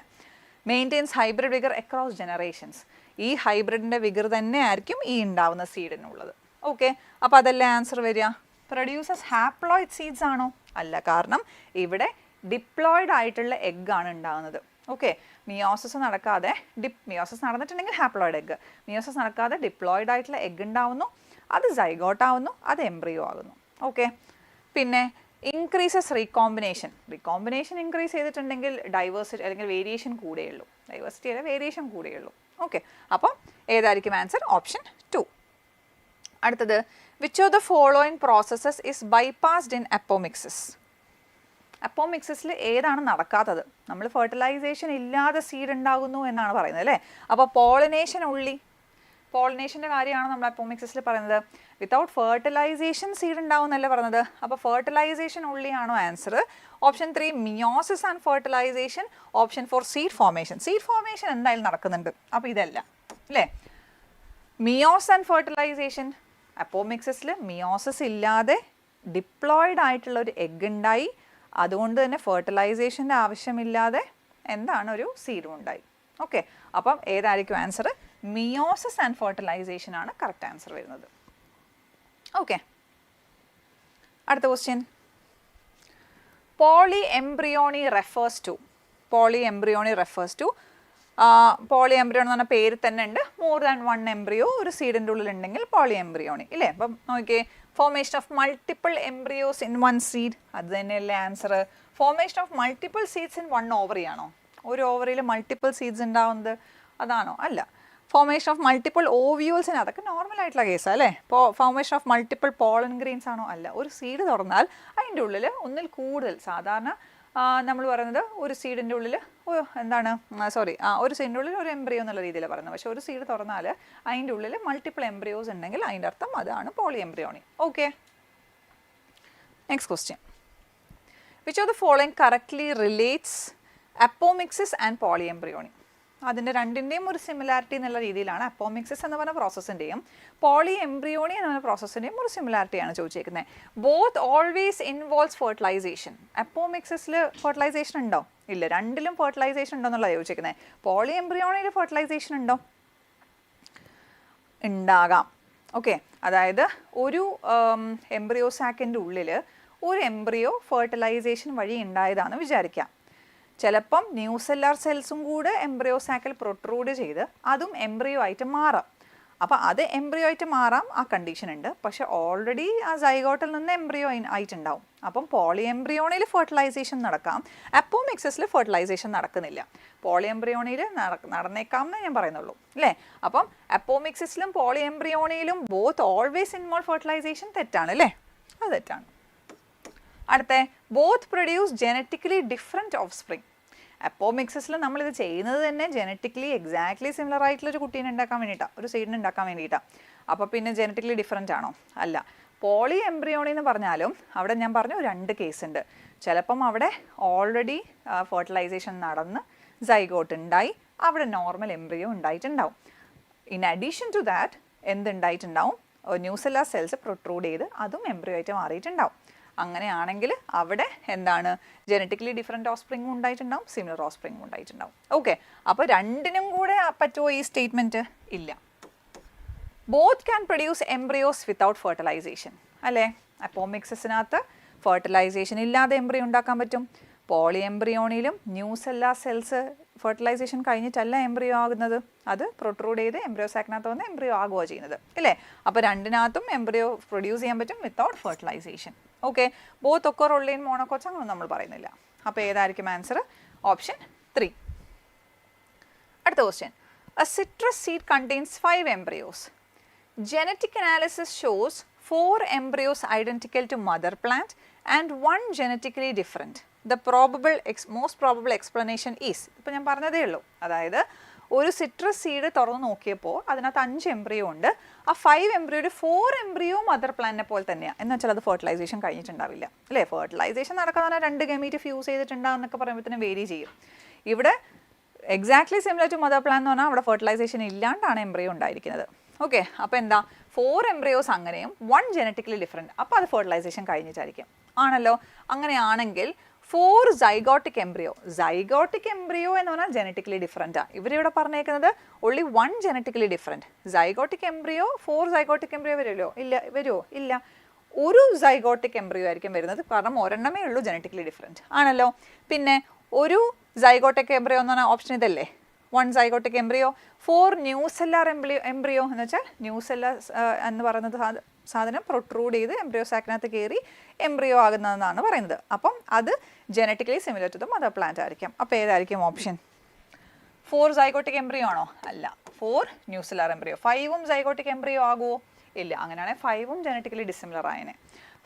Maintains hybrid vigor across generations. ഈ ഹൈബ്രിഡിൻ്റെ വിഗർ തന്നെ ആയിരിക്കും ഈ ഉണ്ടാവുന്ന സീഡിനുള്ളത്. ഓക്കെ, അപ്പോൾ അതല്ലേ ആൻസർ വരിക. പ്രൊഡ്യൂസസ് ഹാപ്ലോയിഡ് സീഡ്സ് ആണോ? അല്ല, കാരണം ഇവിടെ ഡിപ്ലോയിഡ് ആയിട്ടുള്ള എഗ് ആണ് ഉണ്ടാകുന്നത്. ഓക്കെ, മിയോസിസ് നടക്കാതെ മിയോസിസ് നടന്നിട്ടുണ്ടെങ്കിൽ ഹാപ്ലോയിഡ് എഗ്, മിയോസിസ് നടക്കാതെ ഡിപ്ലോയിഡ് ആയിട്ടുള്ള എഗ് ഉണ്ടാവുന്നു, അത് സൈഗോട്ട് ആവുന്നു, അത് എംബ്രിയോ ആകുന്നു. ഓക്കെ, പിന്നെ ഇൻക്രീസസ് റീകോമ്പിനേഷൻ. റീകോമ്പിനേഷൻ ഇൻക്രീസ് ചെയ്തിട്ടുണ്ടെങ്കിൽ ഡൈവേഴ്സിറ്റി അല്ലെങ്കിൽ വേരിയേഷൻ കൂടെയുള്ളൂ, ഡൈവേഴ്സിറ്റി അല്ല വേരിയേഷൻ കൂടെയുള്ളൂ. ഓക്കെ, അപ്പം ഏതായിരിക്കും ആൻസർ? ഓപ്ഷൻ 2. അടുത്തത്, which of the following processes is bypassed in apomixis? അപ്പോമിക്സിസിൽ ഏതാണ് നടക്കാത്തത്? നമ്മൾ ഫെർട്ടിലൈസേഷൻ ഇല്ലാതെ സീഡ് ഉണ്ടാകുന്നു എന്നാണ് പറയുന്നത് അല്ലേ. അപ്പോൾ പോളിനേഷൻ ഉള്ളി, പോളിനേഷൻ്റെ കാര്യമാണ് നമ്മൾ അപ്പോമിക്സിസിൽ പറയുന്നത്. വിത്തൗട്ട് ഫെർട്ടിലൈസേഷൻ സീഡ് ഉണ്ടാവുന്നല്ലേ പറഞ്ഞത്. അപ്പോൾ ഫെർട്ടിലൈസേഷൻ ഉള്ളിയാണോ answer? Option 3 meiosis and fertilization. Option 4 seed formation. Seed formation എന്തായാലും നടക്കുന്നുണ്ട്, അപ്പോൾ ഇതല്ല അല്ലേ. മിയോസ് ആൻഡ് ഫെർട്ടിലൈസേഷൻ, അപ്പോമിക്സിസിൽ മിയോസിസ് ഇല്ലാതെ ഡിപ്ലോയിഡ് ആയിട്ടുള്ള ഒരു എഗ് ഉണ്ടായി, അതുകൊണ്ട് തന്നെ ഫെർട്ടിലൈസേഷൻ്റെ ആവശ്യമില്ലാതെ എന്താണ് ഒരു സീഡും ഉണ്ടായി. ഓക്കെ, അപ്പം ഏതായിരിക്കും ആൻസർ? മിയോസിസ് ആൻഡ് ഫെർട്ടിലൈസേഷൻ ആണ് കറക്റ്റ് ആൻസർ വരുന്നത്. ഓക്കെ, അടുത്ത question. Polyembryony refers to. Polyembryony refers to, polyembryony എന്ന് പറഞ്ഞ പേര് തന്നെ ഉണ്ട്. മോർ ദാൻ 1 എംബ്രിയോ ഒരു സീഡിൻ്റെ ഉള്ളിലുണ്ടെങ്കിൽ പോളിഎംബ്രിയോണി ഇല്ലേ. അപ്പം നോക്കിയേ, formation of multiple embryos in 1 seed, അത് തന്നെയല്ലേ answer. Formation of multiple seeds in 1 ovary ആണോ? ഒരു ഓവറിയിൽ മൾട്ടിപ്പിൾ സീഡ്സ് ഉണ്ടാവുന്നത് അതാണോ? അല്ല. ഫോർമേഷൻ ഓഫ് മൾട്ടിപ്പിൾ ഓവ്യൂൾസിന്, അതൊക്കെ നോർമൽ ആയിട്ടുള്ള കേസാണ് അല്ലേ. ഇപ്പോൾ formation of multiple pollen grains ആണോ? അല്ല. ഒരു സീഡ് തുറന്നാൽ അതിൻ്റെ ഉള്ളിൽ ഒന്നിൽ കൂടുതൽ, സാധാരണ നമ്മൾ പറയുന്നത് ഒരു സീഡിൻ്റെ ഉള്ളിൽ എന്താണ് ഒരു സീഡിൻ്റെ ഉള്ളിൽ ഒരു എംബ്രിയോ എന്നുള്ള രീതിയിലാണ് പറയുന്നത്. പക്ഷേ ഒരു സീഡ് തുറന്നാൽ അതിൻ്റെ ഉള്ളിൽ മൾട്ടിപ്പിൾ എംബ്രിയോസ് ഉണ്ടെങ്കിൽ അതിൻ്റെ അർത്ഥം അതാണ് polyembryony. Okay, next question. Which of the following correctly relates apomixis and polyembryony? അതിൻ്റെ രണ്ടിൻ്റെയും ഒരു സിമിലാരിറ്റി എന്നുള്ള രീതിയിലാണ് അപ്പോമിക്സിസ് എന്ന് പറഞ്ഞ പ്രോസസ്സിൻ്റെയും പോളിഎംബ്രിയോണി എന്ന് പറഞ്ഞ പ്രോസസ്സിൻ്റെയും ഒരു സിമിലാരിറ്റിയാണ് ചോദിച്ചേക്കുന്നത്. Both always involves fertilization. അപ്പോമിക്സിസിൽ ഫെർട്ടിലൈസേഷൻ ഉണ്ടോ? ഇല്ല. രണ്ടിലും ഫെർട്ടിലൈസേഷൻ ഉണ്ടോ എന്നുള്ളത് ചോദിച്ചേക്കുന്നത്. പോളിഎംബ്രിയോണിയിൽ ഫെർട്ടിലൈസേഷൻ ഉണ്ടോ? ഉണ്ടാകാം. ഓക്കെ, അതായത് ഒരു എംബ്രിയോ സാക്കിൻ്റെ ഉള്ളിൽ ഒരു എംബ്രിയോ ഫെർട്ടിലൈസേഷൻ വഴി ഉണ്ടായതാണെന്ന് വിചാരിക്കാം. ചിലപ്പം ന്യൂസെല്ലാർ സെൽസും കൂടെ എംബ്രിയോ സാക്കിൽ പ്രൊട്രൂഡ് ചെയ്ത് അതും എംബ്രിയോ ആയിട്ട് മാറാം. അപ്പോൾ അത് എംബ്രിയോ ആയിട്ട് മാറാം, ആ കണ്ടീഷൻ ഉണ്ട്. പക്ഷെ ഓൾറെഡി ആ സൈഗോട്ടിൽ നിന്ന് എംബ്രിയോ ആയിട്ടുണ്ടാവും. അപ്പം പോളിഎംബ്രിയോണിയിൽ ഫെർട്ടിലൈസേഷൻ നടക്കാം, അപ്പോമിക്സിസിൽ ഫെർട്ടിലൈസേഷൻ നടക്കുന്നില്ല. പോളിഎംബ്രിയോണിയിൽ നടന്നേക്കാം എന്നേ ഞാൻ പറയുന്നുള്ളൂ അല്ലേ. അപ്പം അപ്പോമിക്സിസിലും പോളിഎംബ്രിയോണിയിലും ബോത്ത് ഓൾവേസ് ഇൻവോൾവ് ഫെർട്ടിലൈസേഷൻ തെറ്റാണ് അല്ലേ, അത് തെറ്റാണ്. അടുത്ത, both produce genetically different offspring. അപ്പോമിക്സിസിൽ നമ്മളിത് ചെയ്യുന്നത് തന്നെ ജനറ്റിക്കലി എക്സാക്ട്ലി സിമിലർ ആയിട്ടുള്ളൊരു കുട്ടീനെ ഉണ്ടാക്കാൻ വേണ്ടിയിട്ടാണ്, ഒരു സീഡിനെ ഉണ്ടാക്കാൻ വേണ്ടിയിട്ടാണ്. അപ്പോൾ പിന്നെ ജനറ്റിക്കലി ഡിഫറെൻ്റ് ആണോ? അല്ല. പോളി എംബ്രിയോണി എന്ന് പറഞ്ഞാലും അവിടെ ഞാൻ പറഞ്ഞു 2 കേസ് ഉണ്ട്. ചിലപ്പം അവിടെ ഓൾറെഡി ഫെർട്ടിലൈസേഷൻ നടന്ന് സൈഗോട്ട് ഉണ്ടായി, അവിടെ നോർമൽ എംബ്രിയോ ഉണ്ടായിട്ടുണ്ടാവും. ഇൻ അഡീഷൻ ടു ദാറ്റ് എന്തുണ്ടായിട്ടുണ്ടാവും? ന്യൂസെല്ലാർ സെൽസ് പ്രൊട്രൂഡ് ചെയ്ത് അതും എംബ്രിയോ ആയിട്ട് മാറിയിട്ടുണ്ടാവും. അങ്ങനെയാണെങ്കിൽ അവിടെ എന്താണ് ജനറ്റിക്കലി ഡിഫറെൻറ്റ് ഓസ്പ്രിങ്ങും ഉണ്ടായിട്ടുണ്ടാവും, സിമിലർ ഓസ്പ്രിങ്ങും ഉണ്ടായിട്ടുണ്ടാവും. ഓക്കെ, അപ്പോൾ രണ്ടിനും കൂടെ പറ്റുമോ ഈ സ്റ്റേറ്റ്മെൻറ്റ്? ഇല്ല. Both can produce embryos without fertilization അല്ലേ? അപ്പോമിക്സിനകത്ത് ഫെർട്ടിലൈസേഷൻ ഇല്ലാതെ എംബ്രിയോ ഉണ്ടാക്കാൻ പറ്റും. പോളിഎംബ്രിയോണിയിലും ന്യൂ സെല്ലാർ സെൽസ് ഫെർട്ടിലൈസേഷൻ കഴിഞ്ഞിട്ടല്ല എംബ്രിയോ ആകുന്നത്, അത് പ്രൊട്രൂഡ് ചെയ്ത് എംബ്രിയോ സാക്കിനകത്ത് വന്ന് എംബ്രിയോ ആകുക ചെയ്യുന്നത് ഇല്ലേ? അപ്പോൾ രണ്ടിനകത്തും എംബ്രിയോ പ്രൊഡ്യൂസ് ചെയ്യാൻ പറ്റും വിത്തൗട്ട് ഫെർട്ടിലൈസേഷൻ. ഓക്കെ, ബോത്ത് ഒക്കെ റോളിൻ മോണോകോച്ച് അങ്ങനെ നമ്മൾ പറയുന്നില്ല. അപ്പോൾ ഏതായിരിക്കും ആൻസർ? ഓപ്ഷൻ 3. അടുത്ത question. A citrus seed contains 5 embryos. Genetic analysis shows 4 embryos identical to mother plant and 1 genetically different. The most probable explanation is, ഇപ്പോൾ ഞാൻ പറഞ്ഞതേ ഉള്ളൂ, അതായത് ഒരു സിട്രസ് സീഡ് തുറന്ന് നോക്കിയപ്പോൾ അതിനകത്ത് 5 എംബ്രിയോ ഉണ്ട്. ആ 5 എംബ്രിയോയുടെ 4 എംബ്രിയോ മദർ പ്ലാന്റിനെ പോലെ തന്നെയാണ്. എന്ന് വെച്ചാൽ അത് ഫെർട്ടിലൈസേഷൻ കഴിഞ്ഞിട്ടുണ്ടാവില്ല അല്ലേ? ഫെർട്ടിലൈസേഷൻ നടക്കാതെ 2 ഗമീറ്റ് ഫ്യൂസ് ചെയ്തിട്ടുണ്ടാകും എന്നൊക്കെ പറയുമ്പോഴത്തേനും വേരി ചെയ്യും. ഇവിടെ exactly similar to mother plant എന്ന് പറഞ്ഞാൽ അവിടെ ഫെർട്ടിലൈസേഷൻ ഇല്ലാണ്ടാണ് എംബ്രിയോ ഉണ്ടായിരിക്കുന്നത്. ഓക്കെ, അപ്പോൾ എന്താ 4 എംബ്രിയോസ് അങ്ങനെയും 1 ജനറ്റിക്കലി ഡിഫറെൻറ്റ്, അപ്പോൾ അത് ഫെർട്ടിലൈസേഷൻ കഴിഞ്ഞിട്ടായിരിക്കും ആണല്ലോ. അങ്ങനെയാണെങ്കിൽ 4 സൈഗോട്ടിക് എംബ്രിയോ എന്ന് പറഞ്ഞാൽ ജനറ്റിക്കലി ഡിഫറെൻറ്റാണ്. ഇവരിവിടെ പറഞ്ഞേക്കുന്നത് only 1 genetically different. Zygotic embryo 4 zygotic embryo വരുമോ? ഇല്ല. ഒരു സൈഗോട്ടിക് എംബ്രിയോ ആയിരിക്കും വരുന്നത്, കാരണം ഒരെണ്ണമേ ഉള്ളൂ ജനറ്റിക്കലി ഡിഫറെൻറ്റ് ആണല്ലോ. പിന്നെ ഒരു സൈഗോട്ടിക് എംബ്രിയോ എന്ന് പറഞ്ഞാൽ ഓപ്ഷൻ ഇതല്ലേ, 1 zygotic embryo. 4 nucellar embryo എന്ന് വെച്ചാൽ ന്യൂ സെല്ലാർ എന്ന് പറയുന്നത് സാധനം പ്രൊട്രൂഡ് ചെയ്ത് എംബ്രിയോ സാക്കിനകത്ത് കയറി എംബ്രിയോ ആകുന്നതെന്നാണ് പറയുന്നത്. അപ്പം അത് genetically similar to the mother plant ആയിരിക്കും. അപ്പോൾ ഏതായിരിക്കും ഓപ്ഷൻ? 4 സൈഗോട്ടിക് എംബ്രിയോ ആണോ? അല്ല, 4 ന്യൂ സെല്ലാർ എംബ്രിയോ. 5ഉം സൈഗോട്ടിക് എംബ്രിയോ ആകുമോ? ഇല്ല. അങ്ങനെയാണെങ്കിൽ 5ഉം ജനറ്റിക്കലി ഡിസിമിലർ ആയനെ.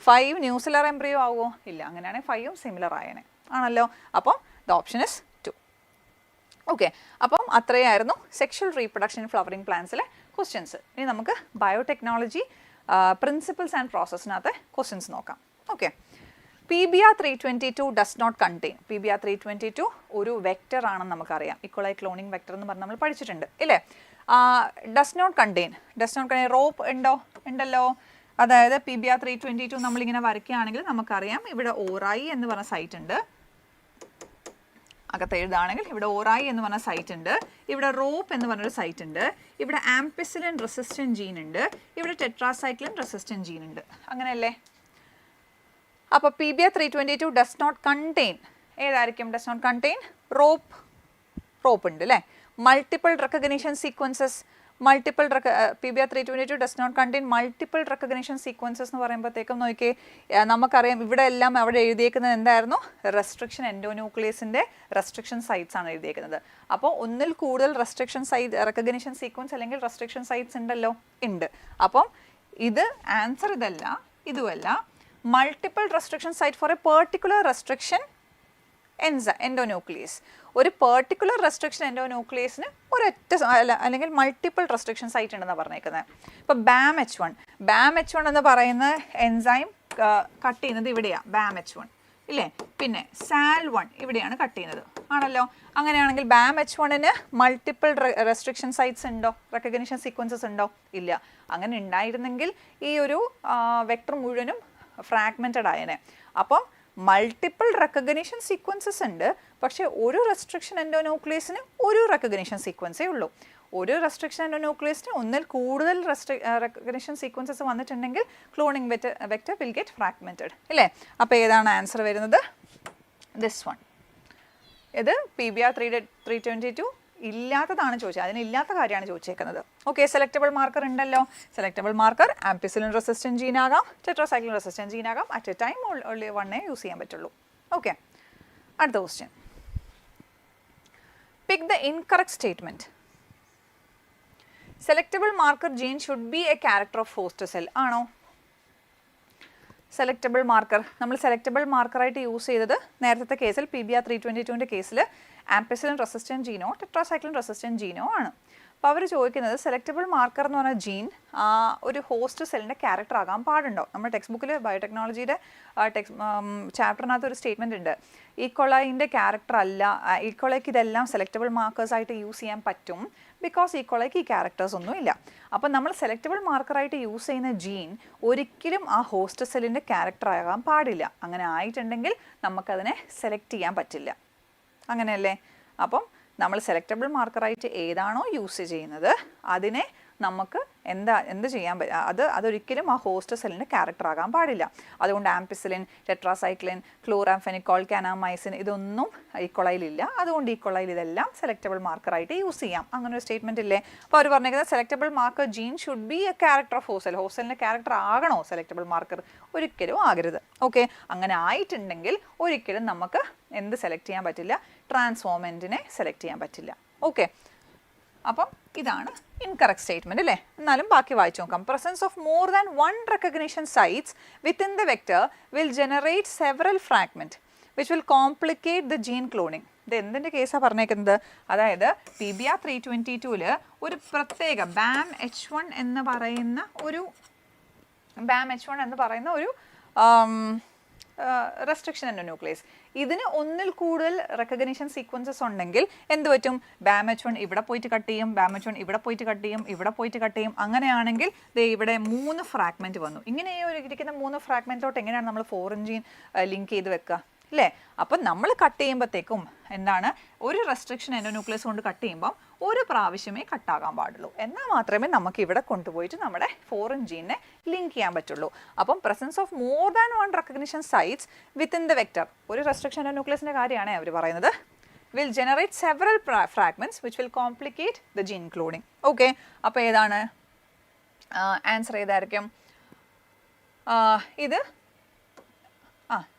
5 ന്യൂ സെല്ലാർ എംബ്രിയോ ആകുമോ? ഇല്ല. അങ്ങനെയാണെങ്കിൽ 5ഉം സിമിലർ ആയനെ ആണല്ലോ. അപ്പം ദ ഓപ്ഷൻ ഇസ് 2. ഓക്കെ, അപ്പം അത്രയായിരുന്നു സെക്ഷൽ റീപ്രൊഡക്ഷൻ ഫ്ലവറിംഗ് പ്ലാന്റ്സിലെ ക്വസ്റ്റ്യൻസ്. ഇനി നമുക്ക് ബയോടെക്നോളജി പ്രിൻസിപ്പിൾസ് ആൻഡ് പ്രോസസ്സിനകത്ത് ക്വസ്റ്റ്യൻസ് നോക്കാം. Okay, PBr322 does not contain. PBr322 ഒരു വെക്റ്റർ ആണെന്ന് നമുക്കറിയാം. ഇക്വലൈ ക്ലോണിംഗ് വെക്റ്റർ എന്ന് പറഞ്ഞ് നമ്മൾ പഠിച്ചിട്ടുണ്ട് ഇല്ലേ? ഡസ് നോട്ട് കണ്ടെയ്ൻ റോപ്പ് ഉണ്ടല്ലോ. അതായത് PBr322 നമ്മളിങ്ങനെ വരയ്ക്കുകയാണെങ്കിൽ നമുക്കറിയാം ഇവിടെ ഓറായി എന്ന് പറഞ്ഞ സൈറ്റ് ഉണ്ട്. അകത്ത് എഴുതാണെങ്കിൽ ഇവിടെ ഓറായി എന്ന് പറഞ്ഞ സൈറ്റ് ഉണ്ട്, ഇവിടെ റോപ്പ് എന്ന് പറഞ്ഞൊരു സൈറ്റ് ഉണ്ട്, ഇവിടെ ആംപിസിലിൻ റെസിസ്റ്റൻറ്റ് ജീൻ ഉണ്ട്, ഇവിടെ ടെട്രാസൈക്ലിൻ റെസിസ്റ്റൻറ്റ് ജീൻ ഉണ്ട്. അങ്ങനെയല്ലേ? അപ്പോൾ PBr322 ഡസ് നോട്ട് കണ്ടെയ്ൻ ഏതായിരിക്കും? ഡസ് നോട്ട് കണ്ടെയ്ൻ റോപ്പ് ഉണ്ട് അല്ലേ? Multiple recognition sequences PBr322 does not contain multiple recognition sequences എന്ന് പറയുമ്പോഴത്തേക്കും നോക്കിയേ, നമുക്കറിയാം ഇവിടെ എല്ലാം അവിടെ എഴുതിയേക്കുന്നത് എന്തായിരുന്നു? റെസ്ട്രിക്ഷൻ എൻഡോന്യൂക്ലിയസിൻ്റെ റെസ്ട്രിക്ഷൻ സൈറ്റ്സ് ആണ് എഴുതിയേക്കുന്നത്. അപ്പോൾ ഒന്നിൽ കൂടുതൽ റെക്കഗ്നിഷൻ സീക്വൻസ് അല്ലെങ്കിൽ റെസ്ട്രിക്ഷൻ സൈറ്റ്സ് ഉണ്ടല്ലോ, ഉണ്ട്. അപ്പം ഇത് ആൻസർ ഇതുമല്ല. Multiple restriction site for a particular restriction endonuclease. ഒരു പെർട്ടിക്കുലർ റെസ്ട്രിക്ഷൻ എൻഡോന്യൂക്ലിയസിന് ഒരൊറ്റ അല്ലെങ്കിൽ മൾട്ടിപ്പിൾ റെസ്ട്രിക്ഷൻ സൈറ്റ് ഉണ്ടെന്നാണ് പറഞ്ഞേക്കുന്നത്. ഇപ്പോൾ BAM-H1 എന്ന് പറയുന്ന എൻസൈം കട്ട് ചെയ്യുന്നത് ഇവിടെയാണ്, BAM-H1 ഇല്ലേ? പിന്നെ SAL1 ഇവിടെയാണ് കട്ട് ചെയ്യുന്നത് ആണല്ലോ. അങ്ങനെയാണെങ്കിൽ BAM-H1ന് മൾട്ടിപ്പിൾ റെസ്ട്രിക്ഷൻ സൈറ്റ്സ് ഉണ്ടോ? റെക്കഗ്നിഷൻ സീക്വൻസസ് ഉണ്ടോ? ഇല്ല. അങ്ങനെ ഉണ്ടായിരുന്നെങ്കിൽ ഈ ഒരു വെക്ടർ മുഴുവനും ഫ്രാഗ്മെൻറ്റഡ് ആയനെ. അപ്പം മൾട്ടിപ്പിൾ റെക്കഗ്നിഷൻ സീക്വൻസസ് ഉണ്ട്, പക്ഷേ ഒരു റെസ്ട്രിക്ഷൻ എൻഡോന്യൂക്ലിയസിന് ഒരു റെക്കഗ്നിഷൻ സീക്വൻസേ ഉള്ളൂ. ഒരു റെസ്ട്രിക്ഷൻ എൻഡോന്യൂക്ലിയസിന് ഒന്നിൽ കൂടുതൽ റെക്കഗ്നിഷൻ സീക്വൻസസ് വന്നിട്ടുണ്ടെങ്കിൽ cloning vector will get fragmented ഇല്ലേ? അപ്പോൾ ഏതാണ് ആൻസർ വരുന്നത്? This one. ഇത് PBr322 ഇല്ലാത്തതാണ് ചോദിച്ചത്, അതിനില്ലാത്ത കാര്യമാണ് ചോദിച്ചേക്കുന്നത്. ഓക്കെ, സെലക്റ്റബിൾ മാർക്കർ ഉണ്ടല്ലോ. സെലക്റ്റബിൾ മാർക്കർ ആംപിസിലിൻ റെസിസ്റ്റൻറ്റ് ജീനാകാം, ടെട്രാസൈക്ലിൻ റെസിസ്റ്റൻറ്റ് ജീനാകാം. അറ്റ് എ ടൈം ഓൺലി വണ്ണേ യൂസ് ചെയ്യാൻ പറ്റുള്ളൂ. ഓക്കെ, അടുത്ത question. Pick the incorrect statement. Selectable marker gene should be a character of host cell ആണോ? സെലക്റ്റബിൾ മാർക്കർ നമ്മൾ selectable മാർക്കറായിട്ട് യൂസ് ചെയ്തത് നേരത്തെ കേസിൽ PBr322ൻ്റെ കേസിൽ ആംപിസിലിൻ റെസിസ്റ്റൻറ്റ് ജീനോ ടെട്രാസൈക്ലിൻ റെസിസ്റ്റൻറ്റ് ജീനോ ആണ്. അപ്പോൾ അവർ ചോദിക്കുന്നത് സെലക്റ്റബിൾ മാർക്കർ എന്ന് പറഞ്ഞ ജീൻ ഒരു ഹോസ്റ്റ് സെല്ലിൻ്റെ ക്യാരക്ടർ ആകാൻ പാടുണ്ടോ? നമ്മുടെ ടെക്സ്റ്റ് ബുക്കിൽ ബയോടെക്നോളജിയുടെ ചാപ്റ്ററിനകത്ത് ഒരു സ്റ്റേറ്റ്മെൻറ്റ് ഉണ്ട്, ഈക്കോളൈൻ്റെ ക്യാരക്ടർ അല്ല, ഈക്കോളൈക്ക് ഇതെല്ലാം സെലക്റ്റബിൾ മാർക്കേഴ്സായിട്ട് യൂസ് ചെയ്യാൻ പറ്റും, ബിക്കോസ് ഈക്കോളൈക്ക് ഈ ക്യാരക്ടേഴ്സ് ഒന്നും ഇല്ല. അപ്പം നമ്മൾ സെലക്റ്റബിൾ മാർക്കറായിട്ട് യൂസ് ചെയ്യുന്ന ജീൻ ഒരിക്കലും ആ ഹോസ്റ്റ് സെല്ലിൻ്റെ ക്യാരക്ടർ ആകാൻ പാടില്ല. അങ്ങനെ ആയിട്ടുണ്ടെങ്കിൽ നമുക്കതിനെ സെലക്ട് ചെയ്യാൻ പറ്റില്ല. അങ്ങനെയല്ലേ? അപ്പം നമ്മൾ സെലക്റ്റബിൾ മാർക്കറായിട്ട് ഏതാണോ യൂസ് ചെയ്യുന്നത് അതിനെ നമുക്ക് എന്ത് ചെയ്യാൻ പറ്റും, അതൊരിക്കലും ആ ഹോസ്റ്റ് സെല്ലിൻ്റെ ക്യാരക്ടർ ആകാൻ പാടില്ല. അതുകൊണ്ട് ആംപിസിലിൻ, ടെട്രാസൈക്ലിൻ, ക്ലോറാംഫെനിക്കോൾ, കാനാമൈസിൻ ഇതൊന്നും ഈക്കോളൈലില്ല. അതുകൊണ്ട് ഈക്കോളൈൽ ഇതെല്ലാം സെലക്റ്റബിൾ മാർക്കറായിട്ട് യൂസ് ചെയ്യാം. അങ്ങനെ ഒരു സ്റ്റേറ്റ്മെൻറ്റ് ഇല്ലേ? അപ്പോൾ അവർ പറഞ്ഞിരിക്കുന്നത് selectable marker gene should be a character of hostel. ഹോസ്റ്റലിൻ്റെ ക്യാരക്ടർ ആകണോ സെലക്റ്റബിൾ മാർക്കർ? ഒരിക്കലും ആകരുത്. ഓക്കെ, അങ്ങനെ ആയിട്ടുണ്ടെങ്കിൽ ഒരിക്കലും നമുക്ക് എന്ത് സെലക്ട് ചെയ്യാൻ പറ്റില്ല? ട്രാൻസ്ഫോർമെൻറ്റിനെ സെലക്ട് ചെയ്യാൻ പറ്റില്ല. ഓക്കെ, അപ്പം ഇതാണ് ഇൻകറക്റ്റ് സ്റ്റേറ്റ്മെൻറ്റ് അല്ലേ? എന്നാലും ബാക്കി വായിച്ചു നോക്കാം. Presence of more than one recognition sites within the vector will generate several fragment which will complicate the gene cloning. ഇത് എന്തിൻ്റെ കേസാണ് പറഞ്ഞേക്കുന്നത്? അതായത് PBR 322-ൽ ഒരു പ്രത്യേക BAM-H1 എന്ന് പറയുന്ന ഒരു റെസ്ട്രിക്ഷൻ എന്ന ന്യൂക്ലിയസ്, ഇതിന് ഒന്നിൽ കൂടുതൽ റെക്കഗ്നിഷൻ സീക്വൻസസ് ഉണ്ടെങ്കിൽ എന്ത് പറ്റും? BAM-H1 ഇവിടെ പോയിട്ട് കട്ട് ചെയ്യും, BAM-H1 ഇവിടെ പോയിട്ട് കട്ട് ചെയ്യും, ഇവിടെ പോയിട്ട് കട്ട് ചെയ്യും. അങ്ങനെയാണെങ്കിൽ ഇവിടെ 3 ഫ്രാഗ്മെൻറ്റ് വന്നു. ഇങ്ങനെ ഇരിക്കുന്ന 3 ഫ്രാഗ്മെൻറ്റിലോട്ട് എങ്ങനെയാണ് നമ്മൾ ഫോറിൻ ജീൻ ലിങ്ക് ചെയ്ത് വെക്കുക അല്ലേ? അപ്പം നമ്മൾ കട്ട് ചെയ്യുമ്പോഴത്തേക്കും എന്താണ്, ഒരു റെസ്ട്രിക്ഷൻ എൻഡോന്യൂക്ലിയസ് കൊണ്ട് കട്ട് ചെയ്യുമ്പം ഒരു പ്രാവശ്യമേ കട്ടാകാൻ പാടുള്ളൂ. എന്നാൽ മാത്രമേ നമുക്ക് ഇവിടെ കൊണ്ടുപോയിട്ട് നമ്മുടെ ഫോറിൻ ജീനെ ലിങ്ക് ചെയ്യാൻ പറ്റുള്ളൂ. അപ്പം presence of more than one recognition sites within the vector, ഒരു റെസ്ട്രിക്ഷൻ എൻഡോന്യൂക്ലിയസിൻ്റെ കാര്യമാണ് അവർ പറയുന്നത്, will generate several fragments which will complicate the gene cloning. Okay, അപ്പോൾ ഏതാണ് ആൻസർ? ഏതായിരിക്കും?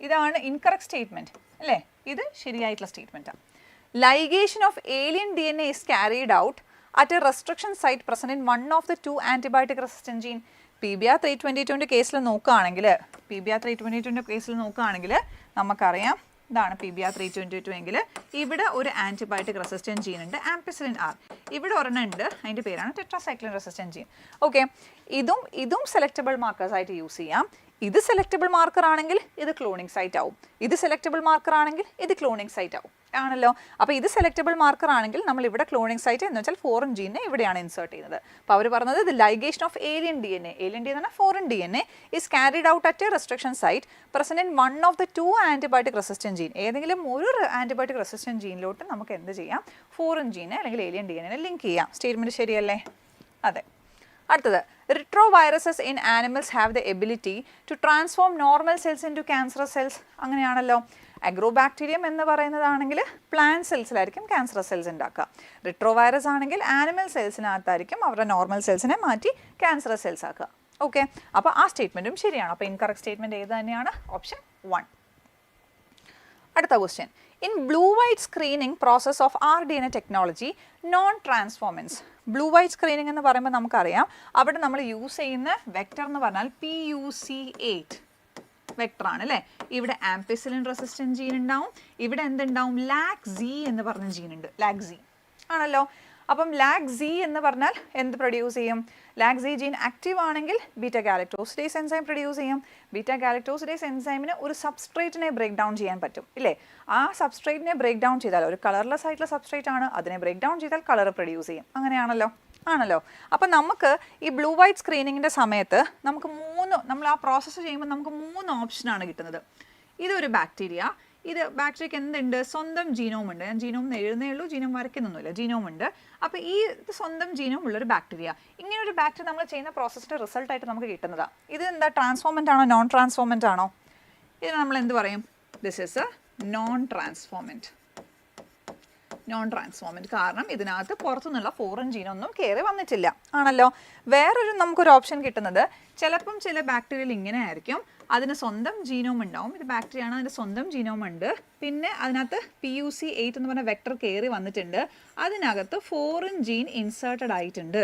ഇതാണ് ഇൻകറക്റ്റ് സ്റ്റേറ്റ്മെൻറ്റ് അല്ലേ? ഇത് ശരിയായിട്ടുള്ള സ്റ്റേറ്റ്മെൻറ്റാണ്. Ligation of alien DNA is carried out at a restriction site present in one of the 2 antibiotic resistant gene. PBR 322-ൻ്റെ കേസിൽ നോക്കുകയാണെങ്കിൽ നമുക്കറിയാം, ഇതാണ് PBR 322 എങ്കിൽ ഇവിടെ ഒരു ആൻറ്റിബയോട്ടിക് റെസിസ്റ്റൻറ്റ് ജീൻ ഉണ്ട്, ആംപിസിലിൻ R. ഇവിടെ ഒരെണ്ണം ഉണ്ട്, അതിൻ്റെ പേരാണ് ടെട്രാസൈക്ലിൻ റെസിസ്റ്റൻറ്റ് ജീൻ. ഓക്കെ, ഇതും സെലക്റ്റബിൾ മാർക്കേഴ്സായിട്ട് യൂസ് ചെയ്യാം. ഇത് സെലക്റ്റബിൾ മാർക്കർ ആണെങ്കിൽ ഇത് ക്ലോണിങ് സൈറ്റ് ആവും, ഇത് സെലക്റ്റബിൾ മാർക്കർ ആണെങ്കിൽ ഇത് ക്ലോണിങ് സൈറ്റ് ആവും ആണല്ലോ. അപ്പോൾ ഇത് സെലക്റ്റബിൾ മാർക്കർ ആണെങ്കിൽ നമ്മൾ ഇവിടെ ക്ലോണിങ് സൈറ്റ് എന്ന് വെച്ചാൽ ഫോറിൻ ജീനെ ഇവിടെയാണ് ഇൻസേർട്ട് ചെയ്യുന്നത്. അപ്പോൾ അവർ പറഞ്ഞത് ഇത് ലൈഗേഷൻ ഓഫ് ഏലിയൻ DNA എന്ന് പറഞ്ഞാൽ foreign DNA is carried out at a restriction site present in one of the 2 antibiotic resistant gene. ഏതെങ്കിലും ഒരു ആൻറ്റിബയോട്ടിക് റെസിസ്റ്റൻറ്റ് ജീനിലോട്ട് നമുക്ക് എന്ത് ചെയ്യാം? ഫോറിൻ ജീനെ അല്ലെങ്കിൽ ഏലിയൻ DNA ലിങ്ക് ചെയ്യാം. സ്റ്റേറ്റ്മെൻറ്റ് ശരിയല്ലേ? അതെ. അടുത്തത്, retroviruses in animals have the ability to transform normal cells into cancerous cells. അങ്ങനെയാണല്ലോ. അഗ്രോബാക്ടീരിയം എന്ന് പറയുന്നതാണെങ്കിൽ പ്ലാന്റ് സെൽസിലായിരിക്കും ക്യാൻസറസ് സെൽസ് ഉണ്ടാക്കുക. റിട്രോവൈറസ് ആണെങ്കിൽ ആനിമൽ സെൽസിനകത്തായിരിക്കും അവരുടെ നോർമൽ സെൽസിനെ മാറ്റി ക്യാൻസറസ് സെൽസ് ആക്കുക. ഓക്കെ, അപ്പോൾ ആ സ്റ്റേറ്റ്മെൻറ്റും ശരിയാണ്. അപ്പോൾ ഇൻകറക്റ്റ് സ്റ്റേറ്റ്മെൻറ്റ് ഏത് തന്നെയാണ്? ഓപ്ഷൻ 1. അടുത്ത question, in blue white screening process of RDNA technology non ട്രാൻസ്ഫോമൻസ്. Blue white screening എന്ന് പറയുമ്പോൾ നമുക്കറിയാം അവിടെ നമ്മൾ യൂസ് ചെയ്യുന്ന വെക്ടർ എന്ന് പറഞ്ഞാൽ PUC8 വെക്ടറാണ് അല്ലേ? ഇവിടെ ആംപിസിലിൻ റെസിസ്റ്റൻറ്റ് ജീൻ ഉണ്ടാവും, ഇവിടെ എന്തുണ്ടാവും? LAC-Z എന്ന് പറഞ്ഞ ജീൻ ഉണ്ട്, LAC-Z ആണല്ലോ. അപ്പം LAC-Z എന്ന് പറഞ്ഞാൽ എന്ത് പ്രൊഡ്യൂസ് ചെയ്യും? LAC-Z ജീൻ ആക്റ്റീവ് ആണെങ്കിൽ ബീറ്റ ഗാലക്ടോസിഡേസ് എൻസൈം പ്രൊഡ്യൂസ് ചെയ്യും. ബീറ്റ ഗാലക്ടോസിഡേസ് എൻസൈമിന് ഒരു സബ്സ്ട്രേറ്റിനെ ബ്രേക്ക് ഡൗൺ ചെയ്യാൻ പറ്റും ഇല്ലേ? ആ സബ്സ്ട്രേറ്റിനെ ബ്രേക്ക് ഡൗൺ ചെയ്താൽ, ഒരു കളർലെസ് ആയിട്ടുള്ള സബ്സ്ട്രേറ്റ് ആണ്, അതിനെ ബ്രേക്ക് ഡൗൺ ചെയ്താൽ കളർ പ്രൊഡ്യൂസ് ചെയ്യും. അങ്ങനെയാണല്ലോ. അപ്പം നമുക്ക് ഈ ബ്ലൂ വൈറ്റ് സ്ക്രീനിങ്ങിൻ്റെ സമയത്ത് നമ്മൾ ആ പ്രോസസ്സ് ചെയ്യുമ്പോൾ നമുക്ക് 3 ഓപ്ഷനാണ് കിട്ടുന്നത്. ഇതൊരു ബാക്ടീരിയ, ബാക്ടീരിയക്ക് എന്തുണ്ട്? സ്വന്തം ജീനോം ഉണ്ട്. ഞാൻ ജീനോം എഴുതുന്നേ ഉള്ളൂ, ജീനോം വരയ്ക്കുന്നൊന്നുമില്ല, ജീനോം ഉണ്ട്. അപ്പോൾ ഇത് സ്വന്തം ജീനോം ഉള്ളൊരു ബാക്ടീരിയ. ഇങ്ങനൊരു ബാക്ടീരിയ നമ്മൾ ചെയ്യുന്ന പ്രോസസ്സിൻ്റെ റിസൾട്ടായിട്ട് നമുക്ക് കിട്ടുന്നതാണ്. ഇത് എന്താ, ട്രാൻസ്ഫോമൻ്റ് ആണോ നോൺ ട്രാൻസ്ഫോമൻ്റ് ആണോ? ഇത് നമ്മൾ എന്ത് പറയും? This is a non transformant. കാരണം ഇതിനകത്ത് പുറത്തുനിന്നുള്ള ഫോറിൻ ജീനൊന്നും കയറി വന്നിട്ടില്ല ആണല്ലോ. വേറൊരു നമുക്കൊരു ഓപ്ഷൻ കിട്ടുന്നത്, ചിലപ്പം ചില ബാക്ടീരിയയിൽ ഇങ്ങനെ ആയിരിക്കും, അതിന് സ്വന്തം ജീനോം ഉണ്ടാവും. ഇത് ബാക്ടീരിയ ആണ്, അതിൻ്റെ സ്വന്തം ജീനോം ഉണ്ട്. പിന്നെ അതിനകത്ത് PUC8 എന്ന് പറഞ്ഞ വെക്ടർ കയറി വന്നിട്ടുണ്ട്, അതിനകത്ത് ഫോറിൻ ജീൻ ഇൻസേർട്ടഡ് ആയിട്ടുണ്ട്.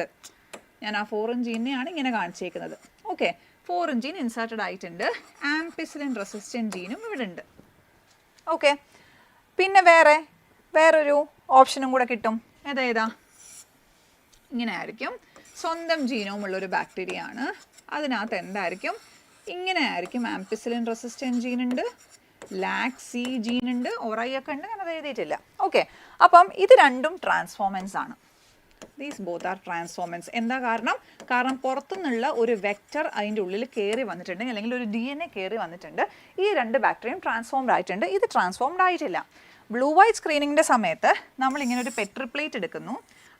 ഞാൻ ആ ഫോറിൻ ജീനെയാണ് ഇങ്ങനെ കാണിച്ചേക്കുന്നത്. ഓക്കെ, ഫോറിൻ ജീൻ ഇൻസേർട്ടഡ് ആയിട്ടുണ്ട്. ആംപിസിലിൻ റെസിസ്റ്റൻറ്റ് ജീനും ഇവിടെ ഉണ്ട്. ഓക്കെ, പിന്നെ വേറൊരു ഓപ്ഷനും കൂടെ കിട്ടും. ഏതാ? ഇങ്ങനെ ആയിരിക്കും. സ്വന്തം ജീനോമുള്ളൊരു ബാക്ടീരിയ ആണ്. അതിനകത്ത് എന്തായിരിക്കും, ഇങ്ങനെ ആയിരിക്കും. ആംപിസിലിൻ റെസിസ്റ്റൻറ്റ് ജീൻ ഉണ്ട്, ലാക്സി ജീൻ ഉണ്ട്, ഒറൈയൊക്കെ ഉണ്ട്, ഞാനത് എഴുതിയിട്ടില്ല. ഓക്കെ, അപ്പം ഇത് രണ്ടും ട്രാൻസ്ഫോമൻസ് ആണ്. These both are ട്രാൻസ്ഫോമൻസ്. എന്താ കാരണം? കാരണം പുറത്തുനിന്നുള്ള ഒരു വെക്റ്റർ അതിൻ്റെ ഉള്ളിൽ കയറി വന്നിട്ടുണ്ടെങ്കിൽ അല്ലെങ്കിൽ ഒരു DNA കയറി വന്നിട്ടുണ്ട്. ഈ രണ്ട് ബാക്ടീരിയയും ട്രാൻസ്ഫോംഡ് ആയിട്ടുണ്ട്, ഇത് ട്രാൻസ്ഫോംഡ് ആയിട്ടില്ല. ബ്ലൂ വൈറ്റ് സ്ക്രീനിങ്ങിൻ്റെ സമയത്ത് നമ്മളിങ്ങനെ ഒരു പെട്രി പ്ലേറ്റ് എടുക്കുന്നു.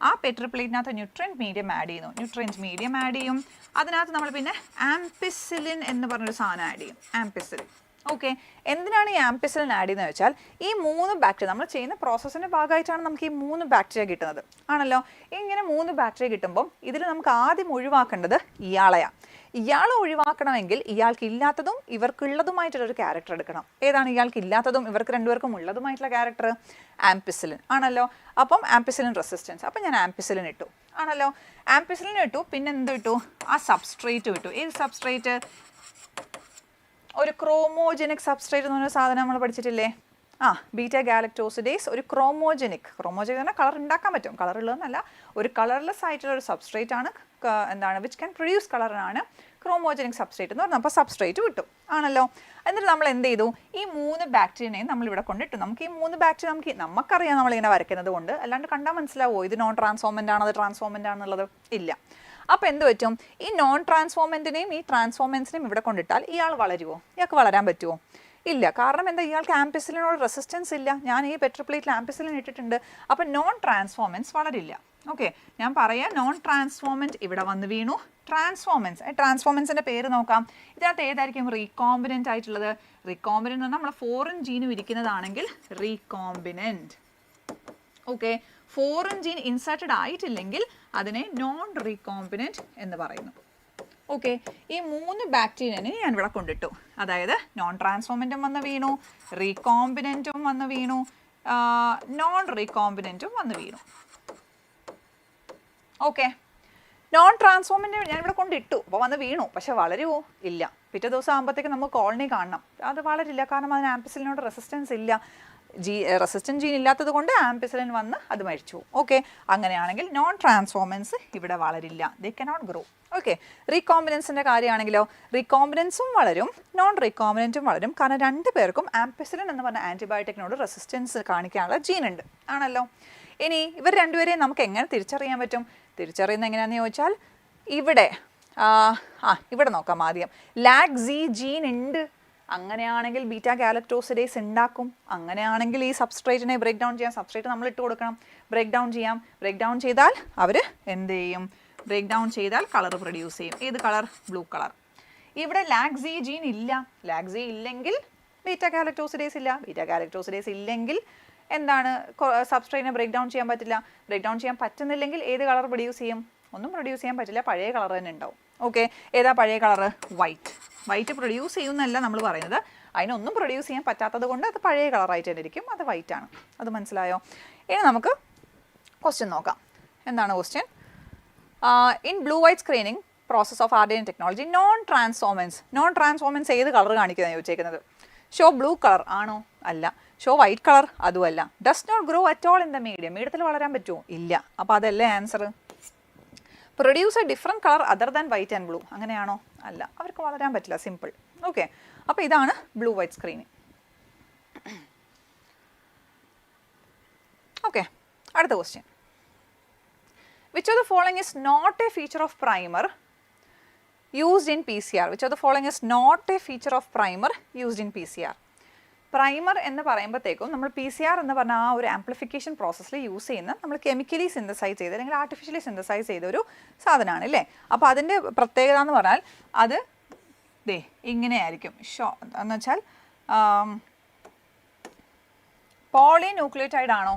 ആ പെട്രി പ്ലേറ്റിനകത്ത് ന്യൂട്രിയൻറ്റ് മീഡിയം ആഡ് ചെയ്യുന്നു. ന്യൂട്രിയൻറ്റ് മീഡിയം ആഡ് ചെയ്യും. അതിനകത്ത് നമ്മൾ പിന്നെ ആംപിസിലിൻ എന്ന് പറഞ്ഞൊരു സാധനം ആഡ് ചെയ്യും. ആംപിസിലിൻ. ഓക്കെ, എന്തിനാണ് ഈ ആംപിസിലിൻ ആഡ് ചെയ്യുന്നത് വെച്ചാൽ ഈ 3 ബാക്ടീരിയ നമ്മൾ ചെയ്യുന്ന പ്രോസസ്സിൻ്റെ ഭാഗമായിട്ടാണ് നമുക്ക് ഈ 3 ബാക്ടീരിയ കിട്ടുന്നത് ആണല്ലോ. ഇങ്ങനെ 3 ബാക്ടീരിയ കിട്ടുമ്പം ഇതിൽ നമുക്ക് ആദ്യം ഒഴിവാക്കേണ്ടത് ഇയാളെയാണ്. ഇയാളെ ഒഴിവാക്കണമെങ്കിൽ ഇയാൾക്ക് ഇല്ലാത്തതും ഇവർക്കുള്ളതുമായിട്ടുള്ളൊരു ക്യാരക്ടർ എടുക്കണം. ഏതാണ് ഇയാൾക്ക് ഇല്ലാത്തതും ഇവർക്ക് രണ്ടുപേർക്കും ഉള്ളതുമായിട്ടുള്ള ക്യാരക്ടർ? ആംപിസിലിൻ ആണല്ലോ. അപ്പം ആംപിസിലിൻ റെസിസ്റ്റൻസ്. അപ്പം ഞാൻ ആംപിസിലിൻ ഇട്ടു ആണല്ലോ. ആംപിസിലിൻ ഇട്ടു, പിന്നെ എന്ത് ഇട്ടു? ആ സബ്സ്ട്രേറ്റ് ഇട്ടു. ഏത് സബ്സ്ട്രേറ്റ്? ഒരു ക്രോമോജനിക് സബ്സ്ട്രേറ്റ് എന്ന് പറഞ്ഞ സാധനം നമ്മൾ പഠിച്ചിട്ടില്ലേ? ബീറ്റ ഗാലക്ടോസിഡേസ് ഒരു ക്രോമോജനിക് പറഞ്ഞാൽ കളർ ഉണ്ടാക്കാൻ പറ്റും, കളർ ഉള്ളതെന്നല്ല, ഒരു കളർലെസ് ആയിട്ടുള്ള ഒരു സബ്സ്ട്രേറ്റ് ആണ്. എന്താണ്? വിച്ച് ക്യാൻ പ്രൊഡ്യൂസ് കളറാണ് ക്രോമോജനിക് സബ്സ്ട്രേറ്റ് എന്ന് പറഞ്ഞാൽ. അപ്പോൾ സബ്സ്ട്രേറ്റ് വിട്ടു ആണല്ലോ. എന്നിട്ട് നമ്മൾ എന്ത് ചെയ്തു? ഈ 3 ബാക്ടീരിയനെയും നമ്മൾ ഇവിടെ കൊണ്ടിട്ടു. നമുക്ക് ഈ 3 ബാക്ടീരിയ നമുക്കറിയാം നമ്മളിങ്ങനെ വരയ്ക്കുന്നത് കൊണ്ട്, അല്ലാണ്ട് കണ്ടാൽ മനസ്സിലാവോ ഇത് നോൺ ട്രാൻസ്ഫോമൻ്റ് ആണോ അത് ട്രാൻസ്ഫോമൻ്റ് ആണെന്നുള്ളത്? ഇല്ല. അപ്പോൾ എന്ത് പറ്റും? ഈ നോൺ ട്രാൻസ്ഫോമൻറ്റിനെയും ഈ ട്രാൻസ്ഫോമൻസിനെയും ഇവിടെ കൊണ്ടിട്ടാൽ ഇയാൾ വളരുമോ? ഇയാൾക്ക് വളരാൻ പറ്റുമോ? ഇല്ല. കാരണം എന്താ? ഇയാൾക്ക് ആംപിസിലിനോട് റെസിസ്റ്റൻസ് ഇല്ല. ഞാൻ ഈ പെട്രി പ്ലേറ്റിൽ ആംപിസിലിൻ ഇട്ടിട്ടുണ്ട്. അപ്പം നോൺ ട്രാൻസ്ഫോമൻസ് വളരില്ല. ഓക്കെ, ഞാൻ പറയാം. നോൺ ട്രാൻസ്ഫോമൻറ്റ് ഇവിടെ വന്ന് വീണു. ട്രാൻസ്ഫോമൻസിൻ്റെ പേര് നോക്കാം. ഇതിനകത്ത് ഏതായിരിക്കും റീകോമ്പിനൻ്റ് ആയിട്ടുള്ളത്? റീകോമ്പിനൻ്റ് എന്ന് പറഞ്ഞാൽ നമ്മൾ ഫോറിൻ ജീനും ഇരിക്കുന്നതാണെങ്കിൽ recombinant. Okay, foreign gene inserted ആയിട്ടില്ലെങ്കിൽ അതിനെ നോൺ റീകോമ്പിനൻ്റ് എന്ന് പറയുന്നു. ഓക്കെ, ഈ 3 ബാക്ടീരിയനെ ഞാൻ ഇവിടെ കൊണ്ടിട്ടു. അതായത് നോൺ ട്രാൻസ്ഫോമൻറ്റും വന്ന് വീണു, റീകോമ്പിനൻറ്റും വന്ന് വീണു, നോൺ റീകോമ്പിനൻറ്റും വന്ന് വീണു. ഓക്കെ, നോൺ ട്രാൻസ്ഫോമൻറ്റ് ഞാൻ ഇവിടെ കൊണ്ടിട്ടു, അപ്പോൾ വന്ന് വീണു. പക്ഷെ വളരുമോ? ഇല്ല. പിറ്റേ ദിവസം ആകുമ്പോഴത്തേക്ക് നമുക്ക് കോളനി കാണണം. അത് വളരില്ല. കാരണം അതിന് ആംപിസിലിനോട് റെസിസ്റ്റൻസ് ഇല്ല. റെസിസ്റ്റൻറ്റ് ജീൻ ഇല്ലാത്തത് കൊണ്ട് ആംപിസിലിൻ വന്ന് അത് മരിച്ചു. ഓക്കെ, അങ്ങനെയാണെങ്കിൽ നോൺ ട്രാൻസ്ഫോമൻസ് ഇവിടെ വളരില്ല. They cannot grow. ഓക്കെ, റീകോമ്പിനൻസിൻ്റെ കാര്യമാണെങ്കിലോ റീകോമ്പിനൻസും വളരും, നോൺ റീകോമ്പിനൻറ്റും വളരും. കാരണം 2 പേർക്കും ആംപിസിലിൻ എന്ന് പറഞ്ഞ ആൻറ്റിബയോട്ടിക്കിനോട് റെസിസ്റ്റൻസ് കാണിക്കാനുള്ള ജീൻ ഉണ്ട് ആണല്ലോ. ഇനി ഇവർ രണ്ടുപേരെയും നമുക്ക് എങ്ങനെ തിരിച്ചറിയാൻ പറ്റും? തിരിച്ചറിയുന്നത് എങ്ങനെയാണെന്ന് ചോദിച്ചാൽ ഇവിടെ നോക്കാം. ആദ്യം ലാക്സി ജീൻ ഉണ്ട്. അങ്ങനെയാണെങ്കിൽ ബീറ്റ ഗാലക്ടോസിഡേസ് ഉണ്ടാക്കും. അങ്ങനെയാണെങ്കിൽ ഈ സബ്സ്ട്രേറ്റിനെ ബ്രേക്ക് ഡൗൺ ചെയ്യാൻ സബ്സ്ട്രേറ്റ് നമ്മൾ ഇട്ട് കൊടുക്കണം. ബ്രേക്ക് ഡൗൺ ചെയ്യാം. ബ്രേക്ക് ഡൗൺ ചെയ്താൽ അവർ എന്ത് ചെയ്യും? ബ്രേക്ക് ഡൗൺ ചെയ്താൽ കളർ പ്രൊഡ്യൂസ് ചെയ്യും. ഏത് കളർ? Blue colour. ഇവിടെ ലാക്സി ജീൻ ഇല്ല. ലാക്സി ഇല്ലെങ്കിൽ ബീറ്റ ഗാലക്ടോസിഡേസ് ഇല്ല. ബീറ്റ ഗാലക്ടോസിഡേസ് ഇല്ലെങ്കിൽ എന്താണ്? സബ്സ്ട്രേറ്റിനെ ബ്രേക്ക് ഡൗൺ ചെയ്യാൻ പറ്റില്ല. ബ്രേക്ക് ഡൗൺ ചെയ്യാൻ പറ്റുന്നില്ലെങ്കിൽ ഏത് കളർ പ്രൊഡ്യൂസ് ചെയ്യും? ഒന്നും പ്രൊഡ്യൂസ് ചെയ്യാൻ പറ്റില്ല. പഴയ കളർ തന്നെ ഉണ്ടാവും. ഓക്കെ, ഏതാ പഴയ കളർ? വൈറ്റ്. വൈറ്റ് പ്രൊഡ്യൂസ് ചെയ്യുന്നല്ല നമ്മൾ പറയുന്നത്. അതിനൊന്നും പ്രൊഡ്യൂസ് ചെയ്യാൻ പറ്റാത്തത് കൊണ്ട് അത് പഴയ കളറായിട്ട് തന്നെ ഇരിക്കും. അത് വൈറ്റ് ആണ്. അത് മനസ്സിലായോ? ഇനി നമുക്ക് ക്വസ്റ്റ്യൻ നോക്കാം. എന്താണ് ക്വസ്റ്റ്യൻ? In blue white screening process of RDN technology non transformants ഏത് കളർ കാണിക്കുന്നതാണ് ചോദിച്ചേക്കുന്നത്? ഷോ ബ്ലൂ കളർ ആണോ? അല്ല. Show white colour? അതുമല്ല. Does not grow at all in the medium. മീഡിയത്തിൽ വളരാൻ പറ്റുമോ? ഇല്ല. അപ്പോൾ അതല്ലേ answer. Produce a different colour other than white and blue. അങ്ങനെയാണോ? അല്ല. അവർക്ക് വളരാൻ പറ്റില്ല. സിമ്പിൾ. ഓക്കെ, അപ്പോൾ ഇതാണ് ബ്ലൂ വൈറ്റ് സ്ക്രീനിങ്. ഓക്കെ, അടുത്ത question. Which of the following is not a feature of primer used in PCR? Which of the following is not a feature of primer used in PCR? Primer എന്ന് പറയുമ്പോഴത്തേക്കും നമ്മൾ PCR എന്ന് പറഞ്ഞ ആ ഒരു amplification പ്രോസസ്സിൽ use ചെയ്യുന്ന നമ്മൾ കെമിക്കലി സിന്തസൈസ് ചെയ്ത് അല്ലെങ്കിൽ ആർട്ടിഫിഷ്യലി സിന്തസൈസ് ചെയ്ത ഒരു സാധനമാണ് അല്ലേ. അപ്പോൾ അതിൻ്റെ പ്രത്യേകത എന്ന് പറഞ്ഞാൽ അത് ഇങ്ങനെയായിരിക്കും. എന്ന് വെച്ചാൽ പോളിന്യൂക്ലിയോടൈഡ് ആണോ?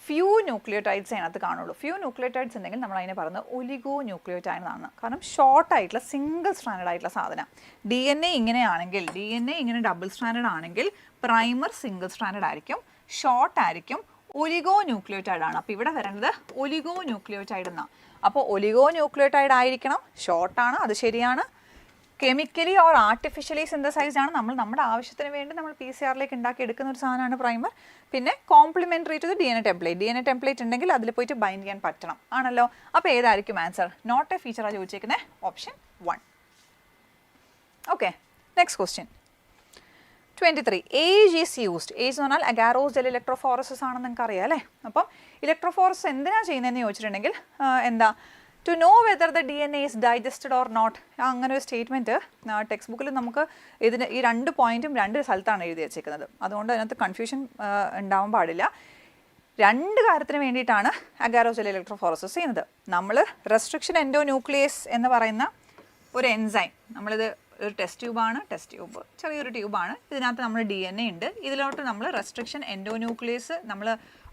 ഫ്യൂ ന്യൂക്ലിയോടൈഡ്സ് അതിനകത്ത് കാണുള്ളൂ. ഫ്യൂ ന്യൂക്ലിയോടൈഡ്സ് ഉണ്ടെങ്കിൽ നമ്മൾ അതിനെ പറയുന്നത് ഒലിഗോ ന്യൂക്ലിയോടൈഡ് എന്നാണ്. കാരണം ഷോർട്ടായിട്ടുള്ള സിംഗിൾ സ്ട്രാൻഡഡ് ആയിട്ടുള്ള സാധനം. DNA ഇങ്ങനെയാണെങ്കിൽ, DNA ഇങ്ങനെ ഡബിൾ സ്ട്രാൻഡഡ് ആണെങ്കിൽ പ്രൈമർ സിംഗിൾ സ്ട്രാൻഡഡ് ആയിരിക്കും, ഷോർട്ട് ആയിരിക്കും, ഒലിഗോ ന്യൂക്ലിയോടൈഡ് ആണ്. അപ്പോൾ ഇവിടെ വരേണ്ടത് ഒലിഗോ ന്യൂക്ലിയോടൈഡ് എന്നാണ്. അപ്പോൾ ഒലിഗോ ന്യൂക്ലിയോടൈഡ് ആയിരിക്കണം, ഷോർട്ടാണ്, അത് ശരിയാണ്. കെമിക്കലി ഓർ ആർട്ടിഫിഷ്യലി സിന്തസൈസ്ഡ് ആണ്. നമ്മുടെ ആവശ്യത്തിന് വേണ്ടി നമ്മൾ PCR-ലേക്ക് ഉണ്ടാക്കി എടുക്കുന്ന ഒരു സാധനമാണ് പ്രൈമർ. പിന്നെ complementary to the DNA template. DNA template ഉണ്ടെങ്കിൽ അതിൽ പോയിട്ട് ബൈൻഡ് ചെയ്യാൻ പറ്റണം ആണല്ലോ. അപ്പോൾ ഏതായിരിക്കും ആൻസർ? നോട്ട് എ ഫീച്ചറാണ് ചോദിച്ചേക്കുന്നത്, option 1. Okay, next question 23. AGE is used. AGE എന്ന് പറഞ്ഞാൽ അഗാരോസ് ജെൽ ഇലക്ട്രോഫോറസിസ് ആണെന്ന് നിങ്ങൾക്ക് അറിയാം അല്ലേ. അപ്പം ഇലക്ട്രോഫോറസിസ് എന്തിനാണ് ചെയ്യുന്നതെന്ന് ചോദിച്ചിട്ടുണ്ടെങ്കിൽ എന്താ, to know whether the DNA is digested or not. അങ്ങനെ ഒരു സ്റ്റേറ്റ്മെൻറ്റ് ടെക്സ്റ്റ് ബുക്കിൽ നമുക്ക് ഇതിന് ഈ 2 പോയിൻറ്റും 2 സ്ഥലത്താണ് എഴുതി വെച്ചേക്കുന്നത്. അതുകൊണ്ട് അതിനകത്ത് കൺഫ്യൂഷൻ ഉണ്ടാവാൻ പാടില്ല. 2 കാര്യത്തിന് വേണ്ടിയിട്ടാണ് അഗാരോസ് ജെൽ ഇലക്ട്രോഫോറസിസ് ചെയ്യുന്നത്. നമ്മൾ റെസ്ട്രിക്ഷൻ എൻഡോന്യൂക്ലിയസ് എന്ന് പറയുന്ന ഒരു എൻസൈം, നമ്മളിത് ഒരു ടെസ്റ്റ് ട്യൂബാണ്, ചെറിയൊരു ട്യൂബാണ്. ഇതിനകത്ത് നമ്മൾ DNA ഉണ്ട്. ഇതിലോട്ട് നമ്മൾ റെസ്ട്രിക്ഷൻ എൻഡോന്യൂക്ലിയസ് നമ്മൾ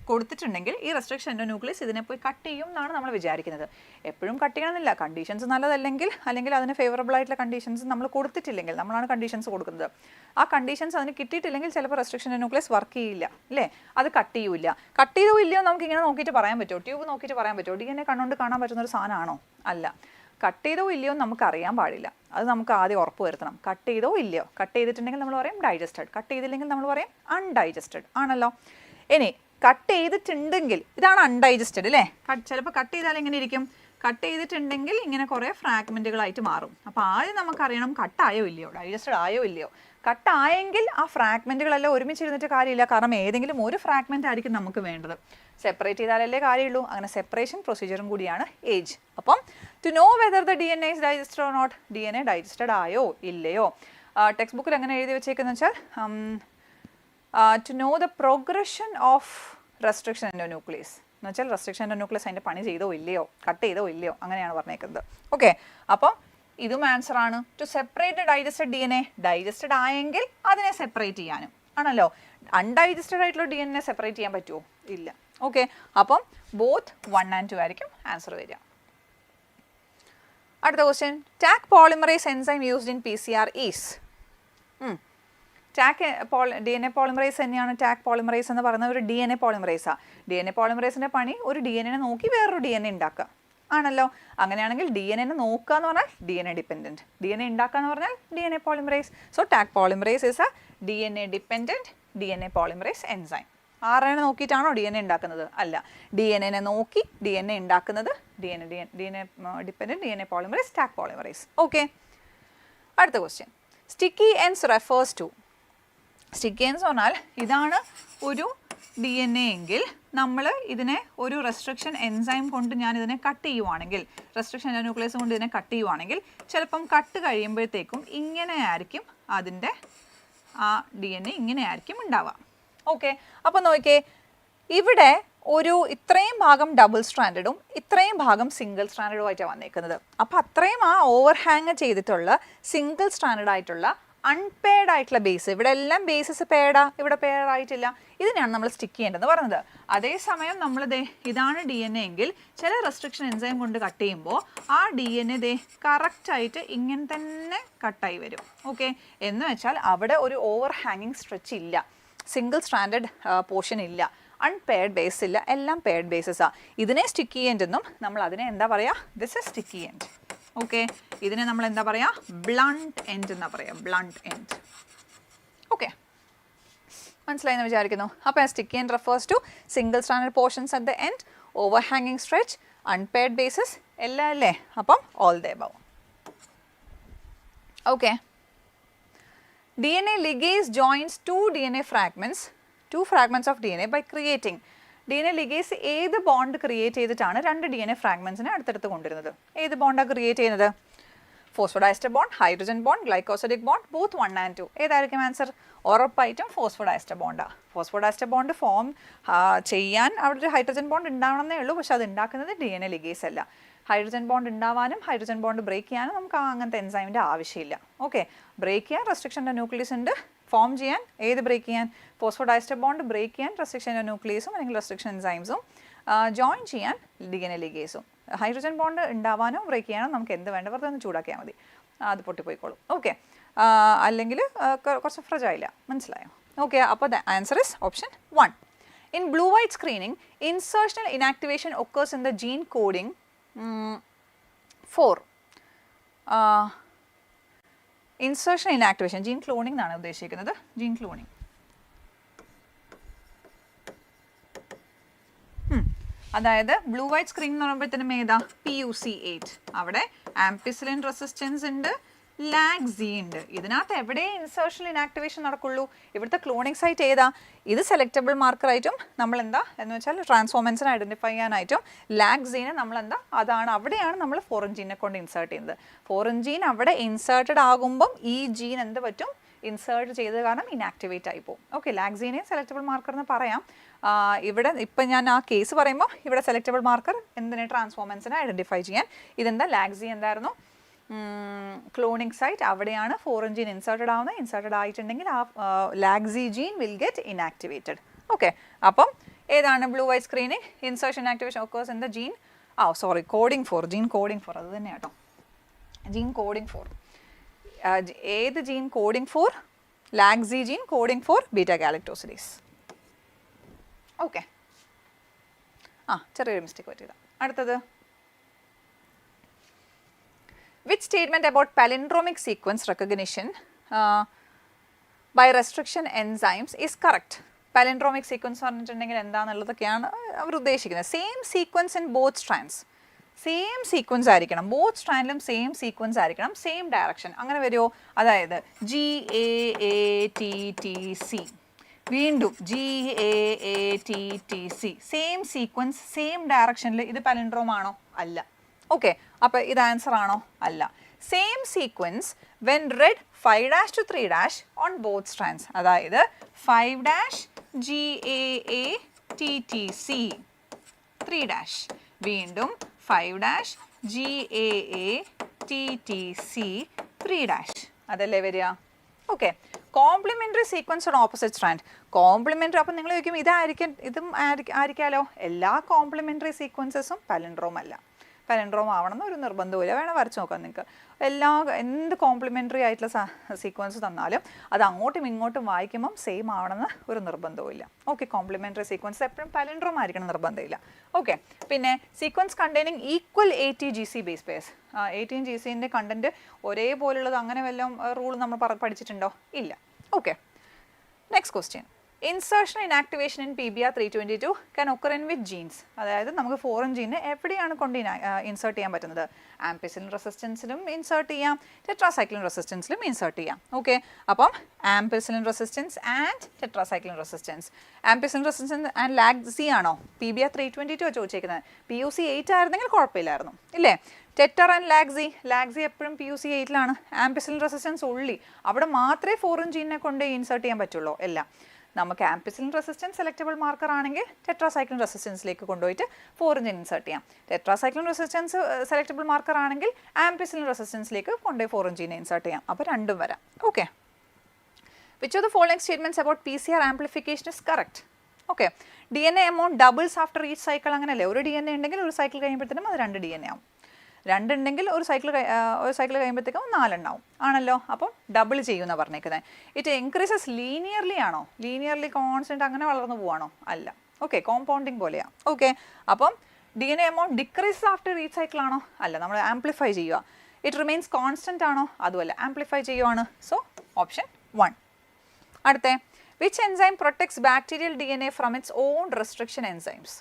കൊടുത്തിട്ടുണ്ടെങ്കിൽ ഈ റെസ്ട്രിക്ഷൻ എൻഡോന്യൂക്ലിയസ് ഇതിനെ പോയി കട്ട് ചെയ്യും എന്നാണ് നമ്മൾ വിചാരിക്കുന്നത്. എപ്പോഴും കട്ട് ചെയ്യണമെന്നില്ല. കണ്ടീഷൻസ് നല്ലതല്ലെങ്കിൽ, അല്ലെങ്കിൽ അതിന് ഫേവറബിൾ ആയിട്ടുള്ള കണ്ടീഷൻസ് നമ്മൾ കൊടുത്തിട്ടില്ലെങ്കിൽ, നമ്മളാണ് കണ്ടീഷൻസ് കൊടുക്കുന്നത്, ആ കണ്ടീഷൻസ് അതിന് കിട്ടിയിട്ടില്ലെങ്കിൽ ചിലപ്പോൾ റെസ്ട്രിക്ഷൻ എൻഡോന്യൂക്ലിയസ് വർക്ക് ചെയ്യില്ല അല്ലേ, അത് കട്ട് ചെയ്യില്ല. കട്ട് ചെയ്തോ ഇല്ലയോ നമുക്ക് ഇങ്ങനെ നോക്കിയിട്ട് പറയാൻ പറ്റുമോ? ട്യൂബ് നോക്കിയിട്ട് പറയാൻ പറ്റുമോ? DNA കണ്ണുകൊണ്ട് കാണാൻ പറ്റുന്ന ഒരു സാധനമാണോ? അല്ല. കട്ട് ചെയ്തോ ഇല്ലയോ നമുക്ക് അറിയാൻ പാടില്ല. അത് നമുക്ക് ആദ്യം ഉറപ്പ് വരുത്തണം. കട്ട് ചെയ്തോ ഇല്ലയോ. കട്ട് ചെയ്തിട്ടുണ്ടെങ്കിൽ നമ്മൾ പറയും ഡൈജസ്റ്റഡ്, കട്ട് ചെയ്തില്ലെങ്കിൽ നമ്മൾ പറയും അൺഡൈജസ്റ്റഡ് ആണല്ലോ. ഇനി കട്ട് ചെയ്തിട്ടുണ്ടെങ്കിൽ ഇതാണ് അൺഡൈജസ്റ്റഡ് അല്ലേ. ചിലപ്പോൾ കട്ട് ചെയ്താൽ എങ്ങനെ ഇരിക്കും? കട്ട് ചെയ്തിട്ടുണ്ടെങ്കിൽ ഇങ്ങനെ കുറേ ഫ്രാഗ്മെൻറ്റുകളായിട്ട് മാറും. അപ്പോൾ ആദ്യം നമുക്കറിയണം കട്ടായോ ഇല്ലയോ, ഡൈജസ്റ്റഡ് ആയോ ഇല്ലയോ. കട്ടായെങ്കിൽ ആ ഫ്രാഗ്മെൻറ്റുകളെല്ലാം ഒരുമിച്ചിരുന്നിട്ട് കാര്യമില്ല. കാരണം ഏതെങ്കിലും ഒരു ഫ്രാഗ്മെൻ്റ് ആയിരിക്കും നമുക്ക് വേണ്ടത്. സെപ്പറേറ്റ് ചെയ്താലല്ലേ കാര്യമുള്ളൂ. അങ്ങനെ സെപ്പറേഷൻ പ്രൊസീജിയറും കൂടിയാണ് ഏജ്. അപ്പം to know whether the DNA is digested or not, DNA digested ആയോ ഇല്ലയോ. ടെക്സ്റ്റ് ബുക്കിൽ എങ്ങനെ എഴുതി വെച്ചേക്കുന്നത് വെച്ചാൽ to know the progression of restriction endonuclease എന്ന് വെച്ചാൽ റെസ്ട്രിക്ഷൻ എൻഡോന്യൂക്ലിയസ് അതിൻ്റെ പണി ചെയ്തോ ഇല്ലയോ, കട്ട് ചെയ്തോ ഇല്ലയോ, അങ്ങനെയാണ് പറഞ്ഞേക്കുന്നത്. ഓക്കെ, അപ്പം ഇതും ആൻസർ ആണ്. To separate digested DNA, digested ആയെങ്കിൽ അതിനെ സെപ്പറേറ്റ് ചെയ്യാനും ആണല്ലോ. അൺഡൈജസ്റ്റഡ് ആയിട്ടുള്ള DNA സെപ്പറേറ്റ് ചെയ്യാൻ പറ്റുമോ? ഇല്ല. ഓക്കെ, അപ്പം ബോത്ത് 1 and 2 ആയിരിക്കും ആൻസർ വരിക. അടുത്ത question, Tak polymerase enzyme used in PCR is. DNA polymerase തന്നെയാണ് ടാക് പോളിമറേസ് എന്ന് പറയുന്നത്. ഒരു DNA പോളിമറേസാണ്. DNA പോളിമറേസിൻ്റെ പണി ഒരു DNA നോക്കി വേറൊരു DNA ഉണ്ടാക്കുക ആണല്ലോ. അങ്ങനെയാണെങ്കിൽ DNA നോക്കുക എന്ന് പറഞ്ഞാൽ DNA ഡിപ്പെൻഡൻറ്റ്, DNA ഉണ്ടാക്കുക എന്ന് പറഞ്ഞാൽ DNA polymerase. So taq polymerase is a DNA dependent DNA polymerase enzyme. RNA നോക്കിയിട്ടാണോ DNA ഉണ്ടാക്കുന്നത്? അല്ല. DNA നോക്കി DNA ഉണ്ടാക്കുന്നത് DNA dependent DNA polymerase, taq polymerase. Okay, അടുത്ത question, sticky ends refers to. Sticky ends പറഞ്ഞാൽ ഇതാണ് ഒരു DNA എങ്കിൽ നമ്മൾ ഇതിനെ ഒരു റെസ്ട്രിക്ഷൻ എൻസൈം കൊണ്ട് ഞാൻ ഇതിനെ കട്ട് ചെയ്യുവാണെങ്കിൽ, റെസ്ട്രിക്ഷൻ ന്യൂക്ലിയസ് കൊണ്ട് ഇതിനെ കട്ട് ചെയ്യുവാണെങ്കിൽ ചിലപ്പം കട്ട് കഴിയുമ്പോഴത്തേക്കും ഇങ്ങനെയായിരിക്കും അതിൻ്റെ ആ DNA ഇങ്ങനെയായിരിക്കും ഉണ്ടാവുക. ഓക്കെ, അപ്പോൾ നോക്കിയേ, ഇവിടെ ഒരു ഇത്രയും ഭാഗം ഡബിൾ സ്ട്രാൻഡഡും ഇത്രയും ഭാഗം സിംഗിൾ സ്ട്രാൻഡഡും ആയിട്ടാണ് വന്നേക്കുന്നത്. അപ്പോൾ അത്രയും ആ ഓവർ ഹാങ് ചെയ്തിട്ടുള്ള സിംഗിൾ സ്ട്രാൻഡഡ് ആയിട്ടുള്ള അൺപെയർഡ് ആയിട്ടുള്ള ബേസ്, ഇവിടെ എല്ലാം ബേസസ് പെയർഡാ, ഇവിടെ പെയർ ആയിട്ടില്ല. ഇതിനാണ് നമ്മൾ സ്റ്റിക്ക് ചെയ്യേണ്ടതെന്ന് പറയുന്നത്. അതേസമയം നമ്മൾ ഇതാണ് DNA എങ്കിൽ ചില റെസ്ട്രിക്ഷൻ എൻസൈം കൊണ്ട് കട്ട് ചെയ്യുമ്പോൾ ആ DNA കറക്റ്റായിട്ട് ഇങ്ങനെ തന്നെ കട്ടായി വരും. ഓക്കെ, എന്ന് വെച്ചാൽ അവിടെ ഒരു ഓവർ ഹാങ്ങിങ് സ്ട്രെച്ച് ഇല്ല, സിംഗിൾ സ്ട്രാൻഡഡ് പോർഷൻ ഇല്ല, അൺപെയർഡ് ബേസ് ഇല്ല, എല്ലാം പെയർഡ് ബേസസാണ്. ഇതിനെ സ്റ്റിക്കി എൻഡ് എന്നും നമ്മൾ അതിനെ എന്താ പറയുക? This is sticky end. Okay, ഇതിനെ നമ്മൾ എന്താ പറയുക? ബ്ലണ്ട് എൻഡ് എന്നാ പറയുക, ബ്ലണ്ട് എൻഡ്. ഓക്കെ, മനസ്സിലായെന്ന് വിചാരിക്കുന്നു. അപ്പോൾ sticky end refers to single stranded portions at the end, over ഹാങ്ങിങ് സ്ട്രെച്ച്, അൺപെയർഡ് ബേസസ്, എല്ലാം അല്ലേ? അപ്പം all the above. Okay, DNA ligase joins two fragments of DNA by creating. DNA ligase ഏത് bond create ചെയ്തിട്ടാണ് 2 DNA ഫ്രാഗ്മെൻസിനെ അടുത്തടുത്ത് കൊണ്ടുവരുന്നത്? ഏത് ബോണ്ടാണ് ക്രിയേറ്റ് ചെയ്യുന്നത്? Phosphodiester bond, hydrogen bond, glycosidic bond, both 1 and 2. ഏതായിരിക്കും ആൻസർ? ഉറപ്പായിട്ടും ഫോസ്ഫോഡൈസ്റ്റർ ബോണ്ടാണ്. ഫോസ്ഫോഡൈസ്റ്റർ ബോണ്ട് ഫോം ചെയ്യാൻ അവിടെ ഒരു ഹൈഡ്രജൻ ബോണ്ട് ഉണ്ടാവണമെന്നേ ഉള്ളൂ, പക്ഷെ അത് ഉണ്ടാക്കുന്നത് DNA ligase അല്ല. ഹൈഡ്രജൻ ബോണ്ട് ഉണ്ടാവാനും ഹൈഡ്രജൻ ബോണ്ട് ബ്രേക്ക് ചെയ്യാനും നമുക്ക് അങ്ങനത്തെ എൻസൈമിൻ്റെ ആവശ്യമില്ല. ഓക്കെ, ബ്രേക്ക് ചെയ്യാൻ റെസ്ട്രിക്ഷൻ്റെ ന്യൂക്ലിയസ് ഉണ്ട്, ഫോം ചെയ്യാൻ ഏത് ബ്രേക്ക് ചെയ്യാൻ? ഫോസ്ഫോഡൈസ്റ്റർ ബോണ്ട് ബ്രേക്ക് ചെയ്യാൻ റെസ്ട്രിക്ഷൻ്റെ ന്യൂക്ലിയസും അല്ലെങ്കിൽ റെസ്ട്രിക്ഷൻ എൻസൈംസും, ജോയിൻ ചെയ്യാൻ DNA ligase. ഹൈഡ്രജൻ ബോണ്ട് ഉണ്ടാവാനോ ബ്രേക്ക് ചെയ്യാനോ നമുക്ക് എന്ത് വേണ്ട, വെറുതെ ഒന്ന് ചൂടാക്കിയാൽ മതി, അത് പൊട്ടിപ്പോയിക്കോളും. ഓക്കെ, അല്ലെങ്കിൽ കുറച്ച് ഫ്രജായില്ല, മനസ്സിലായോ? ഓക്കെ, അപ്പോൾ the answer is option 1. In blue white screening, insertional inactivation occurs in the gene coding 4. Insertion inactivation, gene cloning എന്നാണ് ഉദ്ദേശിക്കുന്നത്. Gene cloning. അതായത് ബ്ലൂ വൈറ്റ് സ്ക്രീൻ എന്ന് പറയുമ്പോഴത്തേനും ഏതാ? PUC8. അവിടെ ആംപിസിലിൻ റെസിസ്റ്റൻസ് ഉണ്ട്, ലാഗ് ഉണ്ട്. ഇതിനകത്ത് എവിടെ ഇൻസേർഷൻ ഇനാക്ടിവേഷൻ നടക്കുള്ളൂ? ഇവിടുത്തെ ക്ലോണിംഗ് സൈറ്റ് ഏതാ? ഇത് സെലക്റ്റബിൾ മാർക്കറായിട്ടും നമ്മൾ എന്താ എന്ന് വെച്ചാൽ ട്രാൻസ്ഫോർമൻസിനെ ഐഡൻറ്റിഫൈ ചെയ്യാനായിട്ടും ലാഗ് നമ്മൾ എന്താ അതാണ് അവിടെയാണ് നമ്മൾ ഫോറിൻ ജീനെ കൊണ്ട് ഇൻസേർട്ട് ചെയ്യുന്നത്. ഫോറിൻ ജീൻ അവിടെ ഇൻസേർട്ടഡ് ആകുമ്പം ഈ ജീൻ എന്ത് പറ്റും? ഇൻസേർട്ട് ചെയ്ത് കാരണം ഇനാക്ടിവേറ്റ് ആയി പോകും. ഓക്കെ, ലാഗ്സീനെ സെലക്റ്റബിൾ മാർക്കർ എന്ന് പറയാം. ഇവിടെ ഇപ്പം ഞാൻ ആ കേസ് പറയുമ്പോൾ ഇവിടെ സെലക്റ്റബിൾ മാർക്കർ എന്തിനെ? ട്രാൻസ്ഫോർമൻസിനെ ഐഡൻറ്റിഫൈ ചെയ്യാൻ. ഇതെന്താ? ലാഗ്സി എന്തായിരുന്നു? Cloning site. അവിടെയാണ് ഫോറിൻ ജീൻ ഇൻസേർട്ടഡ് ആവുന്നത്. ഇൻസേർട്ടഡ് ആയിട്ടുണ്ടെങ്കിൽ ആ lacZ gene will get inactivated. Okay, അപ്പം ഏതാണ് blue white screening? Insertion activation occurs in the gene coding for. Gene coding for അത് തന്നെ കേട്ടോ. Gene coding for. ഏത് gene coding for? LacZ gene coding for beta galactosidase. Okay, ചെറിയൊരു mistake പറ്റിയതാണ്. അടുത്തത്, which statement about palindromic sequence recognition by restriction enzymes is correct? Palindromic sequence പറഞ്ഞിട്ടുണ്ടെങ്കിൽ എന്താണെന്നുള്ളതൊക്കെയാണ് അവർ ഉദ്ദേശിക്കുന്നത്. Same sequence in both strands. Same sequence ആയിരിക്കണം, both സ്ട്രാൻഡിലും same sequence ആയിരിക്കണം, same direction. അങ്ങനെ വരുമോ? അതായത് GAATTC, വീണ്ടും GAATTC, സെയിം സീക്വൻസ് സെയിം ഡയറക്ഷനിൽ. ഇത് പാലിൻഡ്രോം ആണോ? അല്ല. ഓക്കെ, അപ്പോൾ ഇത് ആൻസർ ആണോ? അല്ല. Same sequence when red 5' to 3' on both strands. അതായത് 5' GAATTC 3', വീണ്ടും 5' GAATTC 3'. അതല്ലേ വരിക? Okay, complementary sequence on opposite strand. Complementary, അപ്പം നിങ്ങൾ ചോദിക്കും ഇതും ആയിരിക്കാമല്ലോ. എല്ലാ കോംപ്ലിമെൻ്ററി സീക്വൻസസും പാലിൻഡ്രോം അല്ല. പാലിൻഡ്രോം ആവണമെന്ന് ഒരു നിർബന്ധമില്ല. വേണം വരച്ച് നോക്കാം നിങ്ങൾക്ക്. എന്ത് കോംപ്ലിമെൻ്ററി ആയിട്ടുള്ള സീക്വൻസ് തന്നാലും അത് അങ്ങോട്ടും ഇങ്ങോട്ടും വായിക്കുമ്പം സെയിം ആവണമെന്ന് ഒരു നിർബന്ധവുമില്ല. ഓക്കെ, കോംപ്ലിമെൻ്ററി സീക്വൻസ് എപ്പോഴും പാലിൻഡ്രോം ആയിരിക്കണം നിർബന്ധമില്ല. ഓക്കെ, പിന്നെ sequence containing equal 18GC base pairs. 18GCൻ്റെ കണ്ടന്റ് ഒരേപോലുള്ളത് അങ്ങനെ വല്ലതും റൂൾ നമ്മൾ പഠിച്ചിട്ടുണ്ടോ? ഇല്ല. Okay, next question. Insertion inactivation in PBR322 can occur in which genes? അതായത് നമുക്ക് ഫോറിൻ ജീനെ എവിടെയാണ് കൊണ്ട് ഇൻസേർട്ട് ചെയ്യാൻ പറ്റുന്നത്? ആംപിസിലിൻ റെസിസ്റ്റൻസിലും ഇൻസേർട്ട് ചെയ്യാം, ടെട്രാസൈക്ലിൻ റെസിസ്റ്റൻസിലും ഇൻസേർട്ട് ചെയ്യാം. ഓക്കെ, അപ്പം ampicillin resistance and tetracycline resistance. Ampicillin resistance and lacZ ആണോ? PBR322 ചോദിച്ചേക്കുന്നത്. PUC8 ആയിരുന്നെങ്കിൽ കുഴപ്പമില്ലായിരുന്നു, ഇല്ലേ? ടെറ്റർ ആൻഡ് ലാഗ്സി എപ്പോഴും PUC8ലാണ്. ആംപിസിലിൻ റെസിസ്റ്റൻസ് ഉള്ളി, അവിടെ മാത്രമേ ഫോറിൻ ജീനെ കൊണ്ട് ഇൻസേർട്ട് ചെയ്യാൻ പറ്റുള്ളൂ. എല്ലാം നമുക്ക് ആംപിസിലിൻ റെസിസ്റ്റൻസ് സെലക്റ്റബിൾ മാർക്കർ ആണെങ്കിൽ ടെട്രാസൈക്ലിൻ റെസിസ്റ്റൻസിലേക്ക് കൊണ്ടുപോയിട്ട് ഫോറിൻ ജീൻ ഇൻസേർട്ട് ചെയ്യാം. ടെട്രാസൈക്ലിൻ റെസിസ്റ്റൻസ് സെലക്റ്റബിൾ മാർക്കർ ആണെങ്കിൽ ആംപിസിലിൻ റെസിസ്റ്റൻസിലേക്ക് കൊണ്ടുപോയി ഫോറിൻ ജീനെ ഇൻസേർട്ട് ചെയ്യാം. അപ്പോൾ രണ്ടും വരാം. Okay, which of the following statements about PCR amplification is correct? Okay, DNA amount doubles after each cycle. അങ്ങനെയല്ലേ? ഒരു DNA ഉണ്ടെങ്കിൽ ഒരു സൈക്കിൾ കഴിയുമ്പോഴത്തേനും അത് 2 DNA ആവും. 2 ഉണ്ടെങ്കിൽ ഒരു സൈക്കിൾ കഴിയുമ്പോഴത്തേക്കും 4 ഉണ്ടാവും. ആണല്ലോ? അപ്പം ഡബിൾ ചെയ്യുമെന്നാണ് പറഞ്ഞേക്കുന്നത്. ഇറ്റ് ഇൻക്രീസസ് ലീനിയർലി ആണോ? ലീനിയർലി കോൺസ്റ്റൻറ്റ് അങ്ങനെ വളർന്നു പോവാണോ? അല്ല. ഓക്കെ, കോമ്പൗണ്ടിങ് പോലെയാണ്. ഓക്കെ, അപ്പം DNA amount decrease after each cycle ആണോ? അല്ല, നമ്മൾ ആംപ്ലിഫൈ ചെയ്യുക. ഇറ്റ് റിമെയിൻസ് കോൺസ്റ്റൻറ്റ് ആണോ? അതുമല്ല, ആംപ്ലിഫൈ ചെയ്യുവാണ്. So option 1. അടുത്ത, which enzyme protects bacterial DNA from it's on restriction enzymes?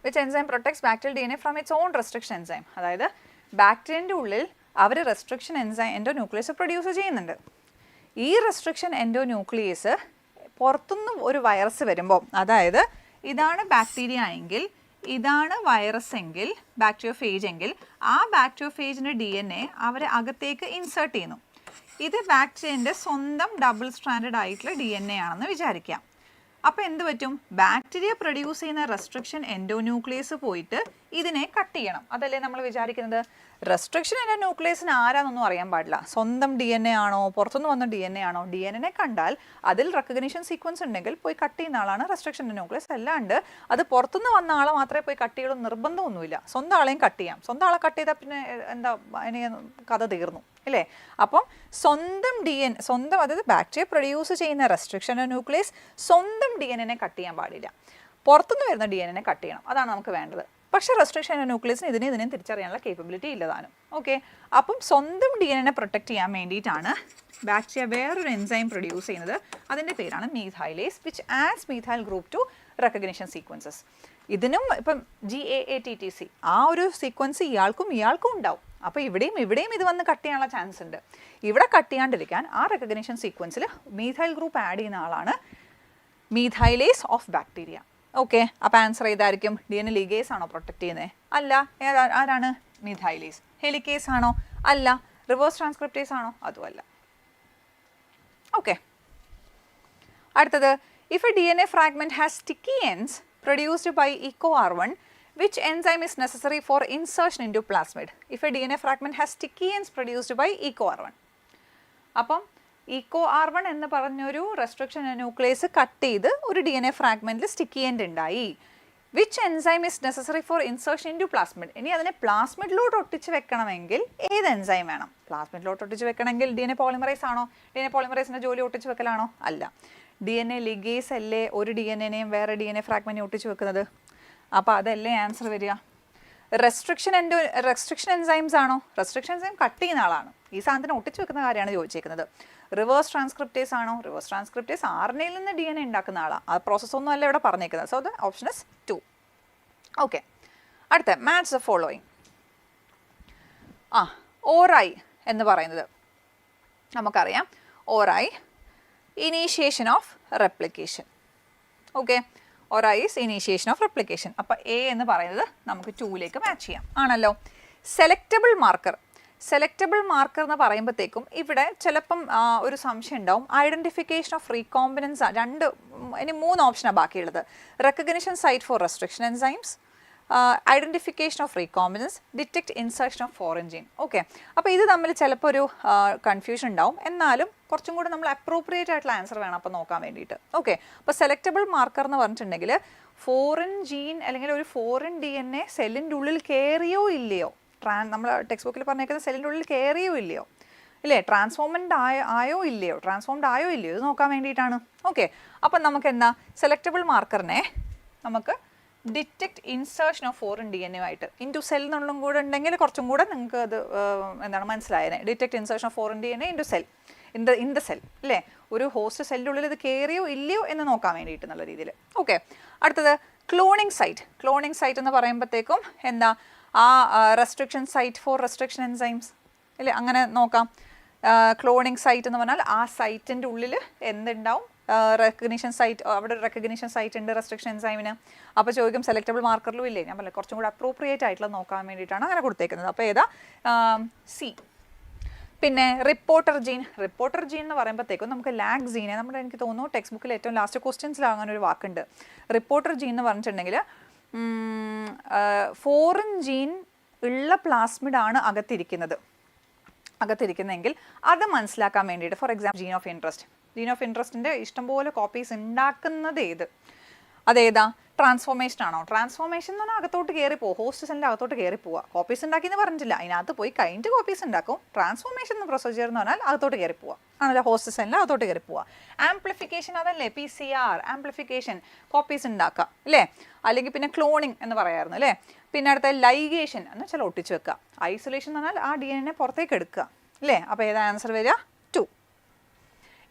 which enzyme protects bacterial DNA from its own restriction enzyme? അതായത് ബാക്ടീരിയൻ്റെ ഉള്ളിൽ അവർ റെസ്ട്രിക്ഷൻ എൻഡോന്യൂക്ലിയസ് പ്രൊഡ്യൂസ് ചെയ്യുന്നുണ്ട്. ഈ റെസ്ട്രിക്ഷൻ എൻഡോന്യൂക്ലിയസ് പുറത്തുനിന്ന് ഒരു വൈറസ് വരുമ്പോൾ, അതായത് ഇതാണ് ബാക്ടീരിയ എങ്കിൽ, ഇതാണ് വൈറസ് എങ്കിൽ, ബാക്ടീരിയോഫേജ് എങ്കിൽ, ആ ബാക്ടീരിയോഫേജിൻ്റെ DNA അവർ അകത്തേക്ക് ഇൻസേർട്ട് ചെയ്യുന്നു. ഇത് ബാക്ടീരിയൻ്റെ സ്വന്തം ഡബിൾ സ്ട്രാൻഡഡ് ആയിട്ടുള്ള DNA ആണെന്ന് വിചാരിക്കാം. അപ്പോൾ എന്ത് പറ്റും? ബാക്ടീരിയ പ്രൊഡ്യൂസ് ചെയ്യുന്ന റെസ്ട്രിക്ഷൻ എൻഡോന്യൂക്ലിയസ് പോയിട്ട് ഇതിനെ കട്ട് ചെയ്യണം. അതല്ലേ നമ്മൾ വിചാരിക്കുന്നത്? റെസ്ട്രിക്ഷൻ എൻഡോന്യൂക്ലിയസിന് ആരാന്നൊന്നും അറിയാൻ പാടില്ല. സ്വന്തം DNA ആണോ, പുറത്തുനിന്ന് വന്ന DNA ആണോ? DNA കണ്ടാൽ അതിൽ റെക്കഗ്നിഷൻ സീക്വൻസ് ഉണ്ടെങ്കിൽ പോയി കട്ട് ചെയ്യുന്ന ആളാണ് റെസ്ട്രിക്ഷൻ എൻഡോന്യൂക്ലിയസ്. അല്ലാണ്ട് അത് പുറത്തുനിന്ന് വന്ന ആളെ മാത്രമേ പോയി കട്ട് ചെയ്യണം നിർബന്ധമൊന്നുമില്ല. സ്വന്തം ആളെയും കട്ട് ചെയ്യാം. സ്വന്തം ആളെ കട്ട് ചെയ്താൽ പിന്നെ എന്താ, അതിന് കഥ തീർന്നു, ഇല്ലേ? അപ്പം സ്വന്തം അതായത് ബാക്ടീരിയ പ്രൊഡ്യൂസ് ചെയ്യുന്ന റെസ്ട്രിക്ഷൻ ന്യൂക്ലിയസ് സ്വന്തം DNA കട്ട് ചെയ്യാൻ പാടില്ല. പുറത്തുനിന്ന് വരുന്ന DNA കട്ട് ചെയ്യണം. അതാണ് നമുക്ക് വേണ്ടത്. പക്ഷേ റെസ്ട്രിക്ഷൻ ന്യൂക്ലിയസിന് ഇതിനെയും തിരിച്ചറിയാനുള്ള കേപ്പബിലിറ്റി ഇല്ലതാണ്. ഓക്കെ, അപ്പം സ്വന്തം DNA പ്രൊട്ടക്ട് ചെയ്യാൻ വേണ്ടിയിട്ടാണ് ബാക്ടീരിയ വേറൊരു എൻസൈം പ്രൊഡ്യൂസ് ചെയ്യുന്നത്. അതിൻ്റെ പേരാണ് methylase, which adds methyl group to recognition sequences. ഇതിനും ഇപ്പം GAATTC ആ ഒരു സീക്വൻസ് ഇയാൾക്കും ഉണ്ടാവും. അപ്പോൾ ഇവിടെയും ഇത് വന്ന് കട്ട് ചെയ്യാനുള്ള ചാൻസ് ഉണ്ട്. ഇവിടെ കട്ട് ചെയ്യാണ്ടിരിക്കാൻ ആ റെക്കഗ്നിഷൻ സീക്വൻസിൽ മീഥൈൽ ഗ്രൂപ്പ് ആഡ് ചെയ്യുന്ന ആളാണ് മീഥൈലേസ് ഓഫ് ബാക്ടീരിയ. ഓക്കെ, അപ്പോൾ ആൻസർ ഏതായിരിക്കും? DNA ലിഗേസ് ആണോ പ്രൊട്ടക്ട് ചെയ്യുന്നത്? അല്ല. ആരാണ്? മീഥൈലേസ്. ഹെലിക്കേസ് ആണോ? അല്ല. റിവേഴ്സ് ട്രാൻസ്ക്രിപ്റ്റേസ് ആണോ? അതുമല്ല. ഓക്കെ, അടുത്തത്, if A DNA fragment has sticky ends produced by EcoR1, which enzyme is necessary for insertion into plasmid? If a DNA fragment has sticky ends produced by EcoR1. അപ്പം EcoR1 എന്ന് പറഞ്ഞൊരു restriction nucleus cut ചെയ്ത് ഒരു DNA ഫ്രാഗ്മെൻറ്റിൽ sticky end ഉണ്ടായി. Which enzyme is necessary for insertion into plasmid? ഇനി അതിനെ പ്ലാസ്മിഡിലോട്ട് ഒട്ടിച്ച് വെക്കണമെങ്കിൽ ഏത് എൻസൈം വേണം? പ്ലാസ്മിഡിലോട്ട് ഒട്ടിച്ച് വെക്കണമെങ്കിൽ DNA പോളിമറൈസ് ആണോ? DNA പോളിമറൈസിൻ്റെ ജോലി ഒട്ടിച്ച് വെക്കലാണോ? അല്ല. DNA ലിഗേസ് അല്ലേ ഒരു DNAനെയും വേറെ DNA ഫ്രാഗ്മെൻറ്റിനെ ഒട്ടിച്ച് വെക്കുന്നത്? അപ്പോൾ അതല്ലേ ആൻസർ വരിക? റെസ്ട്രിക്ഷൻ എൻസൈംസ് ആണോ? റെസ്ട്രിക്ഷൻ എൻസൈം കട്ട് ചെയ്യുന്ന ആളാണ്. ഈ സാധനത്തിന് ഒട്ടിച്ച് വെക്കുന്ന കാര്യമാണ് ചോദിച്ചേക്കുന്നത്. റിവേഴ്സ് ട്രാൻസ്ക്രിപ്റ്റേസ് ആണോ? റിവേഴ്സ് ട്രാൻസ്ക്രിപ്റ്റേസ് RNAയിൽ നിന്ന് DNA ഉണ്ടാക്കുന്ന ആളാണ്. ആ പ്രോസസ്സ് ഒന്നും അല്ല ഇവിടെ പറഞ്ഞേക്കുന്നത്. So the option is 2. Okay, അടുത്ത മാച്ച് ദ ഫോളോയിങ്. ഓറൈ എന്ന് പറയുന്നത് നമുക്കറിയാം. Ori initiation of replication. Okay, ori is initiation of replication. അപ്പോൾ എ എന്ന് പറയുന്നത് നമുക്ക് 2ലേക്ക് മാച്ച് ചെയ്യാം ആണല്ലോ. സെലക്റ്റബിൾ മാർക്കർ എന്ന് പറയുമ്പോഴത്തേക്കും ഇവിടെ ചിലപ്പം ഒരു സംശയം ഉണ്ടാവും. ഐഡൻറ്റിഫിക്കേഷൻ ഓഫ് റീകോമ്പിനൻസ് ഇനി 3 ഓപ്ഷനാണ് ബാക്കിയുള്ളത്. Recognition site for restriction enzymes, identification of recombinants, detect insertion of foreign gene. Okay, അപ്പോൾ ഇത് തമ്മിൽ ചിലപ്പോൾ ഒരു കൺഫ്യൂഷൻ ഉണ്ടാവും. എന്നാലും കുറച്ചും കൂടെ നമ്മൾ അപ്രോപ്രിയേറ്റ് ആയിട്ടുള്ള ആൻസർ വേണം അപ്പോൾ നോക്കാൻ വേണ്ടിയിട്ട്. ഓക്കെ, അപ്പോൾ സെലക്റ്റബിൾ മാർക്കർ എന്ന് പറഞ്ഞിട്ടുണ്ടെങ്കിൽ ഫോറിൻ ജീൻ അല്ലെങ്കിൽ ഒരു ഫോറിൻ DNA സെല്ലിൻ്റെ ഉള്ളിൽ കയറിയോ ഇല്ലയോ, നമ്മൾ ടെക്സ്റ്റ് ബുക്കിൽ പറഞ്ഞേക്കുന്നത് സെല്ലിൻ്റെ ഉള്ളിൽ കയറിയോ ഇല്ലയോ, ഇല്ലേ, ട്രാൻസ്ഫോംഡ് ആയോ ഇല്ലയോ ഇത് നോക്കാൻ വേണ്ടിയിട്ടാണ്. ഓക്കെ, അപ്പം നമുക്ക് എന്താ സെലക്റ്റബിൾ മാർക്കറിനെ നമുക്ക് detect insertion of foreign DNA ആയിട്ട് ഇൻറ്റു സെൽ എന്നുള്ളതും കൂടെ ഉണ്ടെങ്കിൽ കുറച്ചും കൂടെ നിങ്ങൾക്ക് അത് എന്താണ് മനസ്സിലായത്. Detect insertion of foreign DNA into cell in the cell, അല്ലേ, ഒരു ഹോസ്റ്റ് സെല്ലിൻ്റെ ഉള്ളിൽ ഇത് കയറിയോ ഇല്ലയോ എന്ന് നോക്കാൻ വേണ്ടിയിട്ട് എന്നുള്ള രീതിയിൽ. ഓക്കെ, അടുത്തത് ക്ലോണിങ് സൈറ്റ് എന്ന് പറയുമ്പോഴത്തേക്കും എന്താ ആ restriction site for restriction enzymes, അല്ലേ, അങ്ങനെ നോക്കാം. ക്ലോണിങ് സൈറ്റ് എന്ന് പറഞ്ഞാൽ ആ സൈറ്റിൻ്റെ ഉള്ളിൽ എന്തുണ്ടാവും? റെക്കഗ്നിഷൻ സൈറ്റ്, അവിടെ ഒരു റെക്കഗ്നിഷൻ സൈറ്റ് ഉണ്ട് റെസ്ട്രിക്ഷൻ എൻസൈമിന്. അപ്പോൾ ചോദിക്കും സെലക്റ്റബിൾ മാർക്കറിലും ഇല്ലേ? ഞാൻ പറഞ്ഞില്ല കുറച്ചും കൂടെ അപ്രോപ്രിയേറ്റ് ആയിട്ടുള്ള നോക്കാൻ വേണ്ടിയിട്ടാണ് അങ്ങനെ കൊടുത്തേക്കുന്നത്. അപ്പോൾ ഏതാ? സി. പിന്നെ റിപ്പോർട്ടർ ജീൻ എന്ന് പറയുമ്പോഴത്തേക്കും നമുക്ക് ലാഗ് ജീനെ എനിക്ക് തോന്നുന്നു ടെക്സ്റ്റ് ബുക്കിൽ ഏറ്റവും ലാസ്റ്റ് ക്വസ്റ്റ്യൻസിൽ അങ്ങനെ ഒരു വാക്കുണ്ട്. റിപ്പോർട്ടർ ജീൻ എന്ന് പറഞ്ഞിട്ടുണ്ടെങ്കിൽ ഫോറിൻ ജീൻ ഉള്ള പ്ലാസ്മിഡാണ് അകത്തിരിക്കുന്നതെങ്കിൽ അത് മനസ്സിലാക്കാൻ വേണ്ടിയിട്ട്, ഫോർ എക്സാമ്പിൾ ജീൻ ഓഫ് ഇൻട്രസ്റ്റിൻ്റെ ഇഷ്ടംപോലെ കോപ്പീസ് ഉണ്ടാക്കുന്നത് അതേതാ? ട്രാൻസ്ഫോർമേഷൻ ആണോ? ട്രാൻസ്ഫോർമേഷൻ എന്ന് പറഞ്ഞാൽ അകത്തോട്ട് കയറി പോകും, ഹോസ്റ്റ് സെല്ലിൻ്റെ അകത്തോട്ട് കയറി പോവുക. കോപ്പീസ് ഉണ്ടാക്കിയെന്ന് പറഞ്ഞിട്ടില്ല, അതിനകത്ത് പോയി കഴിഞ്ഞിട്ട് കോപ്പീസ് ഉണ്ടാക്കും. ട്രാൻസ്ഫോർമേഷൻ എന്ന പ്രൊസീജിയർ എന്ന് പറഞ്ഞാൽ അകത്തോട്ട് കയറി പോവുക ആണല്ലോ, ഹോസ്റ്റ് സെല്ലിൽ അകത്തോട്ട് കയറി പോവുക. ആംപ്ലിഫിക്കേഷൻ അതല്ലേ, PCR ആംപ്ലിഫിക്കേഷൻ, കോപ്പീസ് ഉണ്ടാക്കുക, അല്ലേ. അല്ലെങ്കിൽ പിന്നെ ക്ലോണിങ് എന്ന് പറയാമായിരുന്നു, അല്ലേ. പിന്നെ അടുത്ത ലൈഗേഷൻ എന്ന് വെച്ചാൽ ഒട്ടിച്ച് വെക്കുക. ഐസൊലേഷൻ എന്ന് പറഞ്ഞാൽ ആ DNA പുറത്തേക്ക് എടുക്കുക, അല്ലേ. അപ്പോൾ ഏതാ ആൻസർ വരിക? 2.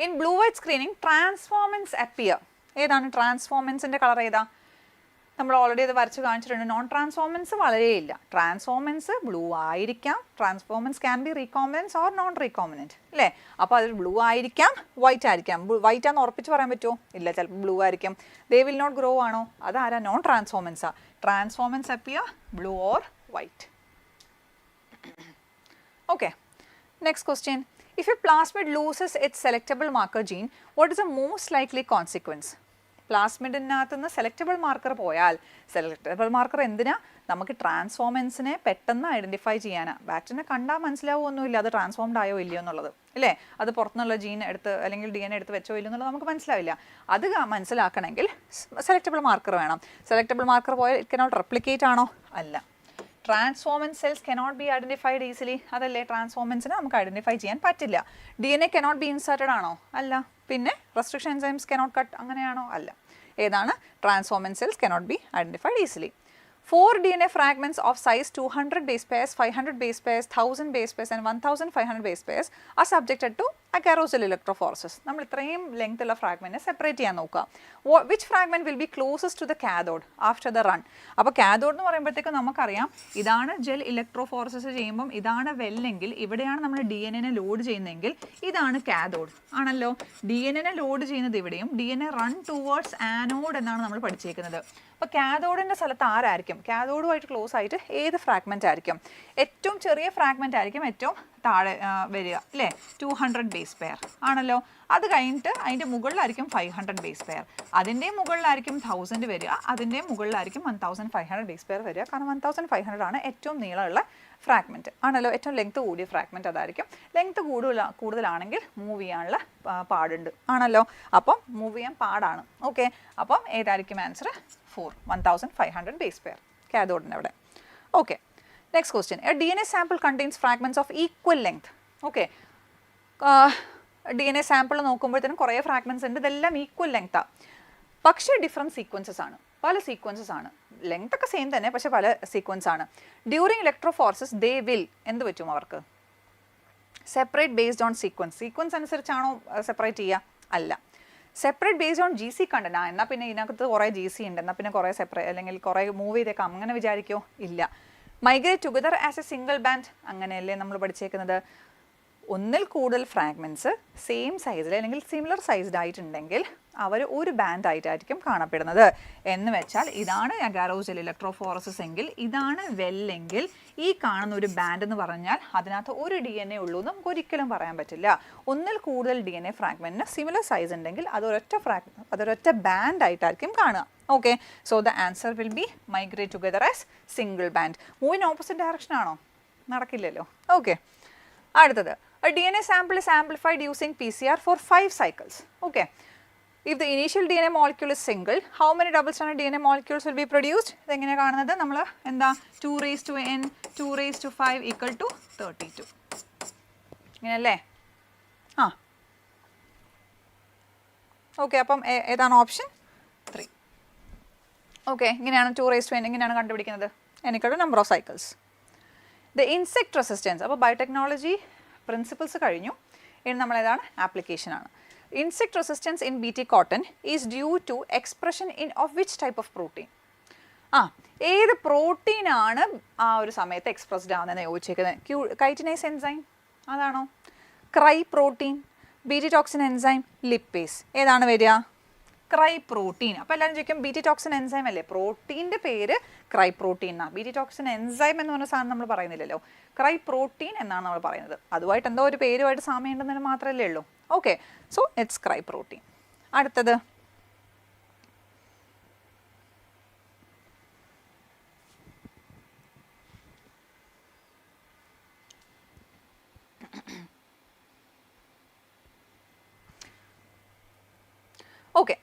In blue white screening transformants appear. ഏതാണ് ട്രാൻസ്ഫോർമൻസിൻ്റെ കളർ? ഏതാ? നമ്മൾ ഓൾറെഡി അത് വരച്ച് കാണിച്ചിട്ടുണ്ട്. നോൺ ട്രാൻസ്ഫോർമൻസ് വളരെയില്ല. ട്രാൻസ്ഫോർമൻസ് ബ്ലൂ ആയിരിക്കാം. Transformants can be recombinants or non recombinant, അല്ലേ. അപ്പോൾ അത് ബ്ലൂ ആയിരിക്കാം, വൈറ്റ് ആയിരിക്കാം. വൈറ്റ് ആണെന്ന് ഉറപ്പിച്ച് പറയാൻ പറ്റുമോ? ഇല്ല, ചിലപ്പോൾ ബ്ലൂ ആയിരിക്കും. ദേ വിൽ നോട്ട് ഗ്രോ ആണോ? അതാരാ? നോൺ ട്രാൻസ്ഫോർമൻസാ. Transformants appear blue or white. Okay, next question. If a plasmid loses its selectable marker gene, what is the most likely consequence? പ്ലാസ്മിഡിനകത്ത് നിന്ന് സെലക്റ്റബിൾ മാർക്കർ പോയാൽ, സെലക്റ്റബിൾ മാർക്കർ എന്തിനാ? നമുക്ക് ട്രാൻസ്ഫോമൻസിനെ പെട്ടെന്ന് identify ചെയ്യാനാണ്. ബാക്ടീരിയനെ കണ്ടാൽ മനസ്സിലാവുമൊന്നുമില്ല അത് ട്രാൻസ്ഫോംഡ് ആയോ ഇല്ലയോ എന്നുള്ളത്, അല്ലേ. അത് പുറത്തുനിന്നുള്ള ജീൻ എടുത്ത് അല്ലെങ്കിൽ DNA എടുത്ത് വെച്ചോ ഇല്ലയോ എന്നുള്ളത് നമുക്ക് മനസ്സിലാവില്ല. അത് മനസ്സിലാക്കണമെങ്കിൽ സെലക്റ്റബിൾ മാർക്കർ വേണം. സെലക്റ്റബിൾ മാർക്കർ പോയാൽ ഇറ്റ് കനോട്ട് റെപ്ലിക്കേറ്റ് ആണോ? അല്ല. ട്രാൻസ്ഫോമൻസ് cells cannot be identified easily, അതല്ലേ. ട്രാൻസ്ഫോമൻസിനെ നമുക്ക് ഐഡൻറ്റിഫൈ ചെയ്യാൻ പറ്റില്ല. DNA കനോട്ട് ബി ഇൻസേർട്ടഡ് ആണോ? അല്ല. പിന്നെ റെസ്ട്രിക്ഷൻ എൻസൈംസ് കനോട്ട് കട്ട്, അങ്ങനെയാണോ? അല്ല. ഏതാണ്? ട്രാൻസ്ഫോമൻസ് cells cannot be identified easily. 4 DNA fragments of size 200 base pairs, 500 base pairs, 1000 base pairs and 1500 base pairs are subjected to agarosal electrophoresis. നമ്മൾ ഇത്രയും length ഉള്ള ഫ്രാഗ്മെന്റിനെ separate ചെയ്യാൻ നോക്കുക. Which fragment will be closest to the cathode after the run? അപ്പോൾ cathode എന്ന് പറയുമ്പോഴത്തേക്ക് നമുക്കറിയാം ഇതാണ് ജെൽ ഇലക്ട്രോഫോറസിസ് ചെയ്യുമ്പോൾ ഇതാണ് വെല്ലെങ്കിൽ ഇവിടെയാണ് നമ്മൾ DNA ലോഡ് ചെയ്യുന്നതെങ്കിൽ ഇതാണ് കാഥോഡ് ആണല്ലോ. DNA ലോഡ് ചെയ്യുന്നത് ഇവിടെയും DNA റൺ ടുവേർഡ്സ് ആനോഡ് എന്നാണ് നമ്മൾ പഠിച്ചേക്കുന്നത്. അപ്പോൾ കാഥോഡിൻ്റെ സ്ഥലത്ത് ആരായിരിക്കും? കാഥോഡുമായിട്ട് ക്ലോസ് ആയിട്ട് ഏത് ഫ്രാഗ്മെൻ്റ് ആയിരിക്കും? ഏറ്റവും ചെറിയ ഫ്രാഗ്മെൻ്റ് ആയിരിക്കും ഏറ്റവും താഴെ വരിക അല്ലേ, 200 ബേസ് പെയർ ആണല്ലോ. അത് കഴിഞ്ഞിട്ട് അതിൻ്റെ മുകളിലായിരിക്കും 500 ബേസ് പെയർ, അതിൻ്റെ മുകളിലായിരിക്കും 1000 വരിക, അതിൻ്റെ മുകളിലായിരിക്കും 1500 ബേസ് പെയർ വരിക. കാരണം 1500 ആണ് ഏറ്റവും നീളമുള്ള ഫ്രാഗ്മെൻറ്റ് ആണല്ലോ, ഏറ്റവും ലെങ്ത് കൂടിയ ഫ്രാഗ്മെൻറ്റ് അതായിരിക്കും. ലെങ്ത് കൂടുതലാണെങ്കിൽ മൂവ് ചെയ്യാനുള്ള പാടുണ്ട് ആണല്ലോ, അപ്പം മൂവ് ചെയ്യാൻ പാടാണ്. ഓക്കെ, അപ്പം ഏതായിരിക്കും ആൻസർ? 1500 ബേസ് പെയർ കാഥോഡിൻ്റെ അവിടെ. Okay, next question. A DNA sample contains fragments of equal length. Okay, DNA sample നോക്കുമ്പോഴത്തേനും കുറേ ഫ്രാഗ്മെൻറ്റ്സ് ഉണ്ട്, ഇതെല്ലാം ഈക്വൽ ലെങ്ത്താണ്, പക്ഷേ ഡിഫറെൻറ്റ് സീക്വൻസസ് ആണ്, പല സീക്വൻസസ് ആണ്. ലെങ്ത് ഒക്കെ സെയിം തന്നെ, പക്ഷേ പല സീക്വൻസ് ആണ്. ഡ്യൂറിങ് ഇലക്ട്രോഫോർസിസ് ദേ വിൽ എന്ത് പറ്റും അവർക്ക്? സെപ്പറേറ്റ് ബേസ്ഡ് ഓൺ സീക്വൻസ് അനുസരിച്ചാണോ സെപ്പറേറ്റ് ചെയ്യുക? അല്ല, separate based on GC content. എന്നാൽ പിന്നെ ഇതിനകത്ത് കുറേ GC ഉണ്ട്, എന്നാൽ പിന്നെ കുറേ സെപ്പറേറ്റ് അല്ലെങ്കിൽ കുറേ മൂവ് ചെയ്തേക്കാം അങ്ങനെ വിചാരിക്കുമോ? ഇല്ല. Migrate together as A single band, അങ്ങനെയല്ലേ നമ്മൾ പഠിച്ചേക്കുന്നത്. ഒന്നിൽ കൂടുതൽ ഫ്രാഗ്മെൻറ്റ്സ് സെയിം സൈസിൽ അല്ലെങ്കിൽ സിമിലർ സൈസ്ഡ് ആയിട്ടുണ്ടെങ്കിൽ അവർ ഒരു ബാൻഡ് ആയിട്ടായിരിക്കും കാണപ്പെടുന്നത്. എന്ന് വെച്ചാൽ ഇതാണ് അഗാരോസൽ ഇലക്ട്രോഫോറസിസ് എങ്കിൽ ഇതാണ് വെല്ലെങ്കിൽ ഈ കാണുന്ന ഒരു ബാൻഡ് എന്ന് പറഞ്ഞാൽ അതിനകത്ത് ഒരു DNA ഉള്ളൂ എന്ന് നമുക്ക് ഒരിക്കലും പറയാൻ പറ്റില്ല. ഒന്നിൽ കൂടുതൽ DNA ഫ്രാഗ്മെൻറ്റിന് സിമിലർ സൈസ് ഉണ്ടെങ്കിൽ അതൊരൊറ്റ ബാൻഡ് ആയിട്ടായിരിക്കും കാണുക. Okay, so the answer will be migrate together as single band. Move in opposite direction ആണോ? നടക്കില്ലല്ലോ. ഓക്കെ, അടുത്തത്. A DNA sample is amplified using PCR for 5 cycles. Okay. If the initial DNA molecule is single, how many double-stranded DNA molecules will be produced? ഇതെങ്ങനെ കാണുന്നത്? നമ്മൾ എന്താ 2 raised to n 2 raised to 5 equal to 32. ഇങ്ങനെയല്ലേ? ആ, okay, അപ്പം ഏതാണ് option? 3. Okay, ഇങ്ങനെയാണ് 2 raised to n ഇങ്ങനെയാണ് കണ്ടുപിടിക്കുന്നത്. n equal to number of cycles. The insect resistance. അപ്പോൾ ബയോടെക്നോളജി പ്രിൻസിപ്പിൾസ് കഴിഞ്ഞു, ഇനി നമ്മൾ ഏതാണ്? ആപ്ലിക്കേഷൻ ആണ്. Insect resistance in BT cotton is due to expression in of which type of protein? ഏത് പ്രോട്ടീനാണ് ആ ഒരു സമയത്ത് എക്സ്പ്രസ്ഡ് ആവുന്നതെന്ന് ചോദിച്ചേക്കുന്നത്? കൈറ്റിനൈസ് എൻസൈം അതാണോ? Cry protein, BT toxin enzyme, lipase, ഏതാണ് വരിക? Cry protein. അപ്പോൾ എല്ലാവരും ചോദിക്കും BT ടോക്സിൻ എൻസൈം അല്ലേ? പ്രോട്ടീൻ്റെ പേര് ക്രൈ പ്രോട്ടീൻ എന്നാണ്. BT ടോക്സിൻ എൻസൈം എന്ന് പറഞ്ഞ സാധനം നമ്മൾ പറയുന്നില്ലല്ലോ, ക്രൈ പ്രോട്ടീൻ എന്നാണ് നമ്മൾ പറയുന്നത്. അതുമായിട്ട് എന്തോ ഒരു പേരുമായിട്ട് സാമ്യം ഉണ്ടെന്ന് മാത്രമല്ലേ ഉള്ളൂ. Okay, so it's cry protein. അടുത്തത്. Okay,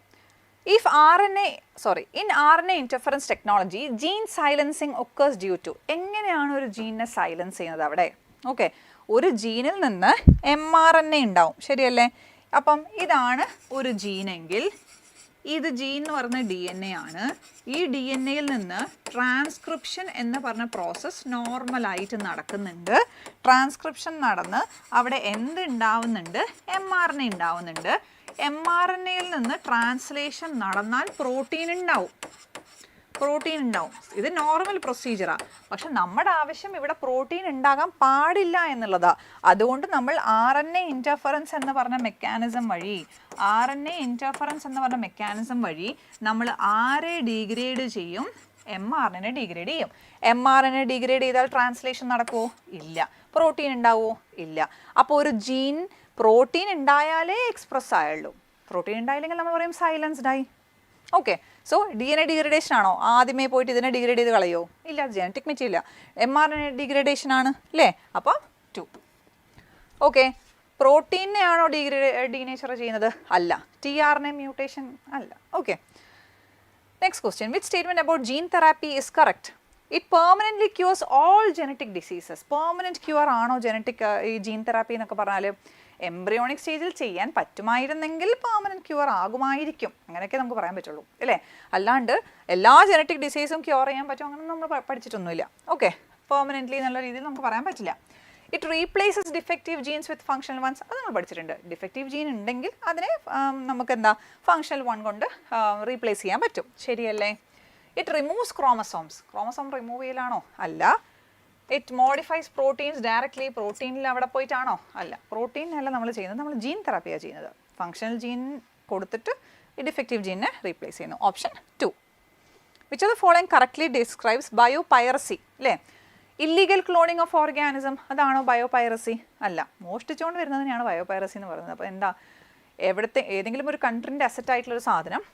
in RNA interference technology, gene silencing occurs due to. എങ്ങനെയാണ് ഒരു ജീനിനെ സൈലൻസ് ചെയ്യുന്നത് അവിടെ? ഓക്കെ, ഒരു ജീനിൽ നിന്ന് mRNA ഉണ്ടാവും, ശരിയല്ലേ? അപ്പം ഇതാണ് ഒരു ജീനെങ്കിൽ ഇത് ജീൻ എന്ന് പറഞ്ഞ DNA ആണ്. ഈ DNAയിൽ നിന്ന് ട്രാൻസ്ക്രിപ്ഷൻ എന്ന് പറഞ്ഞ പ്രോസസ്സ് നോർമലായിട്ട് നടക്കുന്നുണ്ട്. ട്രാൻസ്ക്രിപ്ഷൻ നടന്ന് അവിടെ എന്ത് ഉണ്ടാവുന്നുണ്ട്? mRNA ഉണ്ടാവുന്നുണ്ട്. mRNAയിൽ നിന്ന് ട്രാൻസ്ലേഷൻ നടന്നാൽ പ്രോട്ടീൻ ഉണ്ടാവും. ഇത് നോർമൽ പ്രൊസീജിയറാണ്. പക്ഷെ നമ്മുടെ ആവശ്യം ഇവിടെ പ്രോട്ടീൻ ഉണ്ടാകാൻ പാടില്ല എന്നുള്ളതാണ്. അതുകൊണ്ട് നമ്മൾ RNA ഇൻ്റർഫറൻസ് എന്ന് പറഞ്ഞ മെക്കാനിസം വഴി നമ്മൾ ആരെ ഡീഗ്രേഡ് ചെയ്യും? mRNA ഡീഗ്രേഡ് ചെയ്യും. mRNA ഡീഗ്രേഡ് ചെയ്താൽ ട്രാൻസ്ലേഷൻ നടക്കുമോ? ഇല്ല. പ്രോട്ടീൻ ഉണ്ടാവുമോ? ഇല്ല. അപ്പോൾ ഒരു ജീൻ പ്രോട്ടീൻ ഉണ്ടായാലേ എക്സ്പ്രസ് ആയുള്ളൂ. പ്രോട്ടീൻ ഉണ്ടായില്ലെങ്കിൽ നമ്മൾ പറയും സൈലൻസ്ഡ് ആയി. ഓക്കെ, സോ DNA ഡീഗ്രഡേഷൻ ആണോ? ആദ്യമേ പോയിട്ട് ഇതിനെ ഡീഗ്രേഡ് ചെയ്ത് കളയോ? ഇല്ല, ജനറ്റിക് മെറ്റീരിയൽ. mRNA ഡീഗ്രഡേഷൻ ആണ് അല്ലേ? അപ്പോൾ 2. ഓക്കെ, പ്രോട്ടീനെ ആണോ ഡീനേച്ചർ ചെയ്യുന്നത്? അല്ല. tRNA മ്യൂട്ടേഷൻ അല്ല. Okay, next question. Which statement about gene therapy is correct? It permanently cures all genetic diseases. Permanent cure ആണോ ജനറ്റിക് ഈ ജീൻ തെറാപ്പി എന്നൊക്കെ പറഞ്ഞാൽ? എംബ്രിയോണിക് സ്റ്റേജിൽ ചെയ്യാൻ പറ്റുമായിരുന്നെങ്കിൽ പെർമനൻറ്റ് ക്യൂർ ആകുമായിരിക്കും, അങ്ങനെയൊക്കെ നമുക്ക് പറയാൻ പറ്റുള്ളൂ അല്ലേ. അല്ലാണ്ട് എല്ലാ ജനറ്റിക് ഡിസീസും ക്യൂർ ചെയ്യാൻ പറ്റും അങ്ങനെ നമ്മൾ പഠിച്ചിട്ടൊന്നുമില്ല. ഓക്കെ, പെർമനൻ്റ്ലി എന്നുള്ള രീതിയിൽ നമുക്ക് പറയാൻ പറ്റില്ല. It replaces defective genes with functional ones, അത് നമ്മൾ പഠിച്ചിട്ടുണ്ട്. ഡിഫക്റ്റീവ് ജീൻ ഉണ്ടെങ്കിൽ അതിനെ നമുക്ക് എന്താ ഫങ്ഷണൽ വൺ കൊണ്ട് റീപ്ലേസ് ചെയ്യാൻ പറ്റും, ശരിയല്ലേ. It removes chromosomes, chromosome remove ചെയ്യലാണോ? അല്ല. ഇറ്റ് മോഡിഫൈസ് പ്രോട്ടീൻസ് ഡയറക്ട്ലി, പ്രോട്ടീനിൽ അവിടെ പോയിട്ടാണോ? അല്ല. പ്രോട്ടീനല്ല നമ്മൾ ചെയ്യുന്നത്, നമ്മൾ ജീൻ തെറാപ്പിയാണ് ചെയ്യുന്നത്. ഫങ്ഷണൽ ജീൻ കൊടുത്തിട്ട് ഈ ഡിഫക്റ്റീവ് ജീനിനെ റീപ്ലേസ് ചെയ്യുന്നു. Option 2. Which of the following correctly describes biopiracy അല്ലേ. ഇല്ലീഗൽ ക്ലോണിങ് ഓഫ് ഓർഗാനിസം, അതാണോ ബയോപൈറസി? അല്ല. മോഷ്ടിച്ചുകൊണ്ട് വരുന്നതിനെയാണ് ബയോപൈറസി എന്ന് പറയുന്നത്. അപ്പോൾ എന്താ, ഏതെങ്കിലും ഒരു കൺട്രീൻ്റെ അസറ്റ് ആയിട്ടുള്ളൊരു സാധനം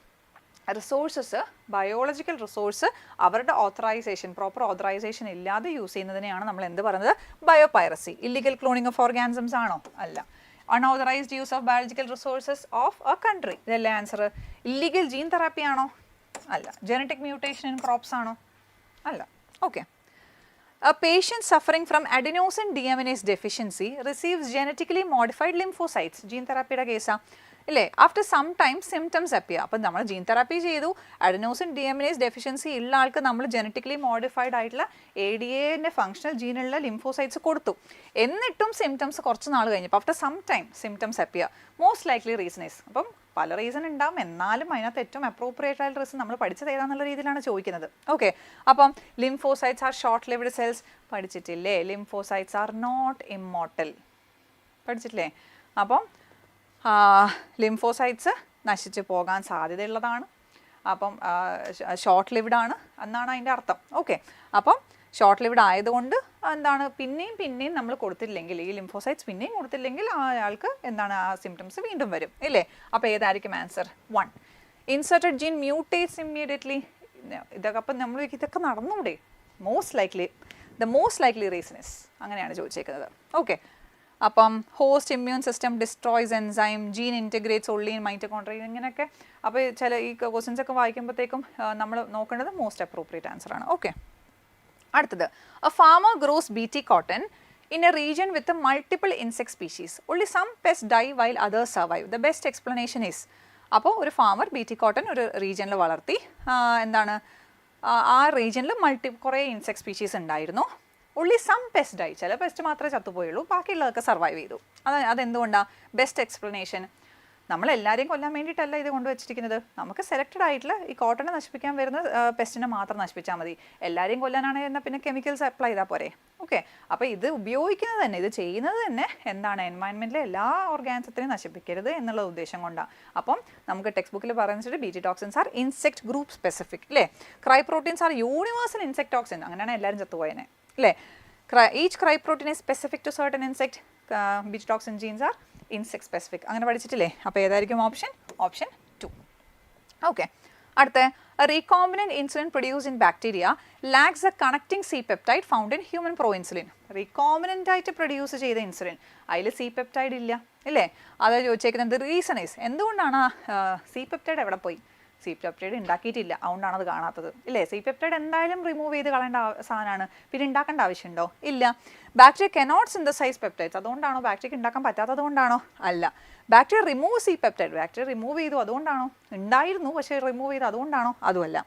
റിസോഴ്സസ്, ബയോളജിക്കൽ റിസോഴ്സ് അവരുടെ ഓത്തറൈസേഷൻ, പ്രോപ്പർ ഓത്തറൈസേഷൻ ഇല്ലാതെ യൂസ് ചെയ്യുന്നതിനെയാണ് നമ്മൾ എന്ത് പറയുന്നത്? ബയോപൈറസി. ഇല്ലീഗൽ ക്ലോണിങ് ഓഫ് ഓർഗാനിസംസ് ആണോ? അല്ല. Unauthorised use of biological resources of A country, ഇതല്ലേ ആൻസർ. ഇല്ലീഗൽ ജീൻ തെറാപ്പി ആണോ? അല്ല. ജനറ്റിക് മ്യൂട്ടേഷൻ ഇൻ ക്രോപ്സ് ആണോ? അല്ല. Okay. A patient suffering from adenosine deaminase deficiency receives genetically modified lymphocytes. Gene therapy കേസാ ഇല്ലേ. After some time symptoms appear. അപ്പം നമ്മൾ gene therapy ചെയ്തു, അഡനോസിൻ ഡിയാമിനേസ് ഡെഫിഷ്യൻസി ഉള്ള ആൾക്ക് നമ്മൾ ജനറ്റിക്കലി മോഡിഫൈഡ് ആയിട്ടുള്ള ADAൻ്റെ ഫങ്ഷണൽ ജീനുള്ള ലിംഫോസൈറ്റ്സ് കൊടുത്തു. എന്നിട്ടും സിംറ്റംസ് കുറച്ച് നാൾ കഴിഞ്ഞപ്പോൾ after some time symptoms appear. Most likely reason is, അപ്പം പല റീസൺ ഉണ്ടാവും, എന്നാലും അതിനകത്ത് ഏറ്റവും അപ്രോപ്രിയേറ്റ് ആയിട്ട് റീസൺ നമ്മൾ പഠിച്ചത് ഏതാണെന്നുള്ള രീതിയിലാണ് ചോദിക്കുന്നത്. ഓക്കെ, അപ്പം lymphocytes are short lived cells പഠിച്ചിട്ടില്ലേ. ലിംഫോസൈറ്റ്സ് ആർ നോട്ട് ഇമ്മോർട്ടൽ പഠിച്ചിട്ടില്ലേ. അപ്പം ലിംഫോസൈറ്റ്സ് നശിച്ചു പോകാൻ സാധ്യതയുള്ളതാണ്. അപ്പം ഷോർട്ട് ലിവ്ഡ് ആണ് എന്നാണ് അതിൻ്റെ അർത്ഥം. ഓക്കെ, അപ്പം ഷോർട്ട് ലിവ്ഡ് ആയതുകൊണ്ട് എന്താണ് പിന്നെയും നമ്മൾ കൊടുത്തില്ലെങ്കിൽ, ഈ ലിംഫോസൈറ്റ്സ് പിന്നെയും കൊടുത്തില്ലെങ്കിൽ അയാൾക്ക് എന്താണ് ആ സിംറ്റംസ് വീണ്ടും വരും ഇല്ലേ. അപ്പോൾ ഏതായിരിക്കും answer? 1. Inserted gene mutates immediately. ഇതൊക്കെ അപ്പം നമ്മൾ ഇതൊക്കെ നടന്നൂടെ? The most likely reason is, അങ്ങനെയാണ് ചോദിച്ചേക്കുന്നത്. ഓക്കെ, അപ്പം host immune system destroys enzyme, gene integrates only in mitochondria, ഇങ്ങനെയൊക്കെ. അപ്പോൾ ചില ഈ ക്വസ്റ്റ്യൻസ് ഒക്കെ വായിക്കുമ്പോഴത്തേക്കും നമ്മൾ നോക്കേണ്ടത് മോസ്റ്റ് അപ്രോപ്രിയേറ്റ് ആൻസർ ആണ്. ഓക്കെ, അടുത്തത് a farmer grows BT cotton in a region with a multiple insect species. Only some pests die while others survive. The best explanation is, അപ്പോൾ ഒരു ഫാമർ BT cotton ഒരു റീജിയനിൽ വളർത്തി, എന്താണ് ആ റീജിയനിൽ കുറേ ഇൻസെക്ട് സ്പീഷീസ് ഉണ്ടായിരുന്നു. only some pests die, ചില പെസ്റ്റ് മാത്രമേ ചത്തുപോയുള്ളൂ, ബാക്കിയുള്ളതൊക്കെ സർവൈവ് ചെയ്തു. അതെന്തുകൊണ്ടാണ്? ബെസ്റ്റ് എക്സ്പ്ലനേഷൻ, നമ്മളെല്ലാവരെയും കൊല്ലാൻ വേണ്ടിയിട്ടല്ല ഇത് കൊണ്ടുവച്ചിരിക്കുന്നത്. നമുക്ക് സെലക്റ്റഡ് ആയിട്ടുള്ള ഈ കോട്ടനെ നശിപ്പിക്കാൻ വരുന്ന പെസ്റ്റിനെ മാത്രം നശിപ്പിച്ചാൽ മതി. എല്ലാവരെയും കൊല്ലാനാണ് എന്നാൽ പിന്നെ കെമിക്കൽസ് അപ്ലൈ ചെയ്താൽ പോരെ. ഓക്കെ, അപ്പോൾ ഇത് ഉപയോഗിക്കുന്നത് തന്നെ, ഇത് ചെയ്യുന്നത് തന്നെ എന്താണ്, എൻവയൺമെൻറ്റിലെ എല്ലാ ഓർഗാനിസത്തിനെയും നശിപ്പിക്കരുത് എന്നുള്ള ഉദ്ദേശം കൊണ്ടാണ്. അപ്പം നമുക്ക് ടെക്സ്റ്റ് ബുക്കിൽ പറയുന്നത് BT toxins are insect group specific അല്ലേ. Cry proteins are universal insect toxin, അങ്ങനെയാണ് എല്ലാവരും ചത്തുപോയതിനെ അല്ലേ. Each cry protein is specific to certain insect, BT toxin genes are insect specific, അങ്ങനെ പഠിച്ചിട്ടില്ലേ. അപ്പോൾ ഏതായിരിക്കും ഓപ്ഷൻ? ഓപ്ഷൻ 2. ഓക്കെ, അടുത്ത recombinant insulin produced in bacteria lacks a connecting C-peptide found in human proinsulin. recombinant ആയിട്ട് produce ചെയ്ത insulin, അതിൽ C-peptide ഇല്ല ഇല്ലേ. അത് ചോദിച്ചേക്കുന്നത് റീസൺ ഈസ്, എന്തുകൊണ്ടാണ് C-peptide എവിടെ പോയി? C-peptide ഉണ്ടാക്കിയിട്ടില്ല, അതുകൊണ്ടാണ് അത് കാണാത്തത് ഇല്ലേ. C-peptide എന്തായാലും റിമൂവ് ചെയ്ത് കളയേണ്ട സാധനമാണ്, പിന്നെ ഉണ്ടാക്കേണ്ട ആവശ്യമുണ്ടോ? ഇല്ല. ബാക്ടീരിയ കനോട്ട് സിന്തസൈസ് പെപ്റ്റൈഡ്സ്, അതുകൊണ്ടാണോ? ബാക്ടീരിയക്ക് ഉണ്ടാക്കാൻ പറ്റാത്തത് കൊണ്ടാണോ? അല്ല. Bacteria remove C-peptide, bacteria remove ചെയ്തു അതുകൊണ്ടാണോ? ഉണ്ടായിരുന്നു പക്ഷേ റിമൂവ് ചെയ്തു അതുകൊണ്ടാണോ? അതുമല്ല.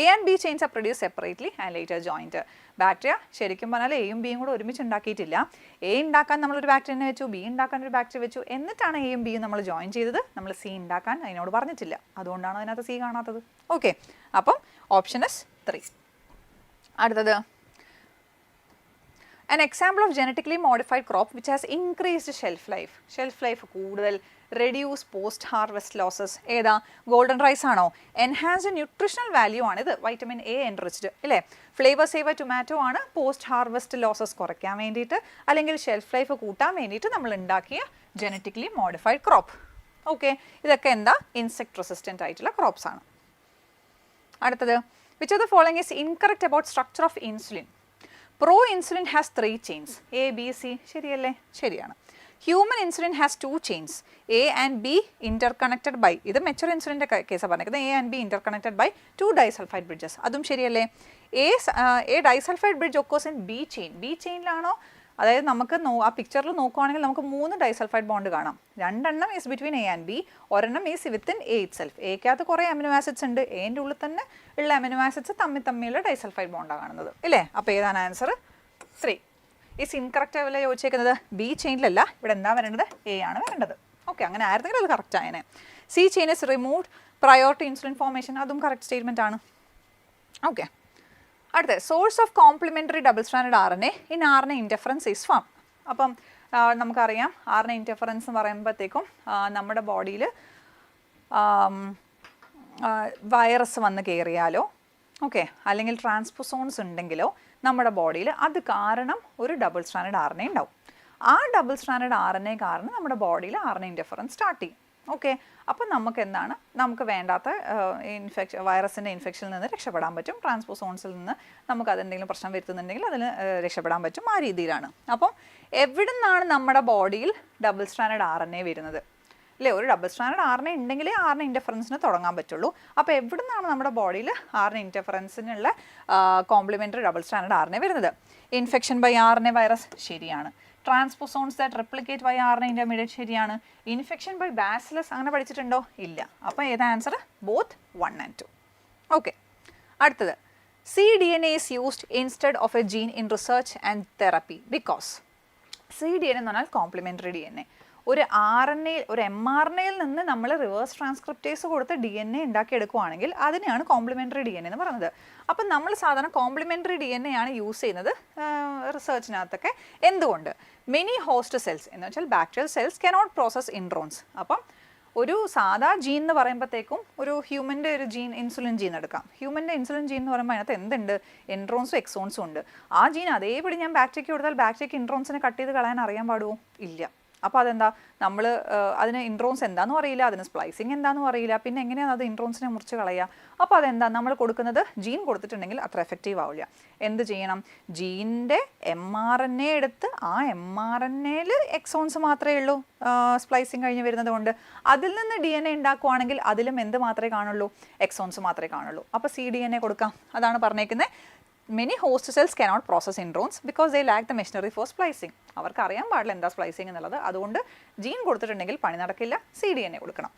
A and B chains are produced separately and later joined. Bacteria ശരിക്കും പറഞ്ഞാൽ Aയും Bയും കൂടെ ഒരുമിച്ച് ഉണ്ടാക്കിയിട്ടില്ല. A ഉണ്ടാക്കാൻ നമ്മളൊരു ബാക്ടീരിയനെ വെച്ചു, B ഉണ്ടാക്കാൻ ഒരു ബാക്ടീരിയ വെച്ചു, എന്നിട്ടാണ് Aയും Bയും നമ്മൾ ജോയിൻ ചെയ്തത്. നമ്മൾ C ഉണ്ടാക്കാൻ അതിനോട് പറഞ്ഞിട്ടില്ല, അതുകൊണ്ടാണ് അതിനകത്ത് C കാണാത്തത്. ഓക്കെ, അപ്പം ഓപ്ഷൻ ഇസ് 3. അടുത്തത് an example of genetically modified crop which has increased shelf life കൂടുതൽ, reduce post harvest losses. ഏതാ? ഗോൾഡൻ റൈസ് ആണോ? എൻഹാൻസ്ഡ് ന്യൂട്രീഷണൽ വാല്യൂ ആണ് ഇത്, വൈറ്റമിൻ A എൻറിച്ച്ഡ് ഇല്ലേ. ഫ്ലേവർ സേവർ ടൊമാറ്റോ ആണ് പോസ്റ്റ് ഹാർവെസ്റ്റ് ലോസസ് കുറയ്ക്കാൻ വേണ്ടിയിട്ട് അല്ലെങ്കിൽ ഷെൽഫ് ലൈഫ് കൂട്ടാൻ വേണ്ടിയിട്ട് നമ്മൾ ഉണ്ടാക്കിയ ജനറ്റിക്കലി മോഡിഫൈഡ് ക്രോപ്പ്. ഓക്കെ, ഇതൊക്കെ എന്താ? ഇൻസെക്ട് റെസിസ്റ്റൻ്റ് ആയിട്ടുള്ള ക്രോപ്സ് ആണ്. അടുത്തത് which of the following is incorrect about structure of insulin? Pro insulin has 3 chains, A, B, C. ശരിയല്ലേ? ശരിയാണ്. Human insulin has 2 chains, A and B interconnected by, ഇത് mature ഇൻസുലിൻ്റെ കേസാണ് പറഞ്ഞിരിക്കുന്നത്, A and B interconnected by 2 disulfide bridges. അതും ശരിയല്ലേ? A disulfide bridge occurs in B chain. B chainലാണോ അതായത് നമുക്ക് ആ പിക്ചറിൽ നോക്കുവാണെങ്കിൽ നമുക്ക് 3 ഡൈസൾഫൈഡ് ബോണ്ട് കാണാം. 2 എണ്ണം is between A and B, ഒരെണ്ണം is within A itself. എക്കകത്ത് കുറേ അമിനോ ആസിഡ്സ് ഉണ്ട്, എൻ്റെ ഉള്ളിൽ തന്നെ ഉള്ള അമിനോ ആസിഡ്സ് തമ്മിലുള്ള ഡൈസൾഫൈഡ് ബോണ്ടാണ് കാണുന്നത് ഇല്ലേ. അപ്പോൾ ഏതാണ് ആൻസർ? 3. ഈസ് ഇൻകറക്റ്റ് ആവില്ല ചോദിച്ചേക്കുന്നത്. ബി ചെയിനിലല്ല, ഇവിടെ എന്താ വരേണ്ടത്? എ ആണ് വരേണ്ടത്. ഓക്കെ, അങ്ങനെ ആയിരുന്നെങ്കിൽ അത് കറക്റ്റ് ആയനെ. C chain is removed prior to insulin formation, അതും കറക്റ്റ് സ്റ്റേറ്റ്മെൻ്റ് ആണ്. ഓക്കെ, അടുത്ത source of complementary double standard RNA in RNA interference is form. അപ്പം നമുക്കറിയാം RNA ഇൻറ്റർഫറൻസ് എന്ന് പറയുമ്പോഴത്തേക്കും നമ്മുടെ ബോഡിയിൽ വൈറസ് വന്ന് കയറിയാലോ ഓക്കെ, അല്ലെങ്കിൽ ട്രാൻസ്പോസോൺസ് ഉണ്ടെങ്കിലോ നമ്മുടെ ബോഡിയിൽ അത് കാരണം ഒരു ഡബിൾ സ്റ്റാൻഡേർഡ് RNA ഉണ്ടാവും. ആ ഡബിൾ സ്റ്റാൻഡേർഡ് RNA കാരണം നമ്മുടെ ബോഡിയിൽ RNA ഇൻറ്റർഫറൻസ് സ്റ്റാർട്ട് ചെയ്യും. ഓക്കെ, അപ്പം നമുക്ക് എന്താണ്, നമുക്ക് വേണ്ടാത്ത വൈറസിൻ്റെ ഇൻഫെക്ഷനിൽ നിന്ന് രക്ഷപ്പെടാൻ പറ്റും. ട്രാൻസ്പോസോൺസിൽ നിന്ന് നമുക്ക് അതെന്തെങ്കിലും പ്രശ്നം വരുത്തുന്നുണ്ടെങ്കിൽ അതിന് രക്ഷപ്പെടാൻ പറ്റും. ആ രീതിയിലാണ്. അപ്പം എവിടെ നിന്നാണ് നമ്മുടെ ബോഡിയിൽ ഡബിൾ സ്റ്റാൻഡേർഡ് RNA വരുന്നത് അല്ലേ? ഒരു ഡബിൾ സ്റ്റാൻഡേർഡ് RNA ഉണ്ടെങ്കിലേ RNA ഇൻറ്റർഫറൻസിന് തുടങ്ങാൻ പറ്റുള്ളൂ. അപ്പോൾ എവിടെ നിന്നാണ് നമ്മുടെ ബോഡിയിൽ RNA ഇൻറ്റർഫറൻസിനുള്ള കോംപ്ലിമെൻ്ററി ഡബിൾ സ്റ്റാൻഡേർഡ് RNA വരുന്നത്? ഇൻഫെക്ഷൻ ബൈ RNA വൈറസ് ശരിയാണ്. Transposons that replicate by RNA intermediate ശരിയാണ്. ഇൻഫെക്ഷൻ ബൈ ബാസിലസ് അങ്ങനെ പഠിച്ചിട്ടുണ്ടോ? ഇല്ല. അപ്പോൾ ഏതാ ആൻസർ? Both 1 and 2. ഓക്കെ, അടുത്തത് cDNA is used instead of a gene in research and therapy because cDNA എന്ന് പറഞ്ഞാൽ കോംപ്ലിമെൻ്ററി DNA. ഒരു mRNAയിൽ നിന്ന് നമ്മൾ റിവേഴ്സ് ട്രാൻസ്ക്രിപ്റ്റേസ് കൊടുത്ത് DNA ഉണ്ടാക്കിയെടുക്കുകയാണെങ്കിൽ അതിനെയാണ് കോംപ്ലിമെൻ്ററി DNA എന്ന് പറയുന്നത്. അപ്പം നമ്മൾ സാധാരണ കോംപ്ലിമെൻ്ററി DNA ആണ് യൂസ് ചെയ്യുന്നത് റിസർച്ചിനകത്തൊക്കെ. എന്തുകൊണ്ട്? മെനി ഹോസ്റ്റ് സെൽസ് എന്ന് വെച്ചാൽ bacterial cells cannot process introns. അപ്പം ഒരു സാധാ ജീൻ എന്ന് പറയുമ്പോഴത്തേക്കും ഒരു ഹ്യൂമൻ്റെ ഒരു ജീൻ, ഇൻസുലിൻ ജീൻ എടുക്കാം. ഹ്യൂമൻ്റെ ഇൻസുലിൻ ജീൻ എന്ന് പറയുമ്പോൾ അതിനകത്ത് എന്തുണ്ട്? ഇൻട്രോൺസും എക്സോൺസും ഉണ്ട്. ആ ജീൻ അതേപടി ഞാൻ ബാക്ടീരിയക്ക് കൊടുത്താൽ ബാക്ടീരിയക്ക് ഇൻട്രോൺസിനെ കട്ട് ചെയ്ത് കളയാൻ അറിയാൻ പാടുമോ? ഇല്ല. അപ്പോൾ അതെന്താ, നമ്മൾ അതിന് ഇൻട്രോൺസ് എന്താണെന്നും അറിയില്ല, അതിന് സ്പ്ലൈസിങ് എന്താണെന്നും അറിയില്ല, പിന്നെ എങ്ങനെയാണ് അത് ഇൻട്രോൺസിനെ മുറിച്ച് കളയുക? അപ്പോൾ അതെന്താ, നമ്മൾ കൊടുക്കുന്നത് ജീൻ കൊടുത്തിട്ടുണ്ടെങ്കിൽ അത്ര എഫക്റ്റീവ് ആവില്ല. എന്ത് ചെയ്യണം? ജീനിൻ്റെ mRNA എടുത്ത് ആ mRNAയിൽ എക്സോൺസ് മാത്രമേ ഉള്ളൂ സ്പ്ലൈസിങ് കഴിഞ്ഞ് വരുന്നത് കൊണ്ട്. അതിൽ നിന്ന് DNA ഉണ്ടാക്കുവാണെങ്കിൽ അതിലും എന്ത് മാത്രമേ കാണുള്ളൂ? എക്സോൺസ് മാത്രമേ കാണുള്ളൂ. അപ്പോൾ cDNA കൊടുക്കാം. അതാണ് പറഞ്ഞേക്കുന്നത്. Many host cells cannot process introns because they lack the machinery for splicing. അവർക്ക് അറിയാൻ പാടില്ല എന്താ സ്പ്ലൈസിങ് എന്നുള്ളത്. അതുകൊണ്ട് ജീൻ കൊടുത്തിട്ടുണ്ടെങ്കിൽ പണി നടക്കില്ല, cDNA കൊടുക്കണം.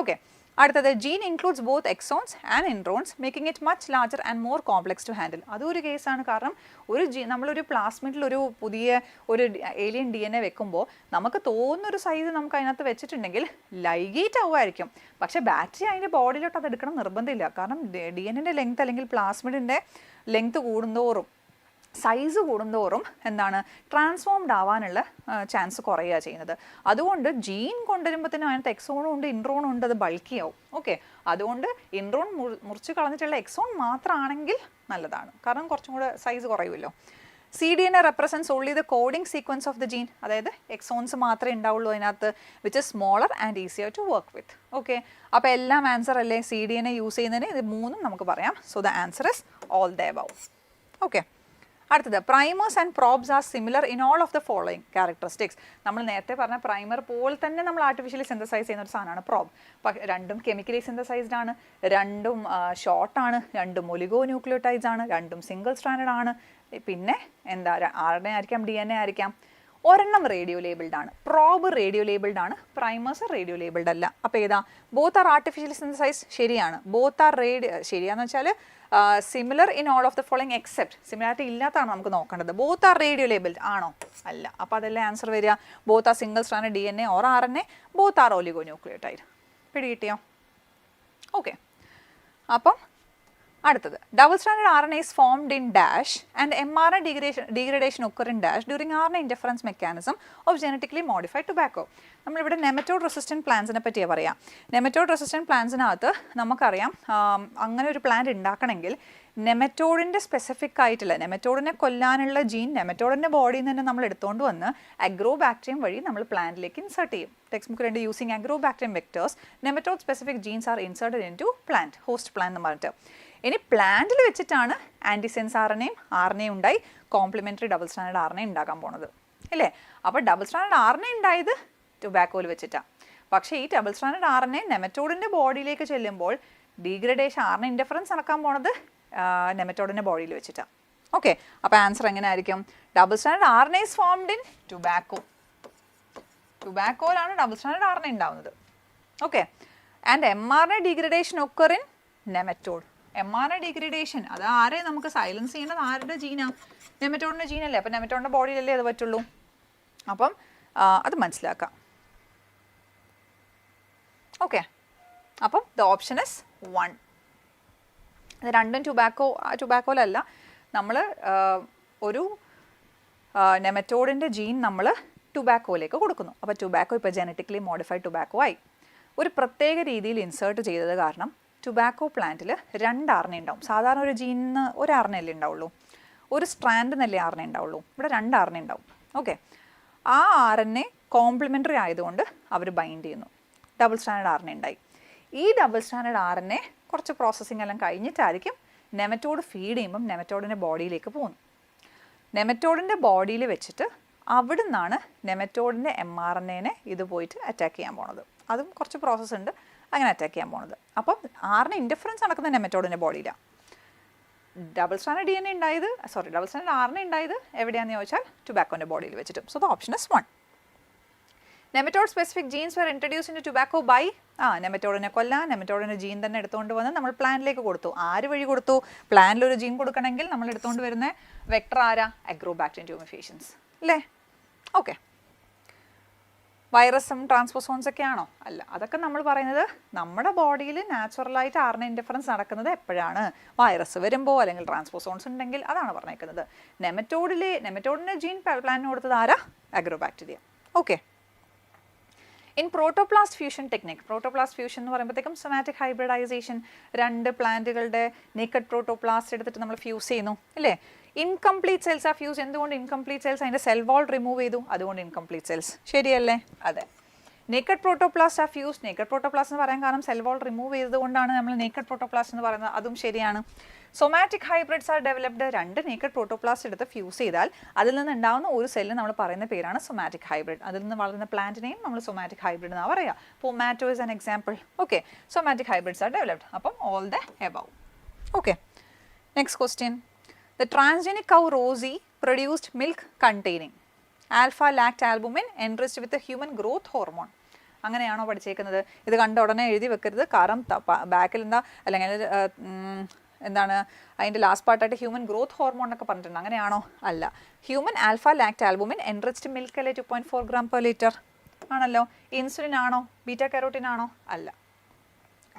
ഓക്കെ, അടുത്തത് gene includes both exons and introns making it much larger and more complex to handle. അതൊരു കേസാണ്. കാരണം നമ്മളൊരു പ്ലാസ്മിഡിൽ ഒരു പുതിയ ഒരു ഏലിയൻ DNA വെക്കുമ്പോൾ നമുക്ക് തോന്നുന്നൊരു സൈസ് നമുക്ക് അതിനകത്ത് വെച്ചിട്ടുണ്ടെങ്കിൽ ലൈഗേറ്റ് ആവുമായിരിക്കും. പക്ഷേ ബാക്ടീരിയ അതിൻ്റെ ബോഡിയിലോട്ട് അത് എടുക്കണം നിർബന്ധമില്ല. കാരണം DNA ലെങ്ത് അല്ലെങ്കിൽ പ്ലാസ്മിഡിൻ്റെ ലെങ്ത് കൂടുന്തോറും സൈസ് കൂടുന്തോറും എന്താണ് ട്രാൻസ്ഫോംഡ് ആവാനുള്ള ചാൻസ് കുറയുക ചെയ്യുന്നത്. അതുകൊണ്ട് ജീൻ കൊണ്ടുവരുമ്പോഴത്തേനും അതിനകത്ത് എക്സോണും ഉണ്ട് ഇൻട്രോണും ഉണ്ട്, അത് ബൾക്കി ആവും. ഓക്കെ, അതുകൊണ്ട് ഇൻട്രോൺ മുറിച്ച് കളഞ്ഞിട്ടുള്ള എക്സോൺ മാത്രമാണെങ്കിൽ നല്ലതാണ്, കാരണം കുറച്ചും കൂടെ size കുറയുമല്ലോ. cDNA represents only the coding sequence of the gene, അതായത് എക്സോൺസ് മാത്രമേ ഉണ്ടാവുള്ളൂ അതിനകത്ത്, which is smaller and easier to work with. Okay, അപ്പോൾ എല്ലാം ആൻസർ അല്ലേ? cDNA യൂസ് ചെയ്യുന്നതിന് ഇത് 3 നമുക്ക് പറയാം. So the answer is all the above. Okay, അടുത്തത് primers and probes are similar in all of the following characteristics. നമ്മൾ നേരത്തെ പറഞ്ഞ പ്രൈമർ പോലെ തന്നെ നമ്മൾ ആർട്ടിഫിഷ്യലി സിന്തസൈസ് ചെയ്യുന്ന ഒരു സാധനമാണ് പ്രോബ്. രണ്ടും കെമിക്കലി സിന്തസൈസ്ഡ് ആണ്, രണ്ടും ഷോർട്ടാണ്, രണ്ടും ഒലിഗോ ന്യൂക്ലിയോടൈഡ്സ് ആണ്, രണ്ടും സിംഗിൾ സ്ട്രാൻഡഡ് ആണ്. പിന്നെ എന്താ, RNA ആയിരിക്കാം, DNA ആയിരിക്കാം. ഒരെണ്ണം റേഡിയോ ലേബിൾഡ് ആണ്, പ്രോബ് റേഡിയോ ലേബിൾഡ് ആണ്, പ്രൈമേഴ്സ് റേഡിയോ ലേബിൾഡ് അല്ല. അപ്പോൾ ഏതാ? ബോത്ത് ആർ ആർട്ടിഫിഷ്യലി സിന്തസൈസ് ശരിയാണ്. ബോത്ത് ആർ ശരിയാന്ന് വെച്ചാൽ similar in all of the following except, similarity ഇല്ലാത്തതാണ് നമുക്ക് നോക്കേണ്ടത്. ബോത്ത് ആർ റേഡിയോ ലേബിൾഡ് ആണോ? അല്ല. അപ്പോൾ അതല്ലേ ആൻസർ വരിക? Both are single stranded DNA or RNA, both are oligonucleotide. പിടികിട്ടിയോ? ഓക്കെ, അപ്പം അടുത്തത് double standard RNA is formed in dash and mRNA degradation occur in dash during RNA interference mechanism of genetically modified tobacco. നമ്മളിവിടെ nematode resistant പ്ലാന്റ്സിനെ പറ്റിയാണ് പറയാം. Nematode resistant പ്ലാന്റ്സിനകത്ത് നമുക്കറിയാം അങ്ങനെ ഒരു plant ഉണ്ടാക്കണമെങ്കിൽ നെമറ്റോഡിൻ്റെ സ്പെസിഫിക് ആയിട്ടുള്ള നെമറ്റോഡിനെ കൊല്ലാനുള്ള ജീൻ നെമറ്റോഡിൻ്റെ ബോഡിയിൽ നിന്ന് തന്നെ നമ്മൾ എടുത്തുകൊണ്ട് വന്ന് അഗ്രോബാക്ടീരിയം വഴി നമ്മൾ പ്ലാന്റിലേക്ക് ഇൻസേർട്ട് ചെയ്യും. ടെക്സ്റ്റ് ബുക്കിലുണ്ട് using agrobacterium vectors nematode specific genes are inserted into plant, host plant എന്ന് പറഞ്ഞിട്ട്. ഇനി പ്ലാന്റിൽ വെച്ചിട്ടാണ് ആൻറ്റിസെൻസ് RNA ഉണ്ടായി കോംപ്ലിമെൻ്ററി ഡബിൾ സ്റ്റാൻഡേർഡ് RNA ഉണ്ടാക്കാൻ പോണത് അല്ലേ? അപ്പോൾ ഡബിൾ സ്റ്റാൻഡേർഡ് RNA ഉണ്ടായത് ടൊബാക്കോയിൽ വെച്ചിട്ടാണ്. പക്ഷേ ഈ ഡബിൾ സ്റ്റാൻഡേർഡ് RNA നെമറ്റോഡിൻ്റെ ബോഡിയിലേക്ക് ചെല്ലുമ്പോൾ ഡീഗ്രഡേഷൻ RNA ഇൻറ്റർഫറൻസ് നടക്കാൻ പോണത് നെമറ്റോഡിൻ്റെ ബോഡിയിൽ വെച്ചിട്ടാണ്. ഓക്കെ, അപ്പോൾ ആൻസർ എങ്ങനെ ആയിരിക്കും? Double standard RNA is formed in tobacco. ടുബാക്കോയിലാണ് ഡബിൾ സ്റ്റാൻഡേർഡ് RNA ഉണ്ടാവുന്നത്. Okay, and mRNA degradation occur in nematode. mRNA degradation അത് ആരെ നമുക്ക് സൈലൻസ് ചെയ്യേണ്ടത്? ആരുടെ ജീനാ? നെമറ്റോഡിൻ്റെ ജീനല്ലേ. അപ്പം നെമറ്റോഡിൻ്റെ ബോഡിയിലല്ലേ അത് പറ്റുള്ളൂ. അപ്പം അത് മനസ്സിലാക്കാം. ഓക്കെ, അപ്പം ദ ഓപ്ഷൻ ഇസ് 1. ഇത് രണ്ടും ടുബാക്കോയിലല്ല. നമ്മൾ ഒരു നെമറ്റോഡിൻ്റെ ജീൻ നമ്മൾ ടുബാക്കോയിലേക്ക് കൊടുക്കുന്നു. അപ്പോൾ ടുബാക്കോ ഇപ്പോൾ ജനറ്റിക്കലി മോഡിഫൈഡ് ടുബാക്കോ ആയി. ഒരു പ്രത്യേക രീതിയിൽ ഇൻസേർട്ട് ചെയ്തത് കാരണം ടുബാക്കോ പ്ലാന്റിൽ 2 RNA ഉണ്ടാവും. സാധാരണ ഒരു ജീനിന് ഒരു RNA അല്ലേ ഉണ്ടാവുള്ളൂ, ഒരു സ്ട്രാൻഡിനല്ലേ RNA ഉണ്ടാവുള്ളൂ. ഇവിടെ 2 RNA ഉണ്ടാവും. ഓക്കെ, ആ RNA കോംപ്ലിമെൻ്ററി ആയതുകൊണ്ട് അവർ ബൈൻഡ് ചെയ്യുന്നു, ഡബിൾ സ്റ്റാൻഡേർഡ് RNA ഉണ്ടായി. ഈ ഡബിൾ സ്റ്റാൻഡേർഡ് RNA കുറച്ച് പ്രോസസ്സിംഗ് എല്ലാം കഴിഞ്ഞിട്ടായിരിക്കും നെമറ്റോഡ് ഫീഡ് ചെയ്യുമ്പം നെമറ്റോഡിൻ്റെ ബോഡിയിലേക്ക് പോകുന്നു. നെമറ്റോഡിൻ്റെ ബോഡിയിൽ വെച്ചിട്ട് അവിടെ നിന്നാണ് നെമറ്റോഡിൻ്റെ mRNA ഇത് പോയിട്ട് അറ്റാക്ക് ചെയ്യാൻ പോണത്. അതും കുറച്ച് പ്രോസസ്സ് ഉണ്ട് അങ്ങനെ അറ്റാക്ക് ചെയ്യാൻ പോണത്. അപ്പം RNA ഇൻഡിഫറൻസ് നടക്കുന്ന നെമറ്റോഡിൻ്റെ ബോഡിയിലാണ്. ഡബിൾ സ്റ്റാൻഡേർഡ് DNA ഉണ്ടായത് ഡബിൾ സ്റ്റാൻഡേർഡ് RNA ഉണ്ടായത് എവിടെയാണെന്ന് ചോദിച്ചാൽ ടുബാക്കോൻ്റെ ബോഡിയിൽ വെച്ചിട്ടും. So the option is 1. Nematode specific genes were introduce in tobacco by നെമറ്റോഡിനെ കൊല്ലാൻ നെമറ്റോഡിൻ്റെ ജീൻ തന്നെ എടുത്തുകൊണ്ട് വന്ന് നമ്മൾ പ്ലാന്റിലേക്ക് കൊടുത്തു. ആര് വഴി കൊടുത്തു? പ്ലാന്റിൽ ഒരു ജീൻ കൊടുക്കണമെങ്കിൽ നമ്മൾ എടുത്തുകൊണ്ട് വരുന്ന വെക്ടർ ആരാ? അഗ്രോബാക്ടീരിയം ട്യൂമിഫേഷ്യൻസ് അല്ലേ? ഓക്കെ, വൈറസും ട്രാൻസ്പോസോൺസ് ഒക്കെ ആണോ? അല്ല. അതൊക്കെ നമ്മൾ പറയുന്നത് നമ്മുടെ ബോഡിയിൽ നാച്ചുറലായിട്ട് RNA ഇൻഡിഫറൻസ് നടക്കുന്നത് എപ്പോഴാണ്? വൈറസ് വരുമ്പോൾ അല്ലെങ്കിൽ ട്രാൻസ്പോസോൺസ് ഉണ്ടെങ്കിൽ, അതാണ് പറഞ്ഞേക്കുന്നത്. നെമറ്റോഡിൻ്റെ ജീൻ പ്ലാന്റിന് കൊടുത്തത് ആരാ? Agrobacteria. Okay, in protoplast fusion technique, protoplast fusion എന്ന് പറയുമ്പോഴത്തേക്കും സൊമാറ്റിക് ഹൈബ്രിഡൈസേഷൻ, 2 പ്ലാന്റുകളുടെ നേക്കഡ് പ്രോട്ടോപ്ലാസ്റ്റ് എടുത്തിട്ട് നമ്മൾ ഫ്യൂസ് ചെയ്യുന്നു അല്ലേ? Incomplete cells are fuse. എന്തുകൊണ്ട് ഇൻകംപ്ലീറ്റ് സെൽസ്? അതിൻ്റെ സെൽ വാൾ റിമൂവ് ചെയ്തു, അതുകൊണ്ട് ഇൻകംപ്ലീറ്റ് സെൽസ്. ശരിയല്ലേ? അതെ. Naked protoplast are fuse. Naked protoplast എന്ന് പറയാൻ കാരണം സെൽ വാൾ റിമൂവ് ചെയ്തതുകൊണ്ടാണ് നമ്മൾ നേക്കഡ് പ്രോട്ടോപ്ലാസ്റ്റ് എന്ന് പറയുന്നത്. അതും ശരിയാണ്. Somatic hybrids are developed. 2 naked protoplast എടുത്ത് ഫ്യൂസ് ചെയ്താൽ അതിൽ നിന്ന് ഉണ്ടാകുന്ന ഒരു സെല്ല് നമ്മൾ പറയുന്ന പേരാണ് സൊമാറ്റിക് ഹൈബ്രിഡ്. അതിൽ നിന്ന് വളരുന്ന പ്ലാന്റിനെയും നമ്മൾ സൊമാറ്റിക് ഹൈബ്രിഡ് എന്നാണ് പറയുക. Pomato is an example. Okay, somatic hybrids are developed. അപ്പം all the above. Okay, next question. The transgenic cow Rosie produced milk containing alpha-lactalbumin enriched with a human growth hormone. അങ്ങനെയാണോ പഠിച്ചേക്കുന്നത്? ഇത് കണ്ട ഉടനെ എഴുതി വെക്കരുത്. കാരണം ബാക്കിൽ എന്താ അല്ലെങ്കിൽ എന്താണ് അതിൻ്റെ ലാസ്റ്റ് പാർട്ടായിട്ട് ഹ്യൂമൻ ഗ്രോത്ത് ഹോർമോൺ എന്നൊക്കെ പറഞ്ഞിട്ടുണ്ട്. അങ്ങനെയാണോ? അല്ല. ഹ്യൂമൻ ആൽഫ-ലാക്ടാൽബുമിൻ എൻറിച്ച്ഡ് മിൽക്ക് അല്ലേ 2.4 gram per liter ആണല്ലോ. ഇൻസുലിൻ ആണോ? ബീറ്റാ കരോട്ടിൻ ആണോ? അല്ല.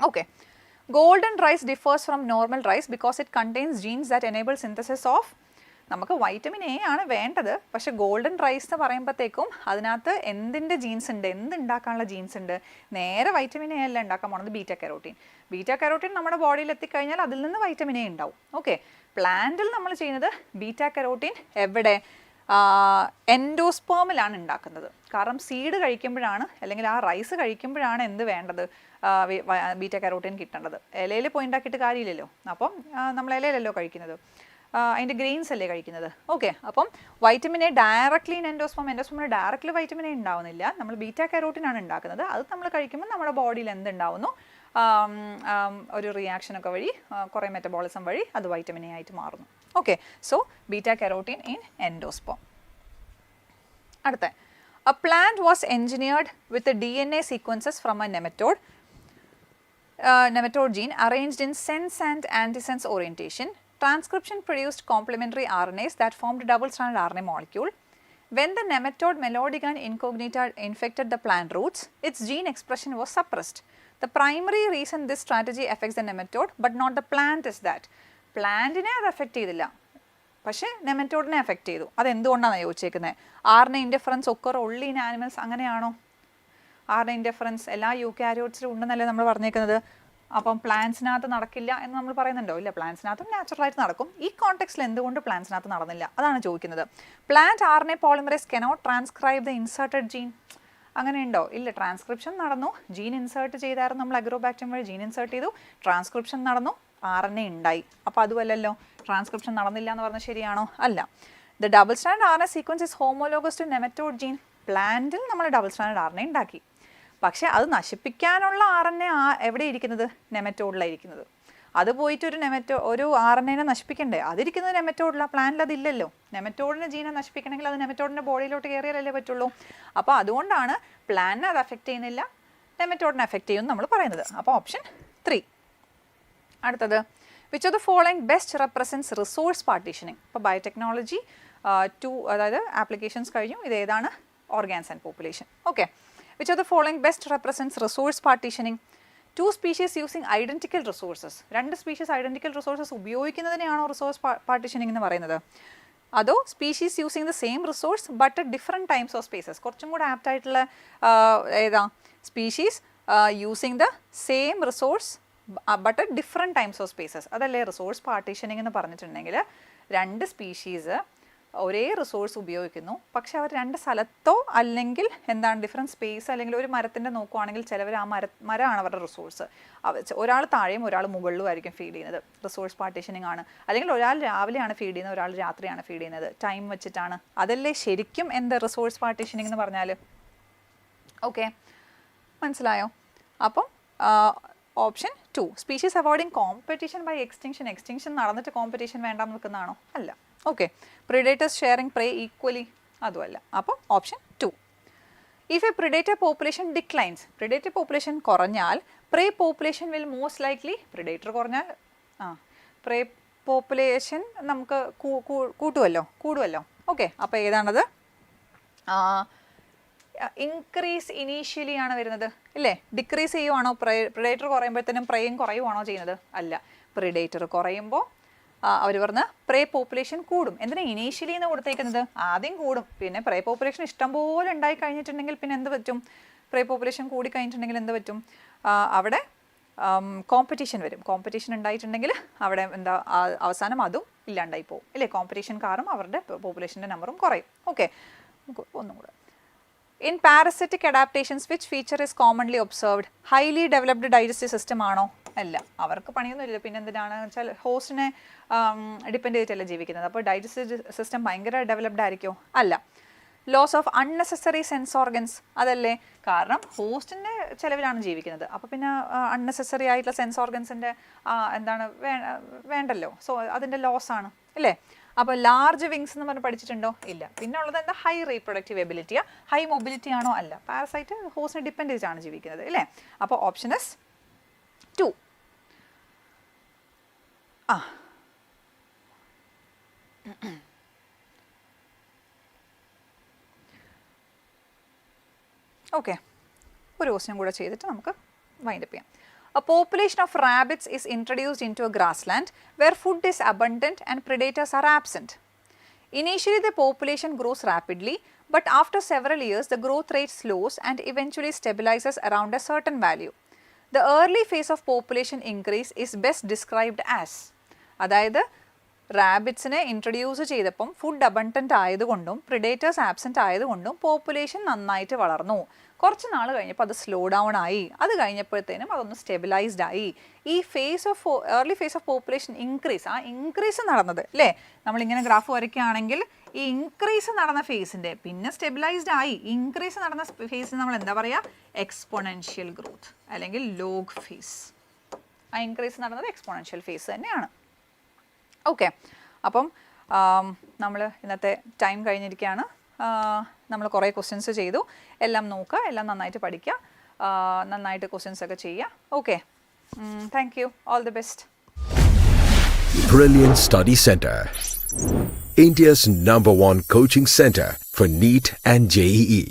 Okay, golden rice differs from normal rice because it contains genes that enable synthesis of, നമുക്ക് വൈറ്റമിൻ എ ആണ് വേണ്ടത്. പക്ഷെ ഗോൾഡൻ റൈസ് എന്ന് പറയുമ്പോഴത്തേക്കും അതിനകത്ത് എന്തിൻ്റെ ജീൻസ് ഉണ്ട്? എന്തുണ്ടാക്കാനുള്ള ജീൻസ് ഉണ്ട്? നേരെ വൈറ്റമിൻ എ അല്ല ഉണ്ടാക്കാൻ പോണത്, ബീറ്റാ കരോട്ടീൻ. ബീറ്റാ കരോട്ടീൻ നമ്മുടെ ബോഡിയിൽ എത്തിക്കഴിഞ്ഞാൽ അതിൽ നിന്ന് വൈറ്റമിൻ എ ഉണ്ടാവും. ഓക്കെ, പ്ലാന്റിൽ നമ്മൾ ചെയ്യുന്നത് ബീറ്റാ കരോട്ടീൻ എവിടെ? എൻഡോസ്പേമിലാണ് ഉണ്ടാക്കുന്നത്. കാരണം സീഡ് കഴിക്കുമ്പോഴാണ് അല്ലെങ്കിൽ ആ റൈസ് കഴിക്കുമ്പോഴാണ് എന്ത് വേണ്ടത്? ബീറ്റാ കരോട്ടീൻ കിട്ടേണ്ടത്. ഇലയിൽ പോയി ഉണ്ടാക്കിയിട്ട് കാര്യമില്ലല്ലോ. അപ്പം നമ്മൾ ഇലയിലല്ലോ കഴിക്കുന്നത്, അതിൻ്റെ ഗ്രെയിൻസ് അല്ലേ കഴിക്കുന്നത്. ഓക്കെ, അപ്പം വൈറ്റമിൻ എ ഡയറക്റ്റ്ലി ഇൻ എൻഡോസ്പേമിന് ഡയറക്റ്റ്ലി വൈറ്റമിൻ എ ഉണ്ടാവുന്നില്ല. നമ്മൾ ബീറ്റാ കരോട്ടീനാണ് ഉണ്ടാക്കുന്നത്. അത് നമ്മൾ കഴിക്കുമ്പോൾ നമ്മുടെ ബോഡിയിൽ എന്തുണ്ടാവുന്നു? ഒരു റിയാക്ഷനൊക്കെ വഴി, കുറേ മെറ്റബോളിസം വഴി അത് വൈറ്റമിൻ എ ആയിട്ട് മാറുന്നു. Okay, so beta carotene in endosperm. അടുത്ത, a plant was engineered with the DNA sequences from a nematode gene arranged in sense and antisense orientation. Transcription produced complementary RNAs that formed a double-stranded RNA molecule. When the nematode melodigan incognita infected the plant roots, its gene expression was suppressed. The primary reason this strategy affects the nematode but not the plant is that പ്ലാന്റിനെ അത് effect ചെയ്തില്ല, പക്ഷേ നെമറ്റോഡിനെ effect ചെയ്തു. അതെന്തുകൊണ്ടാണ് ചോദിച്ചേക്കുന്നത്? RNA indifference occur only in animals. അങ്ങനെയാണോ? RNA indifference എല്ലാ യൂക്കാരിയോട്സിലും ഉണ്ടെന്നല്ലേ നമ്മൾ പറഞ്ഞേക്കുന്നത്. അപ്പം പ്ലാന്റ്സിനകത്ത് നടക്കില്ല എന്ന് നമ്മൾ പറയുന്നുണ്ടോ? ഇല്ല, പ്ലാന്റ്സിനകത്തും നാച്ചുറലായിട്ട് നടക്കും. ഈ കോണ്ടെക്സ്റ്റിൽ എന്തുകൊണ്ട് പ്ലാന്റ്സിനകത്ത് നടന്നില്ല? അതാണ് ചോദിക്കുന്നത്. Plant RNA polymerase cannot transcribe the inserted gene. അങ്ങനെയുണ്ടോ? ഇല്ല, ട്രാൻസ്ക്രിപ്ഷൻ നടന്നു. ജീൻ ഇൻസേർട്ട് ചെയ്തായിരുന്നു നമ്മൾ അഗ്രോബാക്ടീരിയം വഴി ജീൻ ഇൻസേർട്ട് ചെയ്തു, ട്രാൻസ്ക്രിപ്ഷൻ നടന്നു, RNA ഉണ്ടായി. അപ്പോൾ അതുമല്ലല്ലോ, ട്രാൻസ്ക്രിപ്ഷൻ നടന്നില്ല എന്ന് പറഞ്ഞാൽ ശരിയാണോ? അല്ല. The double standard RNA sequence is homologous to nematode gene. പ്ലാന്റിൽ നമ്മൾ ഡബിൾ സ്റ്റാൻഡേർഡ് RNA ഉണ്ടാക്കി, പക്ഷേ അത് നശിപ്പിക്കാനുള്ള RNA എവിടെ ഇരിക്കുന്നത്? നെമറ്റോഡിലായിരിക്കുന്നത്. അത് പോയിട്ട് ഒരു RNA നശിപ്പിക്കണ്ടേ? അതിരിക്കുന്നത് നെമറ്റോഡിലാണ്, പ്ലാന്റിൽ അതില്ലല്ലോ. നെമറ്റോഡിൻ്റെ ജീനെ നശിപ്പിക്കണമെങ്കിൽ അത് നെമറ്റോഡിൻ്റെ ബോഡിയിലോട്ട് കയറിയാലല്ലേ പറ്റുള്ളൂ. അപ്പോൾ അതുകൊണ്ടാണ് പ്ലാന്റിനെ അത് അഫക്റ്റ് ചെയ്യുന്നില്ല, നെമറ്റോഡിനെ അഫക്റ്റ് ചെയ്യുമെന്ന് നമ്മൾ പറയുന്നത്. അപ്പോൾ ഓപ്ഷൻ 3. അടുത്തത്, which of the following best represents resource partitioning? ഇപ്പോൾ ബയോടെക്നോളജി 2, അതായത് ആപ്ലിക്കേഷൻസ് കഴിഞ്ഞു. ഇതേതാണ്? Organisms and population. Okay. Which of the following best represents resource partitioning? 2 species using identical resources. 2 species identical resources ഉപയോഗിക്കുന്നതിനെയാണോ റിസോഴ്സ് പാർട്ടീഷനിങ് എന്ന് പറയുന്നത്? അതോ species using the same resource but different times of spaces? കുറച്ചും കൂടെ apt ആയിട്ടുള്ള ഏതാ? Species using the same resource but different times of spaces. അതല്ലേ resource partitioning എന്ന് പറഞ്ഞിട്ടുണ്ടെങ്കിൽ 2 സ്പീഷീസ് ഒരേ റിസോഴ്സ് ഉപയോഗിക്കുന്നു, പക്ഷെ അവർ 2 സ്ഥലത്തോ അല്ലെങ്കിൽ എന്താണ് ഡിഫറെൻറ്റ് സ്പേസ്, അല്ലെങ്കിൽ ഒരു മരത്തിൻ്റെ നോക്കുവാണെങ്കിൽ ചിലവർ ആ മരമാണ് അവരുടെ റിസോഴ്സ്. ഒരാൾ താഴെയും ഒരാൾ മുകളിലും ആയിരിക്കും ഫീഡ് ചെയ്യുന്നത്. റിസോഴ്സ് പാർട്ടീഷനിങ് ആണ്. അല്ലെങ്കിൽ ഒരാൾ രാവിലെയാണ് ഫീഡ് ചെയ്യുന്നത്, ഒരാൾ രാത്രിയാണ് ഫീഡ് ചെയ്യുന്നത്, ടൈം വെച്ചിട്ടാണ്. അതല്ലേ ശരിക്കും എന്ത് റിസോഴ്സ് പാർട്ടീഷനിങ് എന്ന് പറഞ്ഞാൽ? ഓക്കെ, മനസ്സിലായോ? അപ്പം option 2, species avoiding competition by extinction. Extinction നടന്നിട്ട് കോമ്പറ്റീഷൻ വേണ്ടാന്ന് നിൽക്കുന്നതാണോ? അല്ല. Okay. Predators sharing prey equally, അതുമല്ല. അപ്പോൾ option 2. If a predator population declines, predator population കുറഞ്ഞാൽ prey population will most likely, predator കുറഞ്ഞാൽ പ്രേ പോപ്പുലേഷൻ നമുക്ക് കൂടുമല്ലോ. ഓക്കെ. അപ്പോൾ ഏതാണത്? ഇൻക്രീസ് ഇനീഷ്യലി ആണ് വരുന്നത്, ഇല്ലേ? ഡിക്രീസ് ചെയ്യുവാണോ? പ്രിഡേറ്റർ കുറയുമ്പോഴത്തേനും പ്രേയും കുറയുവാണോ ചെയ്യുന്നത്? അല്ല. പ്രിഡേറ്റർ കുറയുമ്പോൾ അവർ പറഞ്ഞ് പ്രേ പോപ്പുലേഷൻ കൂടും. എന്തിനാ ഇനീഷ്യലി എന്ന് കൊടുത്തേക്കുന്നത്? ആദ്യം കൂടും, പിന്നെ പ്രേ പോപ്പുലേഷൻ ഇഷ്ടംപോലെ ഉണ്ടായി കഴിഞ്ഞിട്ടുണ്ടെങ്കിൽ പിന്നെ എന്ത് പറ്റും? പ്രേ പോപ്പുലേഷൻ കൂടി കഴിഞ്ഞിട്ടുണ്ടെങ്കിൽ എന്ത് പറ്റും? അവിടെ കോമ്പറ്റീഷൻ വരും. കോമ്പറ്റീഷൻ ഉണ്ടായിട്ടുണ്ടെങ്കിൽ അവിടെ എന്താ അവസാനം അതും ഇല്ലാണ്ടായി പോകും, ഇല്ലേ? കോമ്പറ്റീഷൻ കാരണം അവരുടെ പോപ്പുലേഷൻ്റെ നമ്പറും കുറയും. ഓക്കെ, ഒന്നും കൂടെ. In parasitic adaptations, which feature is commonly observed? Highly developed digestive system ആണോ? അല്ല. അവർക്ക് പണിയൊന്നുമില്ല. പിന്നെ എന്തിനാണ് വെച്ചാൽ ഹോസ്റ്റിനെ ഡിപ്പെൻഡ് ചെയ്തിട്ടല്ലേ ജീവിക്കുന്നത്. അപ്പോൾ ഡൈജസ്റ്റീവ് സിസ്റ്റം ഭയങ്കര ഡെവലപ്ഡ് ആയിരിക്കുമോ? അല്ല. Loss of unnecessary sense organs, അതല്ലേ? കാരണം ഹോസ്റ്റിൻ്റെ ചിലവിലാണ് ജീവിക്കുന്നത്. അപ്പോൾ പിന്നെ അൺനെസസറി ആയിട്ടുള്ള സെൻസ് ഓർഗൻസിൻ്റെ എന്താണ് വേണ്ടല്ലോ. സോ അതിൻ്റെ ലോസ് ആണ്, അല്ലേ? അപ്പോൾ ലാർജ് വിങ്സ് എന്ന് പറഞ്ഞ് പഠിച്ചിട്ടുണ്ടോ? ഇല്ല. പിന്നെ ഉള്ളത് എന്താ? ഹൈ റീപ്രൊഡക്റ്റീവ് എബിലിറ്റിയാ, ഹൈ മൊബിലിറ്റി ആണോ? അല്ല. പാരസൈറ്റ് ഹോസ്റ്റിനെ ഡിപ്പെൻഡ് ചെയ്താണ് ജീവിക്കുന്നത്, അല്ലേ? അപ്പോൾ ഓപ്ഷൻ ഇസ് 2. ഓക്കെ, ഒരു ക്വസ്റ്റ്യൻ കൂടെ ചെയ്തിട്ട് നമുക്ക് വൈൻഡപ്പ് ചെയ്യാം. A population of rabbits is introduced into a grassland where food is abundant and predators are absent. Initially, the population grows rapidly, but after several years, the growth rate slows and eventually stabilizes around a certain value. The early phase of population increase is best described as, അതായത് റാബിറ്റ്സിനെ introduce ചെയ്തപ്പം food abundant ആയതുകൊണ്ടും predators absent ആയതുകൊണ്ടും population നന്നായിട്ട് വളർന്നു. കുറച്ച് നാൾ കഴിഞ്ഞപ്പോൾ അത് സ്ലോ ഡൗൺ ആയി. അത് കഴിഞ്ഞപ്പോഴത്തേനും അതൊന്ന് സ്റ്റെബിലൈസ്ഡ് ആയി. ഈ early phase of population increase, ആ ഇൻക്രീസ് നടന്നത്, അല്ലേ? നമ്മളിങ്ങനെ ഗ്രാഫ് വരയ്ക്കുകയാണെങ്കിൽ ഈ ഇൻക്രീസ് നടന്ന ഫേസിൻ്റെ പിന്നെ സ്റ്റെബിലൈസ്ഡ് ആയി. ഇൻക്രീസ് നടന്ന ഫേസിന് നമ്മൾ എന്താ പറയുക? എക്സ്പോണൻഷ്യൽ ഗ്രോത്ത് അല്ലെങ്കിൽ ലോഗ് ഫേസ്. ആ ഇൻക്രീസ് നടന്നത് എക്സ്പോണൻഷ്യൽ ഫേസ് തന്നെയാണ്. ഓക്കെ, അപ്പം നമ്മൾ ഇന്നത്തെ ടൈം കഴിഞ്ഞിരിക്കുകയാണ്. നമ്മൾ കുറേ ക്വസ്റ്റ്യൻസ് ചെയ്തു. എല്ലാം നോക്കുക, എല്ലാം നന്നായിട്ട് പഠിക്കുക, നന്നായിട്ട് ക്വസ്റ്റ്യൻസ് ഒക്കെ ചെയ്യുക. Okay, thank U. All the best. Brilliant Study Center, India's #1 coaching center for NEET and JEE.